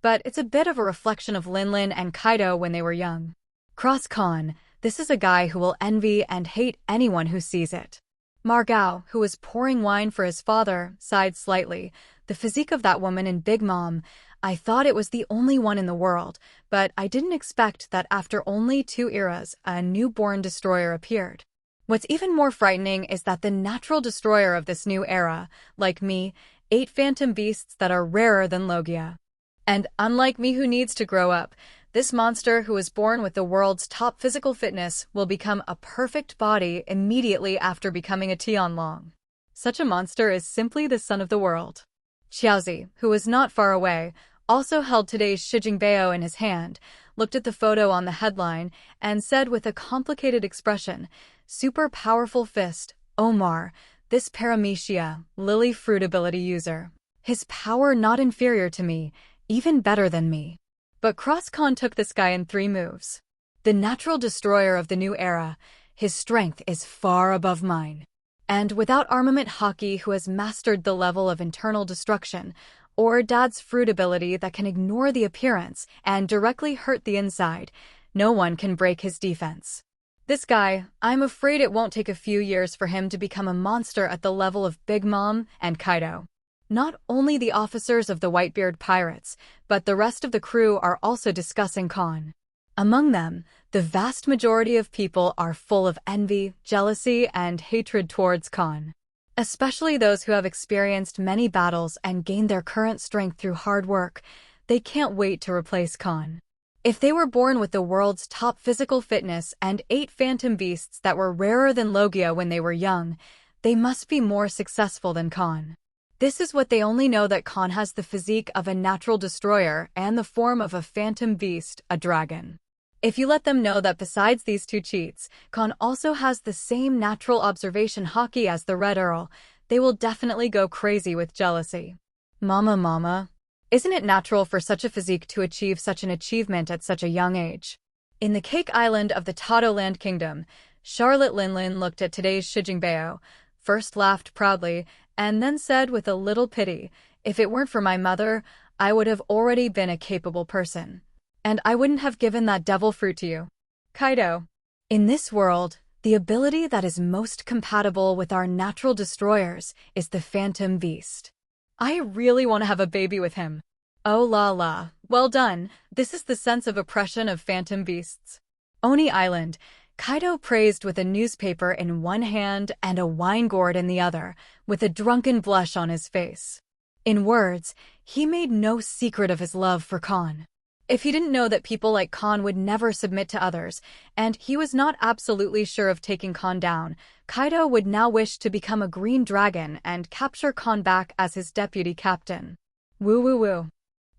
But it's a bit of a reflection of Linlin and Kaido when they were young. Cross Kahn, this is a guy who will envy and hate anyone who sees it. Margao, who was pouring wine for his father, sighed slightly. The physique of that woman in Big Mom, I thought it was the only one in the world, but I didn't expect that after only 2 eras, a newborn destroyer appeared. What's even more frightening is that the natural destroyer of this new era, like me, 8 phantom beasts that are rarer than Logia. And unlike me who needs to grow up, this monster who was born with the world's top physical fitness will become a perfect body immediately after becoming a Tianlong. Such a monster is simply the son of the world. Xiaozi, who was not far away, also held today's Shijingbeo in his hand, looked at the photo on the headline, and said with a complicated expression, "Super powerful fist, Omar, this paramecia, lily fruit ability user. His power not inferior to me, even better than me." But Cross Kahn took this guy in 3 moves. The natural destroyer of the new era, his strength is far above mine. And without armament Haki who has mastered the level of internal destruction, or Dad's fruit ability that can ignore the appearance and directly hurt the inside, no one can break his defense. This guy, I'm afraid it won't take a few years for him to become a monster at the level of Big Mom and Kaido. Not only the officers of the Whitebeard pirates, but the rest of the crew are also discussing Kahn. Among them, the vast majority of people are full of envy, jealousy, and hatred towards Kahn. Especially those who have experienced many battles and gained their current strength through hard work. They can't wait to replace Kahn. If they were born with the world's top physical fitness and 8 phantom beasts that were rarer than Logia when they were young, they must be more successful than Kahn. This is what they only know, that Kahn has the physique of a natural destroyer and the form of a phantom beast, a dragon. If you let them know that besides these 2 cheats, Kahn also has the same natural observation haki as the Red Earl, they will definitely go crazy with jealousy. Mama, isn't it natural for such a physique to achieve such an achievement at such a young age? In the Cake Island of the Tado Land Kingdom, Charlotte Linlin looked at today's Shijingbeo, first laughed proudly, and then said with a little pity, "If it weren't for my mother, I would have already been a capable person. And I wouldn't have given that devil fruit to you." Kaido. In this world, the ability that is most compatible with our natural destroyers is the Phantom Beast. I really want to have a baby with him. Oh la la, well done, this is the sense of oppression of Phantom Beasts. Oni Island, Kaido praised with a newspaper in one hand and a wine gourd in the other, with a drunken blush on his face. In words, he made no secret of his love for Kahn. If he didn't know that people like Kahn would never submit to others, and he was not absolutely sure of taking Kahn down, Kaido would now wish to become a green dragon and capture Kahn back as his deputy captain. Woo woo woo.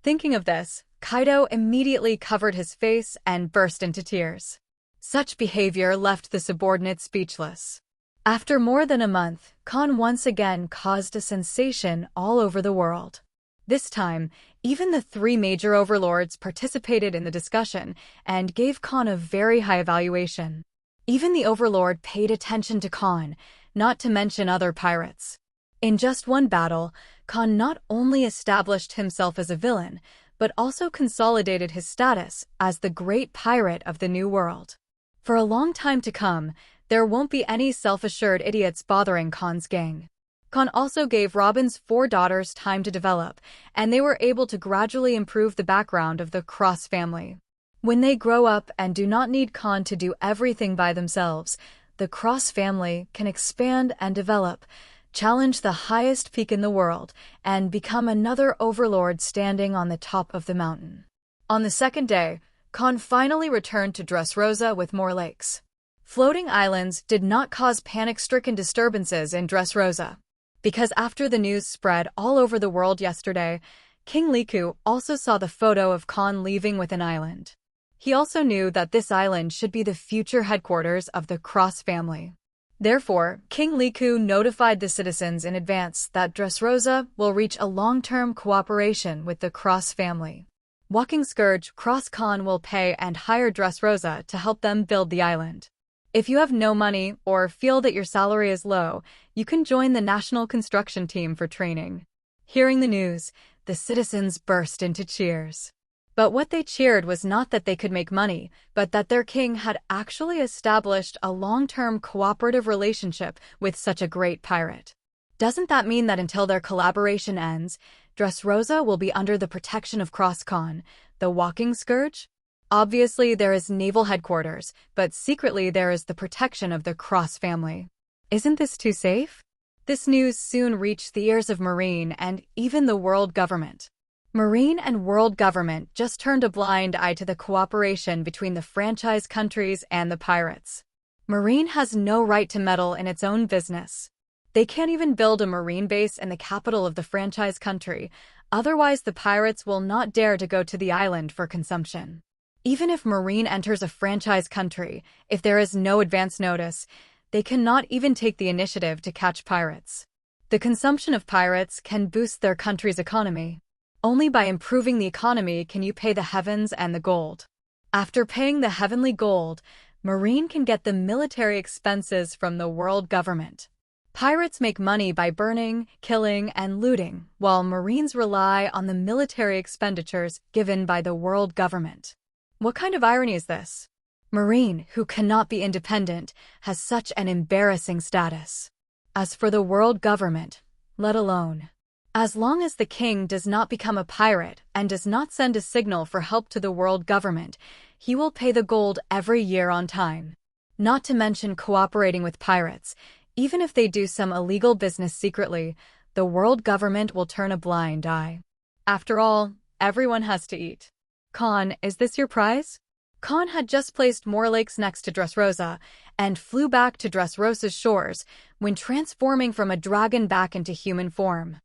Thinking of this, Kaido immediately covered his face and burst into tears. Such behavior left the subordinate speechless. After more than a month, Kahn once again caused a sensation all over the world. This time, even the 3 major overlords participated in the discussion and gave Kahn a very high evaluation. Even the overlord paid attention to Kahn, not to mention other pirates. In just one battle, Kahn not only established himself as a villain, but also consolidated his status as the great pirate of the New World. For a long time to come, There won't be any self-assured idiots bothering Kahn's gang. Kahn also gave Robin's 4 daughters time to develop, and they were able to gradually improve the background of the Cross family. When they grow up and do not need Kahn to do everything by themselves, the Cross family can expand and develop, challenge the highest peak in the world, and become another overlord standing on the top of the mountain. On the second day, Kahn finally returned to Dressrosa with more lakes. Floating islands did not cause panic-stricken disturbances in Dressrosa, because after the news spread all over the world yesterday, King Liku also saw the photo of Kahn leaving with an island. He also knew that this island should be the future headquarters of the Cross family. Therefore, King Liku notified the citizens in advance that Dressrosa will reach a long-term cooperation with the Cross family. Walking Scourge Cross Kahn will pay and hire Dressrosa to help them build the island. If you have no money or feel that your salary is low, you can join the national construction team for training. Hearing the news, the citizens burst into cheers. But what they cheered was not that they could make money, but that their king had actually established a long-term cooperative relationship with such a great pirate. Doesn't that mean that until their collaboration ends, Dressrosa will be under the protection of Cross Kahn, the Walking Scourge? Obviously, there is naval headquarters, but secretly there is the protection of the Cross family. Isn't this too safe? This news soon reached the ears of Marine and even the world government. Marine and world government just turned a blind eye to the cooperation between the franchise countries and the pirates. Marine has no right to meddle in its own business. They can't even build a marine base in the capital of the franchise country, otherwise the pirates will not dare to go to the island for consumption. Even if Marine enters a franchise country, if there is no advance notice, they cannot even take the initiative to catch pirates. The consumption of pirates can boost their country's economy. Only by improving the economy can you pay the heavens and the gold. After paying the heavenly gold, Marine can get the military expenses from the world government. Pirates make money by burning, killing, and looting, while Marines rely on the military expenditures given by the world government. What kind of irony is this? Marine, who cannot be independent, has such an embarrassing status. As for the world government, let alone. As long as the king does not become a pirate and does not send a signal for help to the world government, he will pay the gold every year on time. Not to mention cooperating with pirates. Even if they do some illegal business secretly, the world government will turn a blind eye. After all, everyone has to eat. Kahn, is this your prize? Kahn had just placed more lakes next to Dressrosa and flew back to Dressrosa's shores when transforming from a dragon back into human form.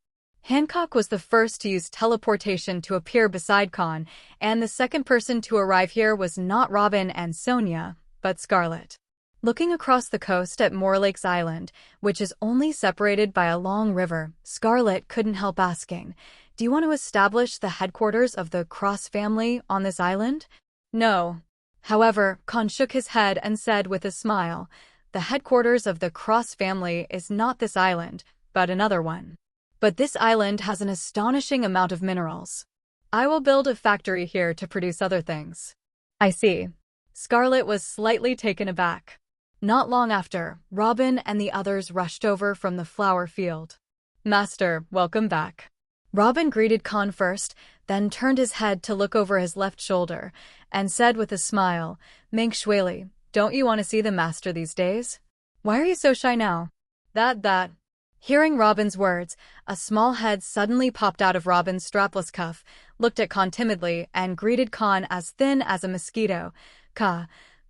Hancock was the first to use teleportation to appear beside Kahn, and the second person to arrive here was not Robin and Sonia, but Scarlet. Looking across the coast at Morlake's Island, which is only separated by a long river, Scarlet couldn't help asking, "Do you want to establish the headquarters of the Cross family on this island?" "No." However, Kahn shook his head and said with a smile, "The headquarters of the Cross family is not this island, but another one. But this island has an astonishing amount of minerals. I will build a factory here to produce other things." "I see." Scarlet was slightly taken aback. Not long after, Robin and the others rushed over from the flower field. "Master, welcome back." Robin greeted Kahn first, then turned his head to look over his left shoulder, and said with a smile, "Meng Shuili, don't you want to see the master these days? Why are you so shy now?" That. Hearing Robin's words, a small head suddenly popped out of Robin's strapless cuff, looked at Kahn timidly, and greeted Kahn as thin as a mosquito.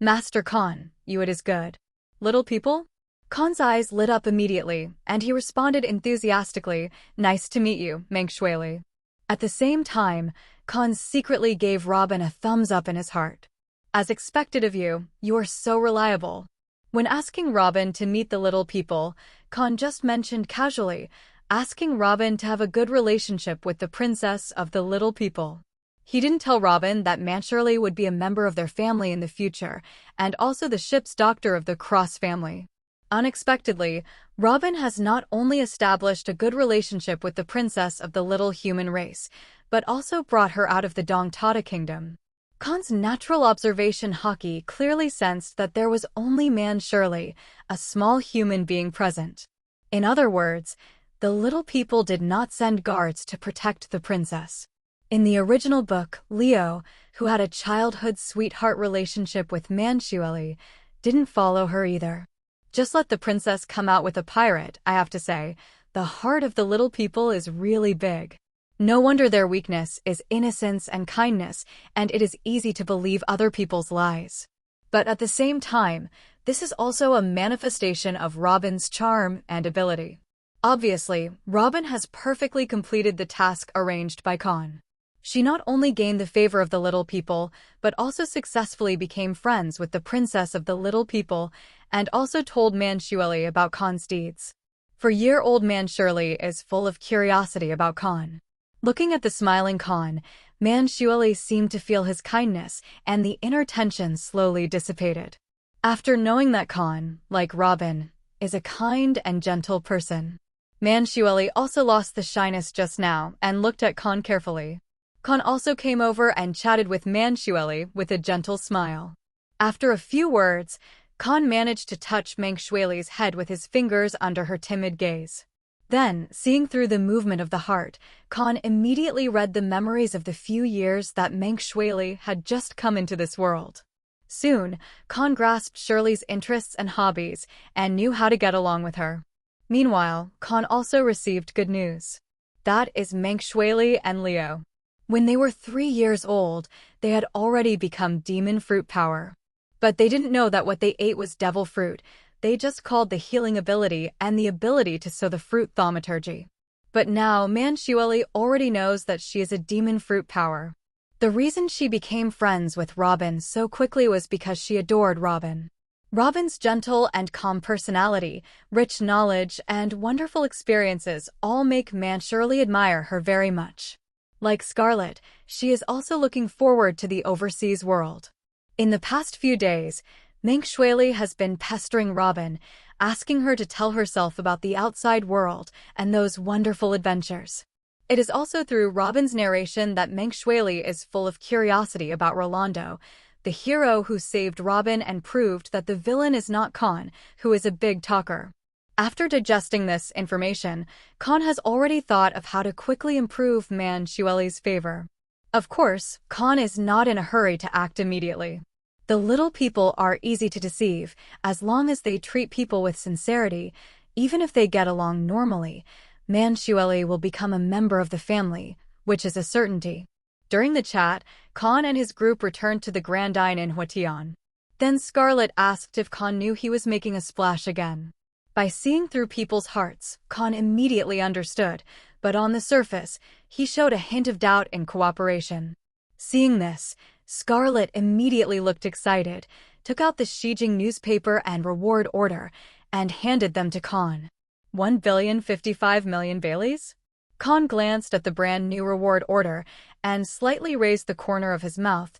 Master Kahn, you it is good. Little people?" Kahn's eyes lit up immediately, and he responded enthusiastically, "Nice to meet you, Meng Shuili." At the same time, Kahn secretly gave Robin a thumbs up in his heart. "As expected of you, you are so reliable." When asking Robin to meet the little people, Kahn just mentioned casually, asking Robin to have a good relationship with the princess of the little people. He didn't tell Robin that Mansurely would be a member of their family in the future, and also the ship's doctor of the Cross family. Unexpectedly, Robin has not only established a good relationship with the princess of the little human race, but also brought her out of the Dongtada kingdom. Kahn's natural observation Haki clearly sensed that there was only man Shirley, a small human being present. In other words, the little people did not send guards to protect the princess. In the original book, Leo, who had a childhood sweetheart relationship with Manchueli, didn't follow her either. Just let the princess come out with a pirate, I have to say. The heart of the little people is really big. No wonder their weakness is innocence and kindness, and it is easy to believe other people's lies. But at the same time, this is also a manifestation of Robin's charm and ability. Obviously, Robin has perfectly completed the task arranged by Kahn. She not only gained the favor of the little people, but also successfully became friends with the princess of the little people and also told Manchueli about Kahn's deeds. For year-old Manchueli is full of curiosity about Kahn. Looking at the smiling Kahn, Manchueli seemed to feel his kindness, and the inner tension slowly dissipated. After knowing that Kahn, like Robin, is a kind and gentle person, Manchueli also lost the shyness just now and looked at Kahn carefully. Kahn also came over and chatted with Manchueli with a gentle smile. After a few words, Kahn managed to touch Manchueli's head with his fingers under her timid gaze. Then, seeing through the movement of the heart, Kahn immediately read the memories of the few years that Manchueli had just come into this world. Soon, Kahn grasped Shirley's interests and hobbies and knew how to get along with her. Meanwhile, Kahn also received good news. That is Manchueli and Leo. When they were 3 years old, they had already become demon fruit power. But they didn't know that what they ate was devil fruit. They just called the healing ability and the ability to sow the fruit thaumaturgy. But now Manchueli already knows that she is a demon fruit power. The reason she became friends with Robin so quickly was because she adored Robin. Robin's gentle and calm personality, rich knowledge, and wonderful experiences all make Manchueli admire her very much. Like Scarlet, she is also looking forward to the overseas world. In the past few days, Manchueli has been pestering Robin, asking her to tell herself about the outside world and those wonderful adventures. It is also through Robin's narration that Manchueli is full of curiosity about Rolando, the hero who saved Robin and proved that the villain is not Kahn, who is a big talker. After digesting this information, Kahn has already thought of how to quickly improve Manchueli's favor. Of course, Kahn is not in a hurry to act immediately. The little people are easy to deceive, as long as they treat people with sincerity. Even if they get along normally, Manchueli will become a member of the family, which is a certainty. During the chat, Kahn and his group returned to the Grand Inn in Huatian. Then Scarlet asked if Kahn knew he was making a splash again. By seeing through people's hearts, Kahn immediately understood, but on the surface, he showed a hint of doubt and cooperation. Seeing this, Scarlet immediately looked excited, took out the Shijing newspaper and reward order, and handed them to Kahn. 1,055,000,000 Baileys? Kahn glanced at the brand new reward order and slightly raised the corner of his mouth.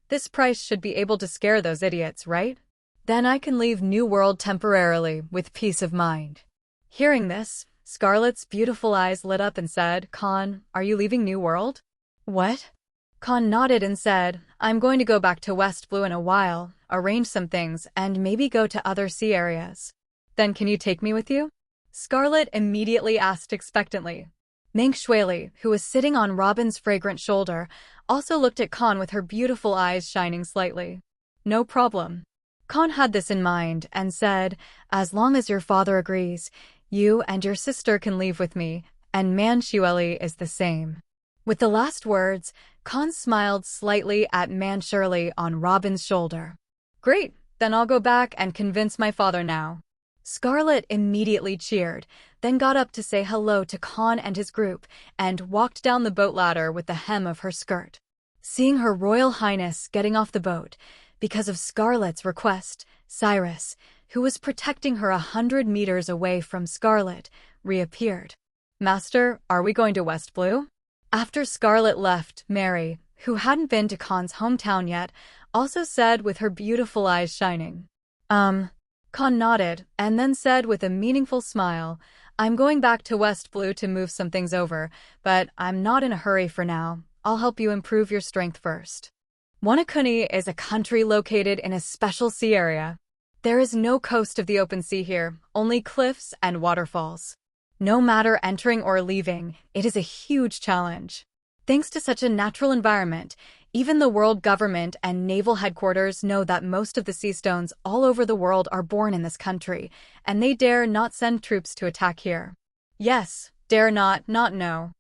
This price should be able to scare those idiots, right? Then I can leave New World temporarily with peace of mind. Hearing this, Scarlet's beautiful eyes lit up and said, Kahn, are you leaving New World? What? Kahn nodded and said, I'm going to go back to West Blue in a while, arrange some things, and maybe go to other sea areas. Then can you take me with you? Scarlet immediately asked expectantly. Manchueli, who was sitting on Robin's fragrant shoulder, also looked at Kahn with her beautiful eyes shining slightly. No problem. Kahn had this in mind and said, as long as your father agrees, you and your sister can leave with me, and Manchueli is the same. With the last words, Kahn smiled slightly at Manchueli on Robin's shoulder. Great, then I'll go back and convince my father now. Scarlet immediately cheered, then got up to say hello to Kahn and his group, and walked down the boat ladder with the hem of her skirt. Seeing Her Royal Highness getting off the boat, because of Scarlet's request, Cyrus, who was protecting her 100 meters away from Scarlet, reappeared. Master, are we going to West Blue? After Scarlet left, Mary, who hadn't been to Kahn's hometown yet, also said with her beautiful eyes shining. Kahn nodded, and then said with a meaningful smile, I'm going back to West Blue to move some things over, but I'm not in a hurry for now. I'll help you improve your strength first. Wanakuni is a country located in a special sea area. There is no coast of the open sea here, only cliffs and waterfalls. No matter entering or leaving, it is a huge challenge. Thanks to such a natural environment, even the world government and naval headquarters know that most of the sea stones all over the world are born in this country, and they dare not send troops to attack here. Yes, dare not know.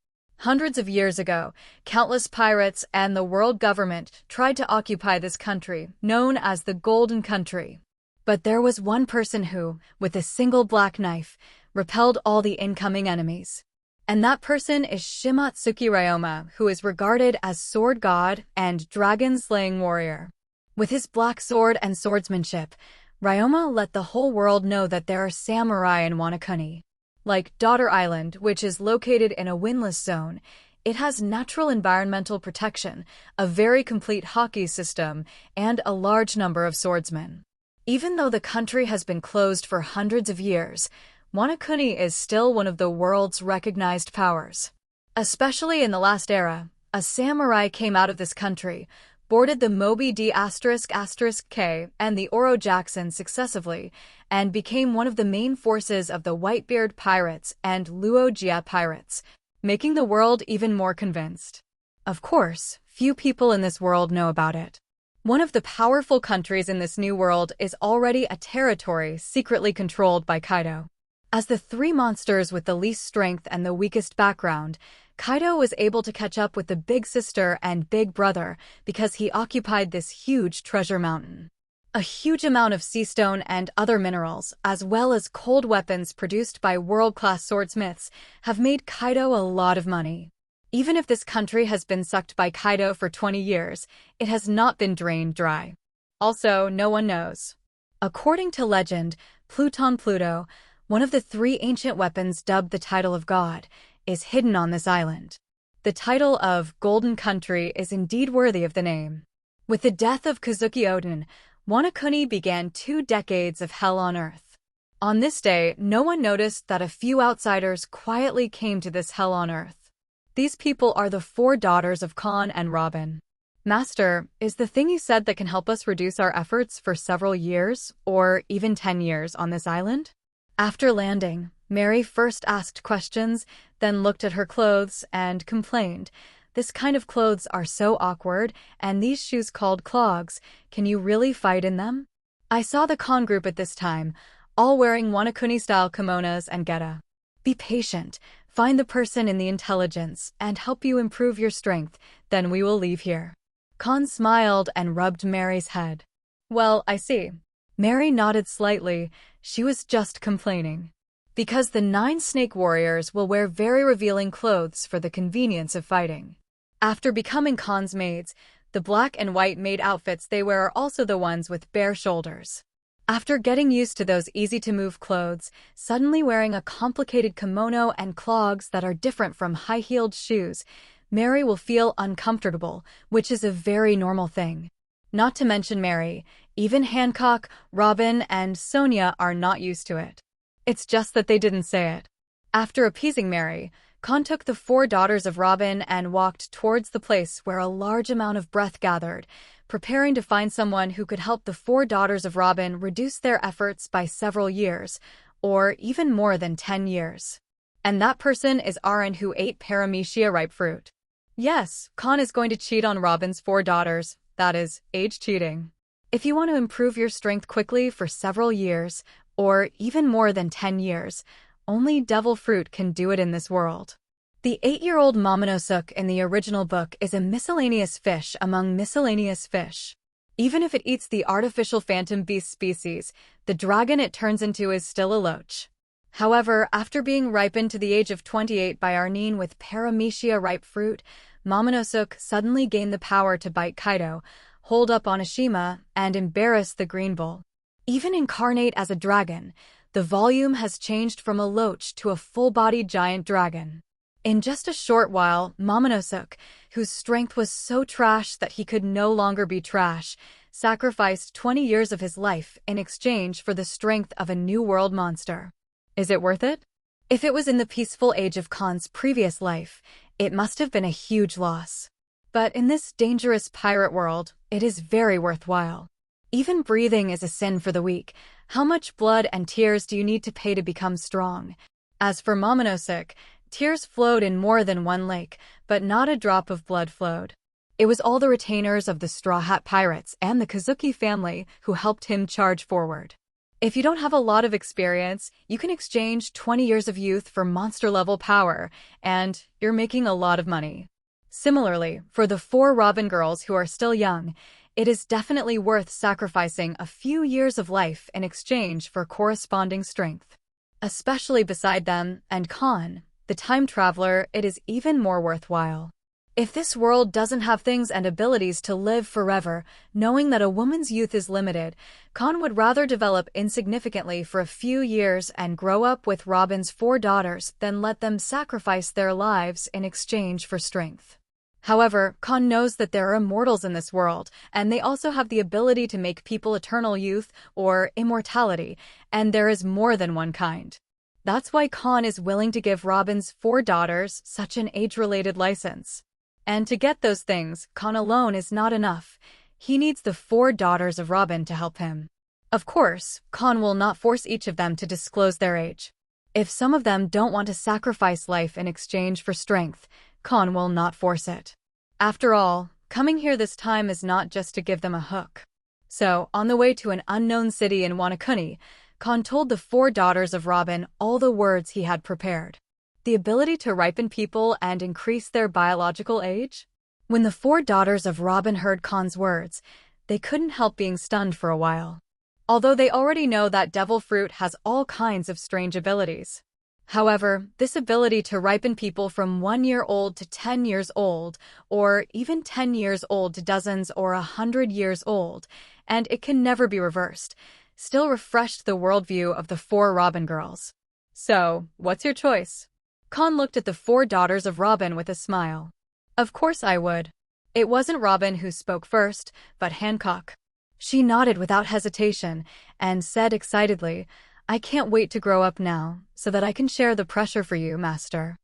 Hundreds of years ago, countless pirates and the world government tried to occupy this country, known as the Golden Country. But there was one person who, with a single black knife, repelled all the incoming enemies. And that person is Shimatsuki Ryoma, who is regarded as sword god and dragon-slaying warrior. With his black sword and swordsmanship, Ryoma let the whole world know that there are samurai in Wanakuni. Like Daughter Island, which is located in a windless zone, it has natural environmental protection, a very complete haki system, and a large number of swordsmen. Even though the country has been closed for hundreds of years, Wanakuni is still one of the world's recognized powers. Especially in the last era, a samurai came out of this country, boarded the Moby D***K and the Oro Jackson successively, and became one of the main forces of the Whitebeard pirates and Logia pirates, making the world even more convinced. Of course, few people in this world know about it. One of the powerful countries in this new world is already a territory secretly controlled by Kaido. As the three monsters with the least strength and the weakest background, Kaido was able to catch up with the big sister and big brother because he occupied this huge treasure mountain. A huge amount of sea stone and other minerals, as well as cold weapons produced by world-class swordsmiths, have made Kaido a lot of money. Even if this country has been sucked by Kaido for 20 years, it has not been drained dry. Also, no one knows. According to legend, Pluto, one of the three ancient weapons dubbed the title of God, is hidden on this island. The title of Golden Country is indeed worthy of the name. With the death of Kazuki Oden, Wanakuni began 2 decades of hell on earth. On this day, no one noticed that a few outsiders quietly came to this hell on earth. These people are the 4 daughters of Kahn and Robin. Master, is the thing you said that can help us reduce our efforts for several years, or even 10 years on this island? After landing, Mary first asked questions, then looked at her clothes and complained. This kind of clothes are so awkward, and these shoes called clogs, can you really fight in them? I saw the Kahn group at this time, all wearing Wanakuni-style kimonos and geta. Be patient, find the person in the intelligence, and help you improve your strength, then we will leave here. Kahn smiled and rubbed Mary's head. Well, I see. Mary nodded slightly, she was just complaining. Because the 9 snake warriors will wear very revealing clothes for the convenience of fighting. After becoming Kahn's maids, the black and white maid outfits they wear are also the ones with bare shoulders. After getting used to those easy-to-move clothes, suddenly wearing a complicated kimono and clogs that are different from high-heeled shoes, Mary will feel uncomfortable, which is a very normal thing. Not to mention Mary, even Hancock, Robin, and Sonia are not used to it. It's just that they didn't say it. After appeasing Mary, Kahn took the 4 daughters of Robin and walked towards the place where a large amount of breath gathered, preparing to find someone who could help the 4 daughters of Robin reduce their efforts by several years, or even more than 10 years. And that person is Aaron, who ate paramecia ripe fruit. Yes, Kahn is going to cheat on Robin's 4 daughters, that is, age cheating. If you want to improve your strength quickly for several years, or even more than 10 years, only devil fruit can do it in this world. The 8-year-old Momonosuke in the original book is a miscellaneous fish among miscellaneous fish. Even if it eats the artificial phantom beast species, the dragon it turns into is still a loach. However, after being ripened to the age of 28 by Arnin with paramecia ripe fruit, Momonosuke suddenly gained the power to bite Kaido, hold up Onishima, and embarrass the Green Bull. Even incarnate as a dragon, the volume has changed from a loach to a full-bodied giant dragon. In just a short while, Momonosuke, whose strength was so trash that he could no longer be trash, sacrificed 20 years of his life in exchange for the strength of a new world monster. Is it worth it? If it was in the peaceful age of Kahn's previous life, it must have been a huge loss. But in this dangerous pirate world, it is very worthwhile. Even breathing is a sin for the weak. How much blood and tears do you need to pay to become strong? As for Momonosuke, tears flowed in more than one lake, but not a drop of blood flowed. It was all the retainers of the Straw Hat Pirates and the Kazuki family who helped him charge forward. If you don't have a lot of experience, you can exchange 20 years of youth for monster-level power, and you're making a lot of money. Similarly, for the 4 Robin girls who are still young, it is definitely worth sacrificing a few years of life in exchange for corresponding strength. Especially beside them and Kahn, the time traveler, it is even more worthwhile. If this world doesn't have things and abilities to live forever, knowing that a woman's youth is limited, Kahn would rather develop insignificantly for a few years and grow up with Robin's 4 daughters than let them sacrifice their lives in exchange for strength. However, Kahn knows that there are immortals in this world, and they also have the ability to make people eternal youth or immortality, and there is more than one kind. That's why Kahn is willing to give Robin's 4 daughters such an age-related license. And to get those things, Kahn alone is not enough. He needs the 4 daughters of Robin to help him. Of course, Kahn will not force each of them to disclose their age. If some of them don't want to sacrifice life in exchange for strength, Kahn will not force it. After all, coming here this time is not just to give them a hook. So, on the way to an unknown city in Wanakuni, Kahn told the 4 daughters of Robin all the words he had prepared. The ability to ripen people and increase their biological age? When the 4 daughters of Robin heard Kahn's words, they couldn't help being stunned for a while. Although they already know that devil fruit has all kinds of strange abilities. However, this ability to ripen people from 1 year old to 10 years old, or even 10 years old to dozens or 100 years old, and it can never be reversed, still refreshed the worldview of the 4 Robin girls. So, what's your choice? Kahn looked at the 4 daughters of Robin with a smile. Of course I would. It wasn't Robin who spoke first, but Hancock. She nodded without hesitation and said excitedly, I can't wait to grow up now, so that I can share the pressure for you, Master.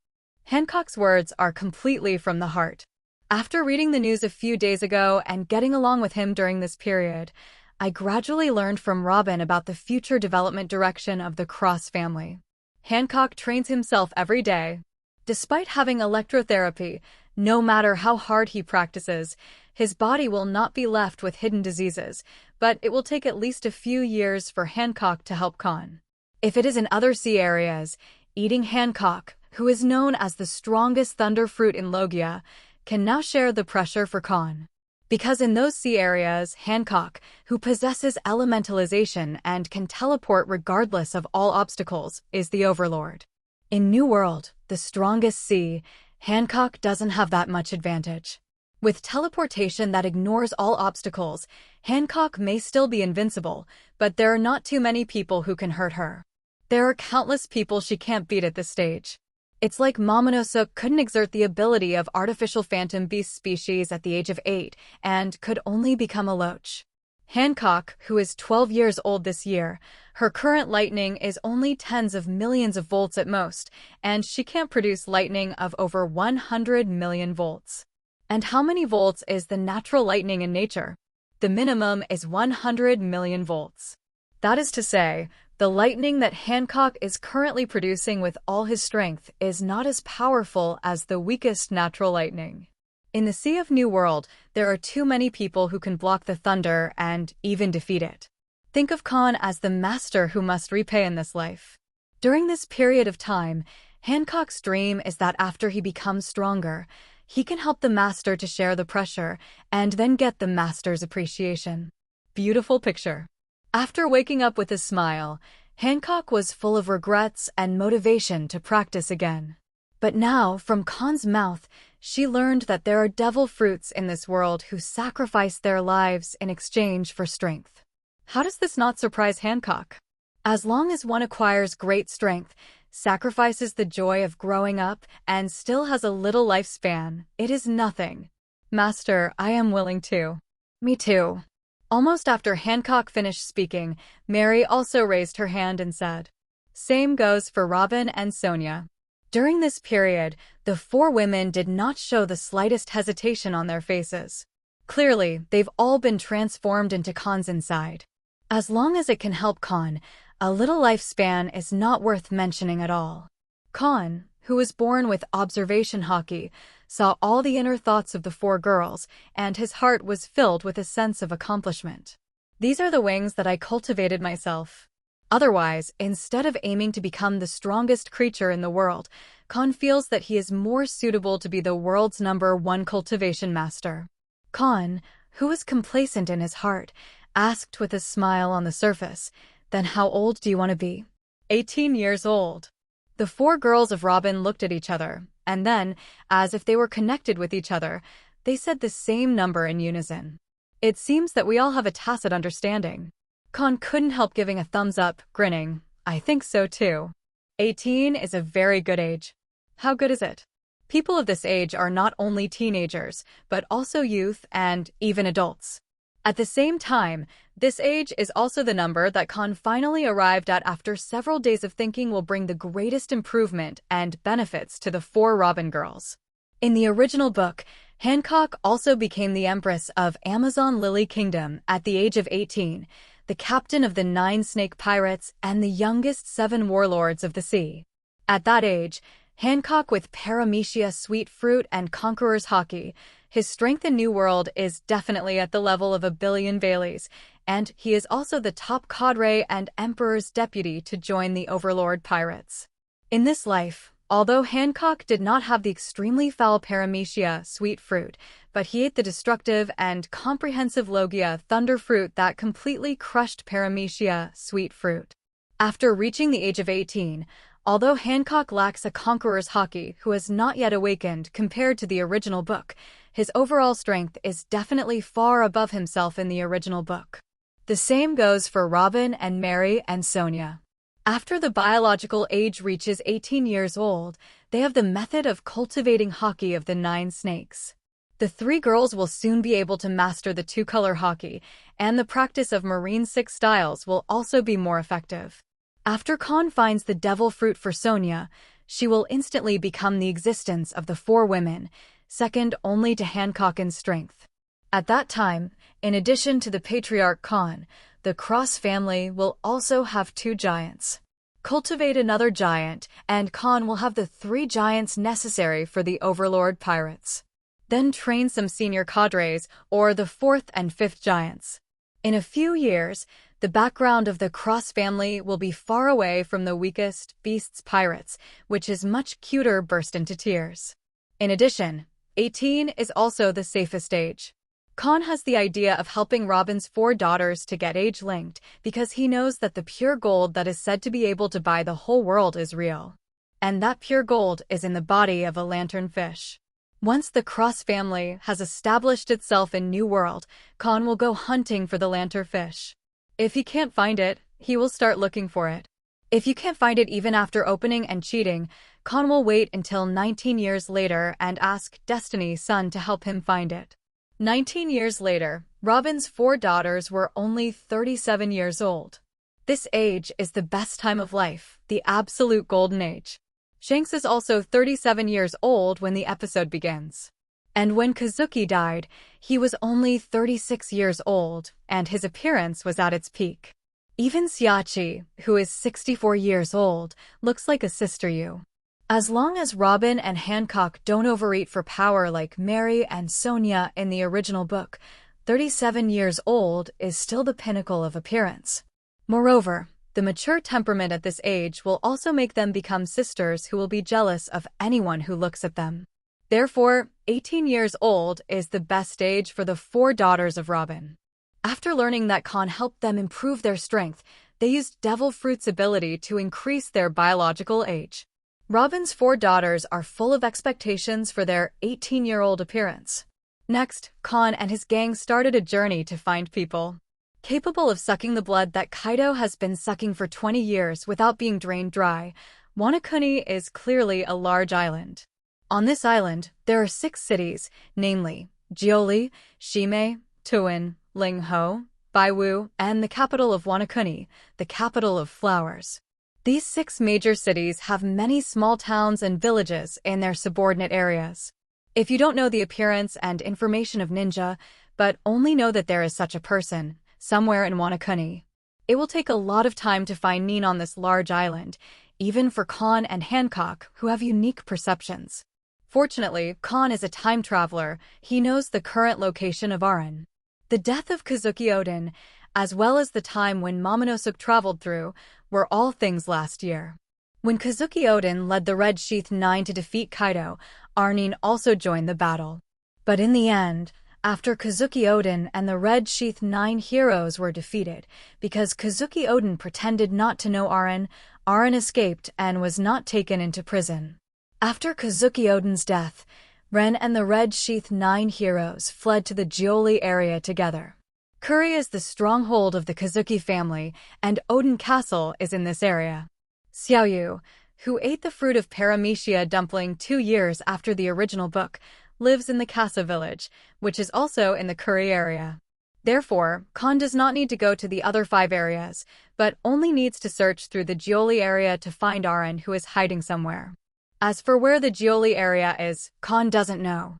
Hancock's words are completely from the heart. After reading the news a few days ago and getting along with him during this period, I gradually learned from Robin about the future development direction of the Cross family. Hancock trains himself every day. Despite having electrotherapy, no matter how hard he practices, his body will not be left with hidden diseases, but it will take at least a few years for Hancock to help Kahn. If it is in other sea areas, eating Hancock, who is known as the strongest thunder fruit in Logia, can now share the pressure for Kahn. Because in those sea areas, Hancock, who possesses elementalization and can teleport regardless of all obstacles, is the overlord. In New World, the strongest sea, Hancock doesn't have that much advantage. With teleportation that ignores all obstacles, Hancock may still be invincible, but there are not too many people who can hurt her. There are countless people she can't beat at this stage. It's like Momonosuke couldn't exert the ability of artificial phantom beast species at the age of 8 and could only become a loach. Hancock, who is 12 years old this year, her current lightning is only tens of millions of volts at most, and she can't produce lightning of over 100 million volts. And how many volts is the natural lightning in nature? The minimum is 100 million volts. That is to say, the lightning that Hancock is currently producing with all his strength is not as powerful as the weakest natural lightning. In the Sea of New World, there are too many people who can block the thunder and even defeat it. Think of Kahn as the master who must repay in this life. During this period of time, Hancock's dream is that after he becomes stronger, he can help the master to share the pressure and then get the master's appreciation. Beautiful picture. After waking up with a smile, Hancock was full of regrets and motivation to practice again. But now, from Kahn's mouth, she learned that there are devil fruits in this world who sacrifice their lives in exchange for strength. How does this not surprise Hancock? As long as one acquires great strength, sacrifices the joy of growing up, and still has a little lifespan, it is nothing. Master, I am willing to. Me too. Almost after Hancock finished speaking, Mary also raised her hand and said, Same goes for Robin and Sonia. During this period, the four women did not show the slightest hesitation on their faces. Clearly, they've all been transformed into Kahn's inside. As long as it can help Kahn, a little lifespan is not worth mentioning at all. Kahn, who was born with Observation Haki, saw all the inner thoughts of the four girls, and his heart was filled with a sense of accomplishment. These are the wings that I cultivated myself. Otherwise, instead of aiming to become the strongest creature in the world, Kahn feels that he is more suitable to be the world's #1 cultivation master. Kahn, who was complacent in his heart, asked with a smile on the surface, "Then how old do you want to be?" 18 years old. The four girls of Robin looked at each other, and then, as if they were connected with each other, they said the same number in unison. It seems that we all have a tacit understanding. Kahn couldn't help giving a thumbs up, grinning. I think so too. 18 is a very good age. How good is it? People of this age are not only teenagers, but also youth and even adults. At the same time, this age is also the number that Kahn finally arrived at after several days of thinking will bring the greatest improvement and benefits to the four Robin girls. In the original book, Hancock also became the Empress of Amazon Lily Kingdom at the age of 18, the captain of the 9 snake pirates and the youngest 7 warlords of the sea. At that age, Hancock with Paramecia sweet fruit and Conqueror's Haki, his strength in New World is definitely at the level of 1,000,000,000 Baileys, and he is also the top cadre and Emperor's deputy to join the Overlord pirates. In this life, although Hancock did not have the extremely foul Paramecia sweet fruit, but he ate the destructive and comprehensive Logia thunder fruit that completely crushed Paramecia sweet fruit. After reaching the age of 18, although Hancock lacks a Conqueror's Haki who has not yet awakened compared to the original book, his overall strength is definitely far above himself in the original book. The same goes for Robin and Mary and Sonia. After the biological age reaches 18 years old, they have the method of cultivating Haki of the 9 snakes. The 3 girls will soon be able to master the 2-color Haki, and the practice of Marine 6 styles will also be more effective. After Kahn finds the devil fruit for Sonia, she will instantly become the existence of the 4 women, second only to Hancock in strength. At that time, in addition to the patriarch Kahn, the Cross family will also have 2 giants. Cultivate another giant, and Kahn will have the 3 giants necessary for the Overlord pirates. Then train some senior cadres, or the 4th and 5th giants. In a few years, the background of the Cross family will be far away from the weakest beasts pirates, which is much cuter burst into tears. In addition, 18 is also the safest age. Kahn has the idea of helping Robin's 4 daughters to get age-linked because he knows that the pure gold that is said to be able to buy the whole world is real. And that pure gold is in the body of a lanternfish. Once the Cross family has established itself in New World, Kahn will go hunting for the lanternfish. If he can't find it, he will start looking for it. If you can't find it even after opening and cheating, Kahn will wait until 19 years later and ask Destiny's son to help him find it. 19 years later, Robin's 4 daughters were only 37 years old. This age is the best time of life, the absolute golden age. Shanks is also 37 years old when the episode begins. And when Kazuki died, he was only 36 years old, and his appearance was at its peak. Even Xiachi, who is 64 years old, looks like a sister Yu. As long as Robin and Hancock don't overeat for power like Mary and Sonia in the original book, 37 years old is still the pinnacle of appearance. Moreover, the mature temperament at this age will also make them become sisters who will be jealous of anyone who looks at them. Therefore, 18 years old is the best age for the 4 daughters of Robin. After learning that Kahn helped them improve their strength, they used Devil Fruit's ability to increase their biological age. Robin's 4 daughters are full of expectations for their 18-year-old appearance. Next, Kahn and his gang started a journey to find people capable of sucking the blood that Kaido has been sucking for 20 years without being drained dry. Wanakuni is clearly a large island. On this island, there are 6 cities, namely Jioli, Shime, Tuin, Lingho, Baiwu, and the capital of Wanakuni, the capital of flowers. These 6 major cities have many small towns and villages in their subordinate areas. If you don't know the appearance and information of ninja, but only know that there is such a person, somewhere in Wanakuni, it will take a lot of time to find Nin on this large island, even for Kahn and Hancock, who have unique perceptions. Fortunately, Kahn is a time traveler. He knows the current location of Aran. The death of Kazuki Oden, as well as the time when Momonosuke traveled through, were all things last year. When Kazuki Oden led the Red Sheath 9 to defeat Kaido, Arnin also joined the battle. But in the end, after Kazuki Oden and the Red Sheath 9 heroes were defeated, because Kazuki Oden pretended not to know Aran, Aran escaped and was not taken into prison. After Kazuki Oden's death, Ren and the Red Sheath 9 heroes fled to the Jioli area together. Kuri is the stronghold of the Kazuki family, and Oden Castle is in this area. Xiaoyu, who ate the fruit of Paramecia dumpling 2 years after the original book, lives in the Kasa village, which is also in the Kuri area. Therefore, Kahn does not need to go to the other 5 areas, but only needs to search through the Jioli area to find Aran, who is hiding somewhere. As for where the Jioli area is, Kahn doesn't know.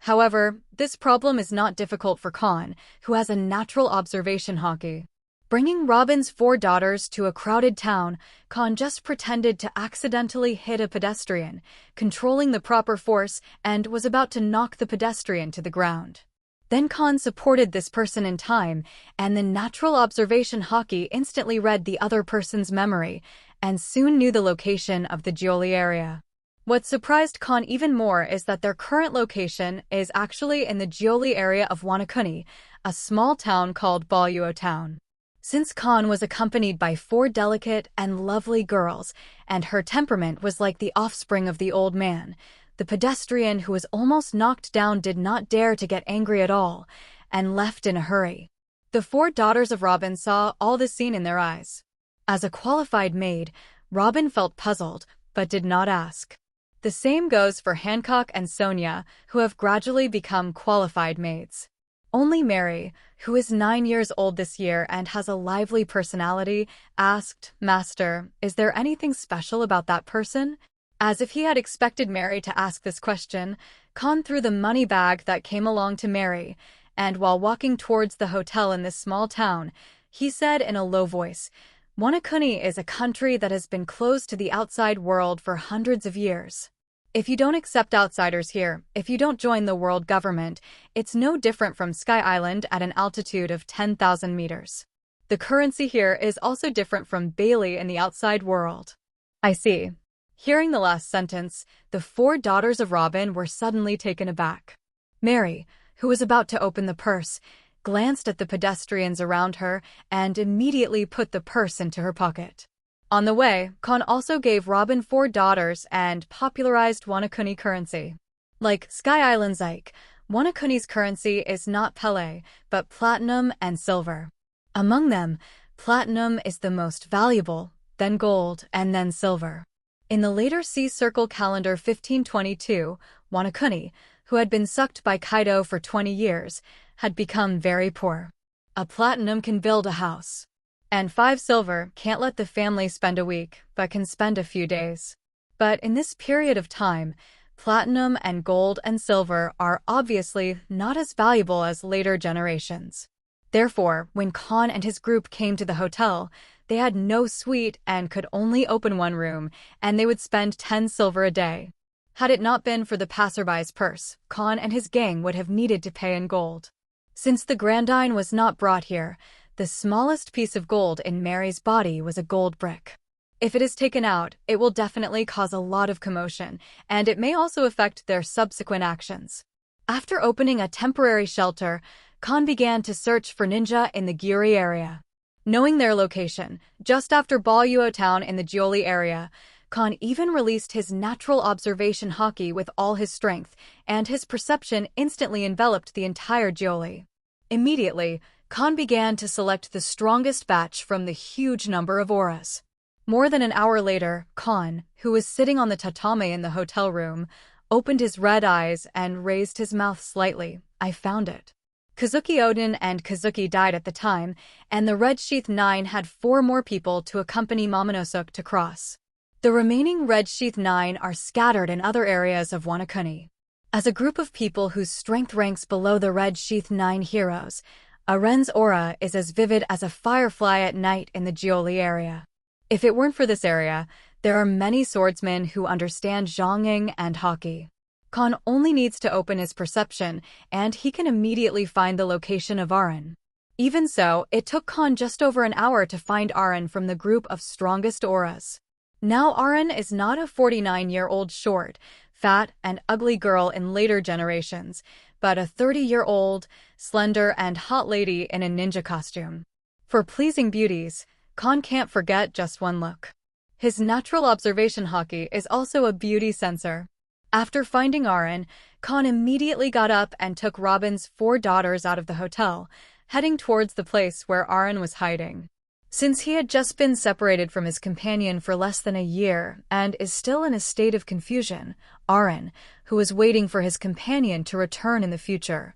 However, this problem is not difficult for Kahn, who has a natural observation haki. Bringing Robin's 4 daughters to a crowded town, Kahn just pretended to accidentally hit a pedestrian, controlling the proper force, and was about to knock the pedestrian to the ground. Then Kahn supported this person in time, and the natural observation haki instantly read the other person's memory, and soon knew the location of the Jioli area. What surprised Kahn even more is that their current location is actually in the Jioli area of Wanakuni, a small town called Belyuo Town. Since Kahn was accompanied by 4 delicate and lovely girls, and her temperament was like the offspring of the old man, the pedestrian who was almost knocked down did not dare to get angry at all, and left in a hurry. The 4 daughters of Robin saw all this scene in their eyes. As a qualified maid, Robin felt puzzled, but did not ask. The same goes for Hancock and Sonia, who have gradually become qualified maids. Only Mary, who is 9 years old this year and has a lively personality, asked, "Master, is there anything special about that person?" As if he had expected Mary to ask this question, Kahn threw the money bag that came along to Mary, and while walking towards the hotel in this small town, he said in a low voice, "Wanakuni is a country that has been closed to the outside world for hundreds of years. If you don't accept outsiders here, if you don't join the world government, it's no different from Sky Island at an altitude of 10,000 meters. The currency here is also different from Bailey in the outside world." I see. Hearing the last sentence, the 4 daughters of Robin were suddenly taken aback. Mary, who was about to open the purse, glanced at the pedestrians around her and immediately put the purse into her pocket. On the way, Kahn also gave Robin 4 daughters and popularized Wanakuni currency. Like Sky Island's Ike, Wanakuni's currency is not Pele, but platinum and silver. Among them, platinum is the most valuable, then gold, and then silver. In the later Sea Circle calendar 1522, Wanakuni, who had been sucked by Kaido for 20 years, had become very poor. A platinum can build a house. And 5 silver can't let the family spend a week, but can spend a few days. But in this period of time, platinum and gold and silver are obviously not as valuable as later generations. Therefore, when Kahn and his group came to the hotel, they had no suite and could only open 1 room, and they would spend 10 silver a day. Had it not been for the passerby's purse, Kahn and his gang would have needed to pay in gold. Since the Grandine was not brought here, the smallest piece of gold in Mary's body was a gold brick. If it is taken out, it will definitely cause a lot of commotion, and it may also affect their subsequent actions. After opening a temporary shelter, Kahn began to search for ninja in the Gyuri area. Knowing their location, just after Belyuo Town in the Jioli area, Kahn even released his natural observation haki with all his strength, and his perception instantly enveloped the entire Jioli. Immediately, Kahn began to select the strongest batch from the huge number of auras. More than an hour later, Kahn, who was sitting on the tatami in the hotel room, opened his red eyes and raised his mouth slightly. "I found it." Kazuki Odin and Kazuki died at the time, and the Red Sheath Nine had 4 more people to accompany Momonosuke to cross. The remaining Red Sheath Nine are scattered in other areas of Wano Kuni. As a group of people whose strength ranks below the Red Sheath Nine heroes, Aren's aura is as vivid as a firefly at night in the Jioli area. If it weren't for this area, there are many swordsmen who understand Zhongying and Haki. Kahn only needs to open his perception, and he can immediately find the location of Aren. Even so, it took Kahn just over an hour to find Aren from the group of strongest auras. Now Aren is not a 49-year-old short, fat, and ugly girl in later generations, but a 30-year-old, slender, and hot lady in a ninja costume. For pleasing beauties, Kahn can't forget just one look. His natural observation haki is also a beauty sensor. After finding Aren, Kahn immediately got up and took Robin's 4 daughters out of the hotel, heading towards the place where Aren was hiding. Since he had just been separated from his companion for less than a year and is still in a state of confusion, Aren, who was waiting for his companion to return in the future,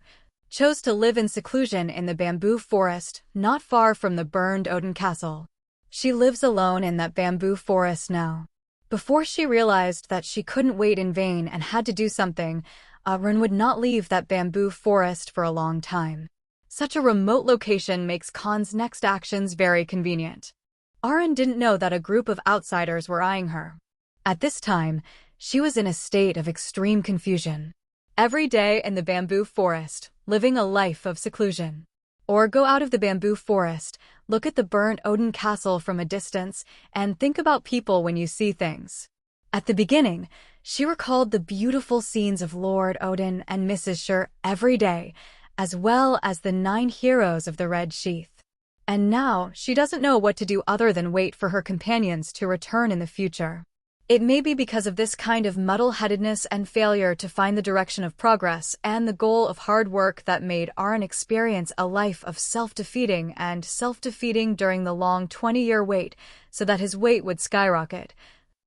chose to live in seclusion in the bamboo forest not far from the burned Odin Castle. She lives alone in that bamboo forest now. Before she realized that she couldn't wait in vain and had to do something, Aren would not leave that bamboo forest for a long time. Such a remote location makes Kahn's next actions very convenient. Aren didn't know that a group of outsiders were eyeing her. At this time, she was in a state of extreme confusion. Every day in the bamboo forest, living a life of seclusion. Or go out of the bamboo forest, look at the burnt Odin Castle from a distance, and think about people when you see things. At the beginning, she recalled the beautiful scenes of Lord Odin and Mrs. Shur every day, as well as the 9 heroes of the Red Sheath. And now, she doesn't know what to do other than wait for her companions to return in the future. It may be because of this kind of muddle-headedness and failure to find the direction of progress and the goal of hard work that made Aren experience a life of self-defeating during the long 20-year wait so that his weight would skyrocket.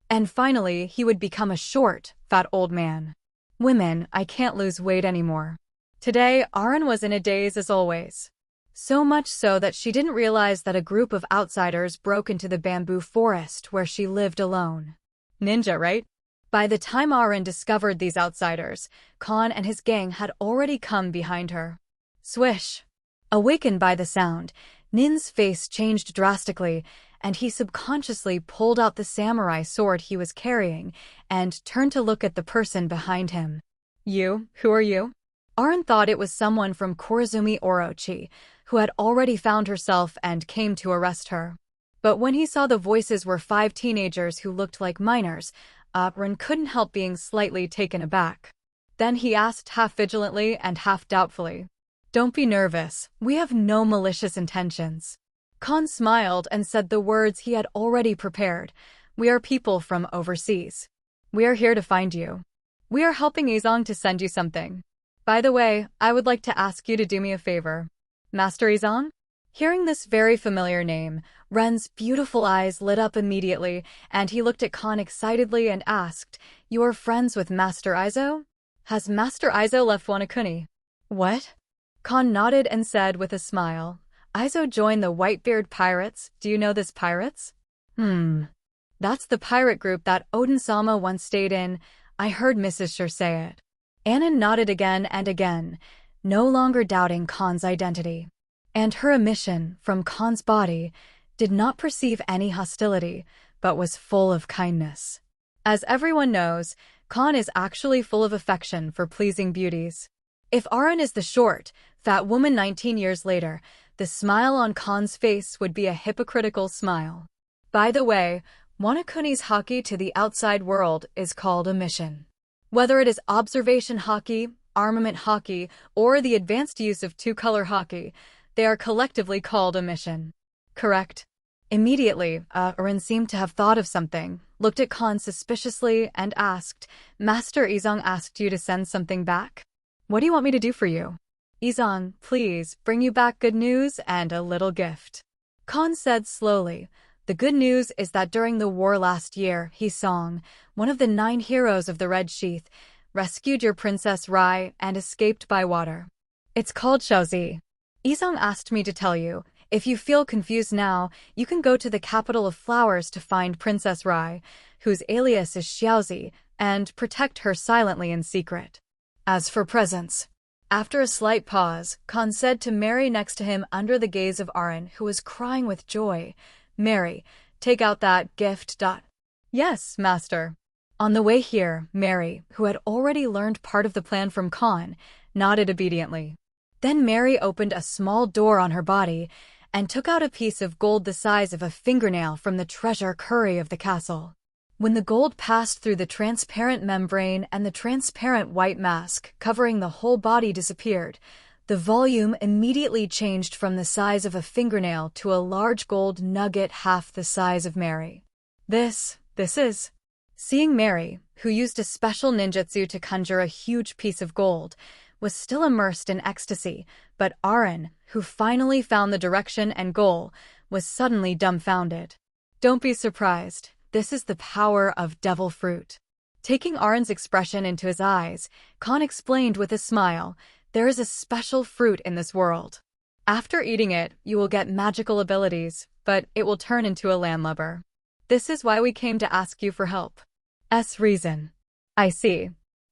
And finally, he would become a short, fat old man. Women, I can't lose weight anymore. Today, Aren was in a daze as always. So much so that she didn't realize that a group of outsiders broke into the bamboo forest where she lived alone. Ninja, right? By the time Aren discovered these outsiders, Kahn and his gang had already come behind her. Swish! Awakened by the sound, Nin's face changed drastically, and he subconsciously pulled out the samurai sword he was carrying and turned to look at the person behind him. You? Who are you? Aren thought it was someone from Korizumi Orochi, who had already found herself and came to arrest her. But when he saw the voices were 5 teenagers who looked like minors, Aren couldn't help being slightly taken aback. Then he asked half vigilantly and half doubtfully, "Don't be nervous, we have no malicious intentions." Kahn smiled and said the words he had already prepared. "We are people from overseas. We are here to find you. We are helping Izong to send you something. By the way, I would like to ask you to do me a favor." Master Izong? Hearing this very familiar name, Ren's beautiful eyes lit up immediately, and he looked at Kahn excitedly and asked, "You are friends with Master Izo? Has Master Izo left Wano Kuni?" "What?" Kahn nodded and said with a smile, "Izo joined the Whitebeard Pirates. Do you know this pirates?" That's the pirate group that Odin-sama once stayed in. I heard Mrs. Shur say it." Anna nodded again and again, no longer doubting Kahn's identity. And her emission from Kahn's body did not perceive any hostility, but was full of kindness. As everyone knows, Kahn is actually full of affection for pleasing beauties. If Aren is the short, fat woman 19 years later, the smile on Kahn's face would be a hypocritical smile. By the way, Wano Kuni's haki to the outside world is called a mission. Whether it is observation haki, armament haki, or the advanced use of 2-color haki, they are collectively called a mission. Correct? Immediately, Aren seemed to have thought of something, looked at Kahn suspiciously, and asked, "Master Izong asked you to send something back? What do you want me to do for you?" "Izong, please, bring you back good news and a little gift." Kahn said slowly, "The good news is that during the war last year, Hisong, one of the 9 heroes of the Red Sheath, rescued your Princess Rai and escaped by water. It's called Xiaozi. Yizong asked me to tell you. If you feel confused now, you can go to the capital of flowers to find Princess Rai, whose alias is Xiaozi, and protect her silently in secret. As for presents. After a slight pause, Kahn said to Mary next to him under the gaze of Aaron, who was crying with joy, "Mary, take out that gift." Yes, master. On the way here, Mary, who had already learned part of the plan from Kahn, nodded obediently. Then Mary opened a small door on her body and took out a piece of gold the size of a fingernail from the treasure curry of the castle. When the gold passed through the transparent membrane and the transparent white mask covering the whole body disappeared, the volume immediately changed from the size of a fingernail to a large gold nugget half the size of Mary. This is... Seeing Mary, who used a special ninjutsu to conjure a huge piece of gold, was still immersed in ecstasy, but Aaron, who finally found the direction and goal, was suddenly dumbfounded. Don't be surprised. This is the power of devil fruit. Taking Aaron's expression into his eyes, Kahn explained with a smile, there is a special fruit in this world. After eating it, you will get magical abilities, but it will turn into a landlubber. This is why we came to ask you for help. Reason. I see.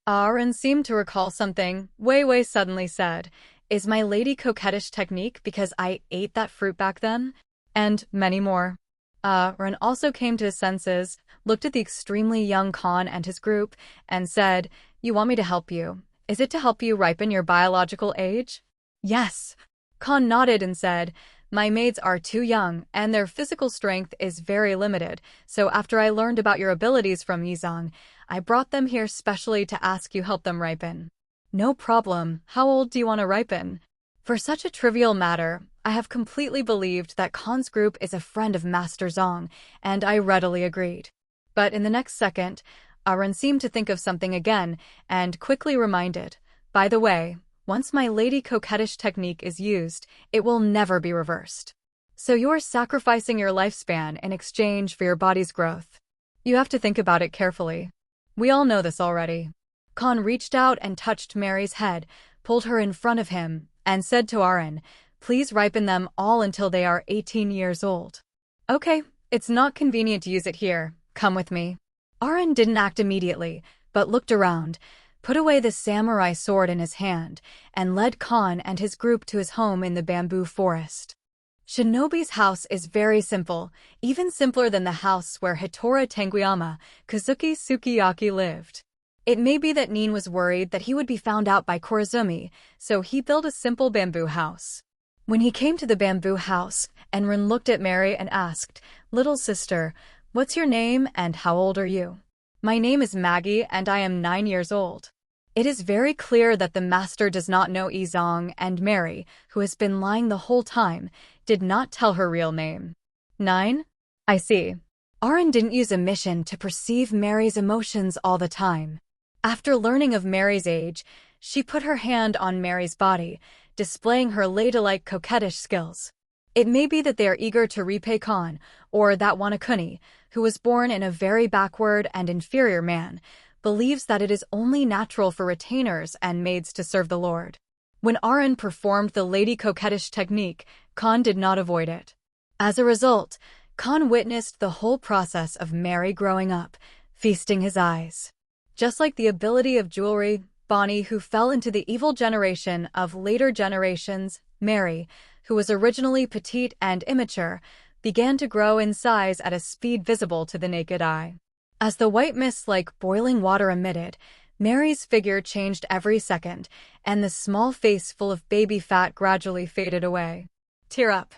Aaron seemed to recall something. Wei Wei suddenly said, is my lady coquettish technique because I ate that fruit back then? And many more. Ren also came to his senses, looked at the extremely young Kahn and his group, and said, you want me to help you. Is it to help you ripen your biological age? Yes. Kahn nodded and said, my maids are too young, and their physical strength is very limited, so after I learned about your abilities from Yizong, I brought them here specially to ask you help them ripen. No problem. How old do you want to ripen? For such a trivial matter, I have completely believed that Kahn's group is a friend of Master Zong, and I readily agreed. But in the next second, Aaron seemed to think of something again, and quickly reminded, by the way, once my lady coquettish technique is used, it will never be reversed. So you're sacrificing your lifespan in exchange for your body's growth. You have to think about it carefully. We all know this already. Kahn reached out and touched Mary's head, pulled her in front of him, and said to Aaron, please ripen them all until they are 18 years old. Okay, it's not convenient to use it here. Come with me. Aaron didn't act immediately, but looked around, put away the samurai sword in his hand, and led Kahn and his group to his home in the bamboo forest. Shinobi's house is very simple, even simpler than the house where Hitora Tenguiyama, Kazuki Sukiyaki lived. It may be that Nin was worried that he would be found out by Korizumi, so he built a simple bamboo house. When he came to the bamboo house, Enrin looked at Mary and asked, little sister, what's your name and how old are you? My name is Maggie and I am 9 years old. It is very clear that the master does not know Yizong, and Mary, who has been lying the whole time, did not tell her real name. 9? I see. Aaron didn't use a mission to perceive Mary's emotions all the time. After learning of Mary's age, she put her hand on Mary's body, displaying her ladylike coquettish skills. It may be that they are eager to repay Kahn, or that Wanakuni, who was born in a very backward and inferior man, believes that it is only natural for retainers and maids to serve the Lord. When Aaron performed the lady coquettish technique, Kahn did not avoid it. As a result, Kahn witnessed the whole process of Mary growing up, feasting his eyes. Just like the ability of jewelry, Bonnie, who fell into the evil generation of later generations, Mary, who was originally petite and immature, began to grow in size at a speed visible to the naked eye. As the white mist like boiling water emitted, Mary's figure changed every second, and the small face full of baby fat gradually faded away. Tear up.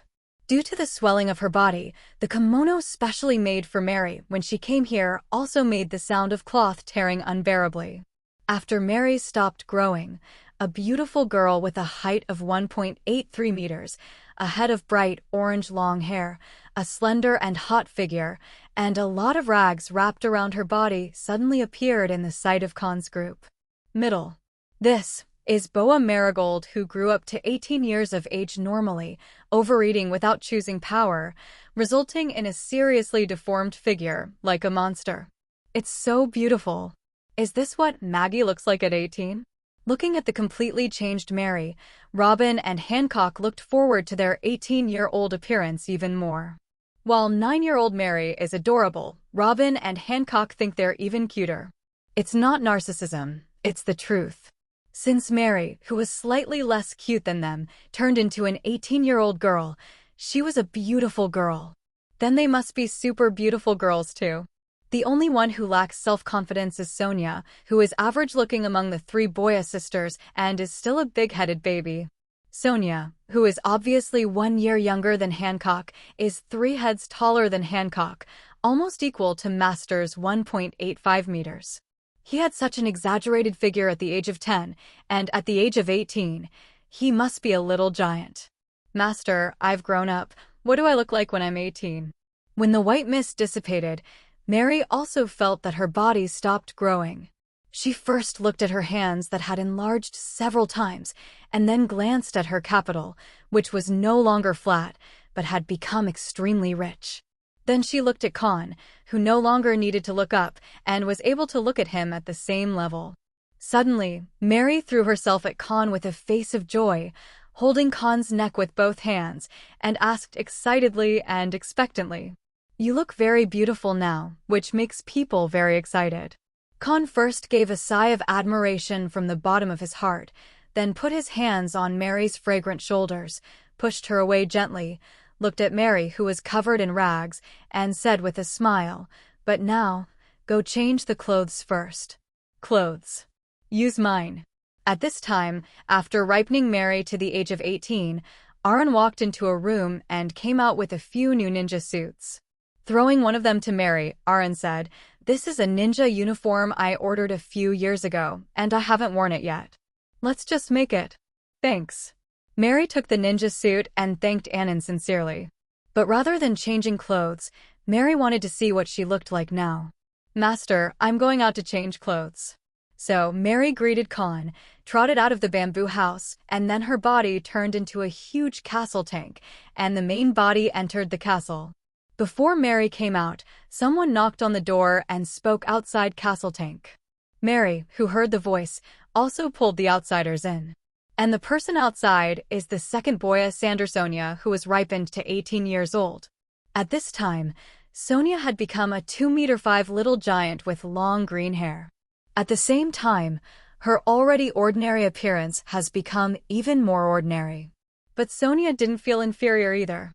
Due to the swelling of her body, the kimono specially made for Mary when she came here also made the sound of cloth tearing unbearably. After Mary stopped growing, a beautiful girl with a height of 1.83 meters, a head of bright orange long hair, a slender and hot figure, and a lot of rags wrapped around her body suddenly appeared in the sight of Kahn's group. Middle. This is Boa Marigold, who grew up to 18 years of age normally, overeating without choosing power, resulting in a seriously deformed figure, like a monster. It's so beautiful. Is this what Maggie looks like at 18? Looking at the completely changed Mary, Robin and Hancock looked forward to their 18-year-old appearance even more. While 9-year-old Mary is adorable, Robin and Hancock think they're even cuter. It's not narcissism, it's the truth. Since Mary, who was slightly less cute than them, turned into an 18-year-old girl, she was a beautiful girl. Then they must be super beautiful girls too. The only one who lacks self-confidence is Sonia, who is average-looking among the 3 Boya sisters and is still a big-headed baby. Sonia, who is obviously 1 year younger than Hancock, is 3 heads taller than Hancock, almost equal to Master's 1.85 meters. He had such an exaggerated figure at the age of 10, and at the age of 18, he must be a little giant. Master, I've grown up. What do I look like when I'm 18? When the white mist dissipated, Mary also felt that her body stopped growing. She first looked at her hands that had enlarged several times, and then glanced at her capital, which was no longer flat, but had become extremely rich. Then she looked at Kahn, who no longer needed to look up, and was able to look at him at the same level. Suddenly, Mary threw herself at Kahn with a face of joy, holding Kahn's neck with both hands, and asked excitedly and expectantly, "You look very beautiful now," which makes people very excited. Kahn first gave a sigh of admiration from the bottom of his heart, then put his hands on Mary's fragrant shoulders, pushed her away gently, looked at Mary, who was covered in rags, and said with a smile, "But now, go change the clothes first." Clothes. Use mine. At this time, after ripening Mary to the age of 18, Aaron walked into a room and came out with a few new ninja suits. Throwing one of them to Mary, Aaron said, "This is a ninja uniform I ordered a few years ago, and I haven't worn it yet. Let's just make it." "Thanks." Mary took the ninja suit and thanked Annan sincerely. But rather than changing clothes, Mary wanted to see what she looked like now. "Master, I'm going out to change clothes." So Mary greeted Kahn, trotted out of the bamboo house, and then her body turned into a huge castle tank, and the main body entered the castle. Before Mary came out, someone knocked on the door and spoke outside Castle Tank. Mary, who heard the voice, also pulled the outsiders in. And the person outside is the second Boya Sander Sonia, who was ripened to 18 years old. At this time, Sonia had become a 2'5" little giant with long green hair. At the same time, her already ordinary appearance has become even more ordinary. But Sonia didn't feel inferior either.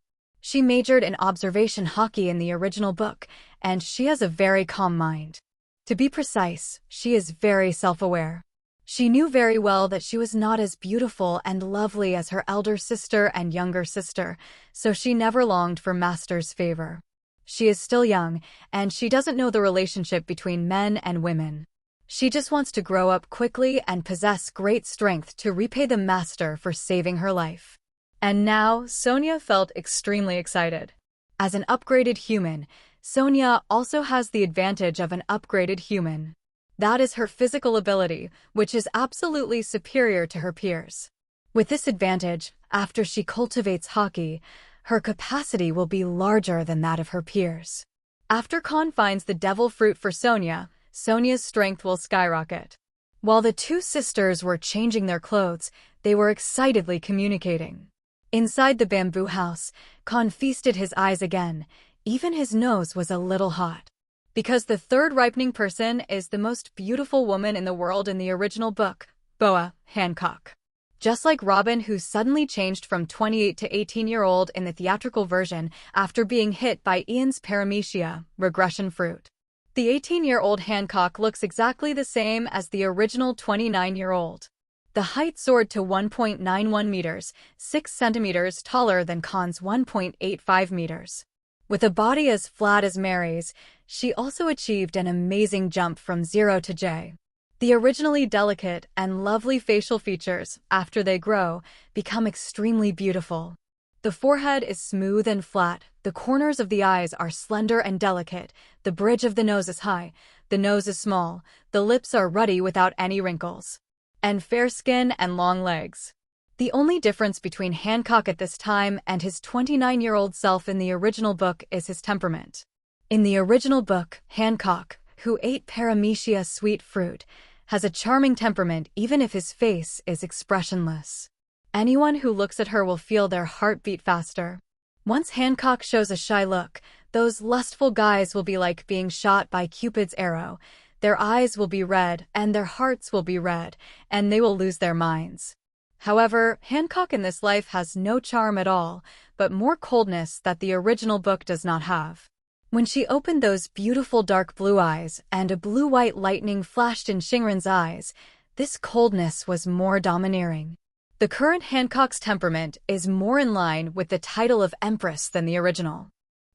She majored in Observation Haki in the original book, and she has a very calm mind. To be precise, she is very self-aware. She knew very well that she was not as beautiful and lovely as her elder sister and younger sister, so she never longed for Master's favor. She is still young, and she doesn't know the relationship between men and women. She just wants to grow up quickly and possess great strength to repay the Master for saving her life. And now, Sonia felt extremely excited. As an upgraded human, Sonia also has the advantage of an upgraded human. That is her physical ability, which is absolutely superior to her peers. With this advantage, after she cultivates Haki, her capacity will be larger than that of her peers. After Kahn finds the devil fruit for Sonia, Sonia's strength will skyrocket. While the 2 sisters were changing their clothes, they were excitedly communicating. Inside the bamboo house, Kahn feasted his eyes again. Even his nose was a little hot. Because the third ripening person is the most beautiful woman in the world in the original book, Boa Hancock. Just like Robin, who suddenly changed from 28 to 18-year-old in the theatrical version after being hit by Ian's paramecia, regression fruit. The 18-year-old Hancock looks exactly the same as the original 29-year-old. The height soared to 1.91 meters, 6 centimeters taller than Kahn's 1.85 meters. With a body as flat as Mary's, she also achieved an amazing jump from 0 to J. The originally delicate and lovely facial features, after they grow, become extremely beautiful. The forehead is smooth and flat, the corners of the eyes are slender and delicate, the bridge of the nose is high, the nose is small, the lips are ruddy without any wrinkles, and fair skin and long legs. The only difference between Hancock at this time and his 29-year-old self in the original book is his temperament. In the original book, Hancock, who ate paramecia sweet fruit, has a charming temperament even if his face is expressionless. Anyone who looks at her will feel their heart beat faster. Once Hancock shows a shy look, those lustful guys will be like being shot by Cupid's arrow. Their eyes will be red, and their hearts will be red, and they will lose their minds. However, Hancock in this life has no charm at all, but more coldness that the original book does not have. When she opened those beautiful dark blue eyes, and a blue-white lightning flashed in Shinran's eyes, this coldness was more domineering. The current Hancock's temperament is more in line with the title of Empress than the original.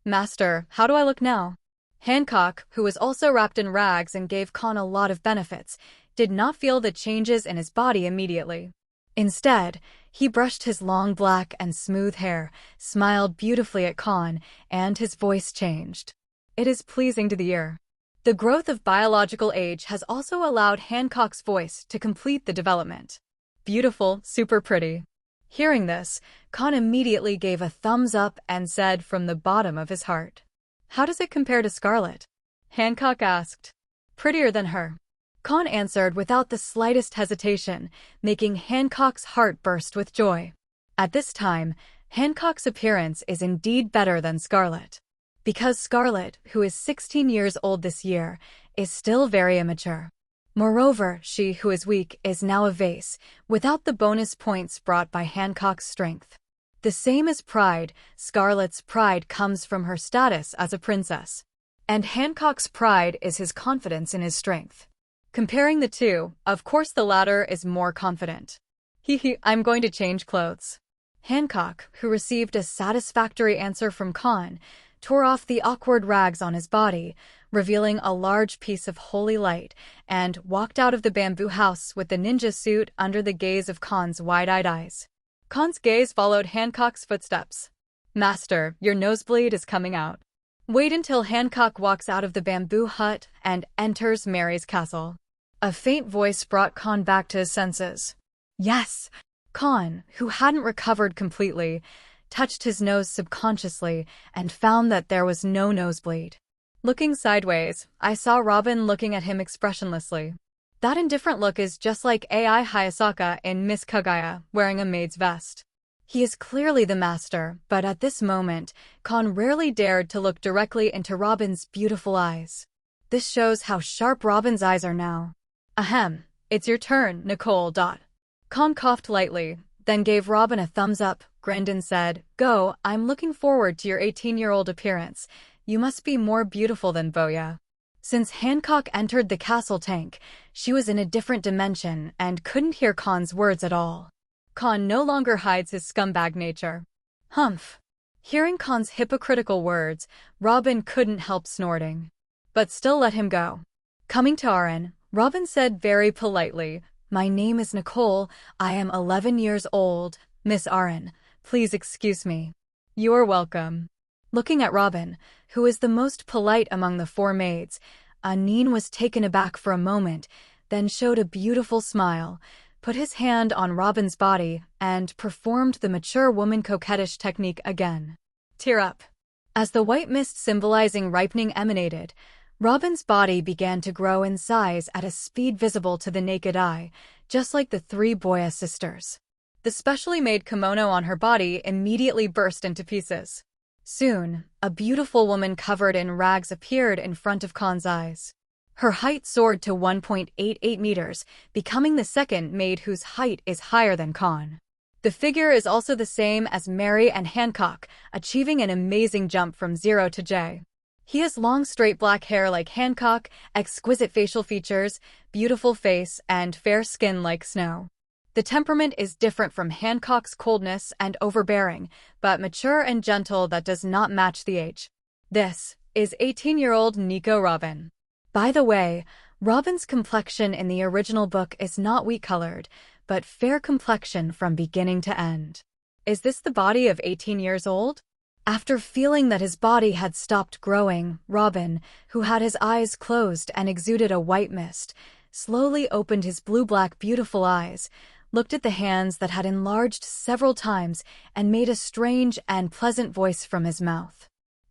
Master, how do I look now? Hancock, who was also wrapped in rags and gave Kahn a lot of benefits, did not feel the changes in his body immediately. Instead, he brushed his long black and smooth hair, smiled beautifully at Kahn, and his voice changed. It is pleasing to the ear. The growth of biological age has also allowed Hancock's voice to complete the development. Beautiful, super pretty. Hearing this, Kahn immediately gave a thumbs up and said from the bottom of his heart, "How does it compare to Scarlet?" Hancock asked. "Prettier than her." Kahn answered without the slightest hesitation, making Hancock's heart burst with joy. At this time, Hancock's appearance is indeed better than Scarlet. Because Scarlet, who is 16 years old this year, is still very immature. Moreover, she who is weak is now a vase, without the bonus points brought by Hancock's strength. The same as pride, Scarlet's pride comes from her status as a princess. And Hancock's pride is his confidence in his strength. Comparing the two, of course the latter is more confident. I'm going to change clothes. Hancock, who received a satisfactory answer from Kahn, tore off the awkward rags on his body, revealing a large piece of holy light, and walked out of the bamboo house with the ninja suit under the gaze of Kahn's wide-eyed eyes. Kahn's gaze followed Hancock's footsteps. "Master, your nosebleed is coming out." Wait until Hancock walks out of the bamboo hut and enters Mary's castle. A faint voice brought Kahn back to his senses. Yes! Kahn, who hadn't recovered completely, touched his nose subconsciously and found that there was no nosebleed. Looking sideways, I saw Robin looking at him expressionlessly. That indifferent look is just like Ai Hayasaka in Miss Kaguya wearing a maid's vest. He is clearly the master, but at this moment, Kahn rarely dared to look directly into Robin's beautiful eyes. This shows how sharp Robin's eyes are now. Ahem, it's your turn, Nicole. Kahn coughed lightly, then gave Robin a thumbs up, grinned and said, "Go, I'm looking forward to your 18-year-old appearance. You must be more beautiful than Boya." Since Hancock entered the castle tank, she was in a different dimension and couldn't hear Kahn's words at all. Kahn no longer hides his scumbag nature. Humph. Hearing Kahn's hypocritical words, Robin couldn't help snorting. But still let him go. Coming to Aren, Robin said very politely, "My name is Nicole. I am 11 years old. Miss Aren, please excuse me." "You're welcome." Looking at Robin, who is the most polite among the four maids, Anine was taken aback for a moment, then showed a beautiful smile, put his hand on Robin's body, and performed the mature woman coquettish technique again. Tear up. As the white mist symbolizing ripening emanated, Robin's body began to grow in size at a speed visible to the naked eye, just like the three Boya sisters. The specially made kimono on her body immediately burst into pieces. Soon, a beautiful woman covered in rags appeared in front of Kahn's eyes. Her height soared to 1.88 meters, becoming the second maid whose height is higher than Kahn. The figure is also the same as Mary and Hancock, achieving an amazing jump from 0 to J. He has long straight black hair like Hancock, exquisite facial features, beautiful face, and fair skin like snow. The temperament is different from Hancock's coldness and overbearing, but mature and gentle that does not match the age. This is 18-year-old Nico Robin. By the way, Robin's complexion in the original book is not wheat-colored, but fair complexion from beginning to end. Is this the body of 18 years old? After feeling that his body had stopped growing, Robin, who had his eyes closed and exuded a white mist, slowly opened his blue-black beautiful eyes, looked at the hands that had enlarged several times, and made a strange and pleasant voice from his mouth.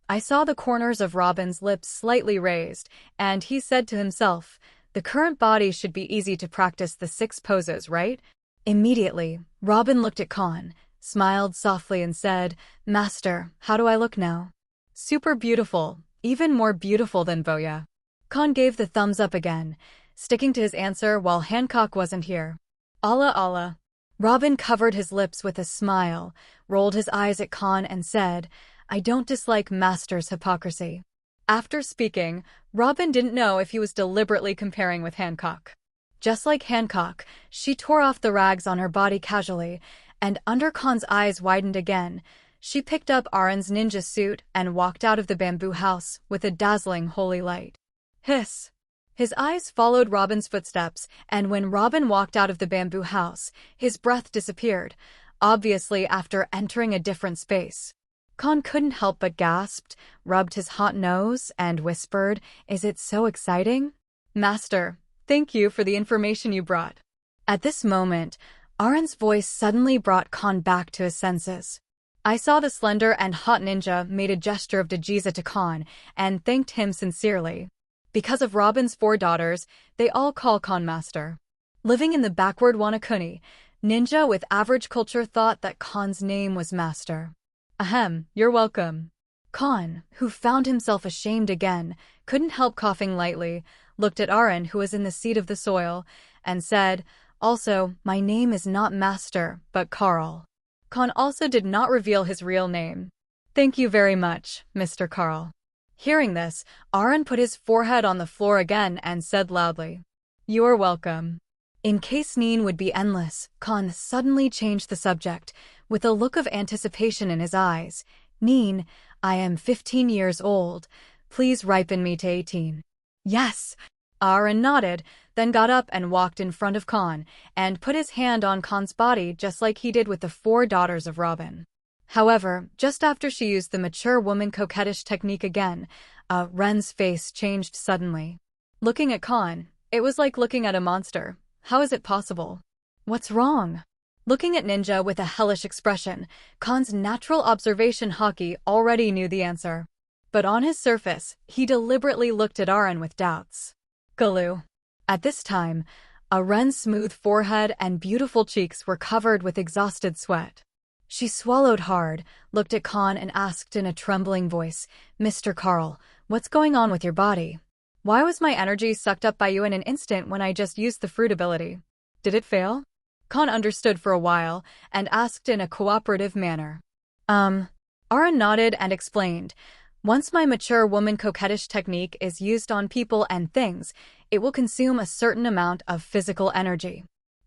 I saw the corners of Robin's lips slightly raised, and he said to himself, The current body should be easy to practice the 6 poses, right? Immediately, Robin looked at Kahn, smiled softly and said, "Master, how do I look now?" "Super beautiful, even more beautiful than Boya." Kahn gave the thumbs up again, sticking to his answer while Hancock wasn't here. "Allah Allah." Robin covered his lips with a smile, rolled his eyes at Kahn and said, "I don't dislike Master's hypocrisy." After speaking, Robin didn't know if he was deliberately comparing with Hancock. Just like Hancock, she tore off the rags on her body casually, and under Kahn's eyes widened again, she picked up Aron's ninja suit and walked out of the bamboo house with a dazzling holy light. Hiss! His eyes followed Robin's footsteps, and when Robin walked out of the bamboo house, his breath disappeared, obviously after entering a different space. Kahn couldn't help but gasp, rubbed his hot nose, and whispered, "Is it so exciting?" "Master, thank you for the information you brought." At this moment, Aron's voice suddenly brought Kahn back to his senses. I saw the slender and hot ninja made a gesture of Dajiza to Kahn and thanked him sincerely. Because of Robin's 4 daughters, they all call Kahn Master. Living in the backward Wanakuni, ninja with average culture thought that Kahn's name was Master. "Ahem, you're welcome." Kahn, who found himself ashamed again, couldn't help coughing lightly, looked at Aron, who was in the seat of the soil, and said, "Also, my name is not Master, but Carl." Kahn also did not reveal his real name. "Thank you very much, Mr. Carl." Hearing this, Aron put his forehead on the floor again and said loudly, "You're welcome." In case Neen would be endless, Kahn suddenly changed the subject, with a look of anticipation in his eyes. "Neen, I am 15 years old. Please ripen me to 18. "Yes." Aron nodded, then got up and walked in front of Kahn, and put his hand on Kahn's body just like he did with the 4 daughters of Robin. However, just after she used the mature woman coquettish technique again, Ren's face changed suddenly. Looking at Kahn, it was like looking at a monster. How is it possible? What's wrong? Looking at Ninja with a hellish expression, Kahn's natural observation haki already knew the answer. But on his surface, he deliberately looked at Aron with doubts. Galoo. At this time, Ren's smooth forehead and beautiful cheeks were covered with exhausted sweat. She swallowed hard, looked at Kahn and asked in a trembling voice, "Mr. Carl, what's going on with your body? Why was my energy sucked up by you in an instant when I just used the fruit ability? Did it fail?" Kahn understood for a while and asked in a cooperative manner. Aron nodded and explained, "Once my mature woman coquettish technique is used on people and things, it will consume a certain amount of physical energy.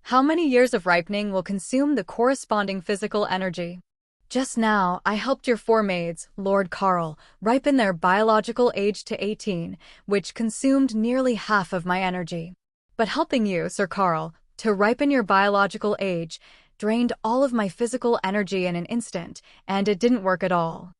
How many years of ripening will consume the corresponding physical energy? Just now, I helped your 4 maids, Lord Carl, ripen their biological age to 18, which consumed nearly half of my energy. But helping you, Sir Carl, to ripen your biological age drained all of my physical energy in an instant, and it didn't work at all.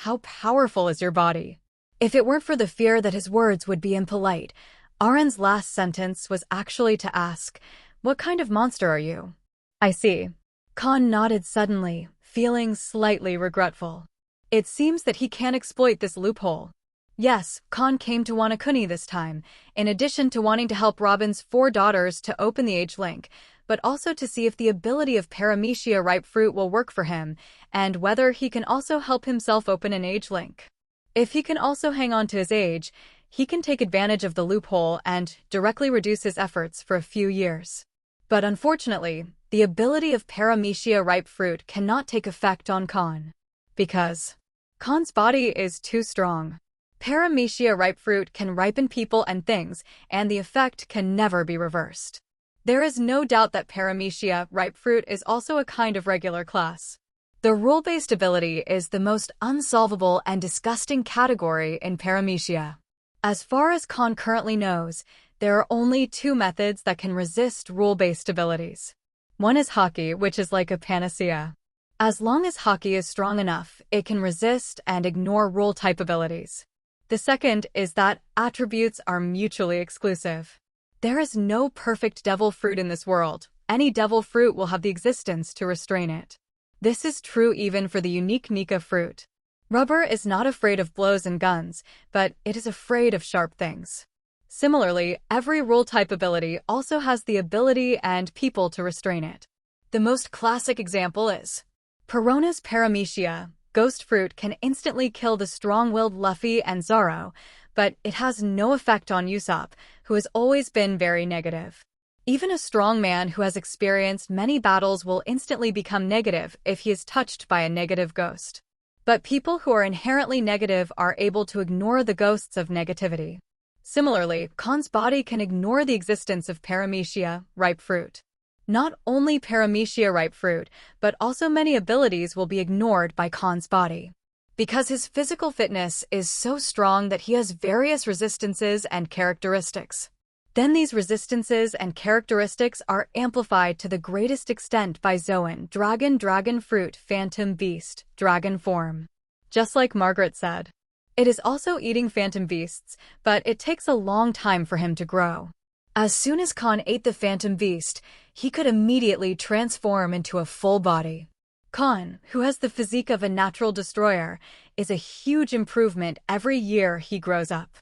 How powerful is your body?" If it weren't for the fear that his words would be impolite, Aron's last sentence was actually to ask, "What kind of monster are you?" "I see." Kahn nodded suddenly, feeling slightly regretful. It seems that he can't exploit this loophole. Yes, Kahn came to Wanakuni this time, in addition to wanting to help Robin's 4 daughters to open the age link, but also to see if the ability of Paramecia ripe fruit will work for him, and whether he can also help himself open an age link. If he can also hang on to his age, he can take advantage of the loophole and directly reduce his efforts for a few years. But unfortunately, the ability of Paramecia ripe fruit cannot take effect on Kahn. Because Kahn's body is too strong. Paramecia ripe fruit can ripen people and things, and the effect can never be reversed. There is no doubt that Paramecia ripe fruit is also a kind of regular class. The rule-based ability is the most unsolvable and disgusting category in Paramecia. As far as Kahn currently knows, there are only 2 methods that can resist rule-based abilities. One is Haki, which is like a panacea. As long as Haki is strong enough, it can resist and ignore rule-type abilities. The second is that attributes are mutually exclusive. There is no perfect devil fruit in this world. Any devil fruit will have the existence to restrain it. This is true even for the unique Nika fruit. Rubber is not afraid of blows and guns, but it is afraid of sharp things. Similarly, every rule-type ability also has the ability and people to restrain it. The most classic example is Perona's Paramecia. Ghost Fruit can instantly kill the strong-willed Luffy and Zoro, but it has no effect on Usopp, who has always been very negative. Even a strong man who has experienced many battles will instantly become negative if he is touched by a negative ghost. But people who are inherently negative are able to ignore the ghosts of negativity. Similarly, Kahn's body can ignore the existence of Paramecia, ripe fruit. Not only Paramecia ripe fruit, but also many abilities will be ignored by Kahn's body. Because his physical fitness is so strong that he has various resistances and characteristics. Then these resistances and characteristics are amplified to the greatest extent by Zoan, dragon fruit, phantom beast, dragon form. Just like Margaret said. It is also eating phantom beasts, but it takes a long time for him to grow. As soon as Kahn ate the phantom beast, he could immediately transform into a full body. Kahn, who has the physique of a natural destroyer, is a huge improvement every year he grows up.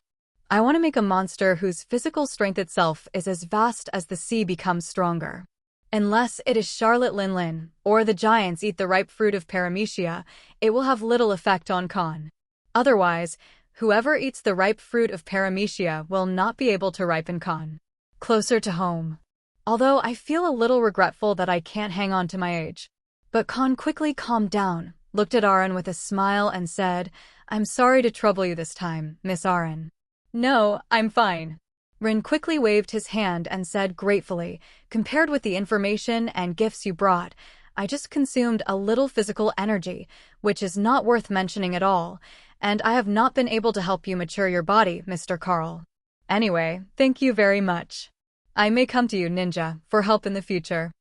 I want to make a monster whose physical strength itself is as vast as the sea becomes stronger. Unless it is Charlotte Linlin, or the giants eat the ripe fruit of Paramecia, it will have little effect on Kahn. Otherwise, whoever eats the ripe fruit of Paramecia will not be able to ripen Kahn. Closer to home. Although I feel a little regretful that I can't hang on to my age. But Kahn quickly calmed down, looked at Aaron with a smile and said, "I'm sorry to trouble you this time, Miss Aaron." "No, I'm fine." Rin quickly waved his hand and said gratefully, "Compared with the information and gifts you brought, I just consumed a little physical energy, which is not worth mentioning at all, and I have not been able to help you mature your body, Mr. Carl. Anyway, thank you very much. I may come to you, Ninja, for help in the future.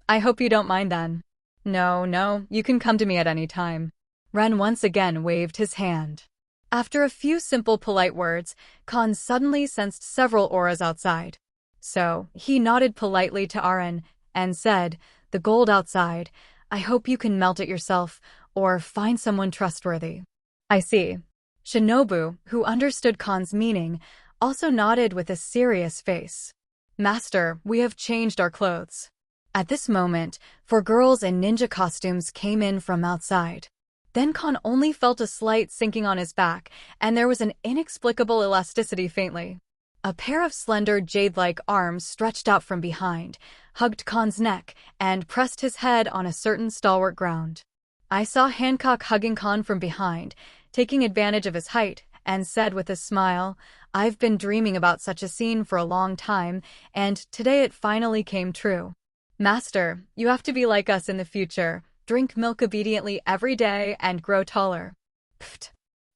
I hope you don't mind then." No, you can come to me at any time." Ren once again waved his hand. After a few simple polite words, Kahn suddenly sensed several auras outside. So, he nodded politely to Aaron and said, "The gold outside, I hope you can melt it yourself, or find someone trustworthy." "I see." Shinobu, who understood Kahn's meaning, also nodded with a serious face. "Master, we have changed our clothes." At this moment, 4 girls in ninja costumes came in from outside. Then Kahn only felt a slight sinking on his back, and there was an inexplicable elasticity faintly. A pair of slender jade-like arms stretched out from behind, hugged Kahn's neck, and pressed his head on a certain stalwart ground. I saw Hancock hugging Kahn from behind, taking advantage of his height, and said with a smile, "I've been dreaming about such a scene for a long time, and today it finally came true. Master, you have to be like us in the future. Drink milk obediently every day and grow taller." Pfft.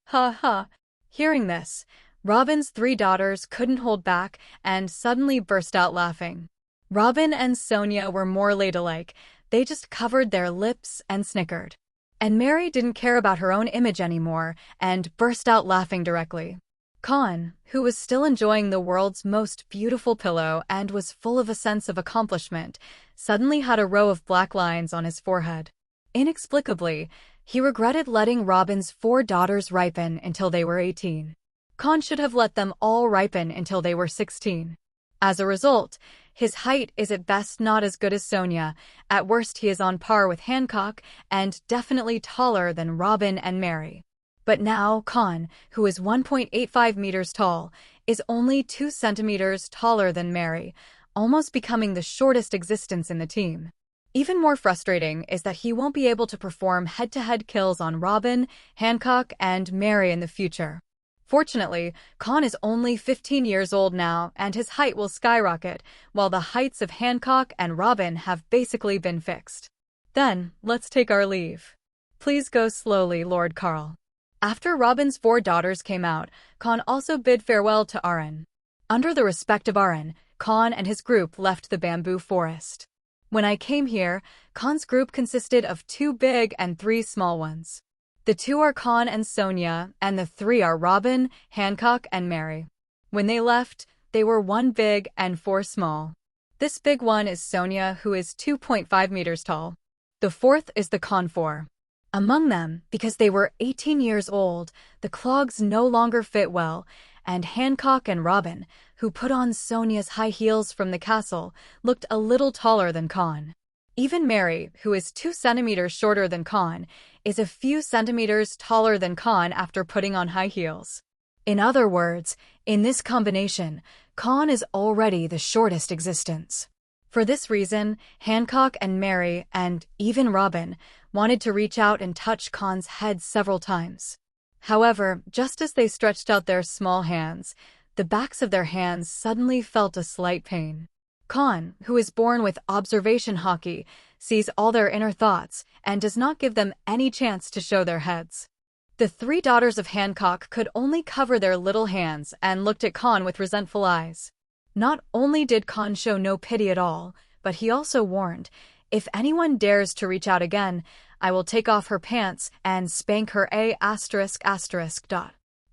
Ha ha. Hearing this, Robin's 3 daughters couldn't hold back and suddenly burst out laughing. Robin and Sonia were more ladylike. They just covered their lips and snickered. And Mary didn't care about her own image anymore and burst out laughing directly. Kahn, who was still enjoying the world's most beautiful pillow and was full of a sense of accomplishment, suddenly had a row of black lines on his forehead. Inexplicably, he regretted letting Robin's 4 daughters ripen until they were 18. Kahn should have let them all ripen until they were 16. As a result, his height is at best not as good as Sonia, at worst he is on par with Hancock, and definitely taller than Robin and Mary. But now Kahn, who is 1.85 meters tall, is only 2 centimeters taller than Mary, almost becoming the shortest existence in the team. Even more frustrating is that he won't be able to perform head-to-head kills on Robin, Hancock, and Mary in the future. Fortunately, Kahn is only 15 years old now, and his height will skyrocket, while the heights of Hancock and Robin have basically been fixed. Then, let's take our leave. Please go slowly, Lord Carl. After Robin's 4 daughters came out, Kahn also bid farewell to Aaron. Under the respect of Aaron, Kahn and his group left the bamboo forest. When I came here, Kahn's group consisted of 2 big and 3 small ones. The 2 are Kahn and Sonia, and the 3 are Robin, Hancock, and Mary. When they left, they were 1 big and 4 small. This big one is Sonia, who is 2.5 meters tall. The 4th is the Kahn 4. Among them, because they were 18 years old, the clogs no longer fit well, and Hancock and Robin, who put on Sonia's high heels from the castle, looked a little taller than Kahn. Even Mary, who is 2 centimeters shorter than Kahn, is a few centimeters taller than Kahn after putting on high heels. In other words, in this combination, Kahn is already the shortest existence. For this reason, Hancock and Mary, and even Robin, wanted to reach out and touch Kahn's head several times. However, just as they stretched out their small hands, the backs of their hands suddenly felt a slight pain. Kahn, who is born with Observation Haki, sees all their inner thoughts and does not give them any chance to show their heads. The 3 daughters of Hancock could only cover their little hands and looked at Kahn with resentful eyes. Not only did Kahn show no pity at all, but he also warned, "If anyone dares to reach out again, I will take off her pants and spank her a****.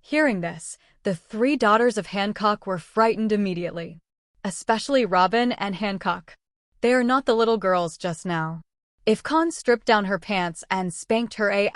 Hearing this, the 3 daughters of Hancock were frightened immediately. Especially Robin and Hancock. They are not the little girls just now. If Kahn stripped down her pants and spanked her a****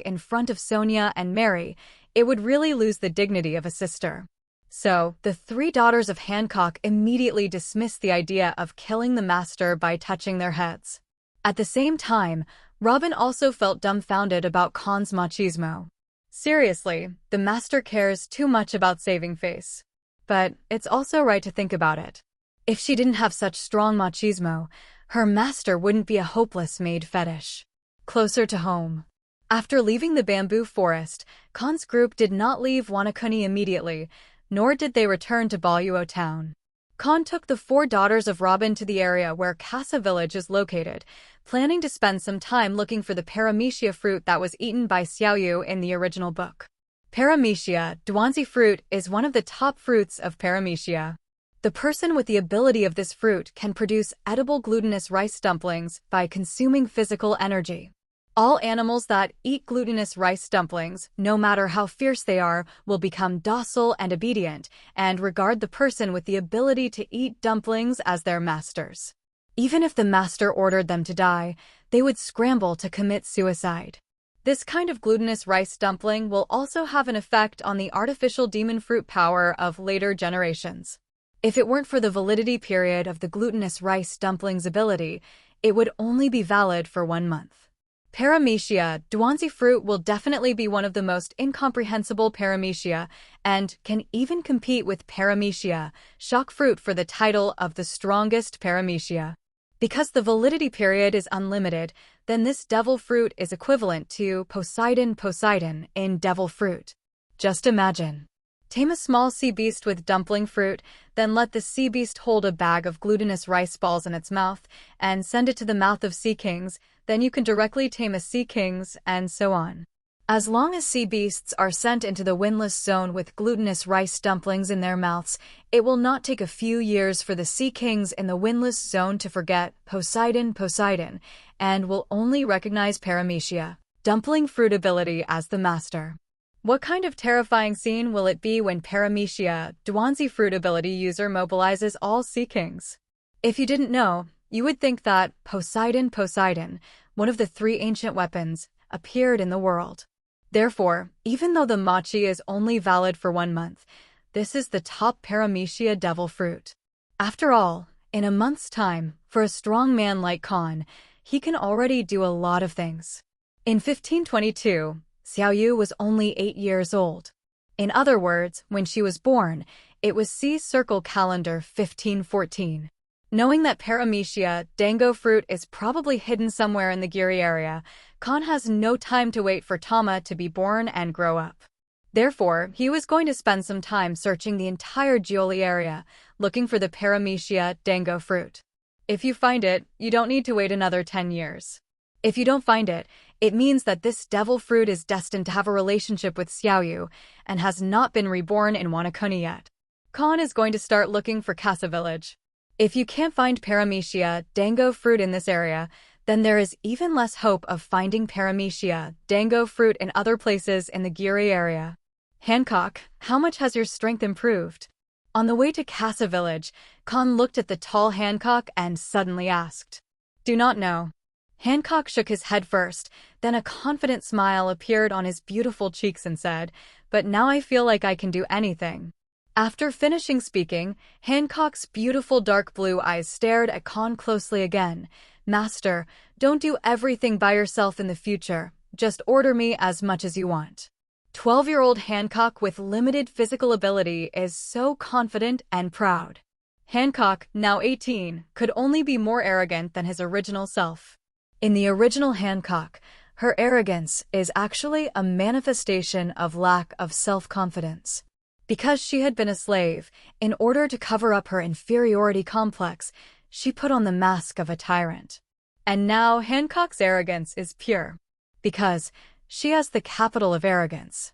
in front of Sonia and Mary, it would really lose the dignity of a sister. So, the 3 daughters of Hancock immediately dismissed the idea of killing the master by touching their heads. At the same time, Robin also felt dumbfounded about Kahn's machismo. Seriously, the master cares too much about saving face. But it's also right to think about it. If she didn't have such strong machismo, her master wouldn't be a hopeless maid fetish. Closer to home. After leaving the bamboo forest, Kahn's group did not leave Wanakuni immediately, nor did they return to Baluo town. Kahn took the 4 daughters of Robin to the area where Casa village is located, planning to spend some time looking for the paramecia fruit that was eaten by Xiaoyu in the original book. Paramecia, Duanzi fruit, is one of the top fruits of paramecia. The person with the ability of this fruit can produce edible glutinous rice dumplings by consuming physical energy. All animals that eat glutinous rice dumplings, no matter how fierce they are, will become docile and obedient, and regard the person with the ability to eat dumplings as their masters. Even if the master ordered them to die, they would scramble to commit suicide. This kind of glutinous rice dumpling will also have an effect on the artificial demon fruit power of later generations. If it weren't for the validity period of the glutinous rice dumpling's ability, it would only be valid for 1 month. Paramecia, Duanzi fruit will definitely be one of the most incomprehensible paramecia, and can even compete with paramecia, shock fruit, for the title of the strongest paramecia. Because the validity period is unlimited, then this devil fruit is equivalent to Poseidon in devil fruit. Just imagine. Tame a small sea beast with dumpling fruit, then let the sea beast hold a bag of glutinous rice balls in its mouth, and send it to the mouth of sea kings, then you can directly tame a sea kings, and so on. As long as sea beasts are sent into the windless zone with glutinous rice dumplings in their mouths, it will not take a few years for the sea kings in the windless zone to forget Poseidon, and will only recognize paramecia, dumpling fruit ability, as the master. What kind of terrifying scene will it be when paramecia, Duanzi fruit ability user mobilizes all sea kings? If you didn't know, you would think that Poseidon, one of the 3 ancient weapons, appeared in the world. Therefore, even though the machi is only valid for 1 month, this is the top paramecia devil fruit. After all, in a month's time, for a strong man like Kahn, he can already do a lot of things. In 1522, Xiaoyu was only 8 years old. In other words, when she was born, it was C-circle calendar 1514. Knowing that paramecia, dango fruit, is probably hidden somewhere in the Giri area, Kahn has no time to wait for Tama to be born and grow up. Therefore, he was going to spend some time searching the entire Gioli area, looking for the paramecia, dango fruit. If you find it, you don't need to wait another 10 years. If you don't find it, it means that this devil fruit is destined to have a relationship with Xiaoyu, and has not been reborn in Wanakuni yet. Kahn is going to start looking for Casa village. If you can't find paramecia, dango fruit in this area, then there is even less hope of finding paramecia, dango fruit in other places in the Giri area. Hancock, how much has your strength improved? On the way to Casa village, Kahn looked at the tall Hancock and suddenly asked. Do not know. Hancock shook his head first, then a confident smile appeared on his beautiful cheeks and said, "But now I feel like I can do anything." After finishing speaking, Hancock's beautiful dark blue eyes stared at Kahn closely again. "Master, don't do everything by yourself in the future. Just order me as much as you want." 12-year-old Hancock with limited physical ability is so confident and proud. Hancock, now 18, could only be more arrogant than his original self. In the original Hancock, her arrogance is actually a manifestation of lack of self-confidence. Because she had been a slave, in order to cover up her inferiority complex, she put on the mask of a tyrant. And now Hancock's arrogance is pure. Because she has the capital of arrogance.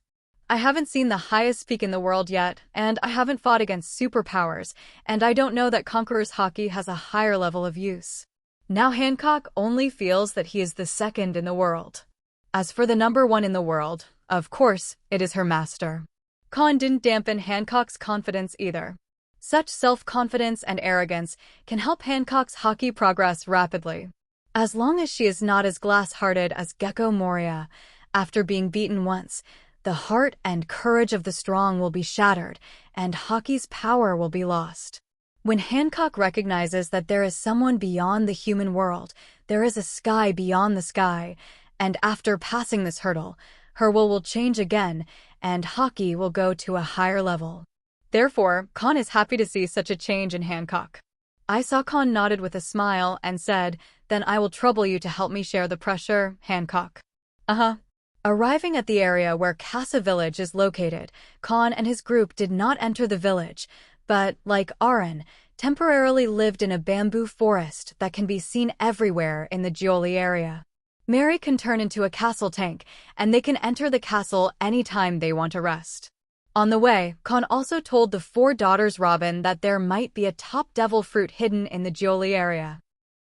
I haven't seen the highest peak in the world yet, and I haven't fought against superpowers, and I don't know that Conqueror's Haki has a higher level of use. Now Hancock only feels that he is the second in the world. As for the number one in the world, of course, it is her master. Kahn didn't dampen Hancock's confidence either. Such self-confidence and arrogance can help Hancock's Haki progress rapidly. As long as she is not as glass-hearted as Gecko Moria, after being beaten once, the heart and courage of the strong will be shattered, and Haki's power will be lost. When Hancock recognizes that there is someone beyond the human world, there is a sky beyond the sky, and after passing this hurdle, her will change again, and Haki will go to a higher level. Therefore, Kahn is happy to see such a change in Hancock. I saw Kahn nodded with a smile and said, "Then I will trouble you to help me share the pressure, Hancock." Arriving at the area where Casa Village is located, Kahn and his group did not enter the village, but, like Aaron, temporarily lived in a bamboo forest that can be seen everywhere in the Jioli area. Mary can turn into a castle tank, and they can enter the castle anytime they want to rest. On the way, Kahn also told the 4 daughters Robin that there might be a top devil fruit hidden in the Jioli area.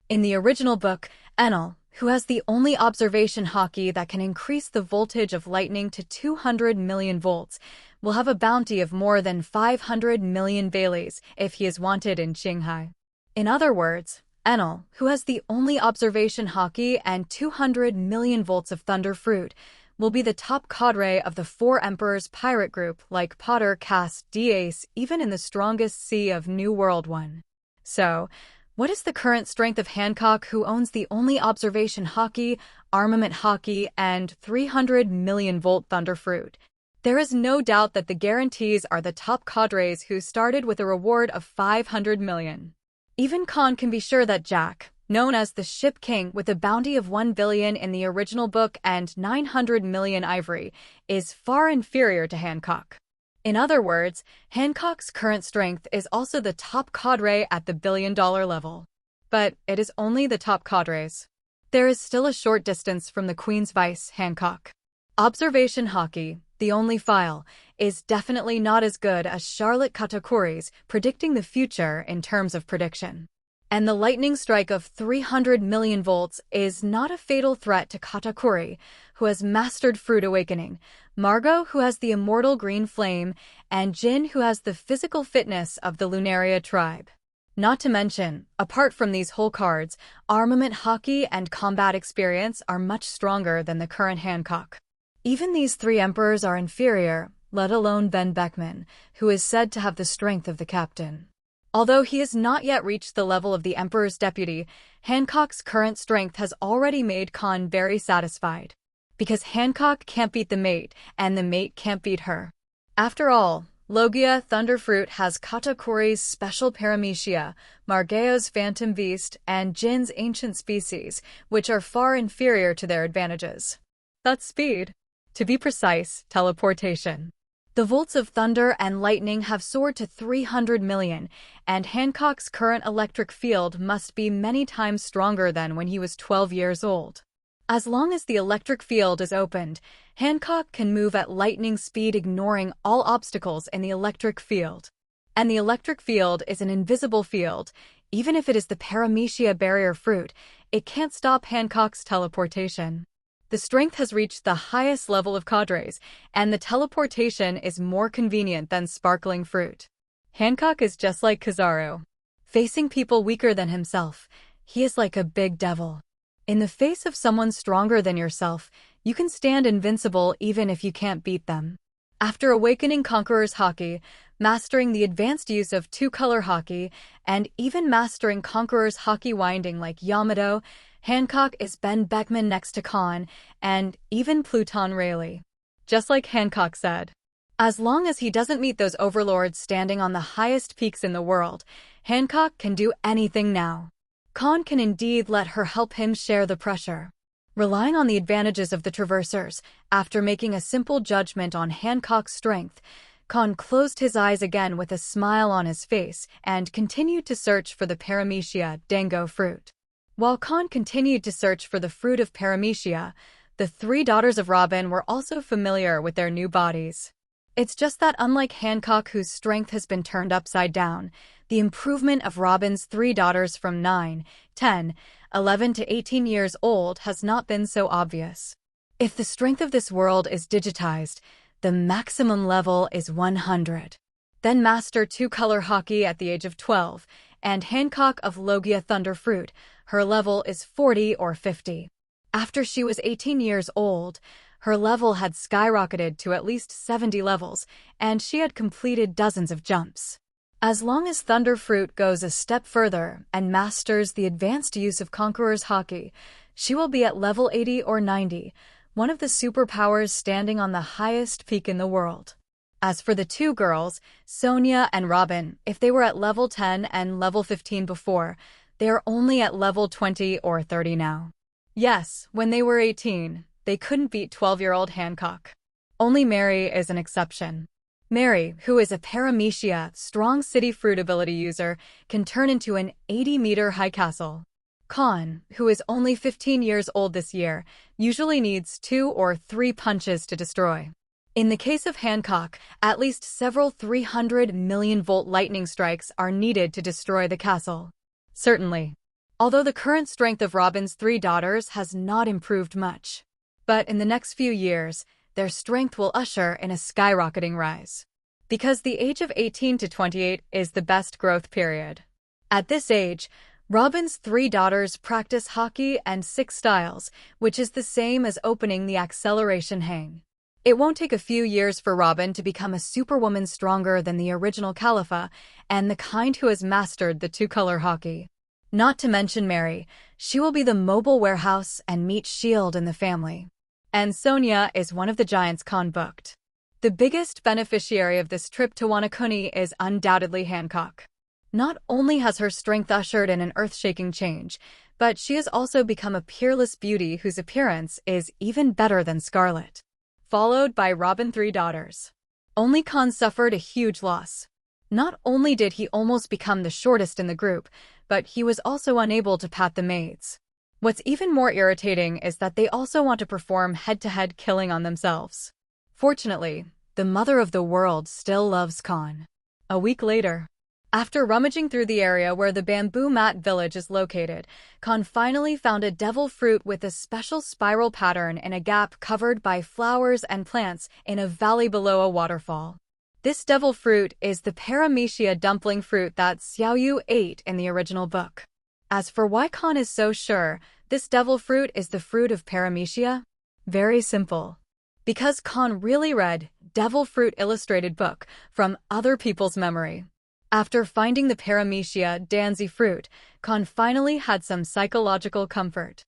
In the original book, Enel, who has the only observation haki that can increase the voltage of lightning to 200 million volts, will have a bounty of more than 500 million Baileys if he is wanted in Qinghai. In other words, Enel, who has the only observation haki and 200 million volts of thunder fruit, will be the top cadre of the 4 emperors pirate group like Potter, Cass, Dace, even in the strongest sea of New World 1. So, what is the current strength of Hancock, who owns the only observation haki, armament haki, and 300 million volt thunder fruit? There is no doubt that the guarantees are the top cadres who started with a reward of 500 million. Even Kahn can be sure that Jack, known as the Ship King with a bounty of 1 billion in the original book and 900 million ivory, is far inferior to Hancock. In other words, Hancock's current strength is also the top cadre at the billion-dollar level. But it is only the top cadres. There is still a short distance from the Queen's vice, Hancock. Observation Haki, the only file, is definitely not as good as Charlotte Katakuri's predicting the future in terms of prediction. And the lightning strike of 300 million volts is not a fatal threat to Katakuri, who has mastered Fruit Awakening, Margot, who has the immortal green flame, and Jin, who has the physical fitness of the Lunaria tribe. Not to mention, apart from these whole cards, armament haki and combat experience are much stronger than the current Hancock. Even these 3 emperors are inferior, let alone Ben Beckman, who is said to have the strength of the captain. Although he has not yet reached the level of the Emperor's deputy, Hancock's current strength has already made Kahn very satisfied. Because Hancock can't beat the mate, and the mate can't beat her. After all, Logia Thunderfruit has Katakuri's special paramecia, Margeo's phantom beast, and Jin's ancient species, which are far inferior to their advantages. That's speed. To be precise, teleportation. The volts of thunder and lightning have soared to 300 million, and Hancock's current electric field must be many times stronger than when he was 12 years old. As long as the electric field is opened, Hancock can move at lightning speed, ignoring all obstacles in the electric field. And the electric field is an invisible field. Even if it is the paramecia barrier fruit, it can't stop Hancock's teleportation. The strength has reached the highest level of cadres, and the teleportation is more convenient than sparkling fruit. Hancock is just like Kizaru. Facing people weaker than himself, he is like a big devil. In the face of someone stronger than yourself, you can stand invincible even if you can't beat them. After awakening Conqueror's Haki, mastering the advanced use of two-color Haki, and even mastering Conqueror's Haki winding like Yamato, Hancock is Ben Beckman next to Kahn, and even Pluton Rayleigh. Just like Hancock said, as long as he doesn't meet those overlords standing on the highest peaks in the world, Hancock can do anything now. Kahn can indeed let her help him share the pressure. Relying on the advantages of the Traversers, after making a simple judgment on Hancock's strength, Kahn closed his eyes again with a smile on his face and continued to search for the Paramecia Dango fruit. While Kahn continued to search for the fruit of Paramecia, the three daughters of Robin were also familiar with their new bodies. It's just that unlike Hancock, whose strength has been turned upside down, the improvement of Robin's three daughters from 9, 10, 11 to 18 years old has not been so obvious. If the strength of this world is digitized, the maximum level is 100. Then master two-color Haki at the age of 12, and Hancock of Logia Thunder Fruit, her level is 40 or 50. After she was 18 years old, her level had skyrocketed to at least 70 levels, and she had completed dozens of jumps. As long as Thunder Fruit goes a step further and masters the advanced use of Conqueror's Haki, she will be at level 80 or 90, one of the superpowers standing on the highest peak in the world. As for the two girls, Sonia and Robin, if they were at level 10 and level 15 before, they are only at level 20 or 30 now. Yes, when they were 18, they couldn't beat 12-year-old Hancock. Only Mary is an exception. Mary, who is a Paramecia strong city fruit ability user, can turn into an 80-meter high castle. Kahn, who is only 15 years old this year, usually needs 2 or 3 punches to destroy. In the case of Hancock, at least several 300 million-volt lightning strikes are needed to destroy the castle. Certainly. Although the current strength of Robin's three daughters has not improved much. But in the next few years, their strength will usher in a skyrocketing rise. Because the age of 18 to 28 is the best growth period. At this age, Robin's three daughters practice Haki and 6 styles, which is the same as opening the acceleration hang. It won't take a few years for Robin to become a superwoman stronger than the original Califa and the kind who has mastered the two-color Haki. Not to mention Mary, she will be the mobile warehouse and meat shield in the family. And Sonia is one of the giants Kahn booked. The biggest beneficiary of this trip to Wanakuni is undoubtedly Hancock. Not only has her strength ushered in an earth-shaking change, but she has also become a peerless beauty whose appearance is even better than Scarlet. Followed by Robin's three daughters. Only Kahn suffered a huge loss. Not only did he almost become the shortest in the group, but he was also unable to pat the maids. What's even more irritating is that they also want to perform head-to-head killing on themselves. Fortunately, the mother of the world still loves Kahn. A week later, after rummaging through the area where the bamboo mat village is located, Kahn finally found a devil fruit with a special spiral pattern in a gap covered by flowers and plants in a valley below a waterfall. This devil fruit is the Paramecia dumpling fruit that Xiaoyu ate in the original book. As for why Kahn is so sure this devil fruit is the fruit of Paramecia, very simple. Because Kahn really read Devil Fruit Illustrated book from other people's memory. After finding the Paramecia Danzi fruit, Kahn finally had some psychological comfort.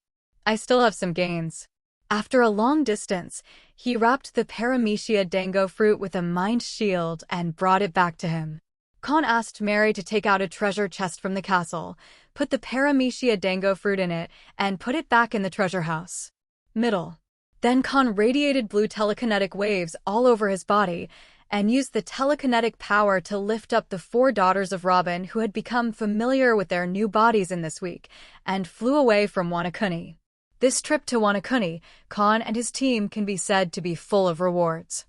I still have some gains. After a long distance, he wrapped the Paramecia Dango fruit with a mind shield and brought it back to him. Kahn asked Mary to take out a treasure chest from the castle, put the Paramecia Dango fruit in it, and put it back in the treasure house. Middle. Then Kahn radiated blue telekinetic waves all over his body, and used the telekinetic power to lift up the 4 daughters of Robin who had become familiar with their new bodies in this week, and flew away from Wanakuni. This trip to Wanakuni, Kahn and his team can be said to be full of rewards.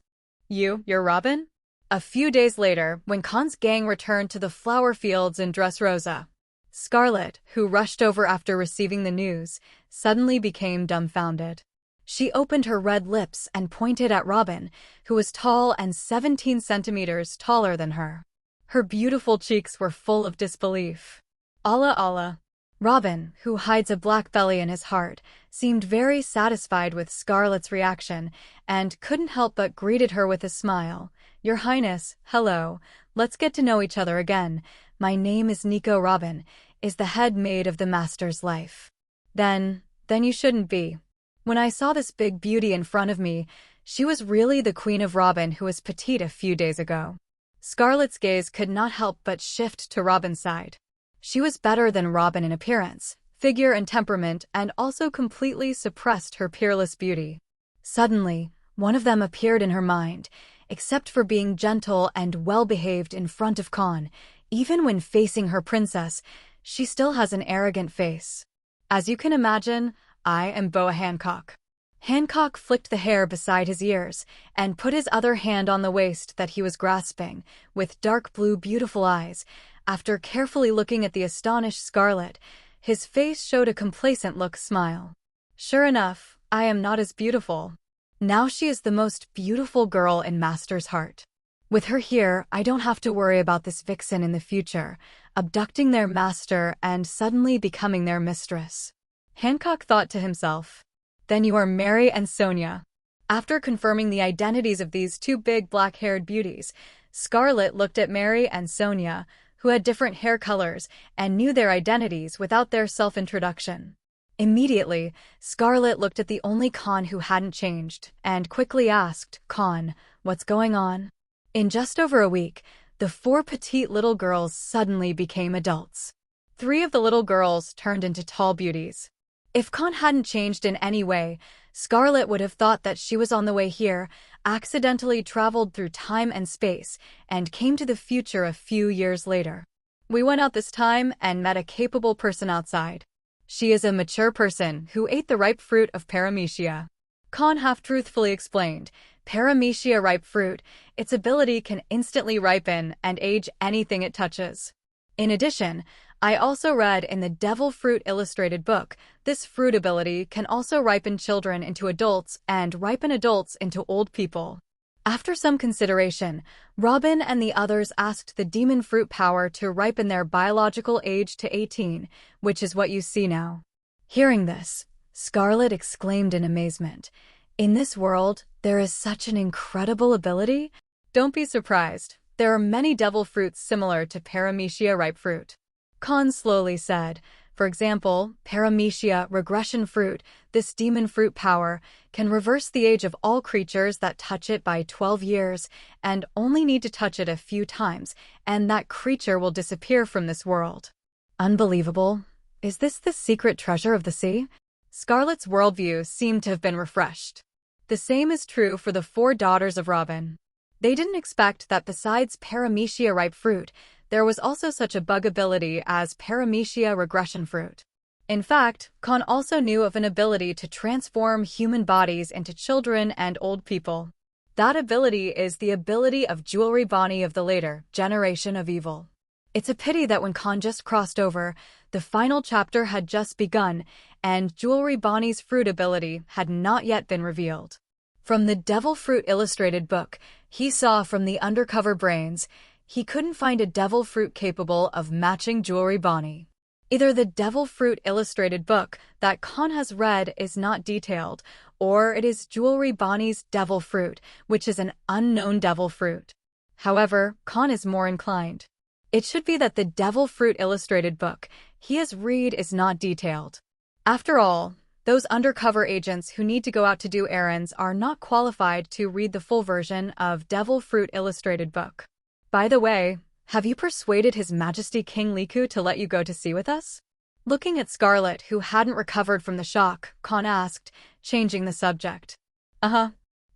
You're Robin? A few days later, when Kahn's gang returned to the flower fields in Dressrosa, Scarlet, who rushed over after receiving the news, suddenly became dumbfounded. She opened her red lips and pointed at Robin, who was tall and 17 centimeters taller than her. Her beautiful cheeks were full of disbelief. Allah Allah. Robin, who hides a black belly in his heart, seemed very satisfied with Scarlet's reaction and couldn't help but greeted her with a smile. "Your Highness, hello. Let's get to know each other again. My name is Nico. Robin is the head maid of the master's life." Then you shouldn't be. When I saw this big beauty in front of me, she was really the queen of Robin who was petite a few days ago. Scarlet's gaze could not help but shift to Robin's side. She was better than Robin in appearance, figure and temperament, and also completely suppressed her peerless beauty. Suddenly, one of them appeared in her mind. Except for being gentle and well-behaved in front of Kahn, even when facing her princess, she still has an arrogant face. As you can imagine, I am Boa Hancock. Hancock flicked the hair beside his ears and put his other hand on the waist that he was grasping, with dark blue beautiful eyes. After carefully looking at the astonished Scarlet, his face showed a complacent smile. Sure enough, I am not as beautiful. Now she is the most beautiful girl in Master's heart. With her here, I don't have to worry about this vixen in the future, abducting their master and suddenly becoming their mistress. Hancock thought to himself. Then you are Mary and Sonia. After confirming the identities of these two big black-haired beauties, Scarlet looked at Mary and Sonia, who had different hair colors and knew their identities without their self-introduction. Immediately, Scarlet looked at the only Kahn who hadn't changed and quickly asked, "Kahn, what's going on?" In just over a week, the 4 petite little girls suddenly became adults. 3 of the little girls turned into tall beauties. If Kahn hadn't changed in any way, Scarlet would have thought that she was on the way here, accidentally traveled through time and space, and came to the future a few years later. We went out this time and met a capable person outside. She is a mature person who ate the ripe fruit of paramecia. Kahn half-truthfully explained, paramecia ripe fruit, its ability can instantly ripen and age anything it touches. In addition, I also read in the Devil Fruit Illustrated book, this fruit ability can also ripen children into adults and ripen adults into old people. After some consideration, Robin and the others asked the demon fruit power to ripen their biological age to 18, which is what you see now. Hearing this, Scarlet exclaimed in amazement. In this world, there is such an incredible ability? Don't be surprised. There are many devil fruits similar to paramecia ripe fruit. Kahn slowly said, for example, paramecia regression fruit, this demon fruit power, can reverse the age of all creatures that touch it by 12 years, and only need to touch it a few times, and that creature will disappear from this world. Unbelievable. Is this the secret treasure of the sea? Scarlet's worldview seemed to have been refreshed. The same is true for the 4 daughters of Robin. They didn't expect that besides paramecia ripe fruit, there was also such a bug ability as paramecia regression fruit. In fact, Kahn also knew of an ability to transform human bodies into children and old people. That ability is the ability of Jewelry Bonnie of the later generation of evil. It's a pity that when Kahn just crossed over, the final chapter had just begun, and Jewelry Bonnie's fruit ability had not yet been revealed. From the Devil Fruit Illustrated book, he saw from the undercover brains, he couldn't find a devil fruit capable of matching Jewelry Bonnie. Either the Devil Fruit Illustrated book that Kahn has read is not detailed, or it is Jewelry Bonnie's devil fruit, which is an unknown devil fruit. However, Kahn is more inclined. It should be that the Devil Fruit Illustrated book he has read is not detailed. After all, those undercover agents who need to go out to do errands are not qualified to read the full version of Devil Fruit Illustrated book. By the way, have you persuaded His Majesty King Liku to let you go to sea with us? Looking at Scarlet, who hadn't recovered from the shock, Kahn asked, changing the subject.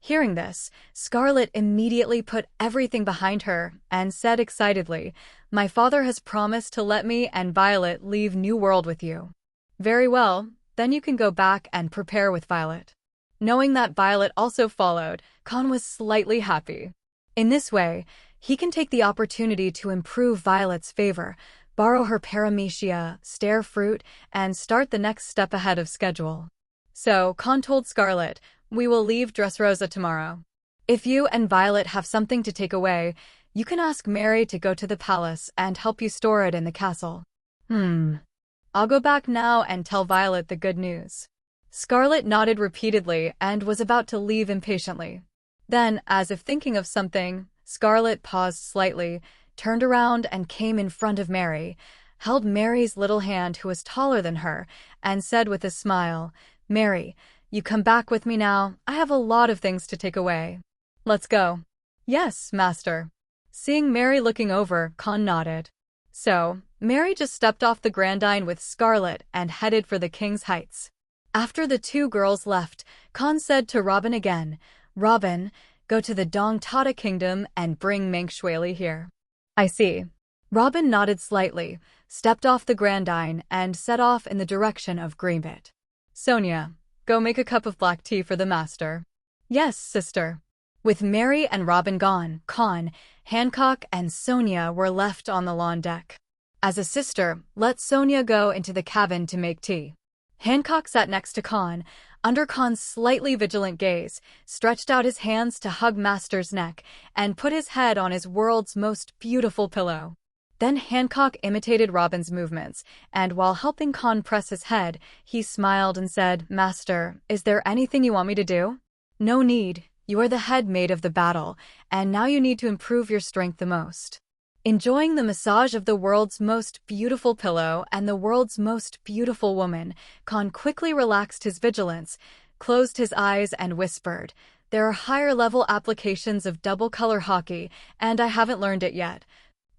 Hearing this, Scarlet immediately put everything behind her and said excitedly, "My father has promised to let me and Violet leave New World with you." "Very well, then you can go back and prepare with Violet." Knowing that Violet also followed, Kahn was slightly happy. In this way, he can take the opportunity to improve Violet's favor, borrow her paramecia, stare fruit, and start the next step ahead of schedule. So, Kahn told Scarlet, "We will leave Dressrosa tomorrow. If you and Violet have something to take away, you can ask Mary to go to the palace and help you store it in the castle." I'll go back now and tell Violet the good news. Scarlet nodded repeatedly and was about to leave impatiently. Then, as if thinking of something, Scarlet paused slightly, turned around and came in front of Mary, held Mary's little hand who was taller than her, and said with a smile, "Mary, you come back with me now. I have a lot of things to take away. Let's go." "Yes, master." Seeing Mary looking over, Kahn nodded. So, Mary just stepped off the Grandine with Scarlet and headed for the King's Heights. After the two girls left, Kahn said to Robin again, "Robin, go to the Dong Tata Kingdom and bring Manxueli here." "I see." Robin nodded slightly, stepped off the Grandine, and set off in the direction of Greenbit. "Sonia, go make a cup of black tea for the master." "Yes, sister." With Mary and Robin gone, Kahn, Hancock, and Sonia were left on the lawn deck. As a sister, let Sonia go into the cabin to make tea. Hancock sat next to Kahn, under Kahn's slightly vigilant gaze, stretched out his hands to hug Master's neck, and put his head on his world's most beautiful pillow. Then Hancock imitated Robin's movements, and while helping Kahn press his head, he smiled and said, "Master, is there anything you want me to do?" "No need. You are the head mate of the battle, and now you need to improve your strength the most." Enjoying the massage of the world's most beautiful pillow and the world's most beautiful woman, Kahn quickly relaxed his vigilance, closed his eyes and whispered, "There are higher-level applications of double-color Haki, and I haven't learned it yet.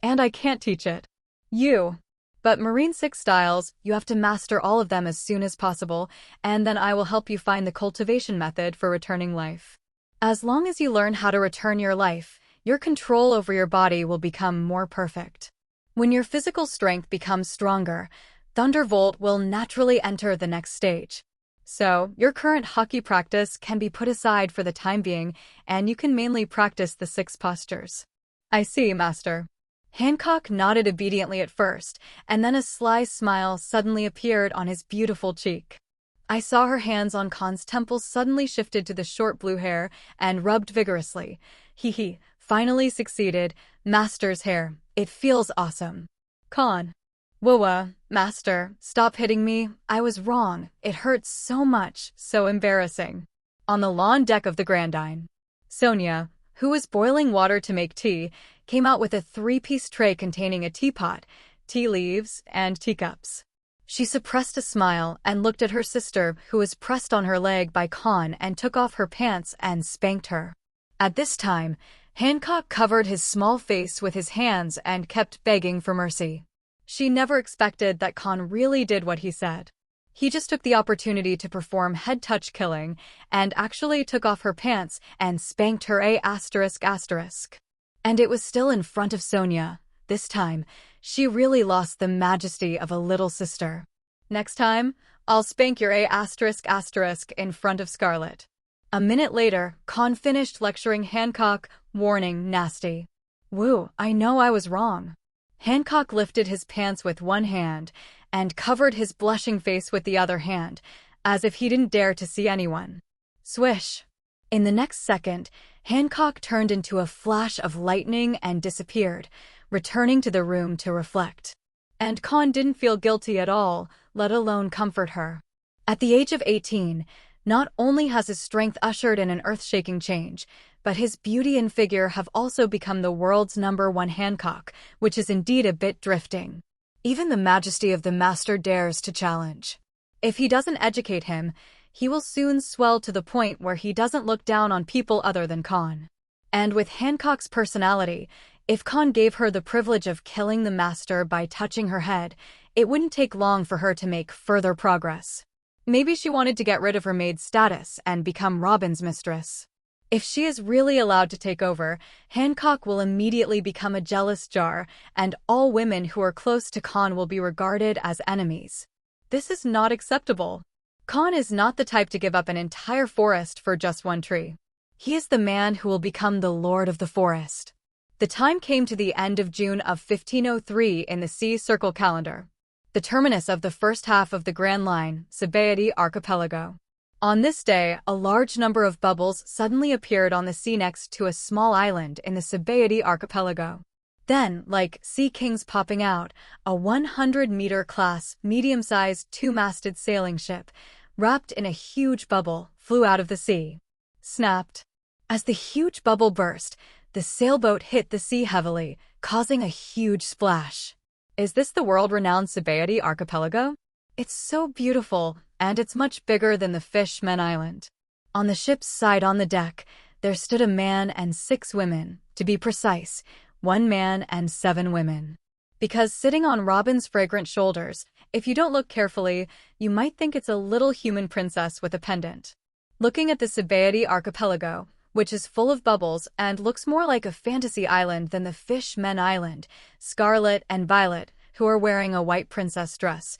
And I can't teach it. But Marine 6 styles, you have to master all of them as soon as possible, and then I will help you find the cultivation method for returning life. As long as you learn how to return your life, your control over your body will become more perfect. When your physical strength becomes stronger, Thunderbolt will naturally enter the next stage. So, your current Haki practice can be put aside for the time being, and you can mainly practice the 6 postures." "I see, master." Hancock nodded obediently at first, and then a sly smile suddenly appeared on his beautiful cheek. I saw her hands on Kahn's temples suddenly shifted to the short blue hair and rubbed vigorously. He finally succeeded. "Master's hair. It feels awesome." Kahn. "Whoa, master, stop hitting me. I was wrong. It hurts so much, so embarrassing." On the lawn deck of the Grandine, Sonia, who was boiling water to make tea, came out with a 3-piece tray containing a teapot, tea leaves, and teacups. She suppressed a smile and looked at her sister, who was pressed on her leg by Kahn, and took off her pants and spanked her. At this time, Hancock covered his small face with his hands and kept begging for mercy. She never expected that Kahn really did what he said. He just took the opportunity to perform head-touch killing and actually took off her pants and spanked her ****. And it was still in front of Sonia. This time, she really lost the majesty of a little sister. "Next time, I'll spank your **** in front of Scarlet." A minute later, Kahn finished lecturing Hancock, warning, "Nasty." "Woo, I know I was wrong." Hancock lifted his pants with one hand and covered his blushing face with the other hand, as if he didn't dare to see anyone. Swish! In the next second, Hancock turned into a flash of lightning and disappeared, returning to the room to reflect. And Kahn didn't feel guilty at all, let alone comfort her. At the age of 18, not only has his strength ushered in an earth-shaking change, but his beauty and figure have also become the world's #1 Hancock, which is indeed a bit drifting. Even the majesty of the master dares to challenge. If he doesn't educate him, he will soon swell to the point where he doesn't look down on people other than Kahn. And with Hancock's personality, if Kahn gave her the privilege of killing the master by touching her head, it wouldn't take long for her to make further progress. Maybe she wanted to get rid of her maid status and become Robin's mistress. If she is really allowed to take over, Hancock will immediately become a jealous jar, and all women who are close to Kahn will be regarded as enemies. This is not acceptable. Kahn is not the type to give up an entire forest for just one tree. He is the man who will become the Lord of the Forest. The time came to the end of June of 1503 in the Sea Circle calendar, the terminus of the first half of the Grand Line, Sabaody Archipelago. On this day, a large number of bubbles suddenly appeared on the sea next to a small island in the Sabaody Archipelago. Then, like sea kings popping out, a 100-meter class, medium-sized two-masted sailing ship, wrapped in a huge bubble, flew out of the sea. Snapped. As the huge bubble burst, the sailboat hit the sea heavily, causing a huge splash. Is this the world-renowned Sabaody archipelago? It's so beautiful, and it's much bigger than the Fishmen Island. On the ship's side on the deck, there stood a man and 6 women, to be precise, 1 man and 7 women. Because sitting on Robin's fragrant shoulders, if you don't look carefully, you might think it's a little human princess with a pendant. Looking at the Sabaody archipelago, which is full of bubbles and looks more like a fantasy island than the Fishmen Island, Scarlet and Violet, who are wearing a white princess dress,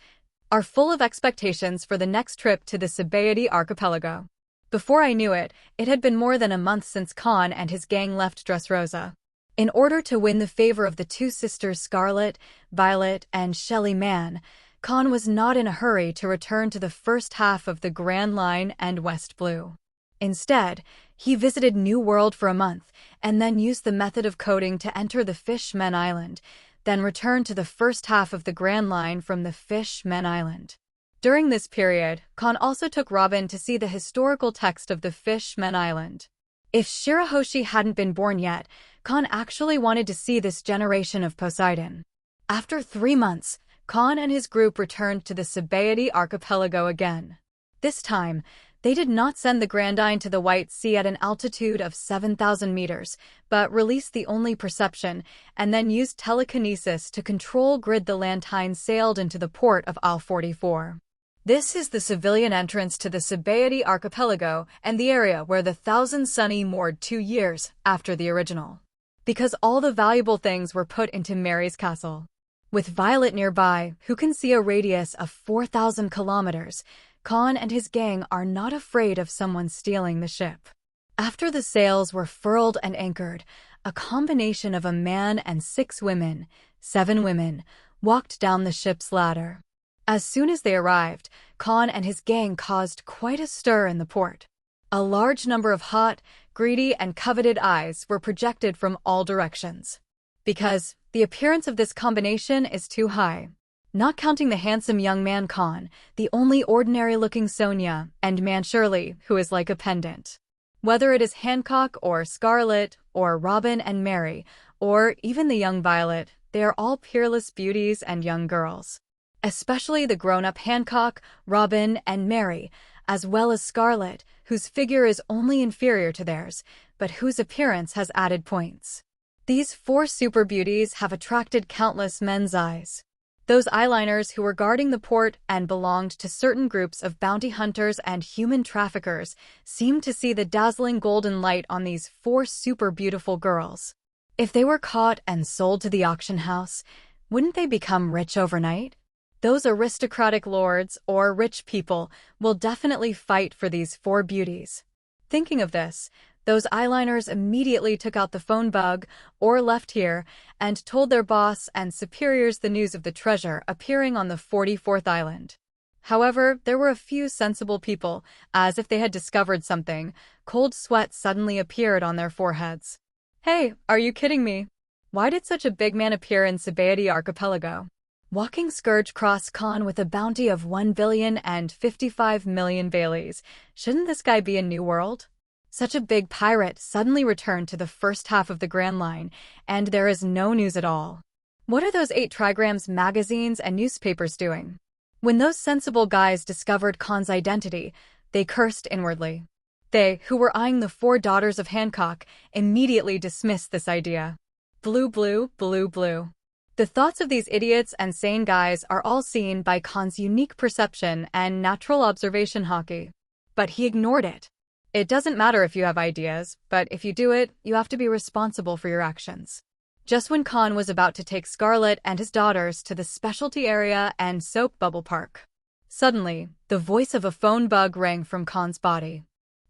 are full of expectations for the next trip to the Sabaody archipelago. Before I knew it, it had been more than a month since Kahn and his gang left Dressrosa. In order to win the favor of the 2 sisters Scarlet, Violet, and Shelley Mann, Kahn was not in a hurry to return to the first half of the Grand Line and West Blue. Instead, he visited New World for a month, and then used the method of coding to enter the Fishmen Island, then returned to the first half of the Grand Line from the Fishmen Island. During this period, Kahn also took Robin to see the historical text of the Fishmen Island. If Shirahoshi hadn't been born yet, Kahn actually wanted to see this generation of Poseidon. After 3 months, Kahn and his group returned to the Sabaody archipelago again. This time, they did not send the Grandine to the White Sea at an altitude of 7,000 meters, but released the only perception, and then used telekinesis to control grid the Lantine sailed into the port of Al-44. This is the civilian entrance to the Sabaody archipelago and the area where the Thousand Sunny moored 2 years after the original. Because all the valuable things were put into Mary's castle. With Violet nearby, who can see a radius of 4,000 kilometers, Kahn and his gang are not afraid of someone stealing the ship. After the sails were furled and anchored, a combination of a man and 6 women, 7 women, walked down the ship's ladder. As soon as they arrived, Kahn and his gang caused quite a stir in the port. A large number of hot, greedy, and coveted eyes were projected from all directions. Because the appearance of this combination is too high. Not counting the handsome young man Kahn, the only ordinary-looking Sonia, and man Shirley, who is like a pendant. Whether it is Hancock or Scarlet, or Robin and Mary, or even the young Violet, they are all peerless beauties and young girls. Especially the grown-up Hancock, Robin, and Mary, as well as Scarlet, whose figure is only inferior to theirs, but whose appearance has added points. These 4 super beauties have attracted countless men's eyes. Those eyeliners who were guarding the port and belonged to certain groups of bounty hunters and human traffickers seemed to see the dazzling golden light on these 4 super beautiful girls. If they were caught and sold to the auction house, wouldn't they become rich overnight? Those aristocratic lords or rich people will definitely fight for these 4 beauties. Thinking of this, those eyeliners immediately took out the phone bug or left here and told their boss and superiors the news of the treasure appearing on the 44th island. However, there were a few sensible people, as if they had discovered something. Cold sweat suddenly appeared on their foreheads. Hey, are you kidding me? Why did such a big man appear in Sabaody archipelago? Walking Scourge crossed Kahn with a bounty of 1,055,000,000 Baileys. Shouldn't this guy be in New World? Such a big pirate suddenly returned to the first half of the Grand Line, and there is no news at all. What are those 8 trigrams magazines and newspapers doing? When those sensible guys discovered Kahn's identity, they cursed inwardly. They, who were eyeing the 4 daughters of Hancock, immediately dismissed this idea. Blue, blue, blue, blue. The thoughts of these idiots and sane guys are all seen by Kahn's unique perception and natural observation haki. But he ignored it. It doesn't matter if you have ideas, but if you do it, you have to be responsible for your actions. Just when Kahn was about to take Scarlet and his daughters to the specialty area and soap bubble park, suddenly, the voice of a phone bug rang from Kahn's body.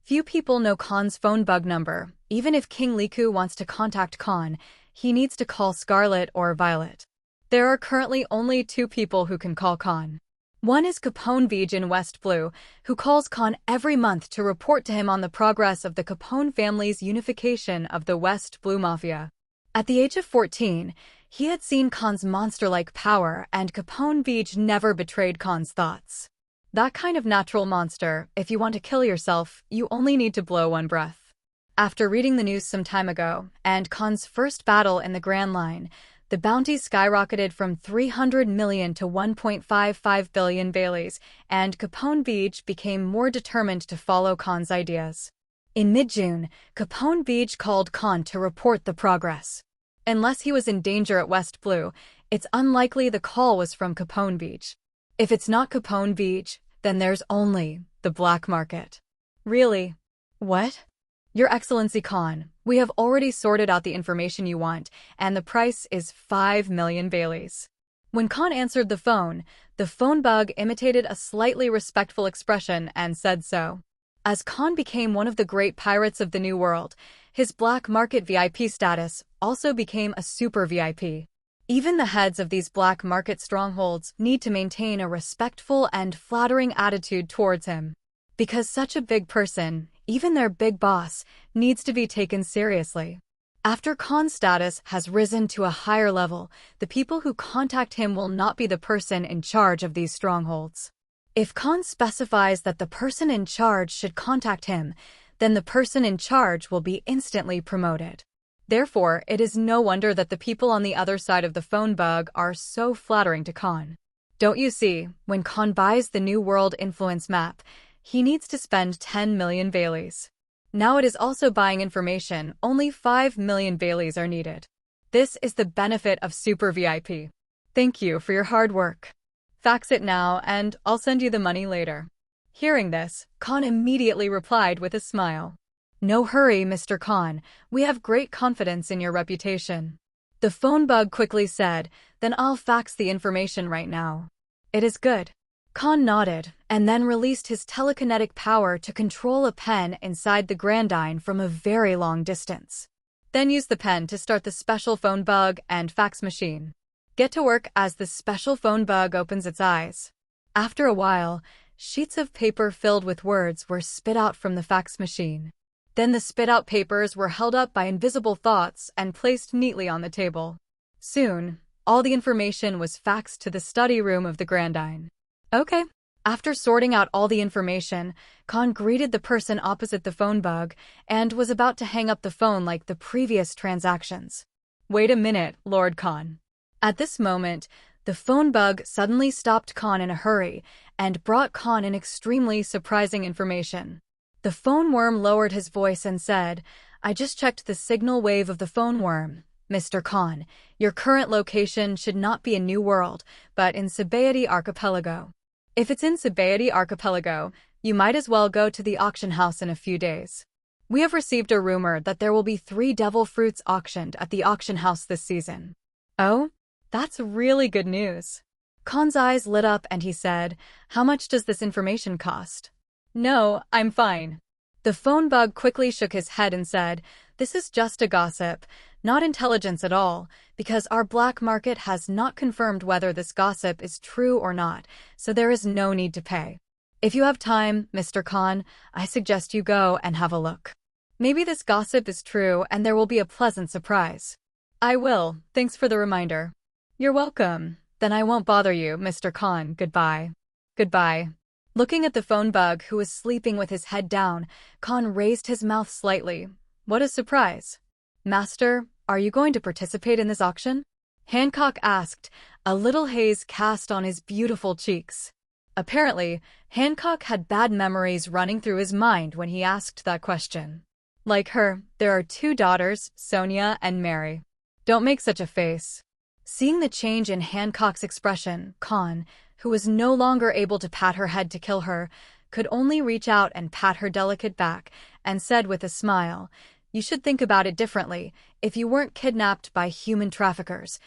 Few people know Kahn's phone bug number. Even if King Liku wants to contact Kahn, he needs to call Scarlet or Violet. There are currently only 2 people who can call Kahn. One is Capone Vij in West Blue, who calls Kahn every month to report to him on the progress of the Capone family's unification of the West Blue Mafia. At the age of 14, he had seen Kahn's monster-like power, and Capone Beach never betrayed Kahn's thoughts. That kind of natural monster, if you want to kill yourself, you only need to blow one breath. After reading the news some time ago, and Kahn's first battle in the Grand Line, the bounty skyrocketed from 300 million to 1.55 billion Baileys, and Capone Beach became more determined to follow Kahn's ideas. In mid-June, Capone Beach called Kahn to report the progress. Unless he was in danger at West Blue, it's unlikely the call was from Capone Beach. If it's not Capone Beach, then there's only the black market. Really? What? Your Excellency Kahn, we have already sorted out the information you want, and the price is 5 million Baileys. When Kahn answered the phone bug imitated a slightly respectful expression and said so. As Kahn became one of the great pirates of the New World, his black market VIP status also became a super VIP. Even the heads of these black market strongholds need to maintain a respectful and flattering attitude towards him. Because such a big person, even their big boss, needs to be taken seriously. After Kahn's status has risen to a higher level, the people who contact him will not be the person in charge of these strongholds. If Kahn specifies that the person in charge should contact him, then the person in charge will be instantly promoted. Therefore, it is no wonder that the people on the other side of the phone bug are so flattering to Kahn. Don't you see, when Kahn buys the New World Influence map, he needs to spend 10 million Baileys. Now it is also buying information, only 5 million Baileys are needed. This is the benefit of Super VIP. Thank you for your hard work. Fax it now and I'll send you the money later. Hearing this, Kahn immediately replied with a smile. No hurry, Mr. Kahn, we have great confidence in your reputation. The phone bug quickly said, then I'll fax the information right now. It is good. Kahn nodded, and then released his telekinetic power to control a pen inside the Grandine from a very long distance. Then use the pen to start the special phone bug and fax machine. Get to work as the special phone bug opens its eyes. After a while, sheets of paper filled with words were spit out from the fax machine. Then the spit-out papers were held up by invisible thoughts and placed neatly on the table. Soon, all the information was faxed to the study room of the Grandine. Okay. After sorting out all the information, Kahn greeted the person opposite the phone bug and was about to hang up the phone like the previous transactions. Wait a minute, Lord Kahn. At this moment, the phone bug suddenly stopped Kahn in a hurry and brought Kahn an extremely surprising information. The phone worm lowered his voice and said, I just checked the signal wave of the phone worm. Mr. Kahn, your current location should not be in New World, but in Sabaody Archipelago. If it's in Sabaody Archipelago, you might as well go to the auction house in a few days. We have received a rumor that there will be 3 devil fruits auctioned at the auction house this season. Oh? That's really good news. Kahn's eyes lit up and he said, how much does this information cost? No, I'm fine. The phone bug quickly shook his head and said, this is just a gossip, not intelligence at all, because our black market has not confirmed whether this gossip is true or not, so there is no need to pay. If you have time, Mr. Kahn, I suggest you go and have a look. Maybe this gossip is true and there will be a pleasant surprise. I will, thanks for the reminder. You're welcome. Then I won't bother you, Mr. Kahn. Goodbye. Goodbye. Looking at the phone bug who was sleeping with his head down, Kahn raised his mouth slightly. What a surprise. Master, are you going to participate in this auction? Hancock asked, a little haze cast on his beautiful cheeks. Apparently, Hancock had bad memories running through his mind when he asked that question. Like her, there are 2 daughters, Sonia and Mary. Don't make such a face. Seeing the change in Hancock's expression, Kahn, who was no longer able to pat her head to kill her, could only reach out and pat her delicate back, and said with a smile, you should think about it differently. If you weren't kidnapped by human traffickers,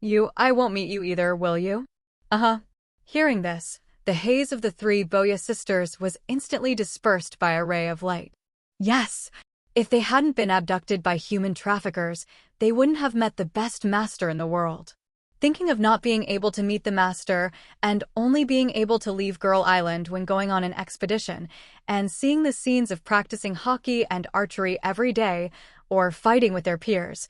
I won't meet you either, will you? Uh-huh. Hearing this, the haze of the 3 Boya sisters was instantly dispersed by a ray of light. Yes! If they hadn't been abducted by human traffickers, they wouldn't have met the best master in the world. Thinking of not being able to meet the master and only being able to leave Girl Island when going on an expedition, and seeing the scenes of practicing hockey and archery every day, or fighting with their peers,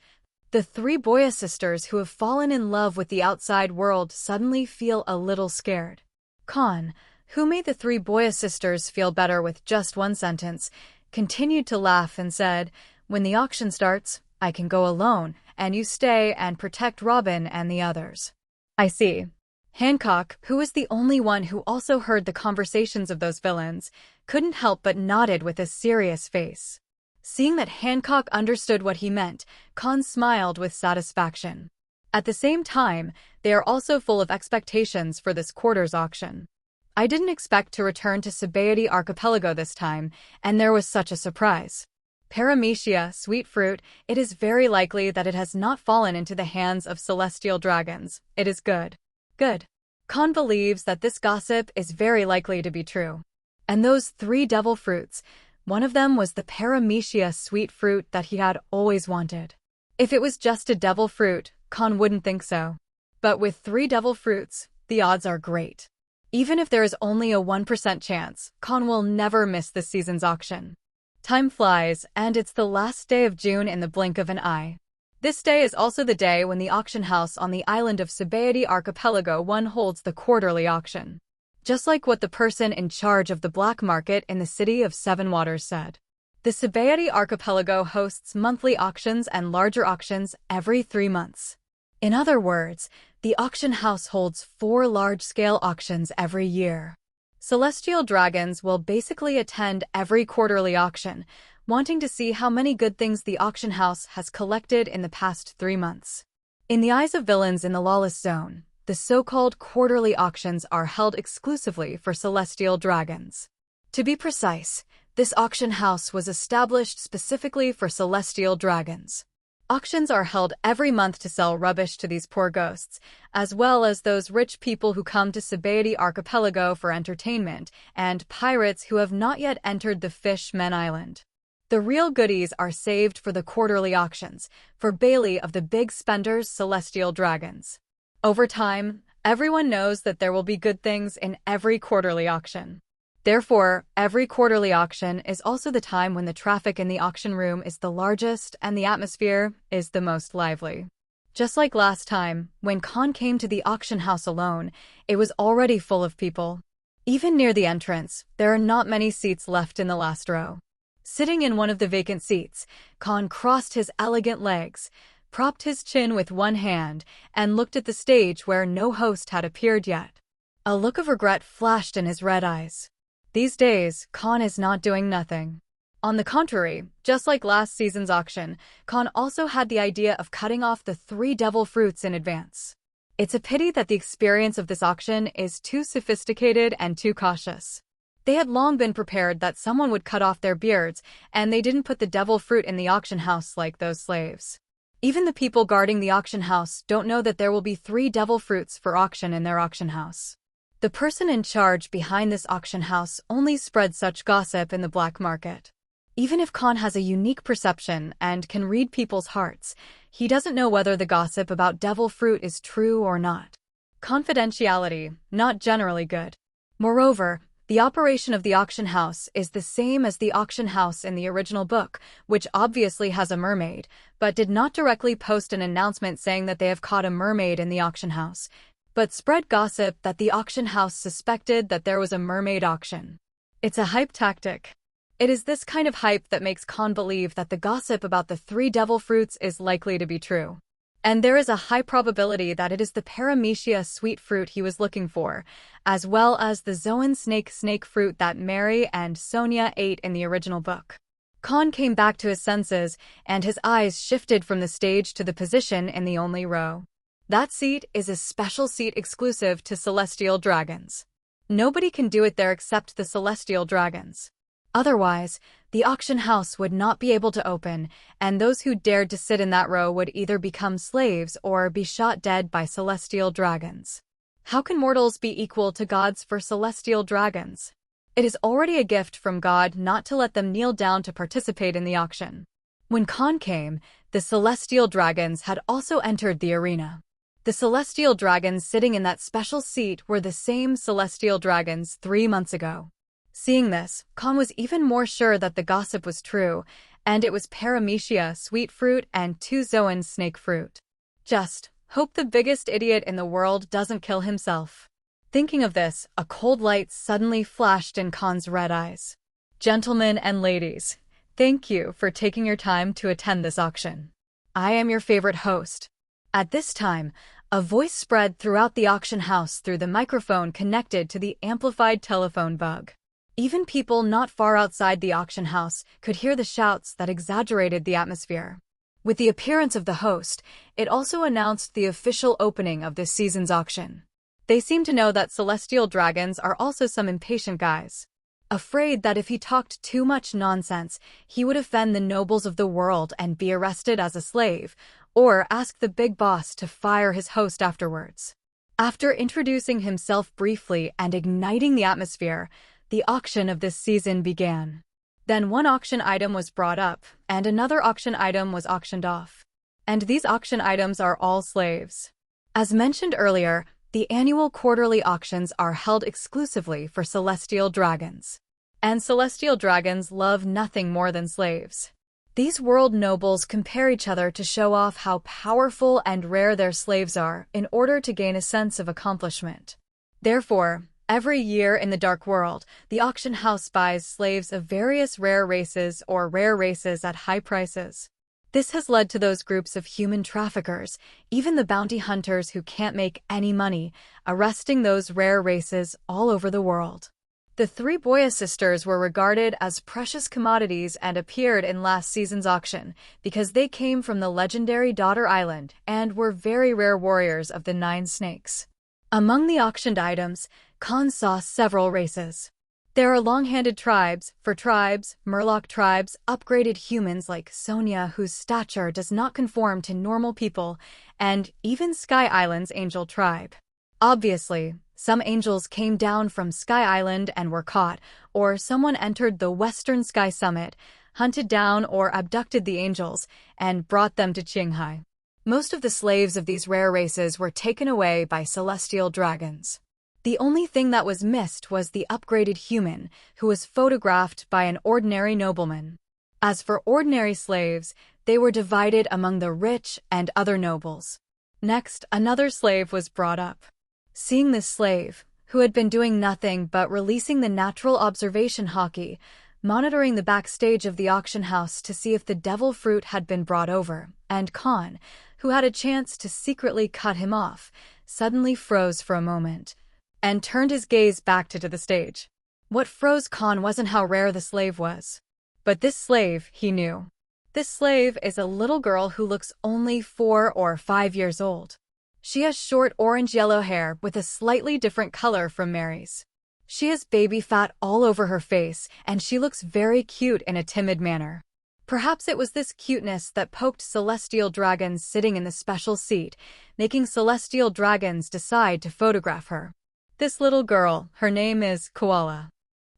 The three Boya sisters who have fallen in love with the outside world suddenly feel a little scared. Kahn, who made the three Boya sisters feel better with just one sentence, continued to laugh and said, "When the auction starts, I can go alone, and you stay and protect Robin and the others." "I see." Hancock, who was the only one who also heard the conversations of those villains, couldn't help but nodded with a serious face. Seeing that Hancock understood what he meant, Kahn smiled with satisfaction. At the same time, they are also full of expectations for this quarter's auction. "I didn't expect to return to Sabaody Archipelago this time, and there was such a surprise. Paramecia, sweet fruit, it is very likely that it has not fallen into the hands of celestial dragons. It is good." Good. Kahn believes that this gossip is very likely to be true. And those three devil fruits, one of them was the Paramecia sweet fruit that he had always wanted. If it was just a devil fruit, Kahn wouldn't think so. But with three devil fruits, the odds are great. Even if there is only a 1% chance, Kahn will never miss this season's auction. Time flies, and it's the last day of June in the blink of an eye. This day is also the day when the auction house on the island of Sabaody Archipelago 1 holds the quarterly auction. Just like what the person in charge of the black market in the city of Seven Waters said. The Sabaody Archipelago hosts monthly auctions and larger auctions every 3 months. In other words, the auction house holds 4 large-scale auctions every year. Celestial dragons will basically attend every quarterly auction, wanting to see how many good things the auction house has collected in the past 3 months. In the eyes of villains in the lawless zone, the so-called quarterly auctions are held exclusively for celestial dragons. To be precise, this auction house was established specifically for celestial dragons. Auctions are held every month to sell rubbish to these poor ghosts, as well as those rich people who come to Sabaody Archipelago for entertainment, and pirates who have not yet entered the Fish-Men Island. The real goodies are saved for the quarterly auctions, for Bailey of the Big Spenders Celestial Dragons. Over time, everyone knows that there will be good things in every quarterly auction. Therefore, every quarterly auction is also the time when the traffic in the auction room is the largest and the atmosphere is the most lively. Just like last time, when Kahn came to the auction house alone, it was already full of people. Even near the entrance, there are not many seats left in the last row. Sitting in one of the vacant seats, Kahn crossed his elegant legs, propped his chin with one hand, and looked at the stage where no host had appeared yet. A look of regret flashed in his red eyes. These days, Kahn is not doing nothing. On the contrary, just like last season's auction, Kahn also had the idea of cutting off the 3 devil fruits in advance. It's a pity that the experience of this auction is too sophisticated and too cautious. They had long been prepared that someone would cut off their beards, and they didn't put the devil fruit in the auction house like those slaves. Even the people guarding the auction house don't know that there will be 3 devil fruits for auction in their auction house. The person in charge behind this auction house only spreads such gossip in the black market. Even if Kahn has a unique perception and can read people's hearts, he doesn't know whether the gossip about devil fruit is true or not. Confidentiality, not generally good. Moreover, the operation of the auction house is the same as the auction house in the original book, which obviously has a mermaid, but did not directly post an announcement saying that they have caught a mermaid in the auction house, but spread gossip that the auction house suspected that there was a mermaid auction. It's a hype tactic. It is this kind of hype that makes Kahn believe that the gossip about the 3 devil fruits is likely to be true. And there is a high probability that it is the Paramecia sweet fruit he was looking for, as well as the Zoan snake fruit that Mary and Sonia ate in the original book. Kahn came back to his senses, and his eyes shifted from the stage to the position in the only row. That seat is a special seat exclusive to celestial dragons. Nobody can do it there except the celestial dragons. Otherwise, the auction house would not be able to open, and those who dared to sit in that row would either become slaves or be shot dead by celestial dragons. How can mortals be equal to gods for celestial dragons? It is already a gift from God not to let them kneel down to participate in the auction. When Kahn came, the celestial dragons had also entered the arena. The celestial dragons sitting in that special seat were the same celestial dragons 3 months ago. Seeing this, Kahn was even more sure that the gossip was true, And it was paramecia, sweet fruit, and 2 zoan, snake fruit. Just hope the biggest idiot in the world doesn't kill himself. Thinking of this, a cold light suddenly flashed in Kahn's red eyes. Gentlemen and ladies, thank you for taking your time to attend this auction. I am your favorite host. At this time, a voice spread throughout the auction house through the microphone connected to the amplified telephone bug. Even people not far outside the auction house could hear the shouts that exaggerated the atmosphere. With the appearance of the host, it also announced the official opening of this season's auction. They seemed to know that celestial dragons are also some impatient guys, afraid that if he talked too much nonsense, he would offend the nobles of the world and be arrested as a slave, or ask the big boss to fire his host afterwards. After introducing himself briefly and igniting the atmosphere, the auction of this season began. Then one auction item was brought up, and another auction item was auctioned off. And these auction items are all slaves. As mentioned earlier, the annual quarterly auctions are held exclusively for celestial dragons. And celestial dragons love nothing more than slaves. These world nobles compare each other to show off how powerful and rare their slaves are in order to gain a sense of accomplishment. Therefore, every year in the Dark World, the auction house buys slaves of various rare races or rare races at high prices. This has led to those groups of human traffickers, even the bounty hunters who can't make any money, arresting those rare races all over the world. The 3 Boya sisters were regarded as precious commodities and appeared in last season's auction because they came from the legendary Daughter Island and were very rare warriors of the 9 snakes. Among the auctioned items, Kahn saw several races. There are long-handed tribes, fur tribes, murloc tribes, upgraded humans like Sonia whose stature does not conform to normal people, and even Sky Island's angel tribe. Obviously, some angels came down from Sky Island and were caught, or someone entered the Western Sky Summit, hunted down or abducted the angels, and brought them to Qinghai. Most of the slaves of these rare races were taken away by celestial dragons. The only thing that was missed was the upgraded human, who was photographed by an ordinary nobleman. As for ordinary slaves, they were divided among the rich and other nobles. Next, another slave was brought up. Seeing this slave, who had been doing nothing but releasing the natural observation haki, monitoring the backstage of the auction house to see if the devil fruit had been brought over, and Kahn, who had a chance to secretly cut him off, suddenly froze for a moment, and turned his gaze back to the stage. What froze Kahn wasn't how rare the slave was, but this slave, he knew. This slave is a little girl who looks only 4 or 5 years old. She has short orange-yellow hair with a slightly different color from Mary's. She has baby fat all over her face, and she looks very cute in a timid manner. Perhaps it was this cuteness that poked celestial dragons sitting in the special seat, making celestial dragons decide to photograph her. This little girl, her name is Koala.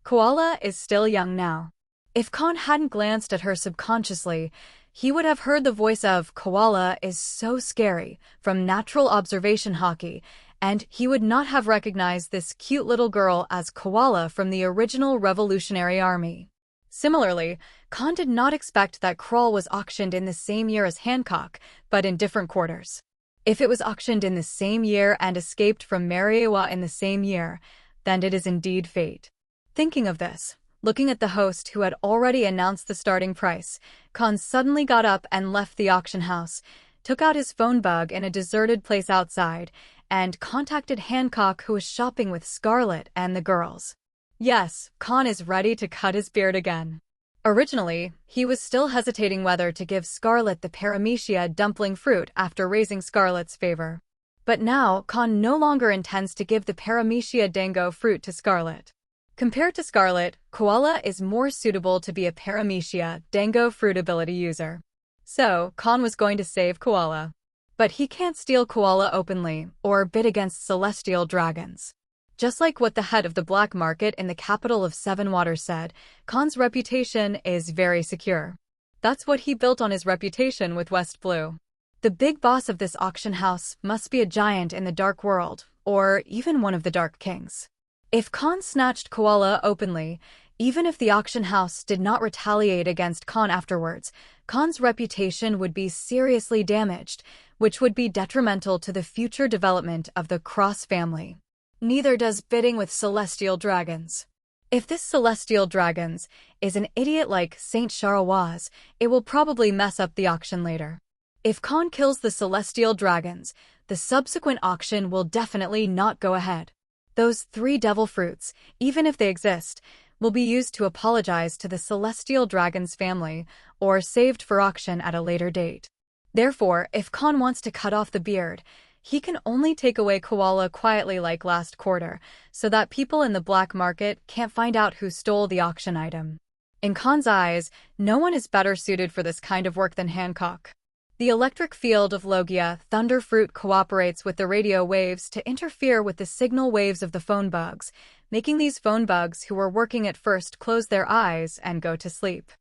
Koala is still young now. If Kahn hadn't glanced at her subconsciously, he would have heard the voice of "Koala is so scary" from Natural Observation Haki, and he would not have recognized this cute little girl as Koala from the original Revolutionary Army. Similarly, Kahn did not expect that Krull was auctioned in the same year as Hancock, but in different quarters. If it was auctioned in the same year and escaped from Mariawa in the same year, then it is indeed fate. Thinking of this, looking at the host who had already announced the starting price, Kahn suddenly got up and left the auction house, took out his phone bug in a deserted place outside, and contacted Hancock, who was shopping with Scarlet and the girls. Yes, Kahn is ready to cut his beard again. Originally, he was still hesitating whether to give Scarlet the paramecia dumpling fruit after raising Scarlet's favor. But now, Kahn no longer intends to give the paramecia dango fruit to Scarlet. Compared to Scarlet, Koala is more suitable to be a paramecia dango fruit ability user. So, Kahn was going to save Koala. But he can't steal Koala openly or bid against celestial dragons. Just like what the head of the black market in the capital of Seven Waters said, Kahn's reputation is very secure. That's what he built on his reputation with West Blue. The big boss of this auction house must be a giant in the Dark World, or even one of the Dark Kings. If Kahn snatched Koala openly, Even if the auction house did not retaliate against Kahn afterwards, Kahn's reputation would be seriously damaged, which would be detrimental to the future development of the Cross family. Neither does bidding with celestial dragons. If this celestial dragons is an idiot like Saint Charles, it will probably mess up the auction later. If Kahn kills the celestial dragons, the subsequent auction will definitely not go ahead. Those 3 devil fruits, even if they exist, will be used to apologize to the celestial dragon's family or saved for auction at a later date. Therefore, if Kahn wants to cut off the beard, he can only take away koala quietly like last quarter, so that people in the black market can't find out who stole the auction item. In Kahn's eyes, no one is better suited for this kind of work than Hancock. The electric field of Logia, thunder fruit, cooperates with the radio waves to interfere with the signal waves of the phone bugs, making these phone bugs who were working at first close their eyes and go to sleep.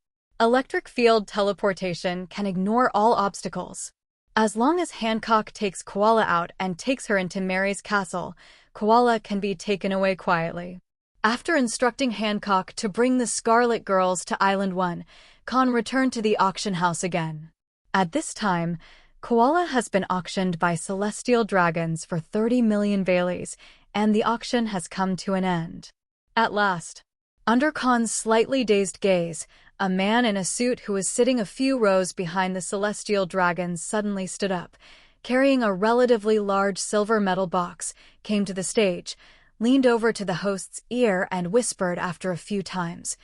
Electric field teleportation can ignore all obstacles. As long as Hancock takes Koala out and takes her into Mary's castle, Koala can be taken away quietly. After instructing Hancock to bring the Scarlet Girls to Island 1, Kahn returned to the auction house again. At this time, Koala has been auctioned by celestial dragons for 30 million Baileys, and the auction has come to an end. At last, under Kahn's slightly dazed gaze, a man in a suit who was sitting a few rows behind the celestial dragons suddenly stood up, carrying a relatively large silver metal box, came to the stage, leaned over to the host's ear and whispered after a few times.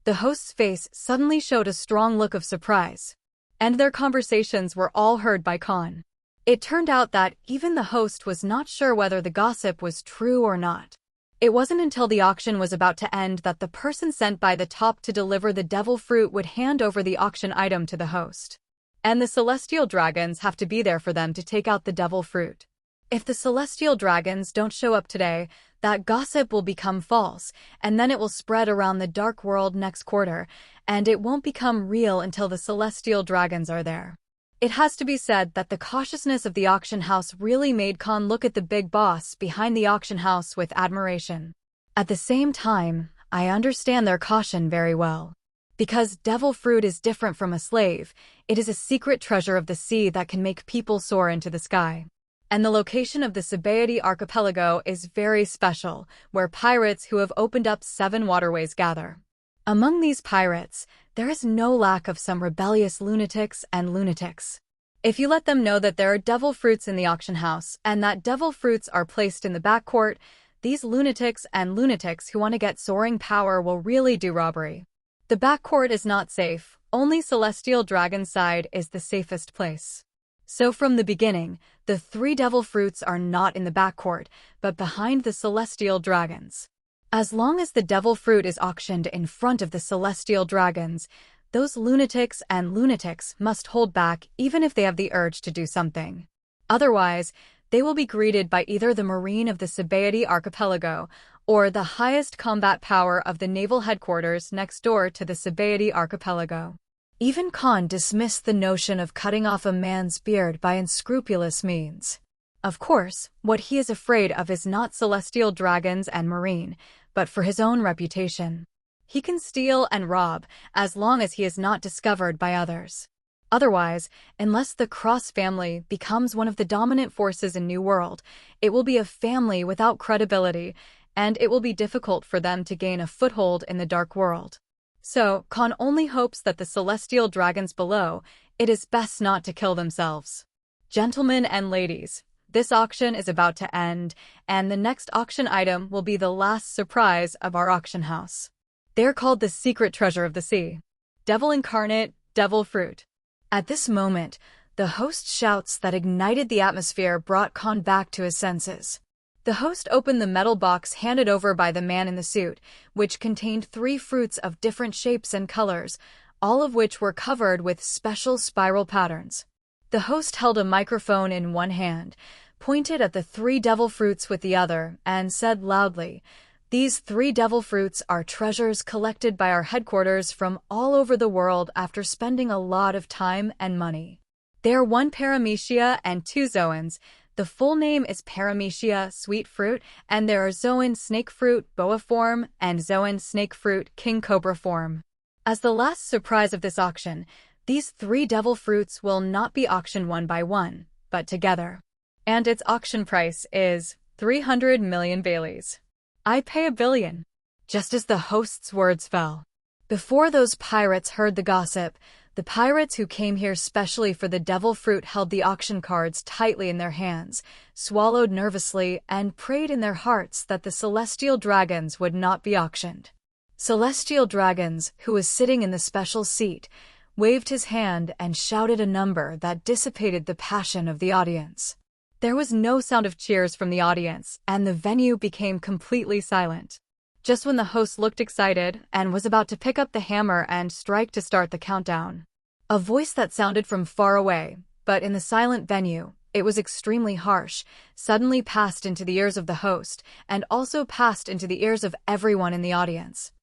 The host's face suddenly showed a strong look of surprise, and their conversations were all heard by Kahn. It turned out that even the host was not sure whether the gossip was true or not. It wasn't until the auction was about to end that the person sent by the top to deliver the devil fruit would hand over the auction item to the host. And the celestial dragons have to be there for them to take out the devil fruit. If the celestial dragons don't show up today, that gossip will become false, and then it will spread around the dark world next quarter, and it won't become real until the celestial dragons are there. It has to be said that the cautiousness of the auction house really made Kahn look at the big boss behind the auction house with admiration. At the same time, I understand their caution very well. Because devil fruit is different from a slave, it is a secret treasure of the sea that can make people soar into the sky. And the location of the Sabaody archipelago is very special, where pirates who have opened up 7 waterways gather. Among these pirates, there is no lack of some rebellious lunatics and lunatics. If you let them know that there are devil fruits in the auction house and that devil fruits are placed in the back court, these lunatics and lunatics who want to get soaring power will really do robbery. The back court is not safe, only Celestial Dragon's side is the safest place. So from the beginning, the 3 devil fruits are not in the back court, but behind the Celestial Dragons. As long as the devil fruit is auctioned in front of the Celestial Dragons, those lunatics and lunatics must hold back even if they have the urge to do something. Otherwise, they will be greeted by either the Marine of the Sabaody archipelago or the highest combat power of the naval headquarters next door to the Sabaody archipelago. Even Kahn dismissed the notion of cutting off a man's beard by unscrupulous means. Of course, what he is afraid of is not celestial dragons and marine, but for his own reputation. He can steal and rob as long as he is not discovered by others. Otherwise, unless the Cross family becomes one of the dominant forces in New World, it will be a family without credibility, and it will be difficult for them to gain a foothold in the Dark World. So, Kahn only hopes that the celestial dragons below, it is best not to kill themselves. Gentlemen and ladies, this auction is about to end, and the next auction item will be the last surprise of our auction house. They're called the secret treasure of the sea. Devil incarnate, devil fruit. At this moment, the host's shouts that ignited the atmosphere brought Kahn back to his senses. The host opened the metal box handed over by the man in the suit, which contained 3 fruits of different shapes and colors, all of which were covered with special spiral patterns. The host held a microphone in one hand, pointed at the 3 devil fruits with the other, and said loudly, "These 3 devil fruits are treasures collected by our headquarters from all over the world after spending a lot of time and money. They are 1 paramecia and 2 zoans. The full name is Paramecia sweet fruit, and there are Zoan snake fruit boa form and Zoan snake fruit king cobra form. As the last surprise of this auction, these 3 devil fruits will not be auctioned one by one, but together. And its auction price is 300 million Baileys. I pay 1 billion. Just as the host's words fell. Before those pirates heard the gossip, the pirates who came here specially for the devil fruit held the auction cards tightly in their hands, swallowed nervously, and prayed in their hearts that the celestial dragons would not be auctioned. Celestial Dragons, who was sitting in the special seat, waved his hand and shouted a number that dissipated the passion of the audience. There was no sound of cheers from the audience, and the venue became completely silent. Just when the host looked excited and was about to pick up the hammer and strike to start the countdown, a voice that sounded from far away, but in the silent venue, it was extremely harsh, suddenly passed into the ears of the host, and also passed into the ears of everyone in the audience.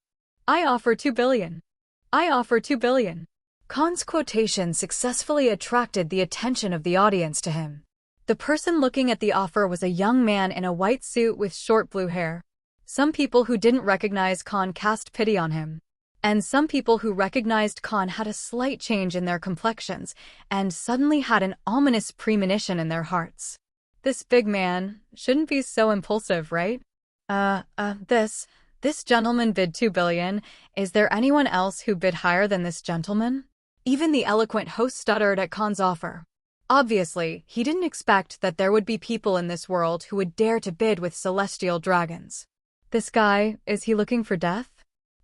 I offer 2 billion. I offer 2 billion. Kahn's quotation successfully attracted the attention of the audience to him. The person looking at the offer was a young man in a white suit with short blue hair. Some people who didn't recognize Kahn cast pity on him. And some people who recognized Kahn had a slight change in their complexions and suddenly had an ominous premonition in their hearts. This big man shouldn't be so impulsive, right? This gentleman bid 2 billion. Is there anyone else who bid higher than this gentleman? Even the eloquent host stuttered at Kahn's offer. Obviously, he didn't expect that there would be people in this world who would dare to bid with celestial dragons. This guy, is he looking for death?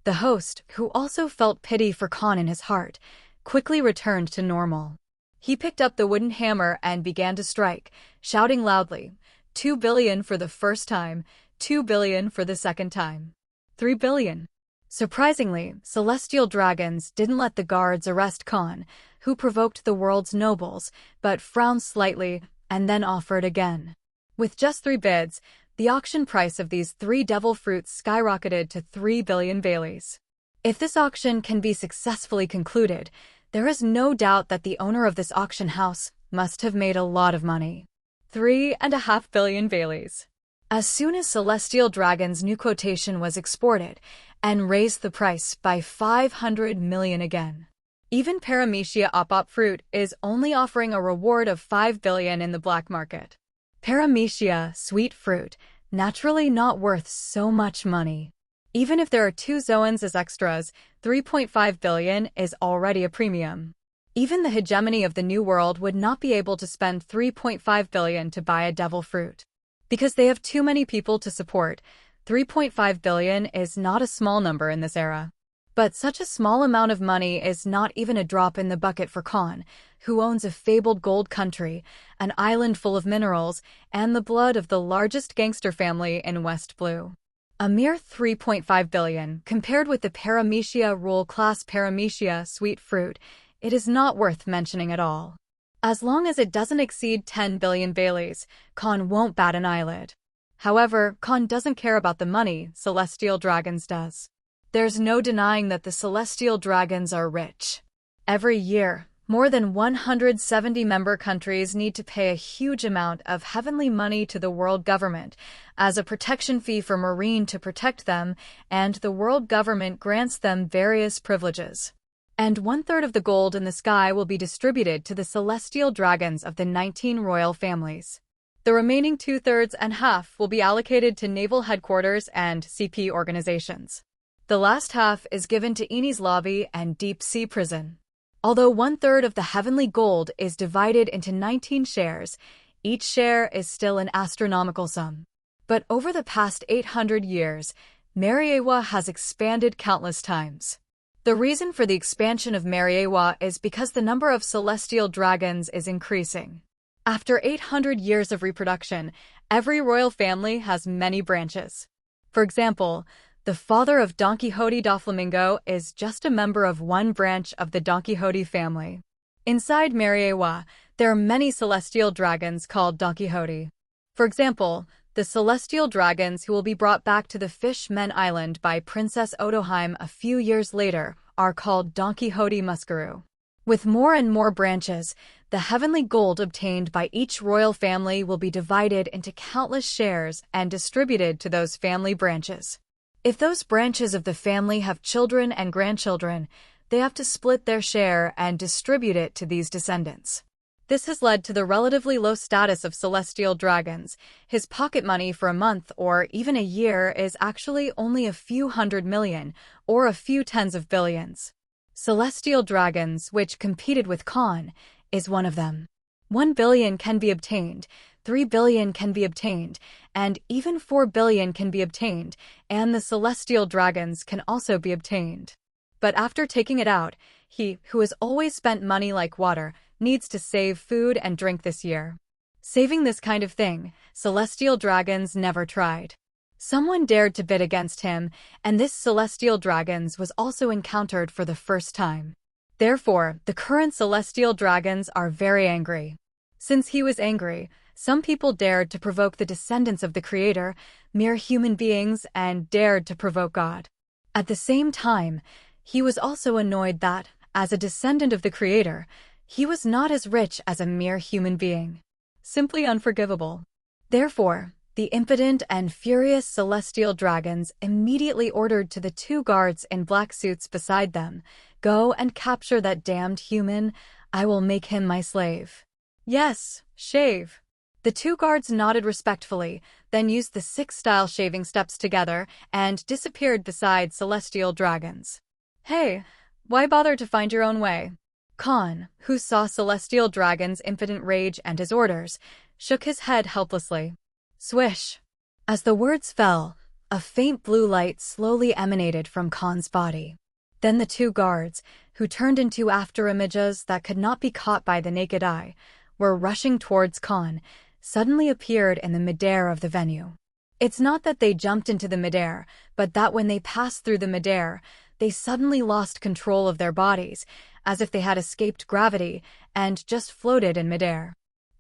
The host, who also felt pity for Kahn in his heart, quickly returned to normal. He picked up the wooden hammer and began to strike, shouting loudly, 2 billion for the first time, 2 billion for the second time. 3 billion. Surprisingly, celestial dragons didn't let the guards arrest Kahn, who provoked the world's nobles, but frowned slightly and then offered again. With just 3 bids, the auction price of these 3 devil fruits skyrocketed to 3 billion Baileys. If this auction can be successfully concluded, there is no doubt that the owner of this auction house must have made a lot of money. 3.5 billion Baileys. As soon as Celestial Dragon's new quotation was exported, and raised the price by 500 million again. Even Paramecia op fruit is only offering a reward of 5 billion in the black market. Paramecia sweet fruit, naturally not worth so much money. Even if there are 2 Zoans as extras, 3.5 billion is already a premium. Even the hegemony of the New World would not be able to spend 3.5 billion to buy a devil fruit. Because they have too many people to support, 3.5 billion is not a small number in this era. But such a small amount of money is not even a drop in the bucket for Kahn, who owns a fabled gold country, an island full of minerals, and the blood of the largest gangster family in West Blue. A mere 3.5 billion, compared with the Paramecia rule-class Paramecia sweet fruit, it is not worth mentioning at all. As long as it doesn't exceed 10 billion Baileys, Kahn won't bat an eyelid. However, Kahn doesn't care about the money, Celestial Dragons does. There's no denying that the Celestial Dragons are rich. Every year, more than 170 member countries need to pay a huge amount of heavenly money to the world government as a protection fee for Marine to protect them, and the world government grants them various privileges. And 1/3 of the gold in the sky will be distributed to the Celestial Dragons of the 19 royal families. The remaining 2/3 and half will be allocated to naval headquarters and CP organizations. The last half is given to Eni's lobby and deep sea prison. Although 1/3 of the heavenly gold is divided into 19 shares, each share is still an astronomical sum. But over the past 800 years, Mariewa has expanded countless times. The reason for the expansion of Mariewa is because the number of celestial dragons is increasing. After 800 years of reproduction, every royal family has many branches. For example, the father of Don Quixote Doflamingo is just a member of one branch of the Don Quixote family. Inside Mariewa, there are many celestial dragons called Don Quixote. For example, the celestial dragons who will be brought back to the Fish-Men Island by Princess Otoheim a few years later are called Don Quixote Muscaroo. With more and more branches, the heavenly gold obtained by each royal family will be divided into countless shares and distributed to those family branches. If those branches of the family have children and grandchildren, they have to split their share and distribute it to these descendants. This has led to the relatively low status of celestial dragons. His pocket money for a month or even a year is actually only a few hundred million or a few tens of billions. Celestial dragons, which competed with Kahn, is one of them. 1 billion can be obtained, 3 billion can be obtained, and even 4 billion can be obtained, and the celestial dragons can also be obtained. But after taking it out, he, who has always spent money like water, needs to save food and drink this year. Saving this kind of thing, celestial dragons never tried. Someone dared to bid against him, and this celestial dragons was also encountered for the first time. Therefore, the current celestial dragons are very angry. Since he was angry, some people dared to provoke the descendants of the Creator, mere human beings, and dared to provoke God. At the same time, he was also annoyed that, as a descendant of the Creator, he was not as rich as a mere human being. Simply unforgivable. Therefore, the impotent and furious celestial dragons immediately ordered to the 2 guards in black suits beside them, "Go and capture that damned human. I will make him my slave." "Yes, shave." The 2 guards nodded respectfully, then used the 6-style shaving steps together and disappeared beside celestial dragons. "Hey, why bother to find your own way?" Kahn, who saw celestial dragons' impotent rage and his orders, shook his head helplessly. Swish! As the words fell, a faint blue light slowly emanated from Kahn's body. Then the 2 guards, who turned into after-images that could not be caught by the naked eye, were rushing towards Kahn, suddenly appeared in the midair of the venue. It's not that they jumped into the midair, but that when they passed through the midair, they suddenly lost control of their bodies, as if they had escaped gravity and just floated in midair.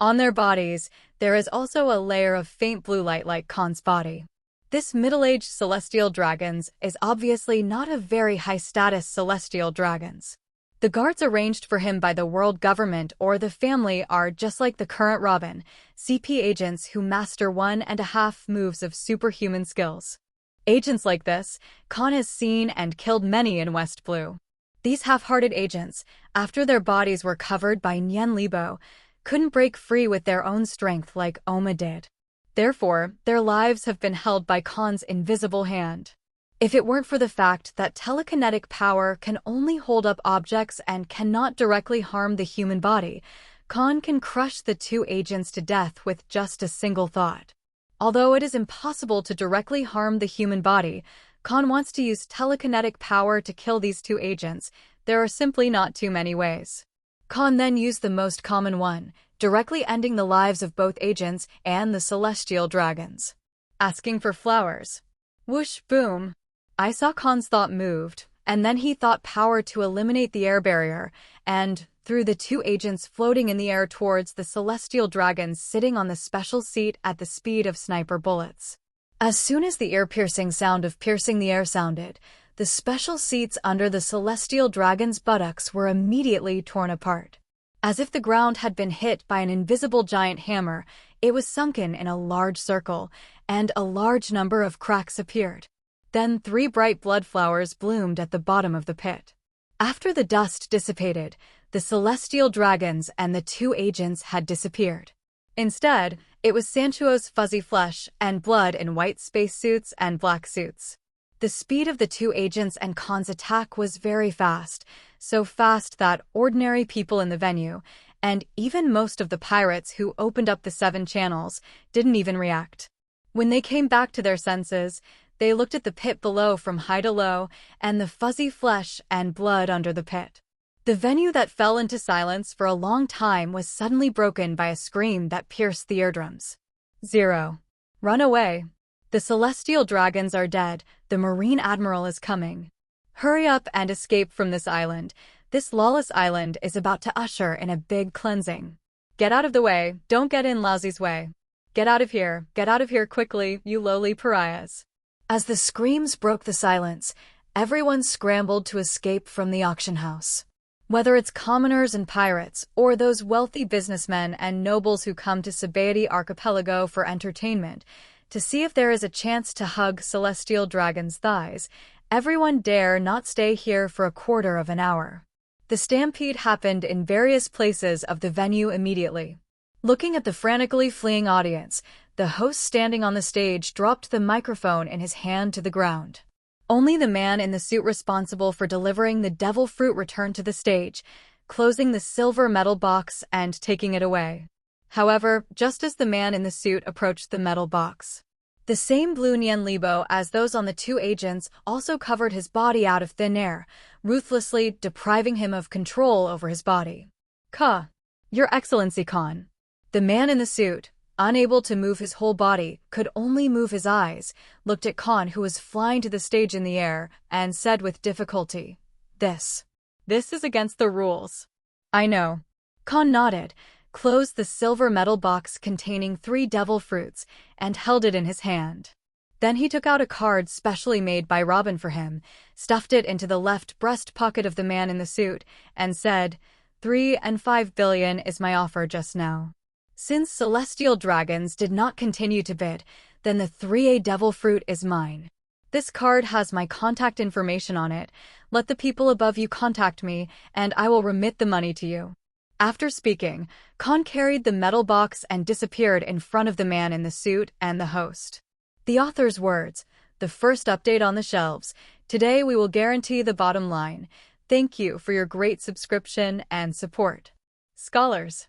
On their bodies, there is also a layer of faint blue light like Kahn's body. This middle-aged celestial dragons is obviously not a very high-status celestial dragons. The guards arranged for him by the world government or the family are just like the current Robin, CP agents who master 1.5 moves of superhuman skills. Agents like this, Kahn has seen and killed many in West Blue. These half-hearted agents, after their bodies were covered by Nian Libo, couldn't break free with their own strength like Oma did. Therefore, their lives have been held by Kahn's invisible hand. If it weren't for the fact that telekinetic power can only hold up objects and cannot directly harm the human body, Kahn can crush the 2 agents to death with just a single thought. Although it is impossible to directly harm the human body, Kahn wants to use telekinetic power to kill these 2 agents. There are simply not too many ways. Kahn then used the most common one, directly ending the lives of both agents and the celestial dragons. Asking for flowers. Whoosh, boom. I saw Kahn's thought moved, and then he thought power to eliminate the air barrier, and threw the 2 agents floating in the air towards the celestial dragons sitting on the special seat at the speed of sniper bullets. As soon as the ear-piercing sound of piercing the air sounded, the special seats under the celestial dragon's buttocks were immediately torn apart. As if the ground had been hit by an invisible giant hammer, it was sunken in a large circle, and a large number of cracks appeared. Then 3 bright blood flowers bloomed at the bottom of the pit. After the dust dissipated, the celestial dragons and the 2 agents had disappeared. Instead, it was Sanchuo's fuzzy flesh and blood in white spacesuits and black suits. The speed of the 2 agents and Kahn's attack was very fast, so fast that ordinary people in the venue, and even most of the pirates who opened up the 7 channels, didn't even react. When they came back to their senses, they looked at the pit below from high to low and the fuzzy flesh and blood under the pit. The venue that fell into silence for a long time was suddenly broken by a scream that pierced the eardrums. 0. Run away. The celestial dragons are dead. The Marine Admiral is coming. Hurry up and escape from this island. This lawless island is about to usher in a big cleansing. Get out of the way. Don't get in Lousy's way. Get out of here. Get out of here quickly, you lowly pariahs. As the screams broke the silence, everyone scrambled to escape from the auction house. Whether it's commoners and pirates, or those wealthy businessmen and nobles who come to Sabaody Archipelago for entertainment, to see if there is a chance to hug celestial dragon's thighs, everyone dare not stay here for a quarter of an hour. The stampede happened in various places of the venue immediately. Looking at the frantically fleeing audience, the host standing on the stage dropped the microphone in his hand to the ground. Only the man in the suit responsible for delivering the devil fruit returned to the stage, closing the silver metal box and taking it away. However, just as the man in the suit approached the metal box, the same blue Nian Libo as those on the two agents also covered his body out of thin air, ruthlessly depriving him of control over his body. Your Excellency Kahn. The man in the suit, unable to move his whole body, could only move his eyes, looked at Kahn, who was flying to the stage in the air, and said with difficulty, This is against the rules. I know. Kahn nodded, closed the silver metal box containing 3 devil fruits, and held it in his hand. Then he took out a card specially made by Robin for him, stuffed it into the left breast pocket of the man in the suit, and said, 3 and 5 billion is my offer just now. Since celestial dragons did not continue to bid, then the 3A devil fruit is mine. This card has my contact information on it. Let the people above you contact me, and I will remit the money to you. After speaking, Kahn carried the metal box and disappeared in front of the man in the suit and the host. The author's words, the first update on the shelves. Today we will guarantee the bottom line. Thank you for your great subscription and support. Scholars.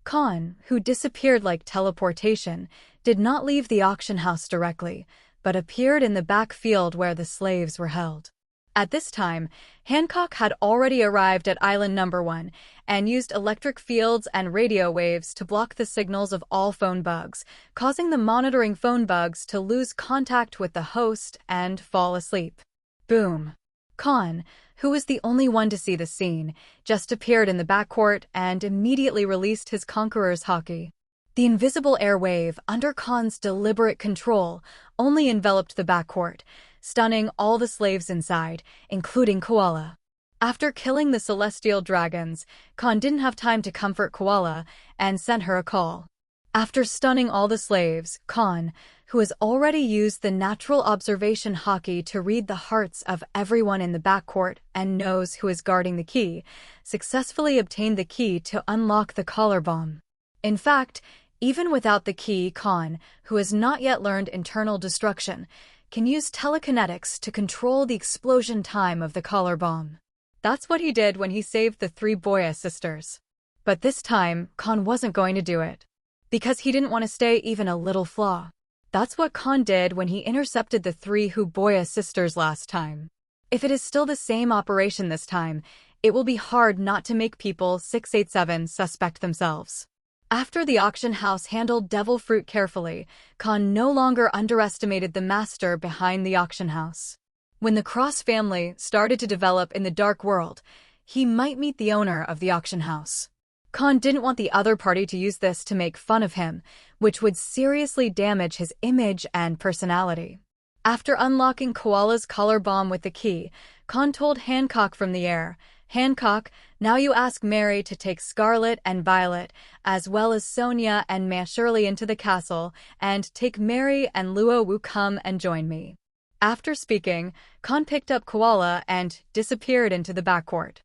Kahn, who disappeared like teleportation, did not leave the auction house directly, but appeared in the back field where the slaves were held. At this time, Hancock had already arrived at Island Number 1 and used electric fields and radio waves to block the signals of all phone bugs, causing the monitoring phone bugs to lose contact with the host and fall asleep. Boom. Kahn, who was the only one to see the scene, just appeared in the backcourt and immediately released his Conqueror's Haki. The invisible air wave, under Kahn's deliberate control, only enveloped the backcourt, stunning all the slaves inside, including Koala. After killing the celestial dragons, Kahn didn't have time to comfort Koala and sent her a call. After stunning all the slaves, Kahn, who has already used the natural observation haki to read the hearts of everyone in the backcourt and knows who is guarding the key, successfully obtained the key to unlock the collar bomb. In fact, even without the key, Kahn, who has not yet learned internal destruction, can use telekinetics to control the explosion time of the collar bomb. That's what he did when he saved the 3 Boya sisters. But this time, Kahn wasn't going to do it, because he didn't want to stay even a little flaw. That's what Kahn did when he intercepted the 3 Huboya sisters last time. If it is still the same operation this time, it will be hard not to make people 687 suspect themselves. After the auction house handled devil fruit carefully, Kahn no longer underestimated the master behind the auction house. When the Cross family started to develop in the dark world, he might meet the owner of the auction house. Kahn didn't want the other party to use this to make fun of him, which would seriously damage his image and personality. After unlocking Koala's collar bomb with the key, Kahn told Hancock from the air, Hancock, now you ask Mary to take Scarlet and Violet, as well as Sonia and Ma Shirley into the castle, and take Mary and Luo Wu come and join me. After speaking, Kahn picked up Koala and disappeared into the backcourt.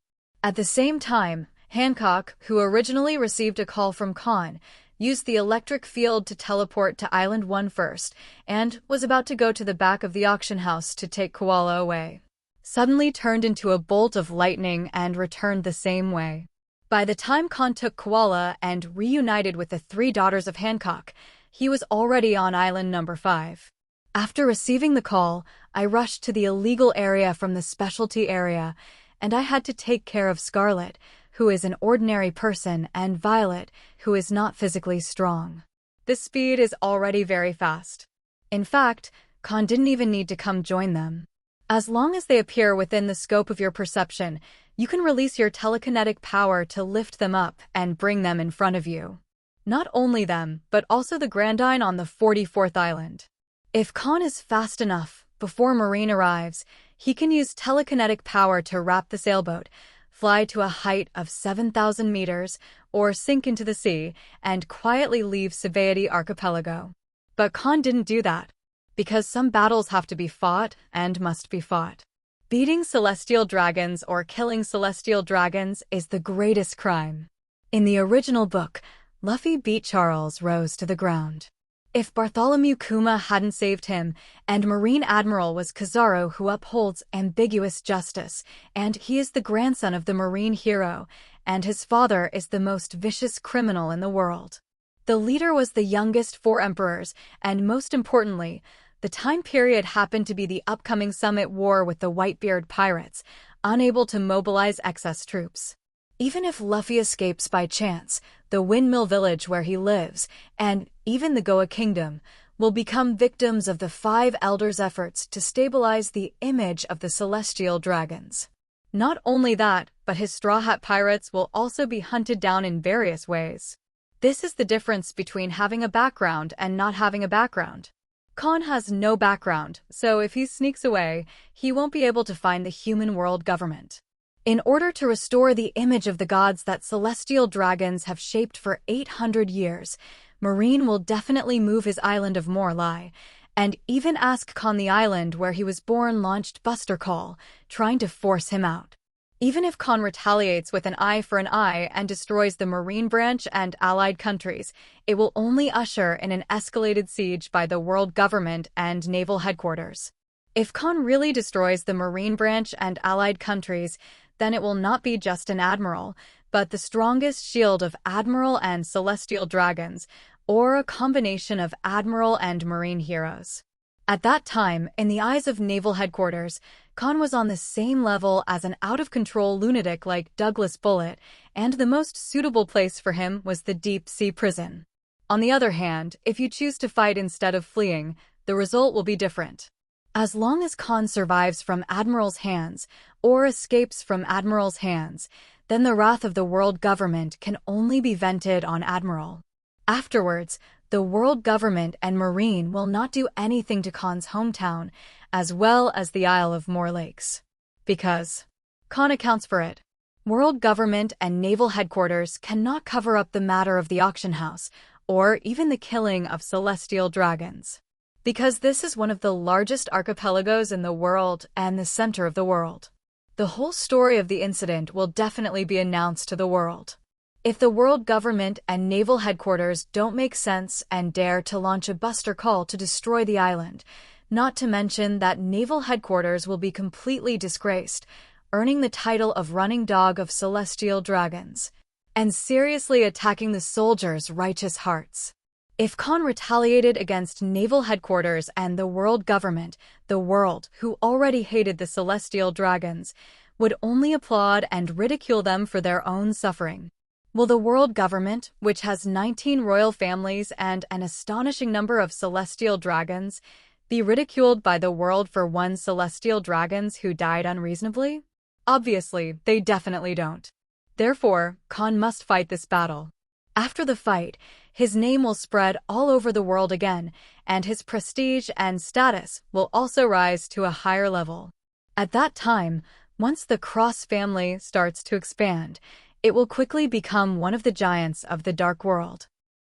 At the same time, Hancock, who originally received a call from Kahn, used the electric field to teleport to Island 1 first, and was about to go to the back of the auction house to take Koala away. Suddenly turned into a bolt of lightning and returned the same way. By the time Kahn took Koala and reunited with the 3 daughters of Hancock, he was already on Island Number 5. After receiving the call, I rushed to the illegal area from the specialty area, and I had to take care of Scarlet, who is an ordinary person, and Violet, who is not physically strong. The speed is already very fast. In fact, Kahn didn't even need to come join them. As long as they appear within the scope of your perception, you can release your telekinetic power to lift them up and bring them in front of you. Not only them, but also the Grandine on the 44th island. If Kahn is fast enough, before Marine arrives, he can use telekinetic power to wrap the sailboat, fly to a height of 7,000 meters, or sink into the sea and quietly leave Sabaody Archipelago. But Kahn didn't do that, because some battles have to be fought and must be fought. Beating celestial dragons or killing celestial dragons is the greatest crime. In the original book, Luffy beat Charles Rose to the ground. If Bartholomew Kuma hadn't saved him, and Marine Admiral was Kizaru, who upholds ambiguous justice, and he is the grandson of the Marine hero, and his father is the most vicious criminal in the world. The leader was the youngest 4 emperors, and most importantly, the time period happened to be the upcoming summit war with the Whitebeard pirates, unable to mobilize excess troops. Even if Luffy escapes by chance, the Windmill Village where he lives, and even the Goa Kingdom, will become victims of the 5 elders' efforts to stabilize the image of the celestial dragons. Not only that, but his Straw Hat pirates will also be hunted down in various ways. This is the difference between having a background and not having a background. Kahn has no background, so if he sneaks away, he won't be able to find the human world government. In order to restore the image of the gods that celestial dragons have shaped for 800 years, Marine will definitely move his island of Morlai, and even ask Kahn the island where he was born launched Buster Call, trying to force him out. Even if Kahn retaliates with an eye for an eye and destroys the Marine branch and allied countries, it will only usher in an escalated siege by the world government and naval headquarters. If Kahn really destroys the Marine branch and allied countries, then it will not be just an admiral, but the strongest shield of admiral and celestial dragons, or a combination of admiral and marine heroes. At that time, in the eyes of naval headquarters, Kahn was on the same level as an out-of-control lunatic like Douglas Bullet, and the most suitable place for him was the deep-sea prison. On the other hand, if you choose to fight instead of fleeing, the result will be different. As long as Kahn survives from Admiral's hands, or escapes from Admiral's hands, then the wrath of the world government can only be vented on Admiral. Afterwards, the world government and Marine will not do anything to Kahn's hometown, as well as the Isle of More Lakes. Because Kahn accounts for it. World government and naval headquarters cannot cover up the matter of the auction house, or even the killing of celestial dragons. Because this is one of the largest archipelagos in the world and the center of the world. The whole story of the incident will definitely be announced to the world. If the world government and naval headquarters don't make sense and dare to launch a Buster Call to destroy the island, not to mention that naval headquarters will be completely disgraced, earning the title of running dog of celestial dragons, and seriously attacking the soldiers' righteous hearts. If Kahn retaliated against naval headquarters and the world government, the world, who already hated the celestial dragons, would only applaud and ridicule them for their own suffering. Will the world government, which has 19 royal families and an astonishing number of celestial dragons, be ridiculed by the world for 1 celestial dragons who died unreasonably? Obviously, they definitely don't. Therefore, Kahn must fight this battle. After the fight, his name will spread all over the world again, and his prestige and status will also rise to a higher level. At that time, once the Cross family starts to expand, it will quickly become one of the giants of the Dark World.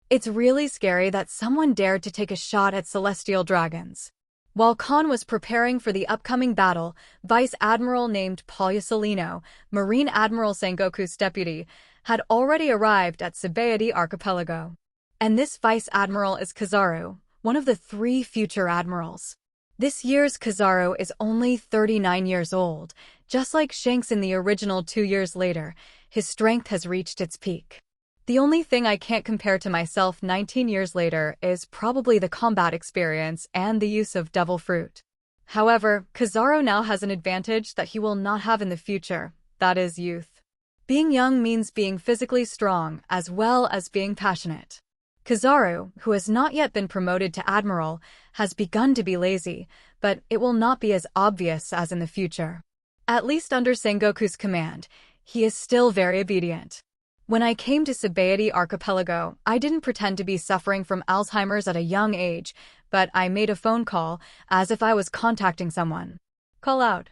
It's really scary that someone dared to take a shot at celestial dragons. While Kahn was preparing for the upcoming battle, Vice Admiral named Pagliusolino, Marine Admiral Sengoku's deputy, had already arrived at Sabaody Archipelago. And this Vice Admiral is Kizaru, one of the 3 future admirals. This year's Kizaru is only 39 years old. Just like Shanks in the original 2 years later, his strength has reached its peak. The only thing I can't compare to myself 19 years later is probably the combat experience and the use of devil fruit. However, Kizaru now has an advantage that he will not have in the future, that is youth. Being young means being physically strong as well as being passionate. Kizaru, who has not yet been promoted to admiral, has begun to be lazy, but it will not be as obvious as in the future. At least under Sengoku's command, he is still very obedient. When I came to Sabaody Archipelago, I didn't pretend to be suffering from Alzheimer's at a young age, but I made a phone call as if I was contacting someone. Call out.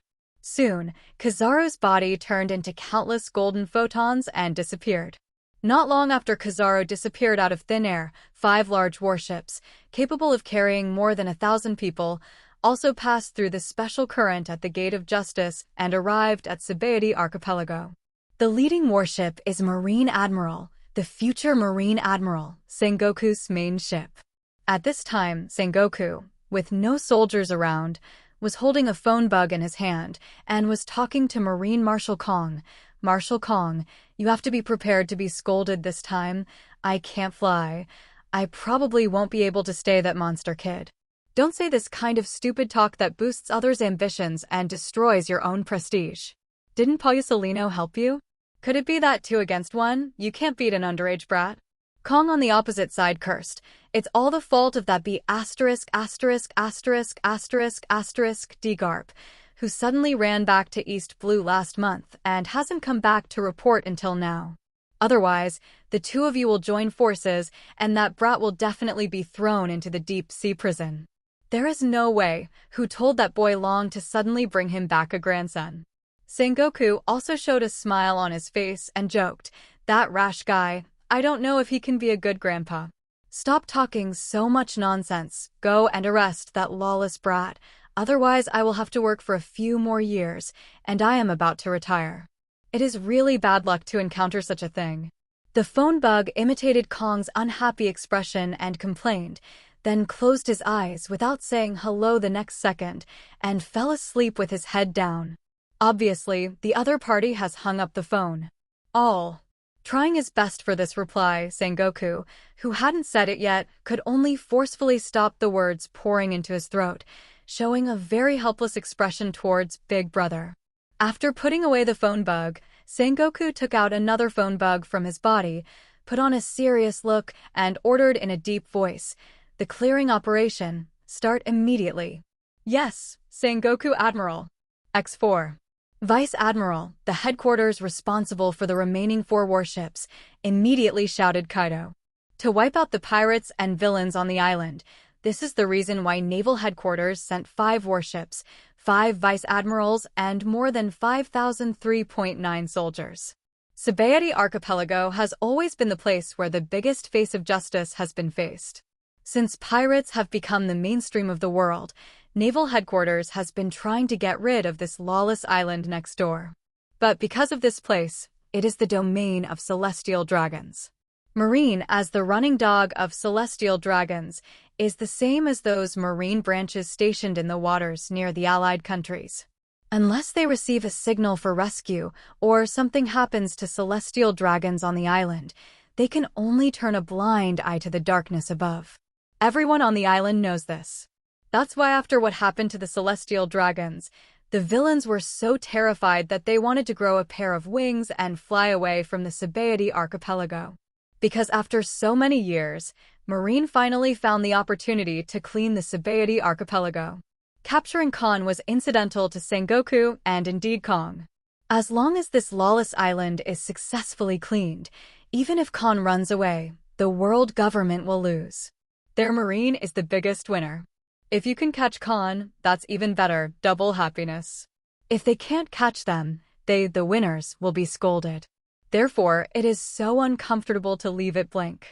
Soon, Kizaru's body turned into countless golden photons and disappeared. Not long after Kizaru disappeared out of thin air, 5 large warships, capable of carrying more than 1,000 people, also passed through the special current at the Gate of Justice and arrived at Sabaody Archipelago. The leading warship is Marine Admiral, the future Marine Admiral, Sengoku's main ship. At this time, Sengoku, with no soldiers around, was holding a phone bug in his hand and was talking to Marine Marshal Kong. Marshal Kong, you have to be prepared to be scolded this time. I can't fly. I probably won't be able to stay that monster kid. Don't say this kind of stupid talk that boosts others' ambitions and destroys your own prestige. Didn't Pausalino help you? Could it be that 2 against 1, you can't beat an underage brat? Kong on the opposite side cursed. It's all the fault of that B************************************************* Degarp, who suddenly ran back to East Blue last month and hasn't come back to report until now. Otherwise, the 2 of you will join forces and that brat will definitely be thrown into the deep sea prison. There is no way. Who told that boy Long to suddenly bring him back a grandson? Sengoku also showed a smile on his face and joked, that rash guy, I don't know if he can be a good grandpa. Stop talking so much nonsense, go and arrest that lawless brat, otherwise I will have to work for a few more years, and I am about to retire. It is really bad luck to encounter such a thing. The phone bug imitated Kong's unhappy expression and complained, then closed his eyes without saying hello the next second, and fell asleep with his head down. Obviously, the other party has hung up the phone. All. Trying his best for this reply, Sengoku, who hadn't said it yet, could only forcefully stop the words pouring into his throat, showing a very helpless expression towards Big Brother. After putting away the phone bug, Sengoku took out another phone bug from his body, put on a serious look, and ordered in a deep voice, the clearing operation, start immediately. Yes, Sengoku Admiral. X4. Vice Admiral, the headquarters responsible for the remaining 4 warships, immediately shouted Kaido. To wipe out the pirates and villains on the island, this is the reason why Naval Headquarters sent 5 warships, 5 vice admirals, and more than 5,003.9 soldiers. Sabaody Archipelago has always been the place where the biggest face of justice has been faced. Since pirates have become the mainstream of the world, Naval Headquarters has been trying to get rid of this lawless island next door. But because of this place, it is the domain of celestial dragons. Marine, as the running dog of celestial dragons, is the same as those marine branches stationed in the waters near the allied countries. Unless they receive a signal for rescue or something happens to celestial dragons on the island, they can only turn a blind eye to the darkness above. Everyone on the island knows this. That's why after what happened to the celestial dragons, the villains were so terrified that they wanted to grow a pair of wings and fly away from the Sabaody Archipelago. Because after so many years, Marine finally found the opportunity to clean the Sabaody Archipelago. Capturing Kahn was incidental to Sengoku and indeed Kong. As long as this lawless island is successfully cleaned, even if Kahn runs away, the world government will lose. Their Marine is the biggest winner. If you can catch Kahn, that's even better, double happiness. If they can't catch them, the winners, will be scolded. Therefore, it is so uncomfortable to leave it blank.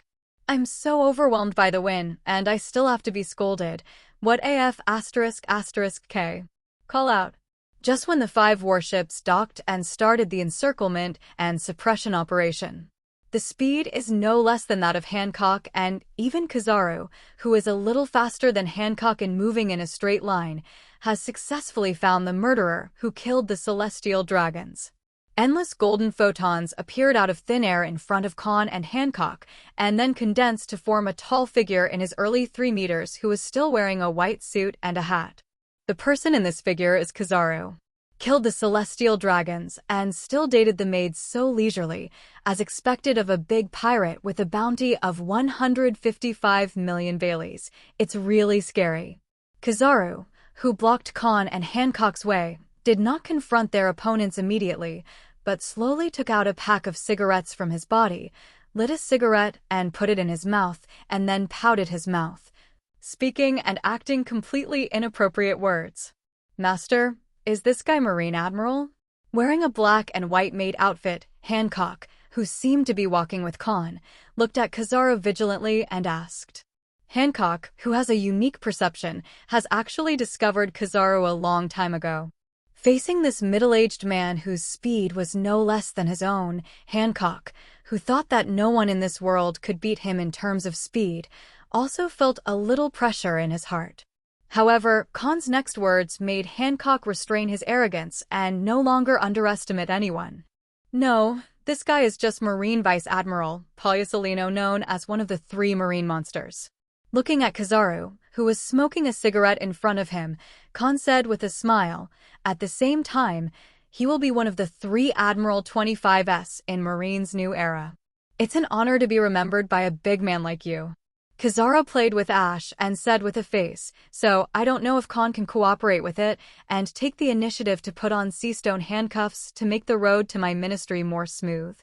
I'm so overwhelmed by the win, and I still have to be scolded. What AF **** K? Call out. Just when the 5 warships docked and started the encirclement and suppression operation. The speed is no less than that of Hancock, and even Kizaru, who is a little faster than Hancock in moving in a straight line, has successfully found the murderer who killed the celestial dragons. Endless golden photons appeared out of thin air in front of Kahn and Hancock, and then condensed to form a tall figure in his early 3 meters who was still wearing a white suit and a hat. The person in this figure is Kizaru. Killed the celestial dragons and still dated the maids so leisurely, as expected of a big pirate with a bounty of 155 million Baileys. It's really scary. Kizaru, who blocked Kahn and Hancock's way, did not confront their opponents immediately, but slowly took out a pack of cigarettes from his body, lit a cigarette and put it in his mouth, and then pouted his mouth, speaking and acting completely inappropriate words. Master, is this guy Marine Admiral? Wearing a black and white maid outfit, Hancock, who seemed to be walking with Kahn, looked at Kizaru vigilantly and asked. Hancock, who has a unique perception, has actually discovered Kizaru a long time ago. Facing this middle-aged man whose speed was no less than his own, Hancock, who thought that no one in this world could beat him in terms of speed, also felt a little pressure in his heart. However, Kahn's next words made Hancock restrain his arrogance and no longer underestimate anyone. No, this guy is just Marine Vice Admiral Poliusolino, known as one of the 3 marine monsters. Looking at Kizaru, who was smoking a cigarette in front of him, Kahn said with a smile, at the same time, he will be one of the 3 Admiral 25s in Marine's new era. It's an honor to be remembered by a big man like you. Kizaru played with ash and said with a face, so I don't know if Kahn can cooperate with it and take the initiative to put on seastone handcuffs to make the road to my ministry more smooth.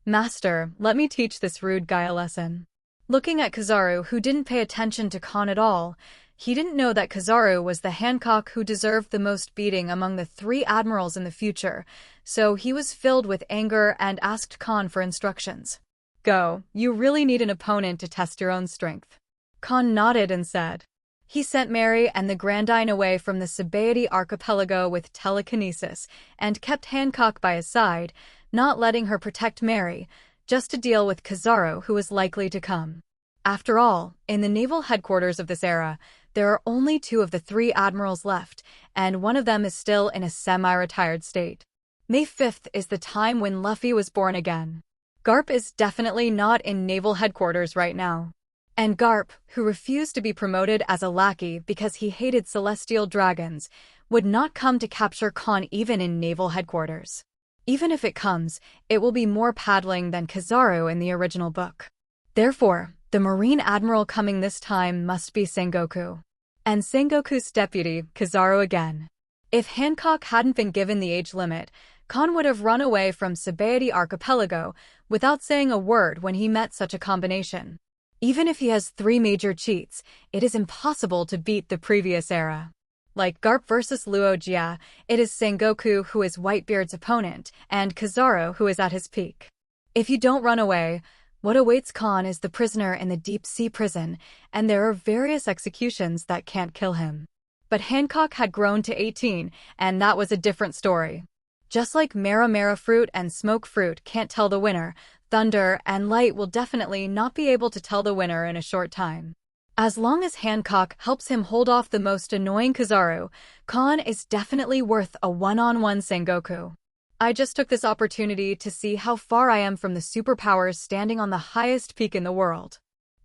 Master, let me teach this rude guy a lesson. Looking at Kizaru, who didn't pay attention to Kahn at all, he didn't know that Kizaru was the Hancock who deserved the most beating among the 3 admirals in the future, so he was filled with anger and asked Kahn for instructions. Go, you really need an opponent to test your own strength. Kahn nodded and said. He sent Mary and the Grandine away from the Sabaody archipelago with telekinesis and kept Hancock by his side, not letting her protect Mary, just to deal with Kizaru, who was likely to come. After all, in the naval headquarters of this era, there are only 2 of the 3 admirals left, and one of them is still in a semi-retired state. May 5th is the time when Luffy was born again. Garp is definitely not in naval headquarters right now. And Garp, who refused to be promoted as a lackey because he hated celestial dragons, would not come to capture Kahn even in naval headquarters. Even if it comes, it will be more paddling than Kizaru in the original book. Therefore, the Marine Admiral coming this time must be Sengoku. And Sengoku's deputy, Kizaru again. If Hancock hadn't been given the age limit, Kahn would have run away from Sabaody archipelago without saying a word when he met such a combination. Even if he has 3 major cheats, it is impossible to beat the previous era. Like Garp versus Logia, it is Sengoku who is Whitebeard's opponent, and Kizaru who is at his peak. If you don't run away, what awaits Kahn is the prisoner in the deep-sea prison, and there are various executions that can't kill him. But Hancock had grown to 18, and that was a different story. Just like Mara fruit and smoke fruit can't tell the winner, thunder and light will definitely not be able to tell the winner in a short time. As long as Hancock helps him hold off the most annoying Kizaru, Kahn is definitely worth a one-on-one Sengoku. I just took this opportunity to see how far I am from the superpowers standing on the highest peak in the world.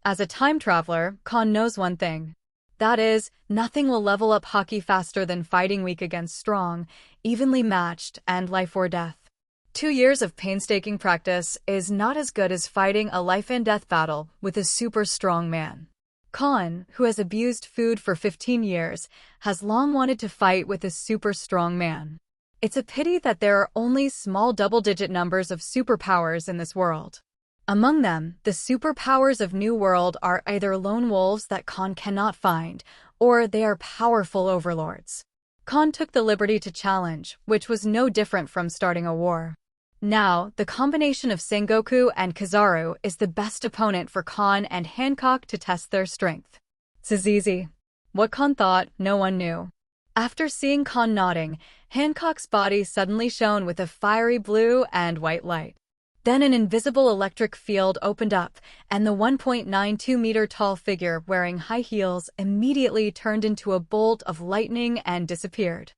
As a time traveler, Kahn knows one thing. That is, nothing will level up Haki faster than fighting weak against strong, evenly matched, and life or death. 2 years of painstaking practice is not as good as fighting a life-and-death battle with a super strong man. Kahn, who has abused food for 15 years, has long wanted to fight with a super strong man. It's a pity that there are only small double-digit numbers of superpowers in this world. Among them, the superpowers of New World are either lone wolves that Kahn cannot find, or they are powerful overlords. Kahn took the liberty to challenge, which was no different from starting a war. Now, the combination of Sengoku and Kizaru is the best opponent for Kahn and Hancock to test their strength. It's easy. What Kahn thought, no one knew. After seeing Kahn nodding, Hancock's body suddenly shone with a fiery blue and white light. Then an invisible electric field opened up, and the 1.92-meter-tall figure wearing high heels immediately turned into a bolt of lightning and disappeared.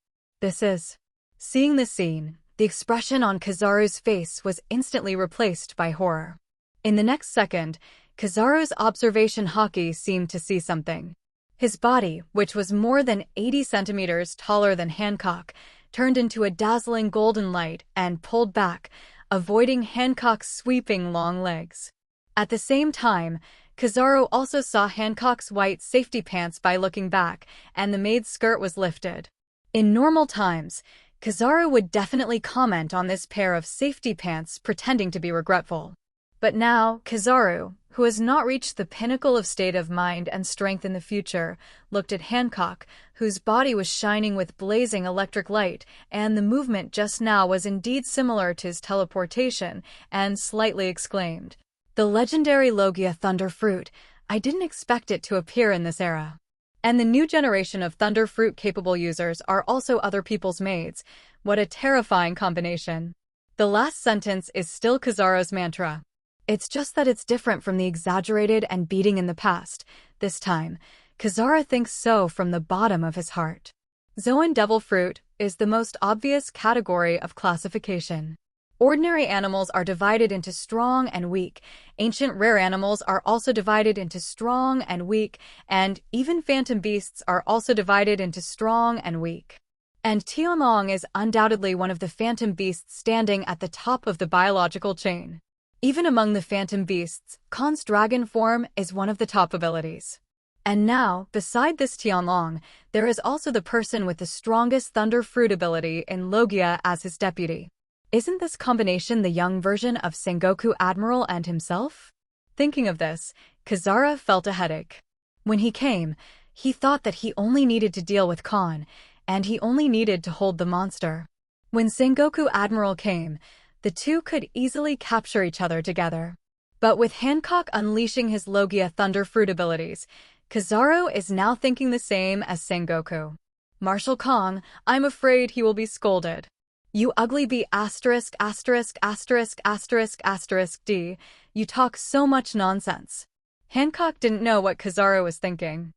Seeing this scene, the expression on Kizaru's face was instantly replaced by horror. In the next second, Kizaru's observation haki seemed to see something. His body, which was more than 80 centimeters taller than Hancock, turned into a dazzling golden light and pulled back, avoiding Hancock's sweeping long legs. At the same time, Kizaru also saw Hancock's white safety pants by looking back, and the maid's skirt was lifted. In normal times, Kizaru would definitely comment on this pair of safety pants pretending to be regretful. But now, Kizaru, who has not reached the pinnacle of state of mind and strength in the future, looked at Hancock, whose body was shining with blazing electric light, and the movement just now was indeed similar to his teleportation, and slightly exclaimed, "The legendary Logia Thunder Fruit! I didn't expect it to appear in this era." And the new generation of Thunder Fruit-capable users are also other people's maids. What a terrifying combination. The last sentence is still Kizaru's mantra. It's just that it's different from the exaggerated and beating in the past. This time, Kizaru thinks so from the bottom of his heart. Zoan Devil Fruit is the most obvious category of classification. Ordinary animals are divided into strong and weak. Ancient rare animals are also divided into strong and weak, and even phantom beasts are also divided into strong and weak. And Tianhu is undoubtedly one of the phantom beasts standing at the top of the biological chain. Even among the phantom beasts, Kahn's dragon form is one of the top abilities. And now, beside this Tianhu, there is also the person with the strongest Thunder Fruit ability in Logia as his deputy. Isn't this combination the young version of Sengoku Admiral and himself? Thinking of this, Kizaru felt a headache. When he came, he thought that he only needed to deal with Kahn, and he only needed to hold the monster. When Sengoku Admiral came, the two could easily capture each other together. But with Hancock unleashing his Logia Thunder Fruit abilities, Kizaru is now thinking the same as Sengoku. Marshal Kong, I'm afraid he will be scolded. You ugly bee asterisk asterisk asterisk asterisk asterisk D, you talk so much nonsense. Hancock didn't know what Kizaru was thinking.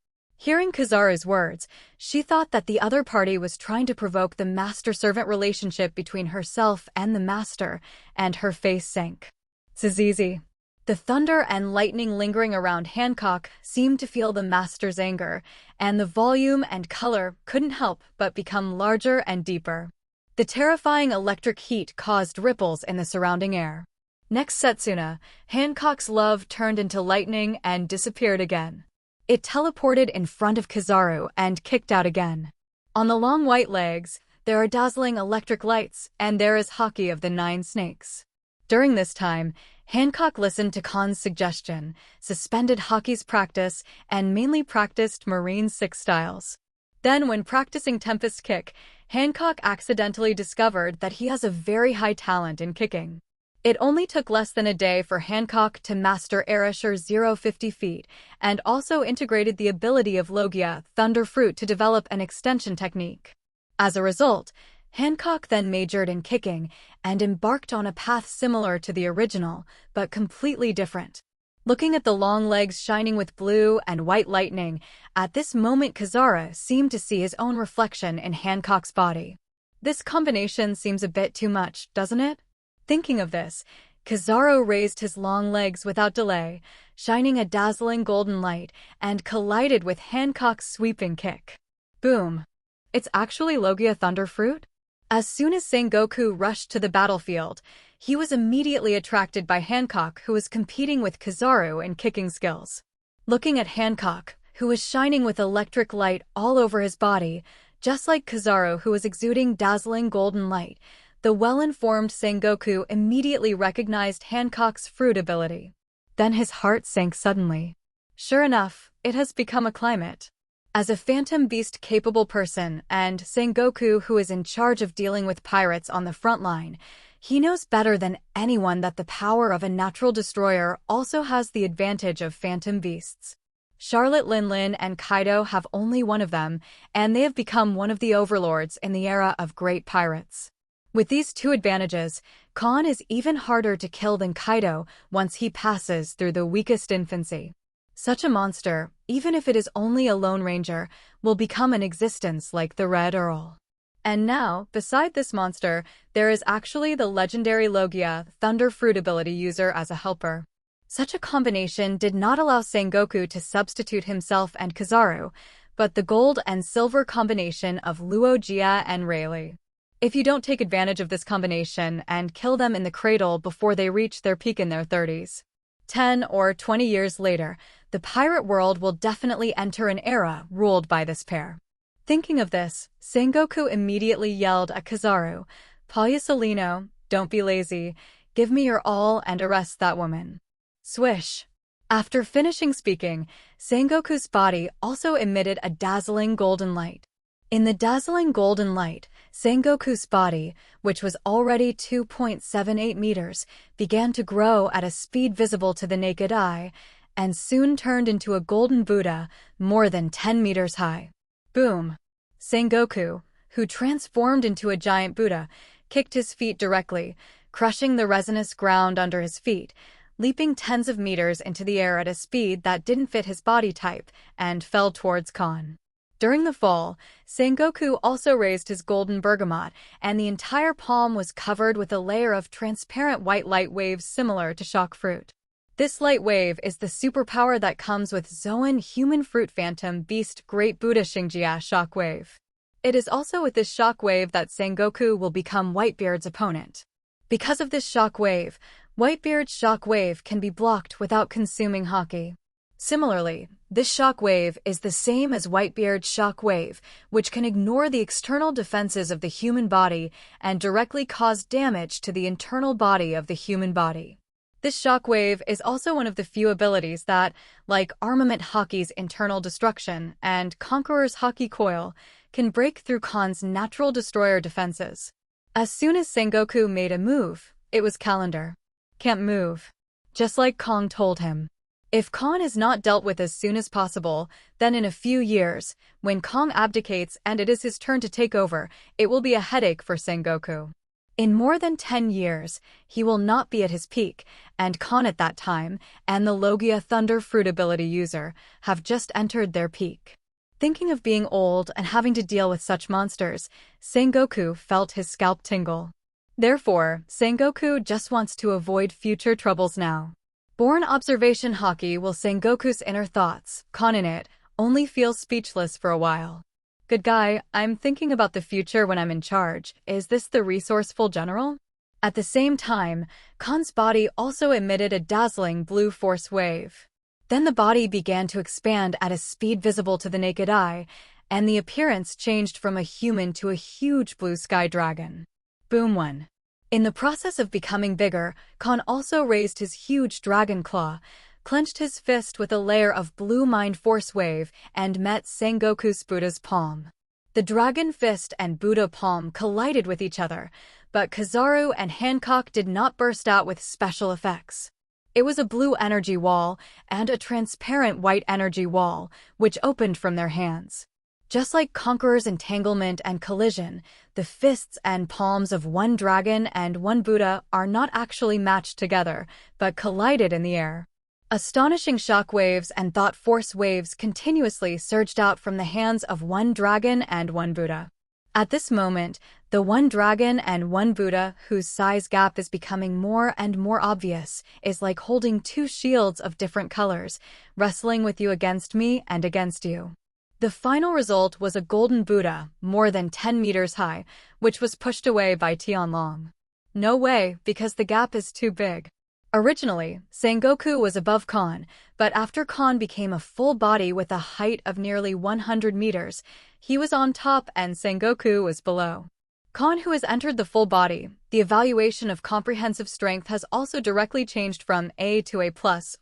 Hearing Kizaru's words, she thought that the other party was trying to provoke the master-servant relationship between herself and the master, and her face sank. Zizizi. The thunder and lightning lingering around Hancock seemed to feel the master's anger, and the volume and color couldn't help but become larger and deeper. The terrifying electric heat caused ripples in the surrounding air. Next Setsuna, Hancock's love turned into lightning and disappeared again. It teleported in front of Kizaru and kicked out again. On the long white legs, there are dazzling electric lights, and there is Haki of the 9 snakes. During this time, Hancock listened to Kahn's suggestion, suspended Haki's practice, and mainly practiced Marine 6 styles. Then, when practicing Tempest Kick, Hancock accidentally discovered that he has a very high talent in kicking. It only took less than a day for Hancock to master Airusher 050 feet, and also integrated the ability of Logia Thunder Fruit to develop an extension technique. As a result, Hancock then majored in kicking and embarked on a path similar to the original, but completely different. Looking at the long legs shining with blue and white lightning, at this moment Kizaru seemed to see his own reflection in Hancock's body. This combination seems a bit too much, doesn't it? Thinking of this, Kizaru raised his long legs without delay, shining a dazzling golden light, and collided with Hancock's sweeping kick. Boom! It's actually Logia Thunder Fruit? As soon as Sengoku rushed to the battlefield, he was immediately attracted by Hancock, who was competing with Kizaru in kicking skills. Looking at Hancock, who was shining with electric light all over his body, just like Kizaru, who was exuding dazzling golden light, the well-informed Sengoku immediately recognized Hancock's fruit ability. Then his heart sank suddenly. Sure enough, it has become a climate. As a phantom beast-capable person and Sengoku who is in charge of dealing with pirates on the front line, he knows better than anyone that the power of a natural destroyer also has the advantage of phantom beasts. Charlotte Linlin and Kaido have only one of them, and they have become one of the overlords in the era of great pirates. With these two advantages, Kahn is even harder to kill than Kaido once he passes through the weakest infancy. Such a monster, even if it is only a Lone Ranger, will become an existence like the Red Earl. And now, beside this monster, there is actually the legendary Logia Thunder Fruit ability user as a helper. Such a combination did not allow Sengoku to substitute himself and Kizaru, but the gold and silver combination of Logia and Rayleigh. If you don't take advantage of this combination and kill them in the cradle before they reach their peak in their 30s, 10 or 20 years later, the pirate world will definitely enter an era ruled by this pair. Thinking of this, Sengoku immediately yelled at Kizaru, "Palyasolino, don't be lazy, give me your all and arrest that woman." Swish! After finishing speaking, Sengoku's body also emitted a dazzling golden light. In the dazzling golden light, Sengoku's body, which was already 2.78 meters, began to grow at a speed visible to the naked eye, and soon turned into a golden Buddha more than 10 meters high. Boom! Sengoku, who transformed into a giant Buddha, kicked his feet directly, crushing the resinous ground under his feet, leaping tens of meters into the air at a speed that didn't fit his body type, and fell towards Kahn. During the fall, Sengoku also raised his golden bergamot, and the entire palm was covered with a layer of transparent white light waves similar to shock fruit. This light wave is the superpower that comes with Zoan Human Fruit Phantom Beast Great Buddha Xingjia shock wave. It is also with this shock wave that Sengoku will become Whitebeard's opponent. Because of this shock wave, Whitebeard's shock wave can be blocked without consuming Haki. Similarly, this shock wave is the same as Whitebeard's shock wave, which can ignore the external defenses of the human body and directly cause damage to the internal body of the human body. This shockwave is also one of the few abilities that, like Armament Haki's internal destruction and Conqueror's Haki coil, can break through Kahn's natural destroyer defenses. As soon as Sengoku made a move, it was calendar. Can't move. Just like Kahn told him. If Kahn is not dealt with as soon as possible, then in a few years, when Kahn abdicates and it is his turn to take over, it will be a headache for Sengoku. In more than 10 years, he will not be at his peak, and Kahn at that time, and the Logia Thunder Fruit ability user, have just entered their peak. Thinking of being old and having to deal with such monsters, Sengoku felt his scalp tingle. Therefore, Sengoku just wants to avoid future troubles now. Born Observation Haki will Sengoku's inner thoughts, Kahn in it, only feels speechless for a while. Good guy, I'm thinking about the future when I'm in charge. Is this the resourceful general? At the same time, Kahn's body also emitted a dazzling blue force wave. Then the body began to expand at a speed visible to the naked eye, and the appearance changed from a human to a huge blue sky dragon. Boom one. In the process of becoming bigger, Kahn also raised his huge dragon claw, clenched his fist with a layer of blue mind force wave, and met Sengoku's Buddha's palm. The dragon fist and Buddha palm collided with each other, but Kizaru and Hancock did not burst out with special effects. It was a blue energy wall and a transparent white energy wall, which opened from their hands. Just like Conqueror's entanglement and collision, the fists and palms of one dragon and one Buddha are not actually matched together, but collided in the air. Astonishing shock waves and thought force waves continuously surged out from the hands of one dragon and one Buddha. At this moment, the one dragon and one Buddha, whose size gap is becoming more and more obvious, is like holding two shields of different colors, wrestling with you against me and against you. The final result was a golden Buddha, more than 10 meters high, which was pushed away by Tianhu. No way, because the gap is too big. Originally, Sengoku was above Kahn, but after Kahn became a full body with a height of nearly 100 meters, he was on top and Sengoku was below. Kahn, who has entered the full body, the evaluation of comprehensive strength has also directly changed from A to A+,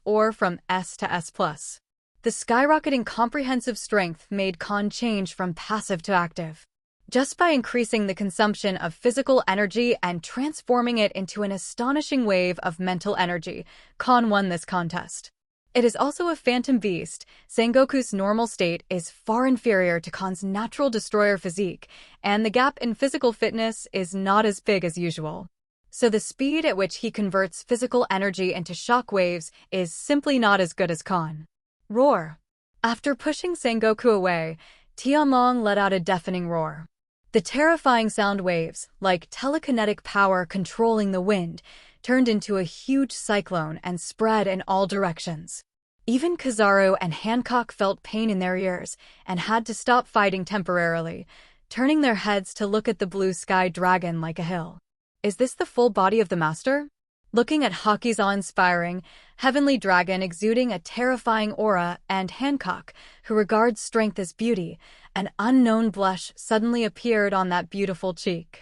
or from S to S+. The skyrocketing comprehensive strength made Kahn change from passive to active. Just by increasing the consumption of physical energy and transforming it into an astonishing wave of mental energy, Kahn won this contest. It is also a phantom beast. Sengoku's normal state is far inferior to Kahn's natural destroyer physique, and the gap in physical fitness is not as big as usual. So the speed at which he converts physical energy into shock waves is simply not as good as Kahn. Roar! After pushing Sengoku away, Tianhu let out a deafening roar. The terrifying sound waves, like telekinetic power controlling the wind, turned into a huge cyclone and spread in all directions. Even Kizaru and Hancock felt pain in their ears and had to stop fighting temporarily, turning their heads to look at the blue sky dragon like a hill. Is this the full body of the master? Looking at Haki's awe-inspiring, heavenly dragon exuding a terrifying aura, and Hancock, who regards strength as beauty, an unknown blush suddenly appeared on that beautiful cheek.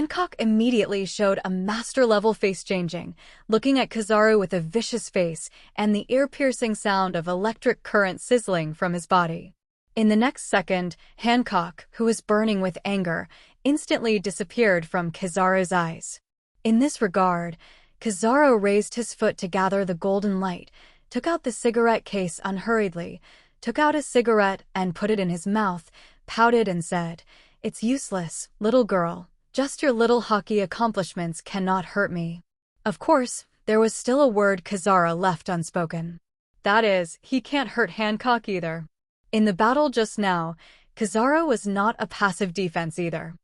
Hancock immediately showed a master-level face-changing, looking at Kizaru with a vicious face and the ear-piercing sound of electric current sizzling from his body. In the next second, Hancock, who was burning with anger, instantly disappeared from Kizaru's eyes. In this regard, Kizaru raised his foot to gather the golden light, took out the cigarette case unhurriedly, took out a cigarette and put it in his mouth, pouted and said, "It's useless, little girl. Just your little hockey accomplishments cannot hurt me." Of course, there was still a word Kizaru left unspoken. That is, he can't hurt Hancock either. In the battle just now, Kizaru was not a passive defense either.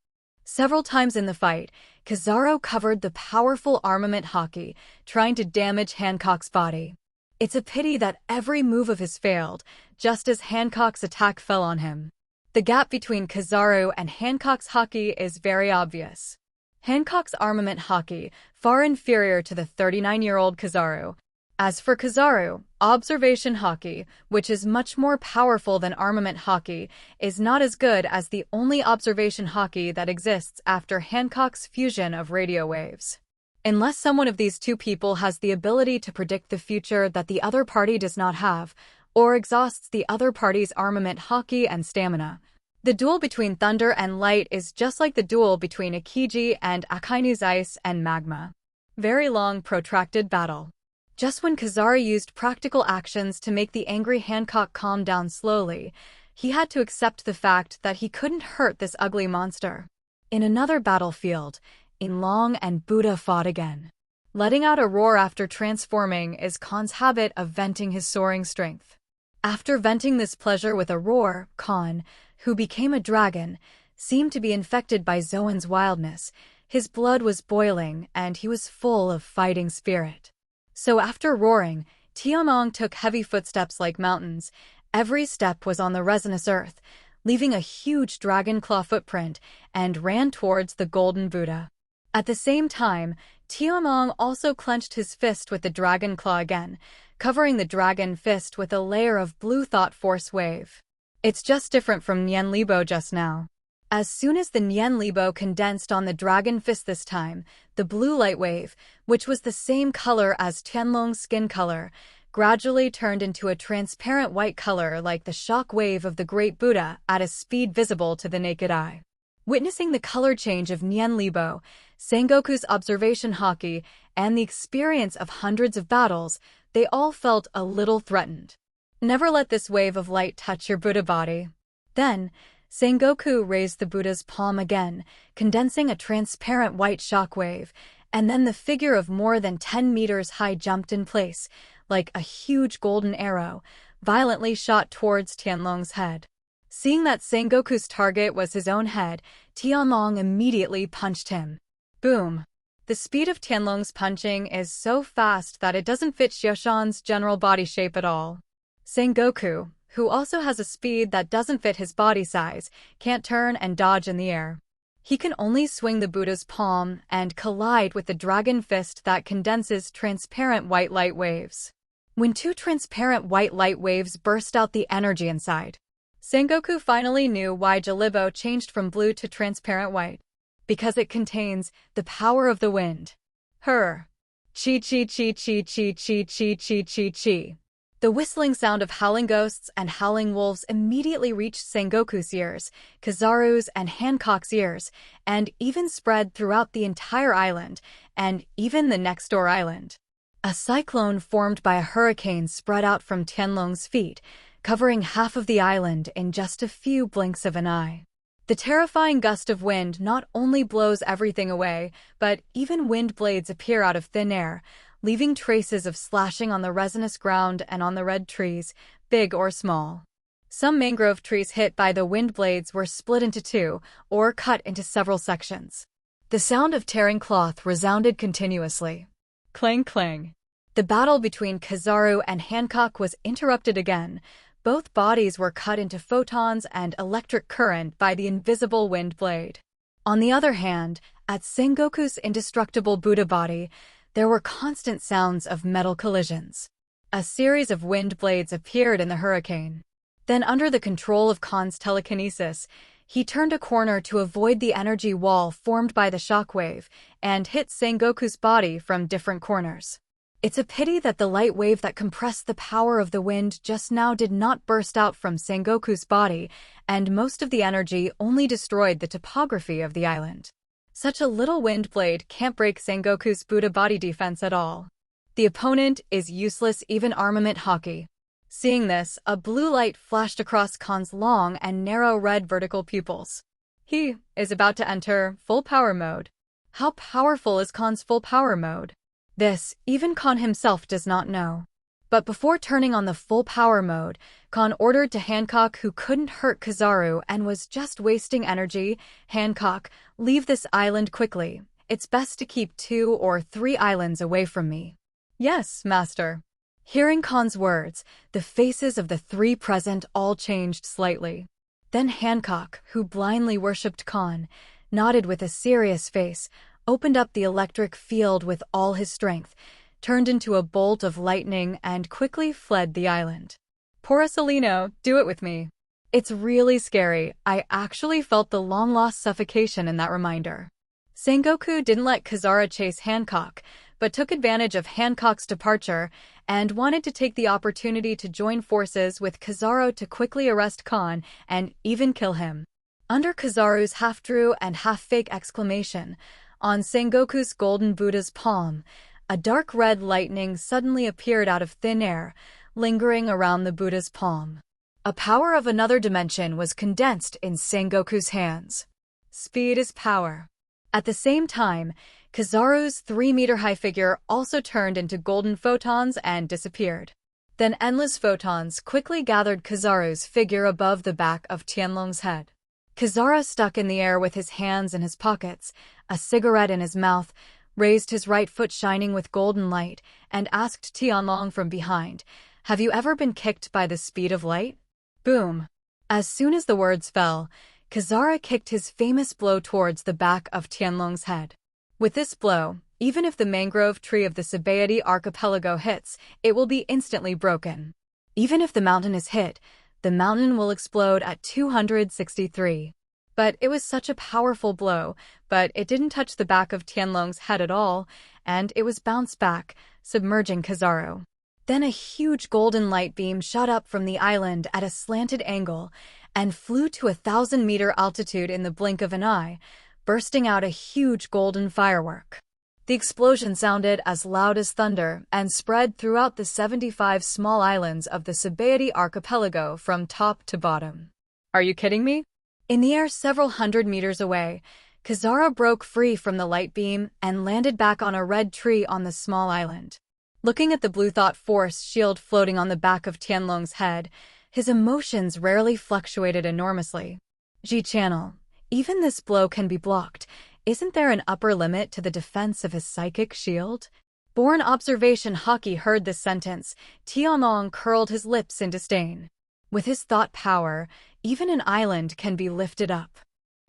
Several times in the fight, Kizaru covered the powerful armament Haki, trying to damage Hancock's body. It's a pity that every move of his failed, just as Hancock's attack fell on him. The gap between Kizaru and Hancock's Haki is very obvious. Hancock's armament Haki, far inferior to the 39-year-old Kizaru. As for Kizaru, Observation Haki, which is much more powerful than armament Haki, is not as good as the only observation Haki that exists after Hancock's fusion of radio waves. Unless someone of these two people has the ability to predict the future that the other party does not have, or exhausts the other party's armament Haki and stamina. The duel between thunder and light is just like the duel between Akiji and Akainu's ice and magma. Very long, protracted battle. Just when Kizaru used practical actions to make the angry Hancock calm down slowly, he had to accept the fact that he couldn't hurt this ugly monster. In another battlefield, Inlong and Buddha fought again. Letting out a roar after transforming is Kahn's habit of venting his soaring strength. After venting this pleasure with a roar, Kahn, who became a dragon, seemed to be infected by Zoan's wildness. His blood was boiling and he was full of fighting spirit. So after roaring, Tianhu took heavy footsteps like mountains. Every step was on the resinous earth, leaving a huge dragon claw footprint, and ran towards the golden Buddha. At the same time, Tianhu also clenched his fist with the dragon claw again, covering the dragon fist with a layer of blue thought force wave. It's just different from invulnerable just now. As soon as the invulnerable condensed on the dragon fist this time, the blue light wave, which was the same color as Tianlong's skin color, gradually turned into a transparent white color like the shock wave of the great Buddha at a speed visible to the naked eye. Witnessing the color change of invulnerable, Sengoku's observation Haki, and the experience of hundreds of battles, they all felt a little threatened. Never let this wave of light touch your Buddha body. Then, Sengoku raised the Buddha's palm again, condensing a transparent white shockwave, and then the figure of more than 10 meters high jumped in place, like a huge golden arrow, violently shot towards Tianlong's head. Seeing that Sengoku's target was his own head, Tianlong immediately punched him. Boom! The speed of Tianlong's punching is so fast that it doesn't fit Xiushan's general body shape at all. Sengoku, who also has a speed that doesn't fit his body size, can't turn and dodge in the air. He can only swing the Buddha's palm and collide with the dragon fist that condenses transparent white light waves. When two transparent white light waves burst out the energy inside, Sengoku finally knew why Jalibo changed from blue to transparent white. Because it contains the power of the wind. Her. Chi chi chi chi chi chi chi chi chi chi. The whistling sound of howling ghosts and howling wolves immediately reached Sengoku's ears, Kizaru's and Hancock's ears, and even spread throughout the entire island, and even the next door island. A cyclone formed by a hurricane spread out from Tianlong's feet, covering half of the island in just a few blinks of an eye. The terrifying gust of wind not only blows everything away, but even wind blades appear out of thin air, leaving traces of slashing on the resinous ground and on the red trees, big or small. Some mangrove trees hit by the wind blades were split into two, or cut into several sections. The sound of tearing cloth resounded continuously. Clang clang. The battle between Kizaru and Hancock was interrupted again. Both bodies were cut into photons and electric current by the invisible wind blade. On the other hand, at Sengoku's indestructible Buddha body, there were constant sounds of metal collisions. A series of wind blades appeared in the hurricane. Then, under the control of Kahn's telekinesis, he turned a corner to avoid the energy wall formed by the shockwave and hit Sengoku's body from different corners. It's a pity that the light wave that compressed the power of the wind just now did not burst out from Sengoku's body, and most of the energy only destroyed the topography of the island. Such a little wind blade can't break Sengoku's Buddha body defense at all. The opponent is useless even armament Haki. Seeing this, a blue light flashed across Kahn's long and narrow red vertical pupils. He is about to enter full power mode. How powerful is Kahn's full power mode? This, even Kahn himself does not know. But before turning on the full power mode, Kahn ordered to Hancock, who couldn't hurt Kizaru and was just wasting energy, "Hancock, leave this island quickly. It's best to keep 2 or 3 islands away from me." "Yes, master." Hearing Kahn's words, the faces of the 3 present all changed slightly. Then Hancock, who blindly worshipped Kahn, nodded with a serious face, opened up the electric field with all his strength, turned into a bolt of lightning, and quickly fled the island. "Porosalino, do it with me." It's really scary. I actually felt the long-lost suffocation in that reminder. Sengoku didn't let Kizaru chase Hancock, but took advantage of Hancock's departure and wanted to take the opportunity to join forces with Kizaru to quickly arrest Kahn and even kill him. Under Kizaru's half-true and half-fake exclamation, on Sengoku's golden Buddha's palm, a dark red lightning suddenly appeared out of thin air, lingering around the Buddha's palm. A power of another dimension was condensed in Sengoku's hands. Speed is power. At the same time, Kizaru's 3-meter-high figure also turned into golden photons and disappeared. Then endless photons quickly gathered Kizaru's figure above the back of Tianlong's head. Kizaru stuck in the air with his hands in his pockets, a cigarette in his mouth, raised his right foot shining with golden light, and asked Tianlong from behind, "Have you ever been kicked by the speed of light?" Boom! As soon as the words fell, Kizaru kicked his famous blow towards the back of Tianlong's head. With this blow, even if the mangrove tree of the Sabaody archipelago hits, it will be instantly broken. Even if the mountain is hit, the mountain will explode at 263. But it was such a powerful blow, but it didn't touch the back of Tianlong's head at all, and it was bounced back, submerging Kizaru. Then a huge golden light beam shot up from the island at a slanted angle and flew to 1,000-meter altitude in the blink of an eye, bursting out a huge golden firework. The explosion sounded as loud as thunder and spread throughout the 75 small islands of the Sabaody archipelago from top to bottom. Are you kidding me? In the air several hundred meters away, Kizaru broke free from the light beam and landed back on a red tree on the small island. Looking at the blue thought force shield floating on the back of Tianlong's head, his emotions rarely fluctuated enormously. G-Channel, even this blow can be blocked. Isn't there an upper limit to the defense of his psychic shield? Born Observation Haki heard this sentence. Tianlong curled his lips in disdain. With his thought power, even an island can be lifted up.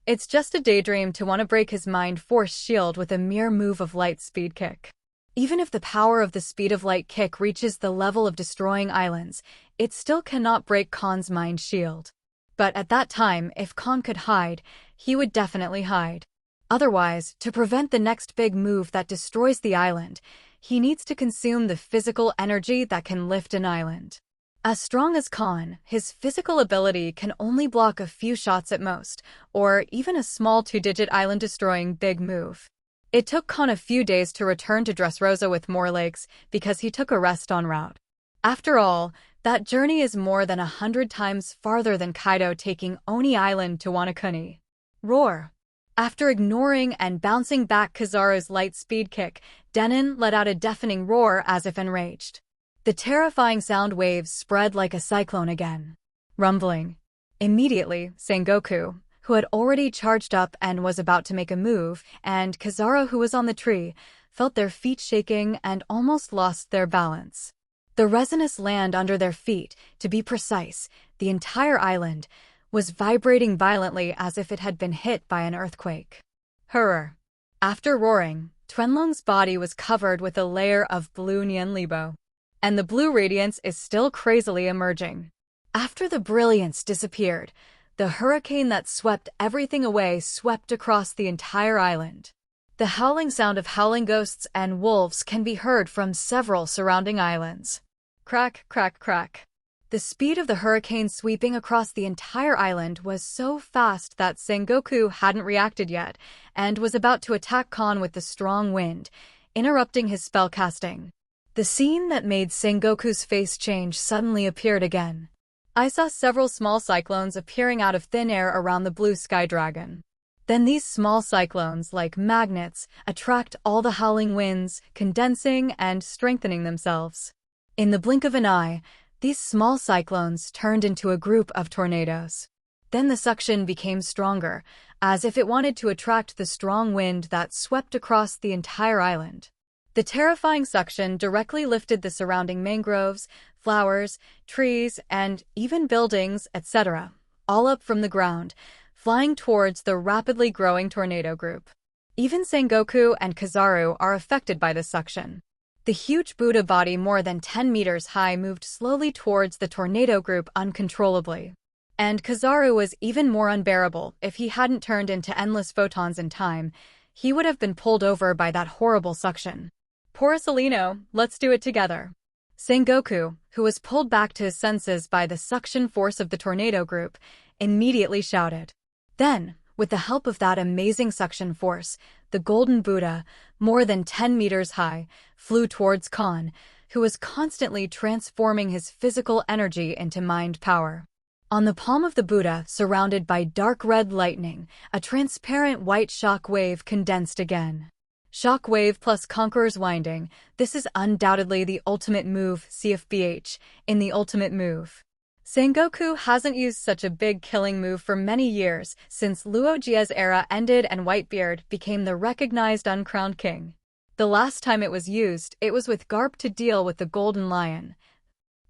It's just a daydream to want to break his mind force shield with a mere move of light speed kick. Even if the power of the speed of light kick reaches the level of destroying islands, it still cannot break Kahn's mind shield. But at that time, if Kahn could hide, he would definitely hide. Otherwise, to prevent the next big move that destroys the island, he needs to consume the physical energy that can lift an island. As strong as Kahn, his physical ability can only block a few shots at most, or even a small 2-digit island-destroying big move. It took Kahn a few days to return to Dressrosa with more lakes because he took a rest en route. After all, that journey is more than 100 times farther than Kaido taking Oni Island to Wanakuni. Roar! After ignoring and bouncing back Kizaru's light speed kick, Denon let out a deafening roar as if enraged. The terrifying sound waves spread like a cyclone again. Rumbling. Immediately, Sengoku, who had already charged up and was about to make a move, and Kizaru, who was on the tree, felt their feet shaking and almost lost their balance. The resinous land under their feet, to be precise, the entire island, was vibrating violently as if it had been hit by an earthquake. Horror. After roaring, Tuanlong's body was covered with a layer of blue Nianlibo, and the blue radiance is still crazily emerging. After the brilliance disappeared, the hurricane that swept everything away swept across the entire island. The howling sound of howling ghosts and wolves can be heard from several surrounding islands. Crack, crack, crack. The speed of the hurricane sweeping across the entire island was so fast that Sengoku hadn't reacted yet, and was about to attack Kahn with the strong wind, interrupting his spellcasting. The scene that made Sengoku's face change suddenly appeared again. I saw several small cyclones appearing out of thin air around the blue sky dragon. Then these small cyclones, like magnets, attract all the howling winds, condensing and strengthening themselves. In the blink of an eye, these small cyclones turned into a group of tornadoes. Then the suction became stronger, as if it wanted to attract the strong wind that swept across the entire island. The terrifying suction directly lifted the surrounding mangroves, flowers, trees, and even buildings, etc., all up from the ground, flying towards the rapidly growing tornado group. Even Sengoku and Kizaru are affected by this suction. The huge Buddha body more than 10 meters high moved slowly towards the tornado group uncontrollably. And Kizaru was even more unbearable. If he hadn't turned into endless photons in time, he would have been pulled over by that horrible suction. Porosalino, let's do it together. Sengoku, who was pulled back to his senses by the suction force of the tornado group, immediately shouted. Then, with the help of that amazing suction force, the Golden Buddha, more than 10 meters high, flew towards Kahn, who was constantly transforming his physical energy into mind power. On the palm of the Buddha, surrounded by dark red lightning, a transparent white shock wave condensed again. Shock wave plus Conqueror's Winding, this is undoubtedly the ultimate move, CFBH, in the ultimate move. Sengoku hasn't used such a big killing move for many years, since Luojia's era ended and Whitebeard became the recognized uncrowned king. The last time it was used, it was with Garp to deal with the Golden Lion.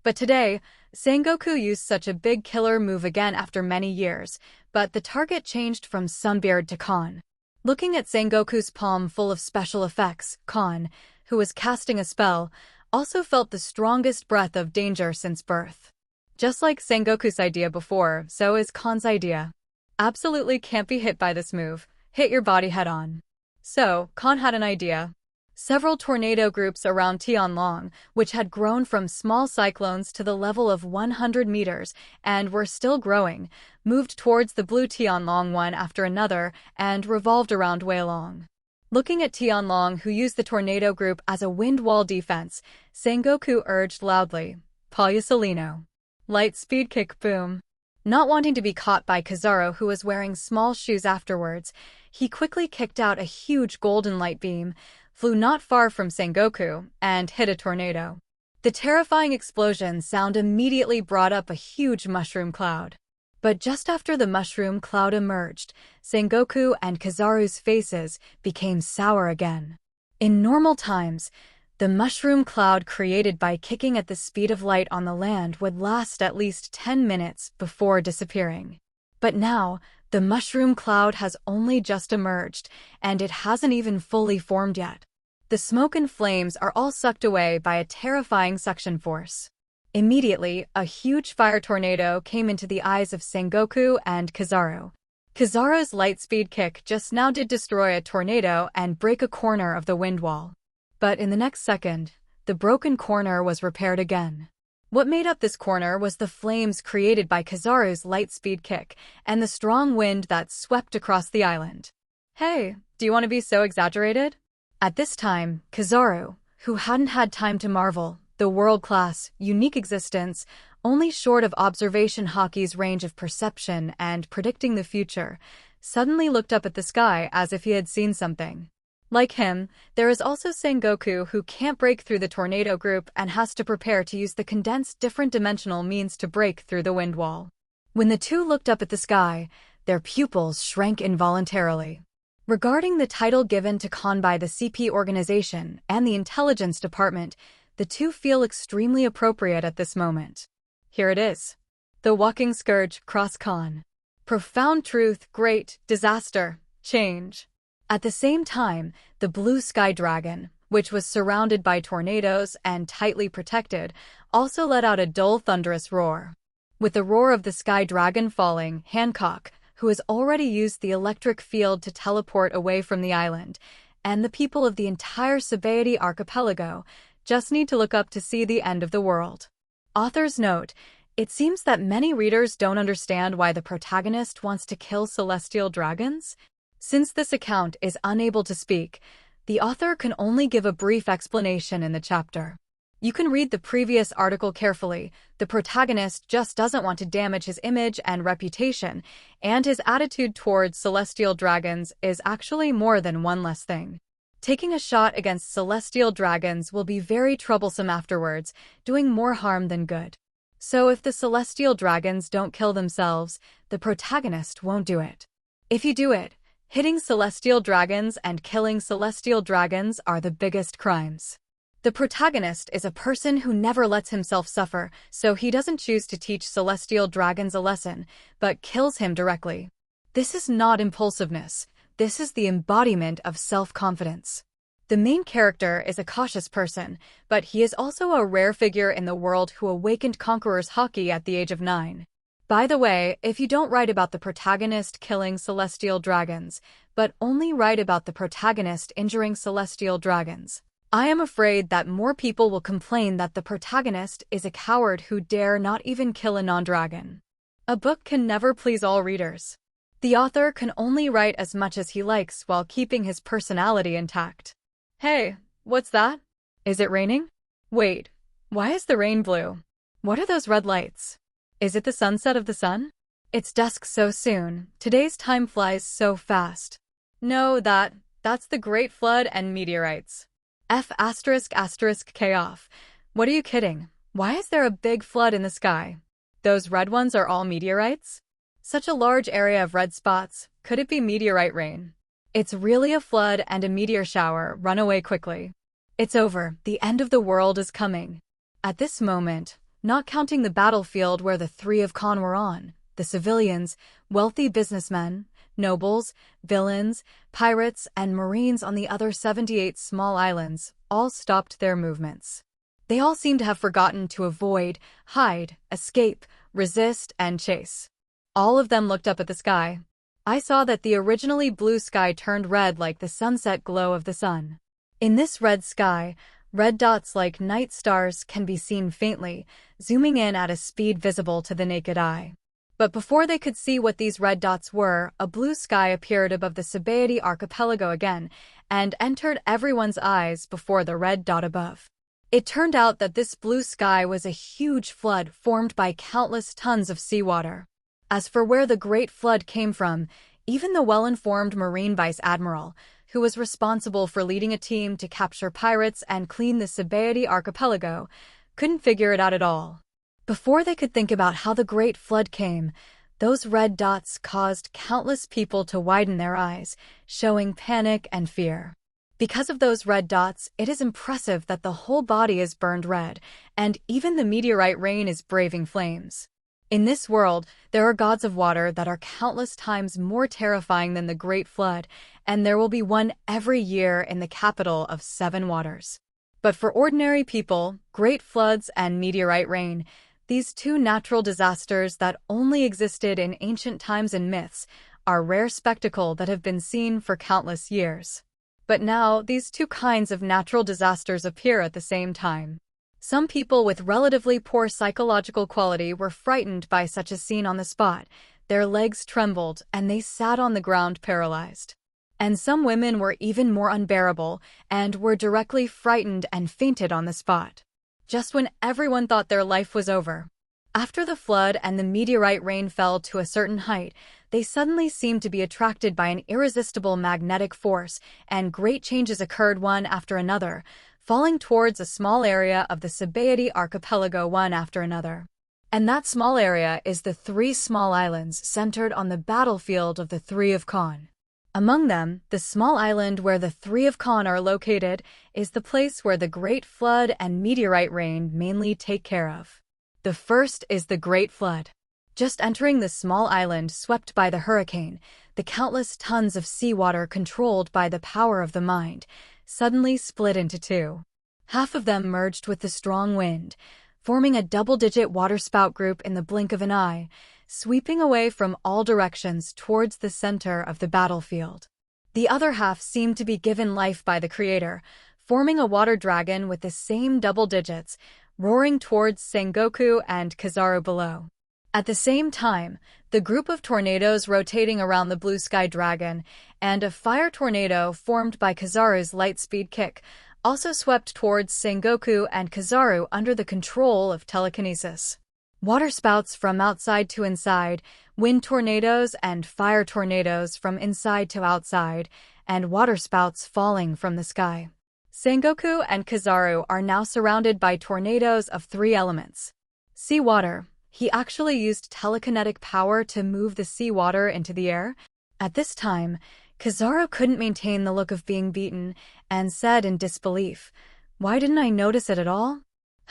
But today, Sengoku used such a big killer move again after many years, but the target changed from Sunbeard to Kahn. Looking at Sengoku's palm full of special effects, Kahn, who was casting a spell, also felt the strongest breath of danger since birth. Just like Sengoku's idea before, so is Kahn's idea. Absolutely can't be hit by this move. Hit your body head-on. So, Kahn had an idea. Several tornado groups around Tianlong, which had grown from small cyclones to the level of 100 meters and were still growing, moved towards the blue Tianlong one after another and revolved around Weilong. Looking at Tianlong, who used the tornado group as a wind wall defense, Sengoku urged loudly, Porosalino. Light speed kick, boom. Not wanting to be caught by Kizaru, who was wearing small shoes afterwards, he quickly kicked out a huge golden light beam, flew not far from Sengoku, and hit a tornado. The terrifying explosion sound immediately brought up a huge mushroom cloud. But just after the mushroom cloud emerged, Sengoku and Kizaru's faces became sour again. In normal times, the mushroom cloud created by kicking at the speed of light on the land would last at least 10 minutes before disappearing. But now, the mushroom cloud has only just emerged, and it hasn't even fully formed yet. The smoke and flames are all sucked away by a terrifying suction force. Immediately, a huge fire tornado came into the eyes of Sengoku and Kizaru. Kizaru's light speed kick just now did destroy a tornado and break a corner of the wind wall. But in the next second, the broken corner was repaired again. What made up this corner was the flames created by Kizaru's light speed kick and the strong wind that swept across the island. Hey, do you want to be so exaggerated? At this time, Kizaru, who hadn't had time to marvel, the world-class, unique existence, only short of Observation Haki's range of perception and predicting the future, suddenly looked up at the sky as if he had seen something. Like him, there is also Sengoku, who can't break through the tornado group and has to prepare to use the condensed different dimensional means to break through the wind wall. When the two looked up at the sky, their pupils shrank involuntarily. Regarding the title given to Kahn by the CP organization and the intelligence department, the two feel extremely appropriate at this moment. Here it is. The Walking Scourge, Cross Kahn. Profound truth, great disaster, change. At the same time, the Blue Sky Dragon, which was surrounded by tornadoes and tightly protected, also let out a dull thunderous roar. With the roar of the Sky Dragon falling, Hancock, who has already used the electric field to teleport away from the island, and the people of the entire Sabaody archipelago just need to look up to see the end of the world. Author's note: it seems that many readers don't understand why the protagonist wants to kill celestial dragons. Since this account is unable to speak, the author can only give a brief explanation in the chapter. You can read the previous article carefully. The protagonist just doesn't want to damage his image and reputation, and his attitude towards celestial dragons is actually more than one less thing. Taking a shot against celestial dragons will be very troublesome afterwards, doing more harm than good. So if the celestial dragons don't kill themselves, the protagonist won't do it. If you do it, hitting celestial dragons and killing celestial dragons are the biggest crimes. The protagonist is a person who never lets himself suffer, so he doesn't choose to teach celestial dragons a lesson, but kills him directly. This is not impulsiveness. This is the embodiment of self-confidence. The main character is a cautious person, but he is also a rare figure in the world who awakened Conqueror's Haki at the age of 9. By the way, if you don't write about the protagonist killing celestial dragons, but only write about the protagonist injuring celestial dragons, I am afraid that more people will complain that the protagonist is a coward who dare not even kill a non-dragon. A book can never please all readers. The author can only write as much as he likes while keeping his personality intact. Hey, what's that? Is it raining? Wait, why is the rain blue? What are those red lights? Is it the sunset of the sun? It's dusk so soon. Today's time flies so fast. No, that's the Great Flood and meteorites. K off. What are you kidding? Why is there a big flood in the sky? Those red ones are all meteorites? Such a large area of red spots. Could it be meteorite rain? It's really a flood and a meteor shower. Run away quickly. It's over. The end of the world is coming. At this moment, not counting the battlefield where the three of Kahn were on, the civilians, wealthy businessmen, nobles, villains, pirates, and marines on the other 78 small islands all stopped their movements. They all seemed to have forgotten to avoid, hide, escape, resist, and chase. All of them looked up at the sky. I saw that the originally blue sky turned red like the sunset glow of the sun. In this red sky, red dots like night stars can be seen faintly, zooming in at a speed visible to the naked eye. But before they could see what these red dots were, a blue sky appeared above the Sabaody archipelago again and entered everyone's eyes before the red dot above. It turned out that this blue sky was a huge flood formed by countless tons of seawater. As for where the Great Flood came from, even the well-informed Marine Vice Admiral, who was responsible for leading a team to capture pirates and clean the Sabaody archipelago, couldn't figure it out at all. Before they could think about how the Great Flood came, those red dots caused countless people to widen their eyes, showing panic and fear. Because of those red dots, it is impressive that the whole body is burned red, and even the meteorite rain is braving flames. In this world, there are gods of water that are countless times more terrifying than the Great Flood, and there will be one every year in the capital of 7 waters. But for ordinary people, great floods and meteorite rain, these two natural disasters that only existed in ancient times and myths, are rare spectacle that have been seen for countless years. But now, these two kinds of natural disasters appear at the same time. Some people with relatively poor psychological quality were frightened by such a scene on the spot. Their legs trembled, and they sat on the ground paralyzed. And some women were even more unbearable, and were directly frightened and fainted on the spot. Just when everyone thought their life was over. After the flood and the meteorite rain fell to a certain height, they suddenly seemed to be attracted by an irresistible magnetic force, and great changes occurred one after another, falling towards a small area of the Sabaody archipelago one after another. And that small area is the 3 small islands centered on the battlefield of the 3 of Kahn. Among them, the small island where the three of Kahn are located is the place where the Great Flood and meteorite rain mainly take care of. The first is the Great Flood. Just entering the small island swept by the hurricane, the countless tons of seawater controlled by the power of the mind suddenly split into two. Half of them merged with the strong wind, forming a double-digit waterspout group in the blink of an eye, sweeping away from all directions towards the center of the battlefield. The other half seemed to be given life by the creator, forming a water dragon with the same double digits, roaring towards Sengoku and Kizaru below. At the same time, the group of tornadoes rotating around the blue sky dragon and a fire tornado formed by Kizaru's light speed kick also swept towards Sengoku and Kizaru under the control of telekinesis. Waterspouts from outside to inside, wind tornadoes and fire tornadoes from inside to outside, and waterspouts falling from the sky. Sengoku and Kizaru are now surrounded by tornadoes of three elements. Seawater. He actually used telekinetic power to move the seawater into the air. At this time, Kizaru couldn't maintain the look of being beaten and said in disbelief, "Why didn't I notice it at all?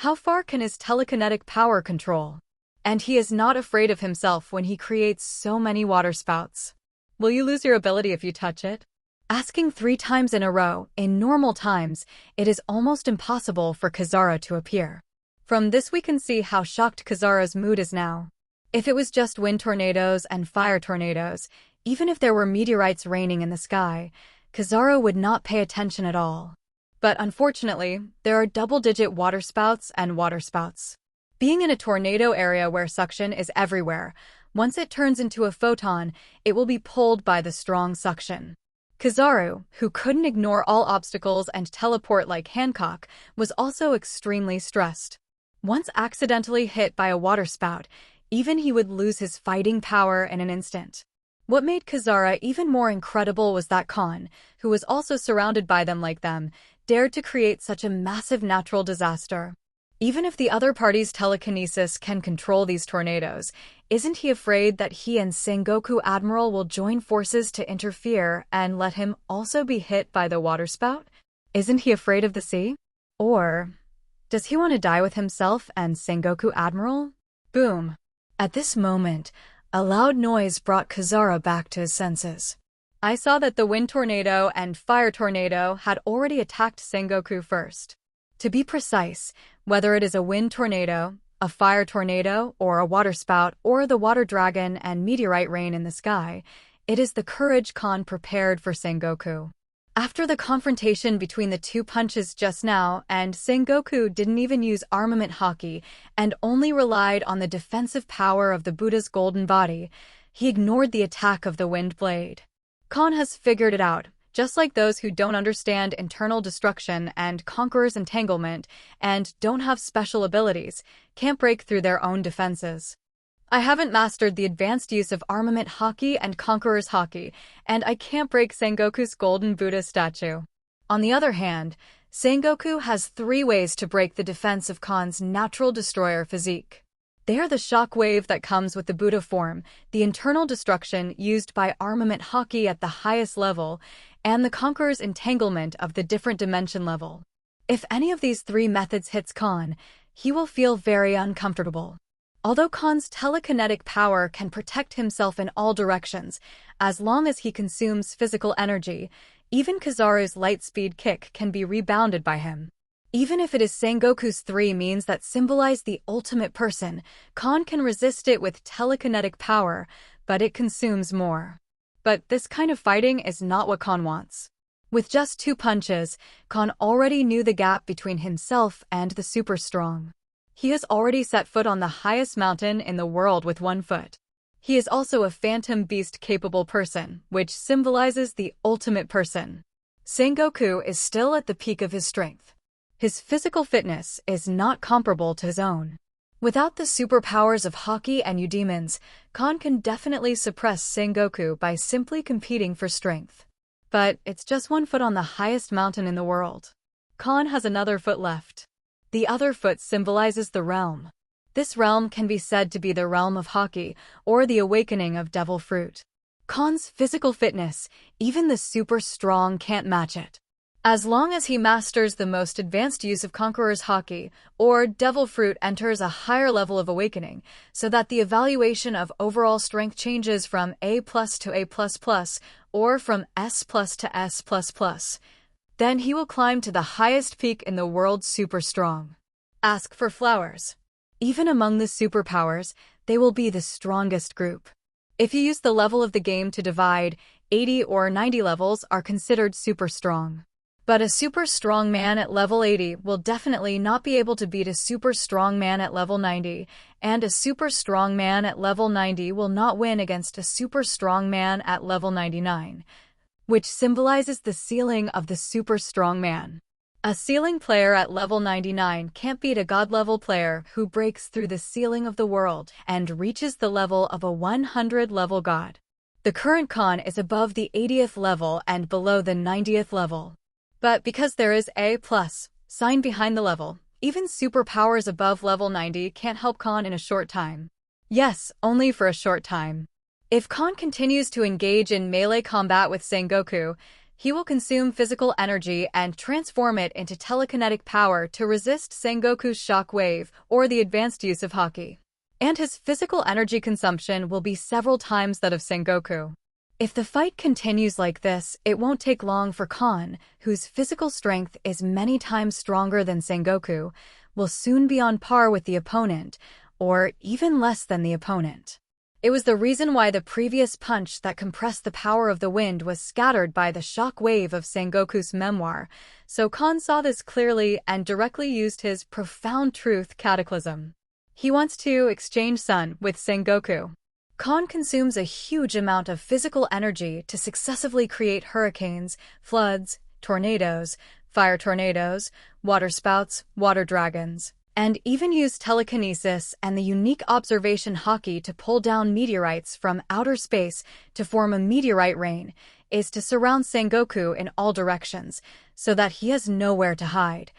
How far can his telekinetic power control?" And he is not afraid of himself when he creates so many waterspouts. Will you lose your ability if you touch it? Asking 3 times in a row, in normal times, it is almost impossible for Kizaru to appear. From this we can see how shocked Kizaru's mood is now. If it was just wind tornadoes and fire tornadoes, even if there were meteorites raining in the sky, Kizaru would not pay attention at all. But unfortunately, there are double-digit waterspouts and waterspouts. Being in a tornado area where suction is everywhere, once it turns into a photon, it will be pulled by the strong suction. Kizaru, who couldn't ignore all obstacles and teleport like Hancock, was also extremely stressed. Once accidentally hit by a waterspout, even he would lose his fighting power in an instant. What made Kizaru even more incredible was that Kahn, who was also surrounded by them like them, dared to create such a massive natural disaster. Even if the other party's telekinesis can control these tornadoes, isn't he afraid that he and Sengoku Admiral will join forces to interfere and let him also be hit by the waterspout? Isn't he afraid of the sea? Or does he want to die with himself and Sengoku Admiral? Boom! At this moment, a loud noise brought Kizaru back to his senses. I saw that the wind tornado and fire tornado had already attacked Sengoku first. To be precise, whether it is a wind tornado, a fire tornado, or a waterspout, or the water dragon and meteorite rain in the sky, it is the courage Kahn prepared for Sengoku. After the confrontation between the two punches just now, and Sengoku didn't even use armament haki and only relied on the defensive power of the Buddha's golden body, he ignored the attack of the wind blade. Kahn has figured it out, just like those who don't understand internal destruction and Conqueror's entanglement and don't have special abilities, can't break through their own defenses. I haven't mastered the advanced use of armament haki and Conqueror's haki, and I can't break Sengoku's golden Buddha statue. On the other hand, Sengoku has 3 ways to break the defense of Kahn's natural destroyer physique. They are the shock wave that comes with the Buddha form, the internal destruction used by armament haki at the highest level, and the Conqueror's entanglement of the different dimension level. If any of these 3 methods hits Kahn, he will feel very uncomfortable. Although Kahn's telekinetic power can protect himself in all directions, as long as he consumes physical energy, even Kizaru's light speed kick can be rebounded by him. Even if it is Sengoku's 3 means that symbolize the ultimate person, Kahn can resist it with telekinetic power, but it consumes more. But this kind of fighting is not what Kahn wants. With just 2 punches, Kahn already knew the gap between himself and the super strong. He has already set foot on the highest mountain in the world with 1 foot. He is also a phantom beast-capable person, which symbolizes the ultimate person. Sengoku is still at the peak of his strength. His physical fitness is not comparable to his own. Without the superpowers of Haki and Eudemons, Kahn can definitely suppress Sengoku by simply competing for strength. But it's just 1 foot on the highest mountain in the world. Kahn has another foot left. The other foot symbolizes the realm. This realm can be said to be the realm of Haki, or the awakening of Devil Fruit. Kahn's physical fitness, even the super strong can't match it. As long as he masters the most advanced use of Conqueror's Haki, or Devil Fruit enters a higher level of awakening, so that the evaluation of overall strength changes from A+ to A++, or from S+ to S++, then he will climb to the highest peak in the world super strong. Ask for flowers. Even among the superpowers, they will be the strongest group. If you use the level of the game to divide, 80 or 90 levels are considered super strong. But a super strong man at level 80 will definitely not be able to beat a super strong man at level 90, and a super strong man at level 90 will not win against a super strong man at level 99, which symbolizes the ceiling of the super strong man. A ceiling player at level 99 can't beat a god-level player who breaks through the ceiling of the world and reaches the level of a 100-level god. The current Kahn is above the 80th level and below the 90th level. But because there is A+ sign behind the level, even superpowers above level 90 can't help Kahn in a short time. Yes, only for a short time. If Kahn continues to engage in melee combat with Sengoku, he will consume physical energy and transform it into telekinetic power to resist Sengoku's shock wave or the advanced use of Haki. And his physical energy consumption will be several times that of Sengoku. If the fight continues like this, it won't take long for Kahn, whose physical strength is many times stronger than Sengoku, will soon be on par with the opponent, or even less than the opponent. It was the reason why the previous punch that compressed the power of the wind was scattered by the shock wave of Sengoku's memoir, so Kahn saw this clearly and directly used his profound truth cataclysm. He wants to exchange Sun with Sengoku. Kahn consumes a huge amount of physical energy to successively create hurricanes, floods, tornadoes, fire tornadoes, water spouts, water dragons, and even use telekinesis and the unique Observation Haki to pull down meteorites from outer space to form a meteorite rain, is to surround Sengoku in all directions, so that he has nowhere to hide,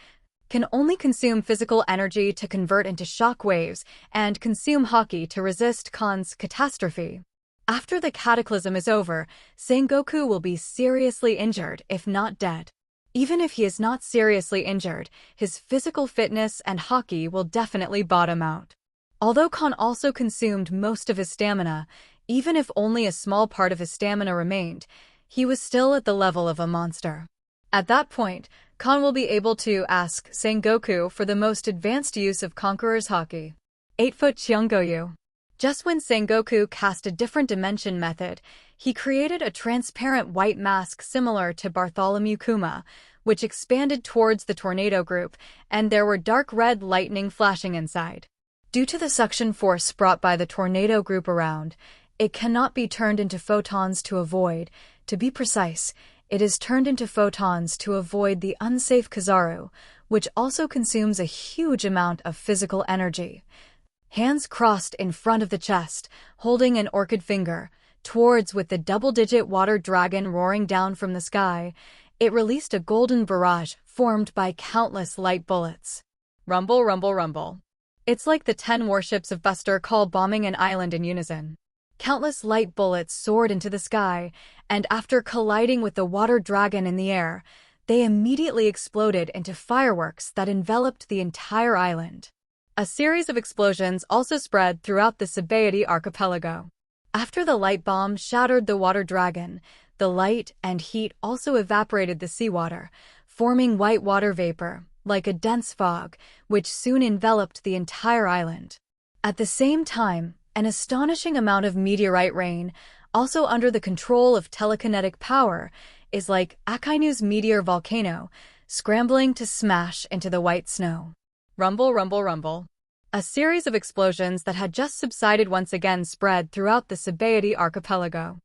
can only consume physical energy to convert into shock waves, and consume Haki to resist Kahn's catastrophe. After the cataclysm is over, Sengoku will be seriously injured, if not dead. Even if he is not seriously injured, his physical fitness and Haki will definitely bottom out. Although Kahn also consumed most of his stamina, even if only a small part of his stamina remained, he was still at the level of a monster. At that point, Kahn will be able to ask Sengoku for the most advanced use of Conqueror's Haki. 8-foot Cheongoyu. Just when Sengoku cast a different dimension method, he created a transparent white mask similar to Bartholomew Kuma, which expanded towards the tornado group, and there were dark red lightning flashing inside. Due to the suction force brought by the tornado group around, it cannot be turned into photons to avoid. To be precise, it is turned into photons to avoid the unsafe Kizaru, which also consumes a huge amount of physical energy. Hands crossed in front of the chest, holding an orchid finger, towards with the double-digit water dragon roaring down from the sky, it released a golden barrage formed by countless light bullets. Rumble, rumble, rumble. It's like the 10 warships of Buster Call bombing an island in unison. Countless light bullets soared into the sky, and after colliding with the water dragon in the air, they immediately exploded into fireworks that enveloped the entire island. A series of explosions also spread throughout the Sabaody archipelago. After the light bomb shattered the water dragon, the light and heat also evaporated the seawater, forming white water vapor, like a dense fog, which soon enveloped the entire island. At the same time, an astonishing amount of meteorite rain, also under the control of telekinetic power, is like Akainu's meteor volcano, scrambling to smash into the white snow. Rumble, rumble, rumble. A series of explosions that had just subsided once again spread throughout the Sabaody archipelago.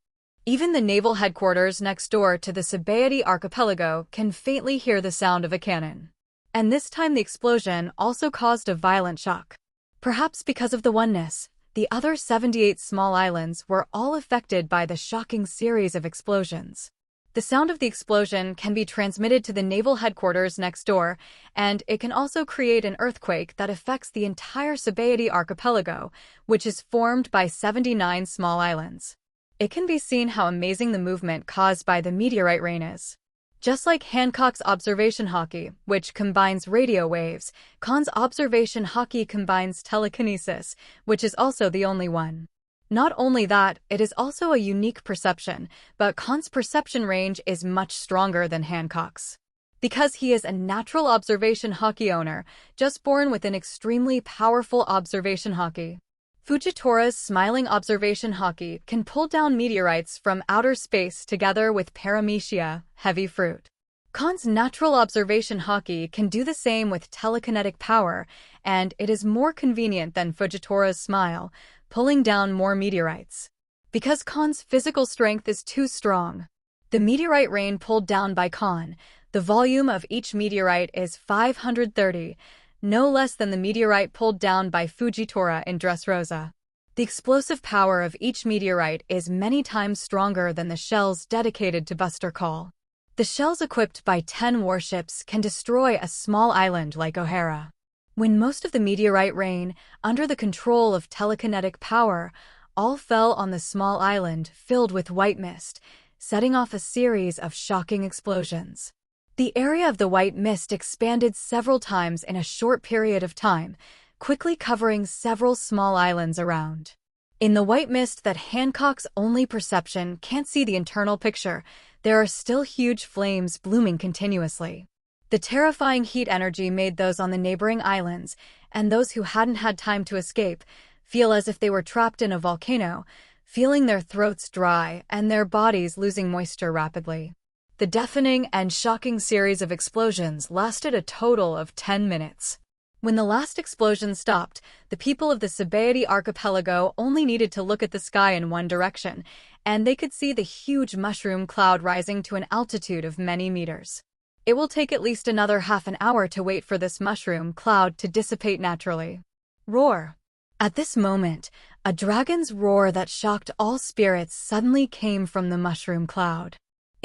Even the naval headquarters next door to the Sabaody archipelago can faintly hear the sound of a cannon. And this time the explosion also caused a violent shock. Perhaps because of the oneness, the other 78 small islands were all affected by the shocking series of explosions. The sound of the explosion can be transmitted to the naval headquarters next door, and it can also create an earthquake that affects the entire Sabaody archipelago, which is formed by 79 small islands. it can be seen how amazing the movement caused by the meteorite rain is. Just like Hancock's Observation Haki, which combines radio waves, Kahn's Observation Haki combines telekinesis, which is also the only one. Not only that, it is also a unique perception, but Kahn's perception range is much stronger than Hancock's. Because he is a natural Observation Haki owner, just born with an extremely powerful Observation Haki. Fujitora's smiling Observation Haki can pull down meteorites from outer space together with paramecia, heavy fruit. Kahn's natural Observation Haki can do the same with telekinetic power, and it is more convenient than Fujitora's smile, pulling down more meteorites. Because Kahn's physical strength is too strong. The meteorite rain pulled down by Kahn, the volume of each meteorite is 530, no less than the meteorite pulled down by Fujitora in Dressrosa. The explosive power of each meteorite is many times stronger than the shells dedicated to Buster Call. The shells equipped by 10 warships can destroy a small island like O'Hara. When most of the meteorite rain, under the control of telekinetic power, all fell on the small island filled with white mist, setting off a series of shocking explosions. The area of the white mist expanded several times in a short period of time, quickly covering several small islands around. In the white mist that Hancock's only perception can't see the internal picture, there are still huge flames blooming continuously. The terrifying heat energy made those on the neighboring islands, and those who hadn't had time to escape, feel as if they were trapped in a volcano, feeling their throats dry and their bodies losing moisture rapidly. The deafening and shocking series of explosions lasted a total of 10 minutes. When the last explosion stopped, the people of the Sabaody archipelago only needed to look at the sky in one direction, and they could see the huge mushroom cloud rising to an altitude of many meters. It will take at least another half an hour to wait for this mushroom cloud to dissipate naturally. Roar! At this moment, a dragon's roar that shocked all spirits suddenly came from the mushroom cloud.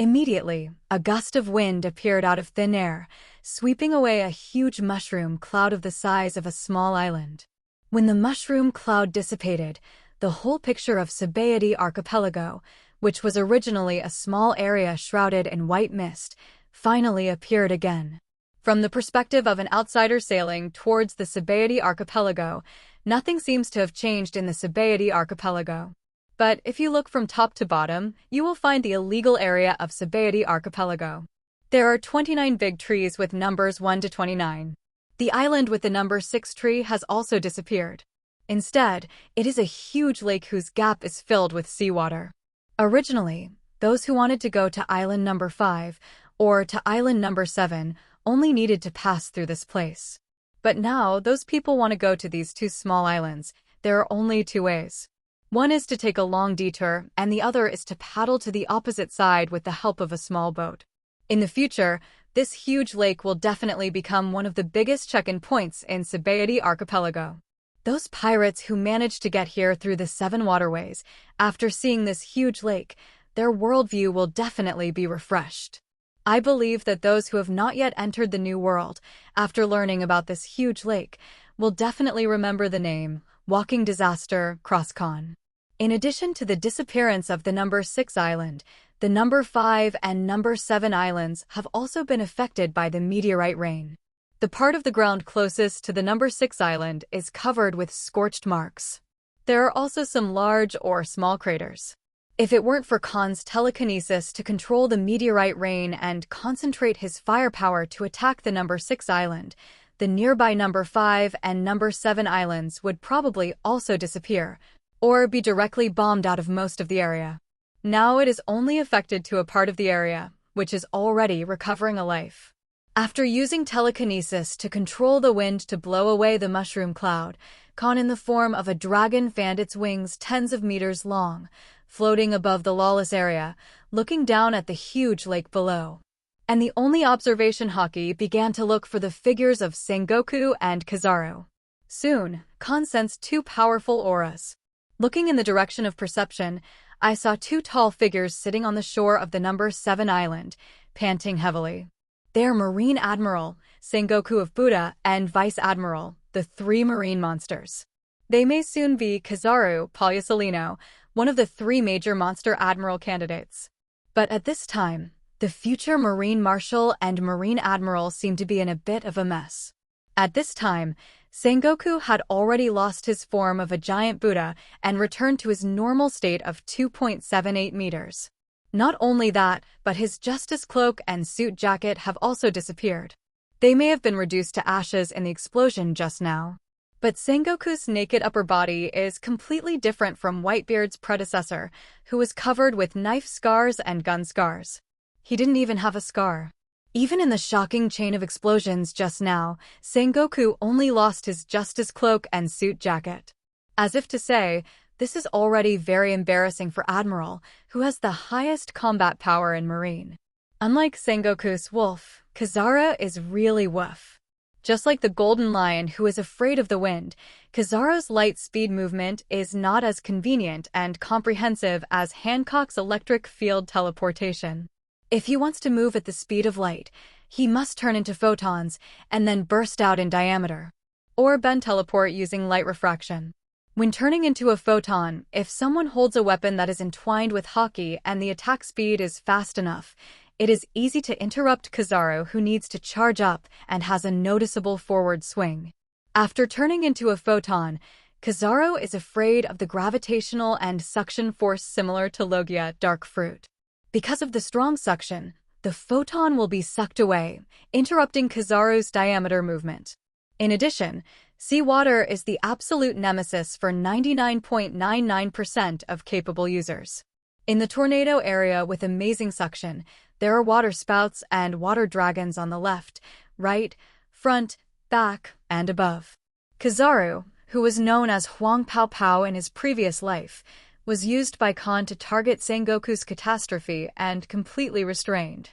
Immediately, a gust of wind appeared out of thin air, sweeping away a huge mushroom cloud of the size of a small island. When the mushroom cloud dissipated, the whole picture of Sabaody archipelago, which was originally a small area shrouded in white mist, finally appeared again. From the perspective of an outsider sailing towards the Sabaody archipelago, nothing seems to have changed in the Sabaody archipelago. But if you look from top to bottom, you will find the illegal area of Sabaody archipelago. There are 29 big trees with numbers 1 to 29. The island with the number 6 tree has also disappeared. Instead, it is a huge lake whose gap is filled with seawater. Originally, those who wanted to go to island number 5 or to island number 7 only needed to pass through this place. But now, those people want to go to these two small islands. There are only two ways. One is to take a long detour, and the other is to paddle to the opposite side with the help of a small boat. In the future, this huge lake will definitely become one of the biggest check-in points in Sabaody archipelago. Those pirates who managed to get here through the 7 waterways, after seeing this huge lake, their worldview will definitely be refreshed. I believe that those who have not yet entered the New World, after learning about this huge lake, will definitely remember the name, Walking Disaster, Cross Kahn. In addition to the disappearance of the number 6 island, the number 5 and number 7 islands have also been affected by the meteorite rain. The part of the ground closest to the number 6 island is covered with scorched marks. There are also some large or small craters. If it weren't for Kahn's telekinesis to control the meteorite rain and concentrate his firepower to attack the number 6 island, the nearby number 5 and number 7 islands would probably also disappear, or be directly bombed out of most of the area. Now it is only affected to a part of the area, which is already recovering a life. After using telekinesis to control the wind to blow away the mushroom cloud, Kahn in the form of a dragon fanned its wings tens of meters long, floating above the lawless area, looking down at the huge lake below. And the only observation Haki began to look for the figures of Sengoku and Kizaru. Soon, Kahn sensed 2 powerful auras. Looking in the direction of perception, I saw 2 tall figures sitting on the shore of the number 7 island, panting heavily. They are Marine Admiral, Sengoku of Buddha, and Vice Admiral, the 3 marine monsters. They may soon be Kizaru, Palyasolino, one of the 3 major monster admiral candidates. But at this time, the future Marine Marshal and Marine Admiral seemed to be in a bit of a mess. At this time, Sengoku had already lost his form of a giant Buddha and returned to his normal state of 2.78 meters. Not only that, but his Justice Cloak and suit jacket have also disappeared. They may have been reduced to ashes in the explosion just now. But Sengoku's naked upper body is completely different from Whitebeard's predecessor, who was covered with knife scars and gun scars. He didn't even have a scar. Even in the shocking chain of explosions just now, Sengoku only lost his Justice Cloak and suit jacket. As if to say, this is already very embarrassing for Admiral, who has the highest combat power in Marine. Unlike Sengoku's wolf, Kizaru is really woof. Just like the golden lion who is afraid of the wind, Kizaru's light speed movement is not as convenient and comprehensive as Hancock's electric field teleportation. If he wants to move at the speed of light, he must turn into photons and then burst out in diameter. Or bend teleport using light refraction. When turning into a photon, if someone holds a weapon that is entwined with Haki and the attack speed is fast enough, it is easy to interrupt Kizaru, who needs to charge up and has a noticeable forward swing. After turning into a photon, Kizaru is afraid of the gravitational and suction force similar to Logia dark fruit. Because of the strong suction, the photon will be sucked away, interrupting Kizaru's diameter movement. In addition, seawater is the absolute nemesis for 99.99% of capable users. In the tornado area with amazing suction, there are water spouts and water dragons on the left, right, front, back, and above. Kizaru, who was known as Huang Pao Pao in his previous life, was used by Kahn to target Sengoku's catastrophe and completely restrained.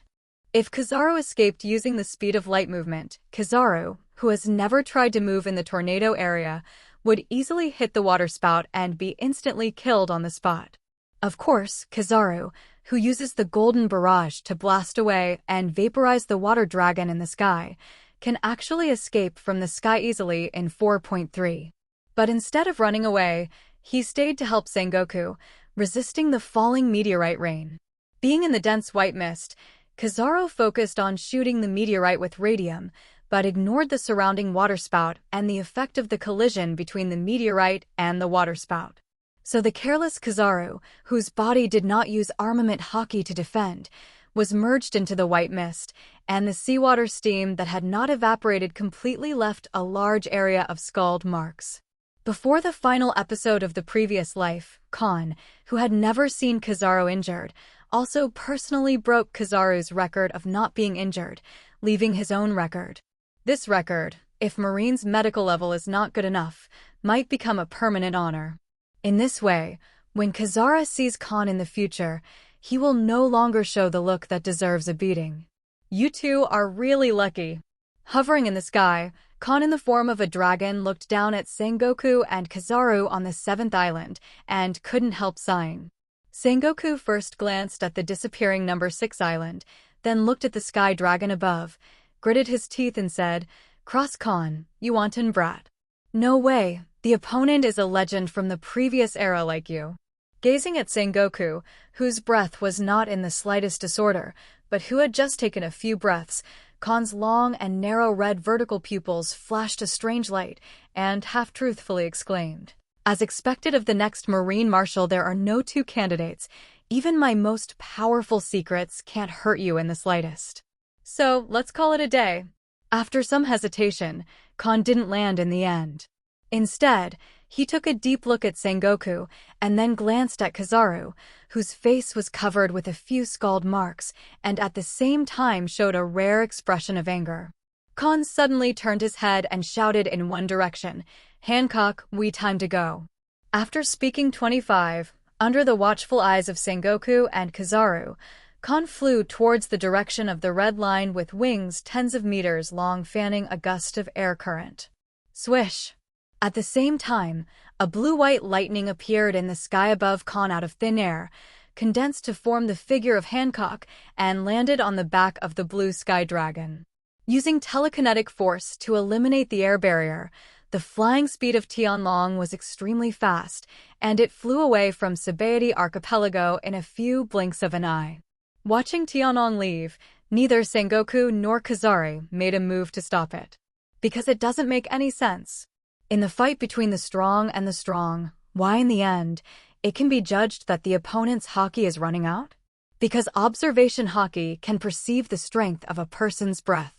If Kizaru escaped using the speed of light movement, Kizaru, who has never tried to move in the tornado area, would easily hit the water spout and be instantly killed on the spot. Of course, Kizaru, who uses the golden barrage to blast away and vaporize the water dragon in the sky, can actually escape from the sky easily in 4.3. But instead of running away, he stayed to help Sengoku, resisting the falling meteorite rain. Being in the dense white mist, Kizaru focused on shooting the meteorite with radium, but ignored the surrounding waterspout and the effect of the collision between the meteorite and the waterspout. So the careless Kizaru, whose body did not use armament Haki to defend, was merged into the white mist, and the seawater steam that had not evaporated completely left a large area of scald marks. Before the final episode of the previous life, Kahn, who had never seen Kizaru injured, also personally broke Kizaru's record of not being injured, leaving his own record. This record, if Marine's medical level is not good enough, might become a permanent honor. In this way, when Kizaru sees Kahn in the future, he will no longer show the look that deserves a beating. You two are really lucky. Hovering in the sky, Kahn in the form of a dragon looked down at Sengoku and Kizaru on the 7th island and couldn't help sighing. Sengoku first glanced at the disappearing number 6 island, then looked at the sky dragon above, gritted his teeth and said, "Cross Kahn, you wanton brat. No way, the opponent is a legend from the previous era like you." Gazing at Sengoku, whose breath was not in the slightest disorder, but who had just taken a few breaths, Kahn's long and narrow red vertical pupils flashed a strange light, and half-truthfully exclaimed, "As expected of the next Marine Marshal, there are no 2 candidates. Even my most powerful secrets can't hurt you in the slightest. So, let's call it a day." After some hesitation, Kahn didn't land in the end. Instead, he took a deep look at Sengoku and then glanced at Kizaru, whose face was covered with a few scald marks and at the same time showed a rare expression of anger. Kahn suddenly turned his head and shouted in one direction, "Hancock, we time to go." After speaking 25, under the watchful eyes of Sengoku and Kizaru, Kahn flew towards the direction of the red line with wings tens of meters long, fanning a gust of air current. Swish! At the same time, a blue-white lightning appeared in the sky above Kahn out of thin air, condensed to form the figure of Hancock, and landed on the back of the blue sky dragon. Using telekinetic force to eliminate the air barrier, the The flying speed of Tianlong was extremely fast, and it flew away from Sabaody Archipelago in a few blinks of an eye. Watching Tianlong leave, neither Sengoku nor Kizaru made a move to stop it. Because it doesn't make any sense. In the fight between the strong and the strong, why in the end, it can be judged that the opponent's haki is running out? Because observation haki can perceive the strength of a person's breath.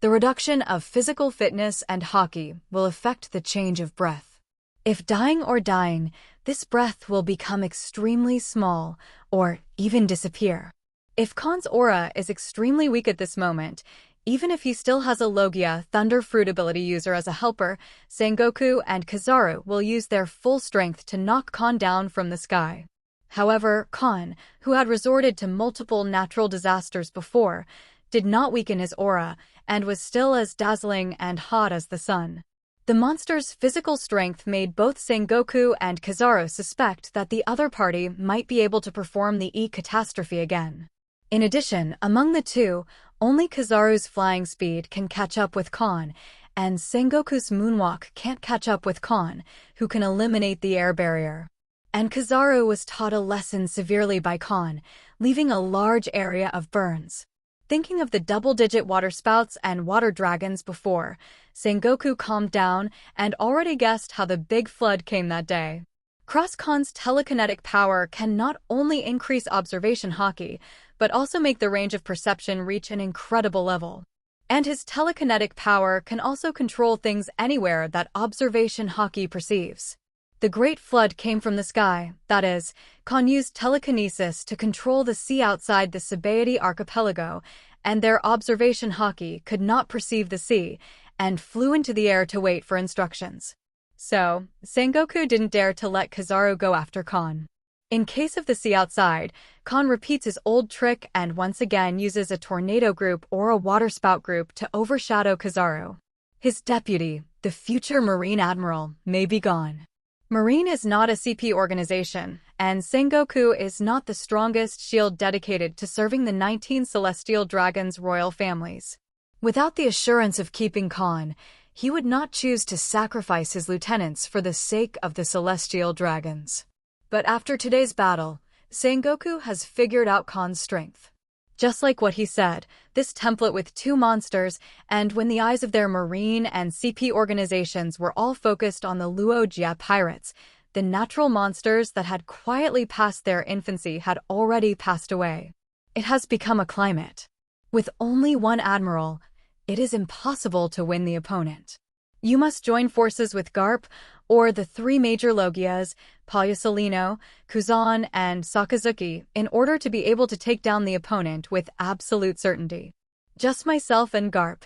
The reduction of physical fitness and haki will affect the change of breath. If dying or dying, this breath will become extremely small or even disappear. If Kahn's aura is extremely weak at this moment, even if he still has a Logia Thunder Fruit ability user as a helper, Sengoku and Kizaru will use their full strength to knock Kahn down from the sky. However, Kahn, who had resorted to multiple natural disasters before, did not weaken his aura and was still as dazzling and hot as the sun. The monster's physical strength made both Sengoku and Kizaru suspect that the other party might be able to perform the E-catastrophe again. In addition, among the two, only Kizaru's flying speed can catch up with Kahn, and Sengoku's moonwalk can't catch up with Kahn, who can eliminate the air barrier. And Kizaru was taught a lesson severely by Kahn, leaving a large area of burns. Thinking of the double-digit water spouts and water dragons before, Sengoku calmed down and already guessed how the big flood came that day. Khan's telekinetic power can not only increase observation haki, but also make the range of perception reach an incredible level. And his telekinetic power can also control things anywhere that observation haki perceives. The Great Flood came from the sky, that is, Kahn used telekinesis to control the sea outside the Sabaody Archipelago, and their observation haki could not perceive the sea, and flew into the air to wait for instructions. So, Sengoku didn't dare to let Kizaru go after Kahn. In case of the sea outside, Kahn repeats his old trick and once again uses a tornado group or a waterspout group to overshadow Kizaru. His deputy, the future Marine Admiral, may be gone. Marine is not a CP organization, and Sengoku is not the strongest shield dedicated to serving the 19 Celestial Dragons' royal families. Without the assurance of keeping Kahn, he would not choose to sacrifice his lieutenants for the sake of the Celestial Dragons. But after today's battle, Sengoku has figured out Kahn's strength. Just like what he said, this template with two monsters, and when the eyes of their marine and CP organizations were all focused on the Logia pirates, the natural monsters that had quietly passed their infancy had already passed away. It has become a climate. With only one admiral, it is impossible to win the opponent. You must join forces with Garp, or the three major Logias, Palyasolino, Kuzan, and Sakazuki, in order to be able to take down the opponent with absolute certainty. Just myself and Garp,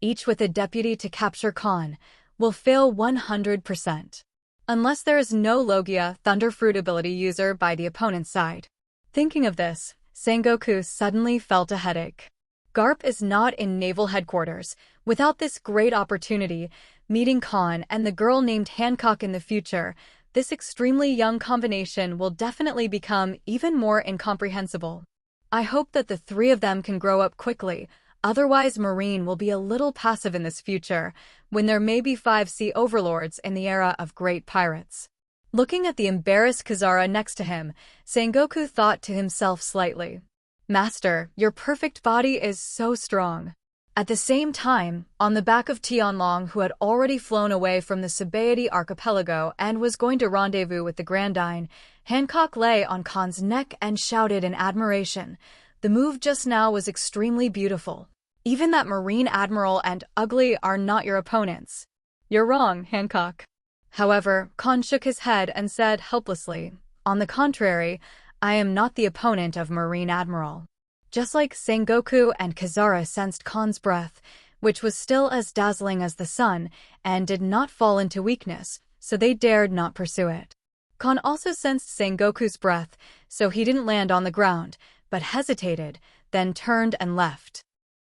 each with a deputy to capture Kahn, will fail 100%. Unless there is no Logia Thunderfruit ability user by the opponent's side. Thinking of this, Sengoku suddenly felt a headache. Garp is not in naval headquarters. Without this great opportunity, meeting Kahn and the girl named Hancock in the future, this extremely young combination will definitely become even more incomprehensible. I hope that the three of them can grow up quickly, otherwise Marine will be a little passive in this future, when there may be 5 sea overlords in the era of great pirates. Looking at the embarrassed Kizaru next to him, Sengoku thought to himself slightly, "Master, your perfect body is so strong." At the same time, on the back of Tianlong, who had already flown away from the Sabaody Archipelago and was going to rendezvous with the Grandine, Hancock lay on Kahn's neck and shouted in admiration. The move just now was extremely beautiful. Even that Marine Admiral and Ugly are not your opponents. You're wrong, Hancock. However, Kahn shook his head and said helplessly, "On the contrary, I am not the opponent of Marine Admiral." Just like Sengoku and Kizaru sensed Kahn's breath, which was still as dazzling as the sun, and did not fall into weakness, so they dared not pursue it. Kahn also sensed Sengoku's breath, so he didn't land on the ground, but hesitated, then turned and left.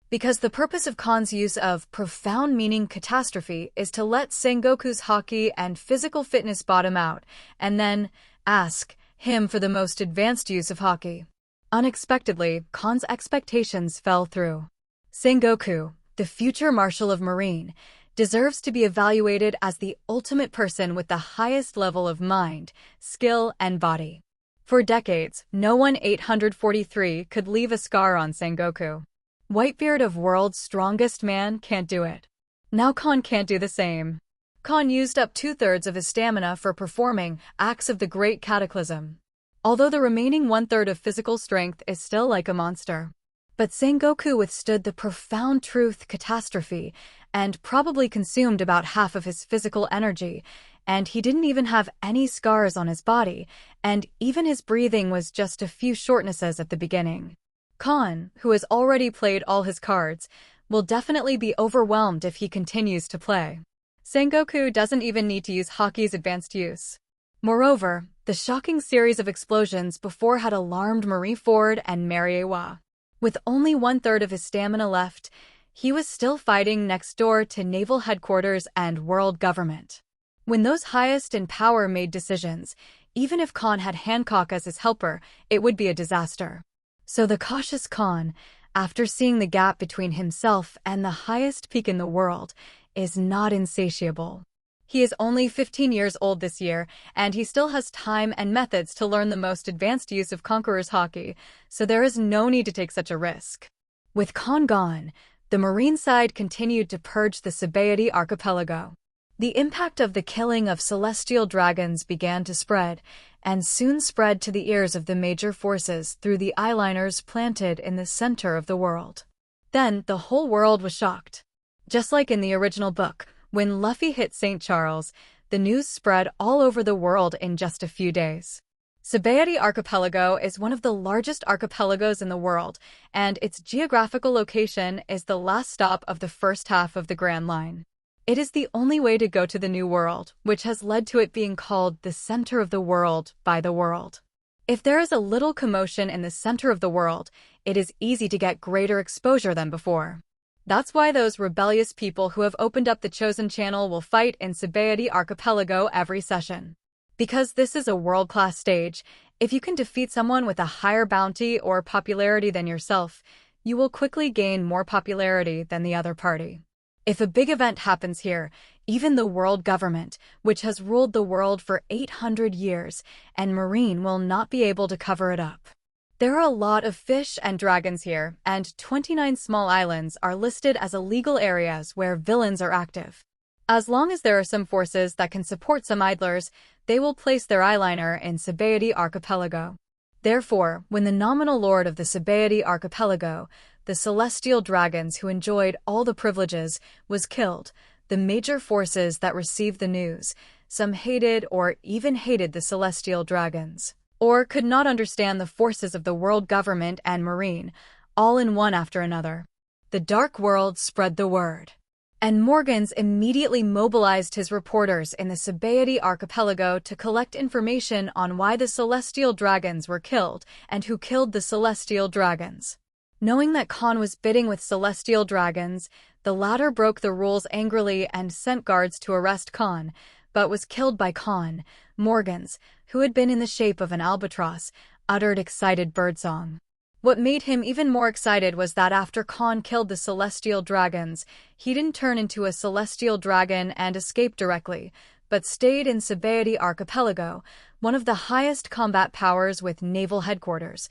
Because the purpose of Kahn's use of profound meaning catastrophe is to let Sengoku's haki and physical fitness bottom out, and then ask him for the most advanced use of haki. Unexpectedly, Kahn's expectations fell through. Sengoku, the future Marshal of Marine, deserves to be evaluated as the ultimate person with the highest level of mind, skill, and body. For decades, no one 843 could leave a scar on Sengoku. Whitebeard of world's strongest man can't do it. Now Kahn can't do the same. Kahn used up 2/3 of his stamina for performing acts of the Great Cataclysm, although the remaining 1/3 of physical strength is still like a monster. But Sengoku withstood the profound truth catastrophe and probably consumed about half of his physical energy, and he didn't even have any scars on his body, and even his breathing was just a few shortnesses at the beginning. Kahn, who has already played all his cards, will definitely be overwhelmed if he continues to play. Sengoku doesn't even need to use Haki's advanced use. Moreover, the shocking series of explosions before had alarmed Marineford and Mariewa. With only 1/3 of his stamina left, he was still fighting next door to naval headquarters and world government. When those highest in power made decisions, even if Kahn had Hancock as his helper, it would be a disaster. So the cautious Kahn, after seeing the gap between himself and the highest peak in the world, is not insatiable. He is only 15 years old this year, and he still has time and methods to learn the most advanced use of Conqueror's Haki, so there is no need to take such a risk. With Kahn gone, the marine side continued to purge the Sabaody archipelago. The impact of the killing of celestial dragons began to spread, and soon spread to the ears of the major forces through the eyeliners planted in the center of the world. Then the whole world was shocked. Just like in the original book, when Luffy hit St. Charles, the news spread all over the world in just a few days. Sabaody Archipelago is one of the largest archipelagos in the world, and its geographical location is the last stop of the first half of the Grand Line. It is the only way to go to the New World, which has led to it being called the center of the world by the world. If there is a little commotion in the center of the world, it is easy to get greater exposure than before. That's why those rebellious people who have opened up the Chosen Channel will fight in Sabaody Archipelago every session. Because this is a world-class stage, if you can defeat someone with a higher bounty or popularity than yourself, you will quickly gain more popularity than the other party. If a big event happens here, even the world government, which has ruled the world for 800 years, and Marine will not be able to cover it up. There are a lot of fish and dragons here, and 29 small islands are listed as illegal areas where villains are active. As long as there are some forces that can support some idlers, they will place their eyeliner in Sabaody Archipelago. Therefore, when the nominal lord of the Sabaody Archipelago, the celestial dragons who enjoyed all the privileges, was killed, the major forces that received the news, some hated or even hated the celestial dragons, or could not understand the forces of the world government and marine, all in one after another. The Dark World spread the word, and Morgans immediately mobilized his reporters in the Sabaody Archipelago to collect information on why the celestial dragons were killed and who killed the celestial dragons. Knowing that Kahn was bidding with celestial dragons, the latter broke the rules angrily and sent guards to arrest Kahn, but was killed by Kahn. Morgans, who had been in the shape of an albatross, uttered excited birdsong. What made him even more excited was that after Kahn killed the celestial dragons, he didn't turn into a celestial dragon and escape directly, but stayed in Sabaody Archipelago, one of the highest combat powers with naval headquarters.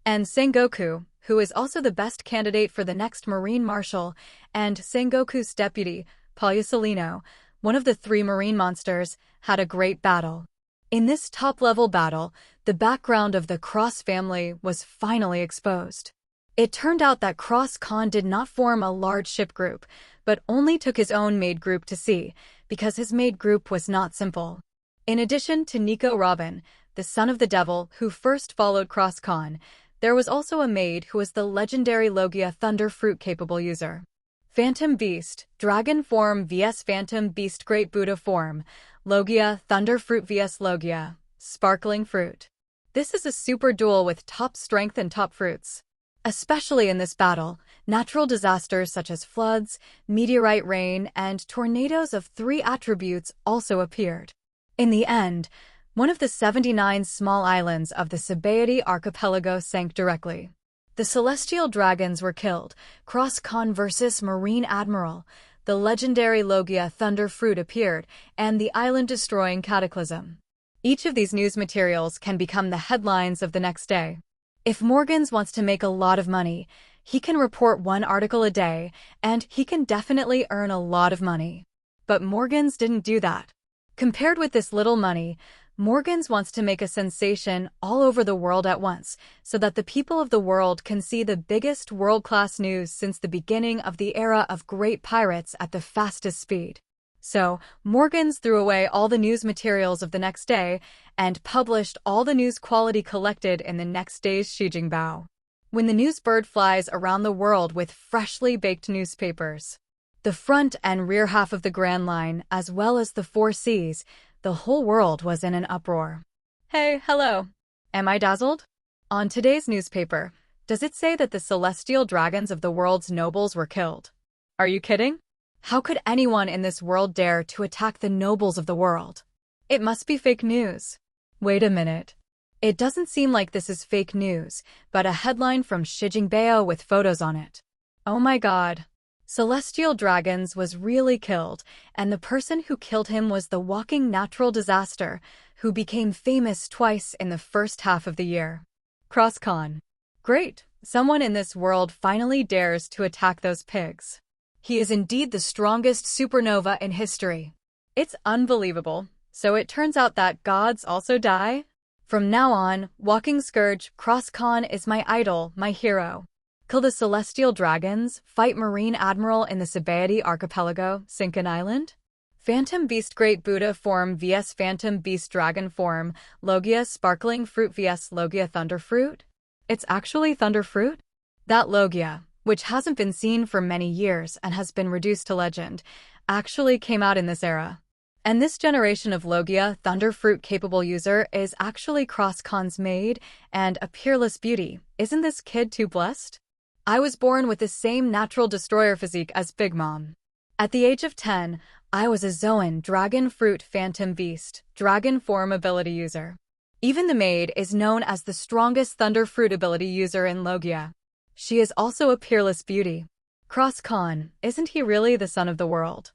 And Sengoku, who is also the best candidate for the next Marine Marshal, and Sengoku's deputy, Pagliusolino, one of the 3 marine monsters, had a great battle. In this top-level battle, the background of the Cross family was finally exposed. It turned out that Kahn did not form a large ship group, but only took his own maid group to sea, because his maid group was not simple. In addition to Nico Robin, the son of the devil who first followed Kahn, there was also a maid who was the legendary Logia Thunder Fruit capable user. Phantom Beast, Dragon Form vs Phantom Beast Great Buddha Form, Logia Thunder Fruit vs Logia, Sparkling Fruit. This is a super duel with top strength and top fruits. Especially in this battle, natural disasters such as floods, meteorite rain, and tornadoes of 3 attributes also appeared. In the end, one of the 79 small islands of the Sabaody Archipelago sank directly. The celestial dragons were killed, Kahn versus Marine Admiral. the legendary Logia thunder fruit appeared, and the island-destroying cataclysm. Each of these news materials can become the headlines of the next day. If Morgans wants to make a lot of money, he can report one article a day, and he can definitely earn a lot of money. But Morgans didn't do that. Compared with this little money, Morgans wants to make a sensation all over the world at once, so that the people of the world can see the biggest world-class news since the beginning of the era of great pirates at the fastest speed. So, Morgans threw away all the news materials of the next day and published all the news quality collected in the next day's Shijingbao. When the news bird flies around the world with freshly baked newspapers, the front and rear half of the Grand Line, as well as the 4 seas, the whole world was in an uproar. Hey, hello. Am I dazzled? On today's newspaper, does it say that the celestial dragons of the world's nobles were killed? Are you kidding? How could anyone in this world dare to attack the nobles of the world? It must be fake news. Wait a minute. It doesn't seem like this is fake news, but a headline from Shijingbao with photos on it. Oh my god. Celestial Dragons was really killed, and the person who killed him was the walking natural disaster, who became famous twice in the first half of the year. Kahn. Great, someone in this world finally dares to attack those pigs. He is indeed the strongest supernova in history. It's unbelievable. So it turns out that gods also die? From now on, Walking Scourge, Kahn is my idol, my hero. Kill the Celestial Dragons, fight Marine Admiral in the Sabaody Archipelago, Sinkin Island? Phantom Beast Great Buddha Form vs Phantom Beast Dragon Form, Logia Sparkling Fruit vs Logia Thunder Fruit? It's actually Thunder Fruit? That Logia, which hasn't been seen for many years and has been reduced to legend, actually came out in this era. And this generation of Logia Thunder Fruit capable user is actually Kahn's maid and a peerless beauty. Isn't this kid too blessed? I was born with the same natural destroyer physique as Big Mom. At the age of 10, I was a Zoan Dragon Fruit Phantom Beast, Dragon Form ability user. Even the maid is known as the strongest Thunder Fruit ability user in Logia. She is also a peerless beauty. Kahn, isn't he really the son of the world?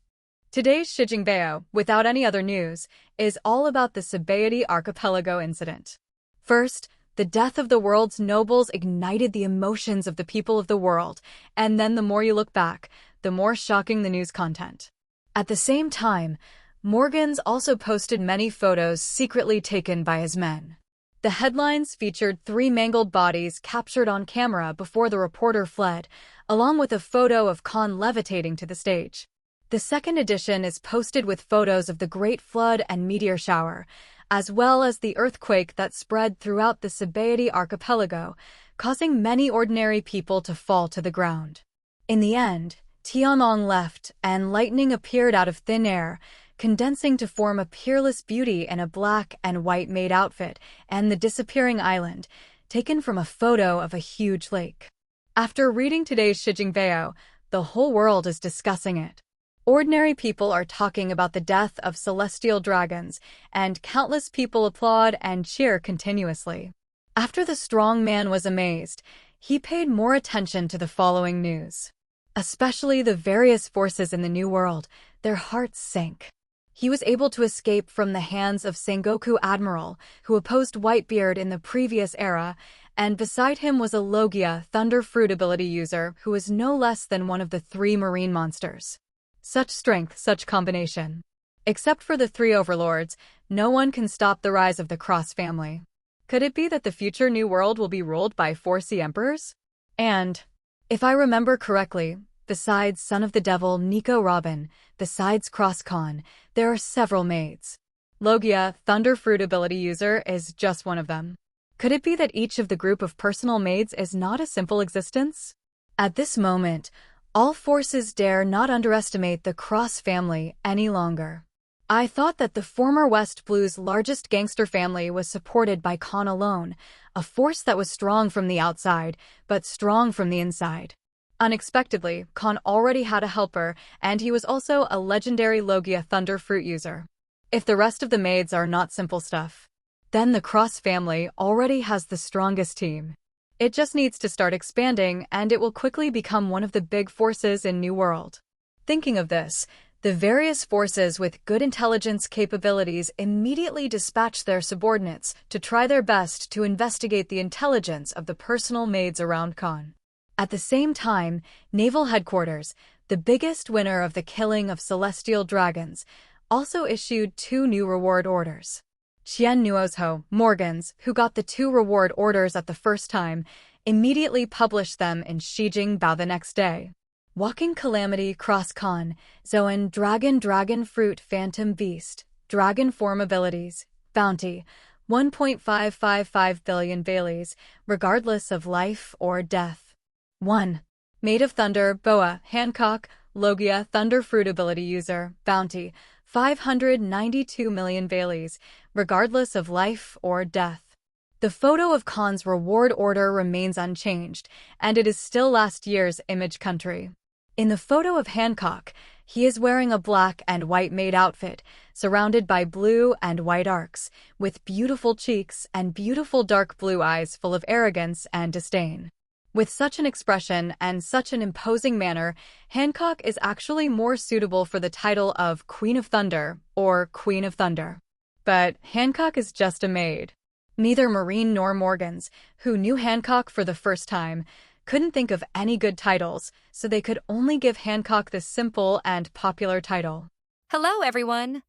Today's Shijingbao, without any other news, is all about the Sabaody Archipelago incident. First, the death of the world's nobles ignited the emotions of the people of the world, and then the more you look back, the more shocking the news content. At the same time, Morgans also posted many photos secretly taken by his men. The headlines featured 3 mangled bodies captured on camera before the reporter fled, along with a photo of Kahn levitating to the stage. The second edition is posted with photos of the Great Flood and meteor shower, as well as the earthquake that spread throughout the Sabaody Archipelago, causing many ordinary people to fall to the ground. In the end, Tianhu left, and lightning appeared out of thin air, condensing to form a peerless beauty in a black and white maid outfit, and the disappearing island, taken from a photo of a huge lake. After reading today's Shijingbao, the whole world is discussing it. Ordinary people are talking about the death of celestial dragons, and countless people applaud and cheer continuously. After the strong man was amazed, he paid more attention to the following news. Especially the various forces in the New World, their hearts sank. He was able to escape from the hands of Sengoku Admiral, who opposed Whitebeard in the previous era, and beside him was a Logia Thunder Fruit ability user who was no less than one of the 3 marine monsters. Such strength, such combination. Except for the 3 overlords, no one can stop the rise of the Cross family. Could it be that the future New World will be ruled by 4 sea emperors? And, if I remember correctly, besides Son of the Devil Nico Robin, besides Kahn, there are several maids. Logia, Thunder Fruit ability user, is just one of them. Could it be that each of the group of personal maids is not a simple existence? At this moment, all forces dare not underestimate the Cross family any longer. I thought that the former West Blue's largest gangster family was supported by Kahn alone, a force that was strong from the outside, but strong from the inside. Unexpectedly, Kahn already had a helper, and he was also a legendary Logia Thunder Fruit user. If the rest of the maids are not simple stuff, then the Cross family already has the strongest team. It just needs to start expanding, and it will quickly become one of the big forces in New World. Thinking of this, the various forces with good intelligence capabilities immediately dispatched their subordinates to try their best to investigate the intelligence of the personal maids around Kahn. At the same time, Naval Headquarters, the biggest winner of the killing of celestial dragons, also issued 2 new reward orders. Xian Nuozho, Morgans, who got the 2 reward orders at the first time, immediately published them in Shijing Bao the next day. Walking Calamity Cross Kahn, Zoan Dragon Fruit Phantom Beast, Dragon Form Abilities, Bounty, 1.555 billion Baileys, regardless of life or death. 1. Maid of Thunder, Boa, Hancock, Logia, Thunder Fruit Ability User, Bounty, 592 million Baileys, regardless of life or death. The photo of Kahn's reward order remains unchanged, and it is still last year's image country. In the photo of Hancock, he is wearing a black and white maid outfit, surrounded by blue and white arcs, with beautiful cheeks and beautiful dark blue eyes full of arrogance and disdain. With such an expression and such an imposing manner, Hancock is actually more suitable for the title of Queen of Thunder or Queen of Thunder. But Hancock is just a maid. Neither Marine nor Morgans, who knew Hancock for the first time, couldn't think of any good titles, so they could only give Hancock this simple and popular title. Hello, everyone!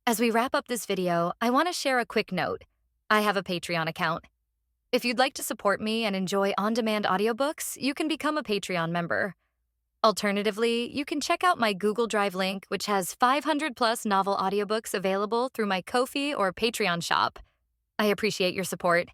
As we wrap up this video, I want to share a quick note. I have a Patreon account. If you'd like to support me and enjoy on-demand audiobooks, you can become a Patreon member. Alternatively, you can check out my Google Drive link, which has 500+ novel audiobooks available through my Ko-fi or Patreon shop. I appreciate your support.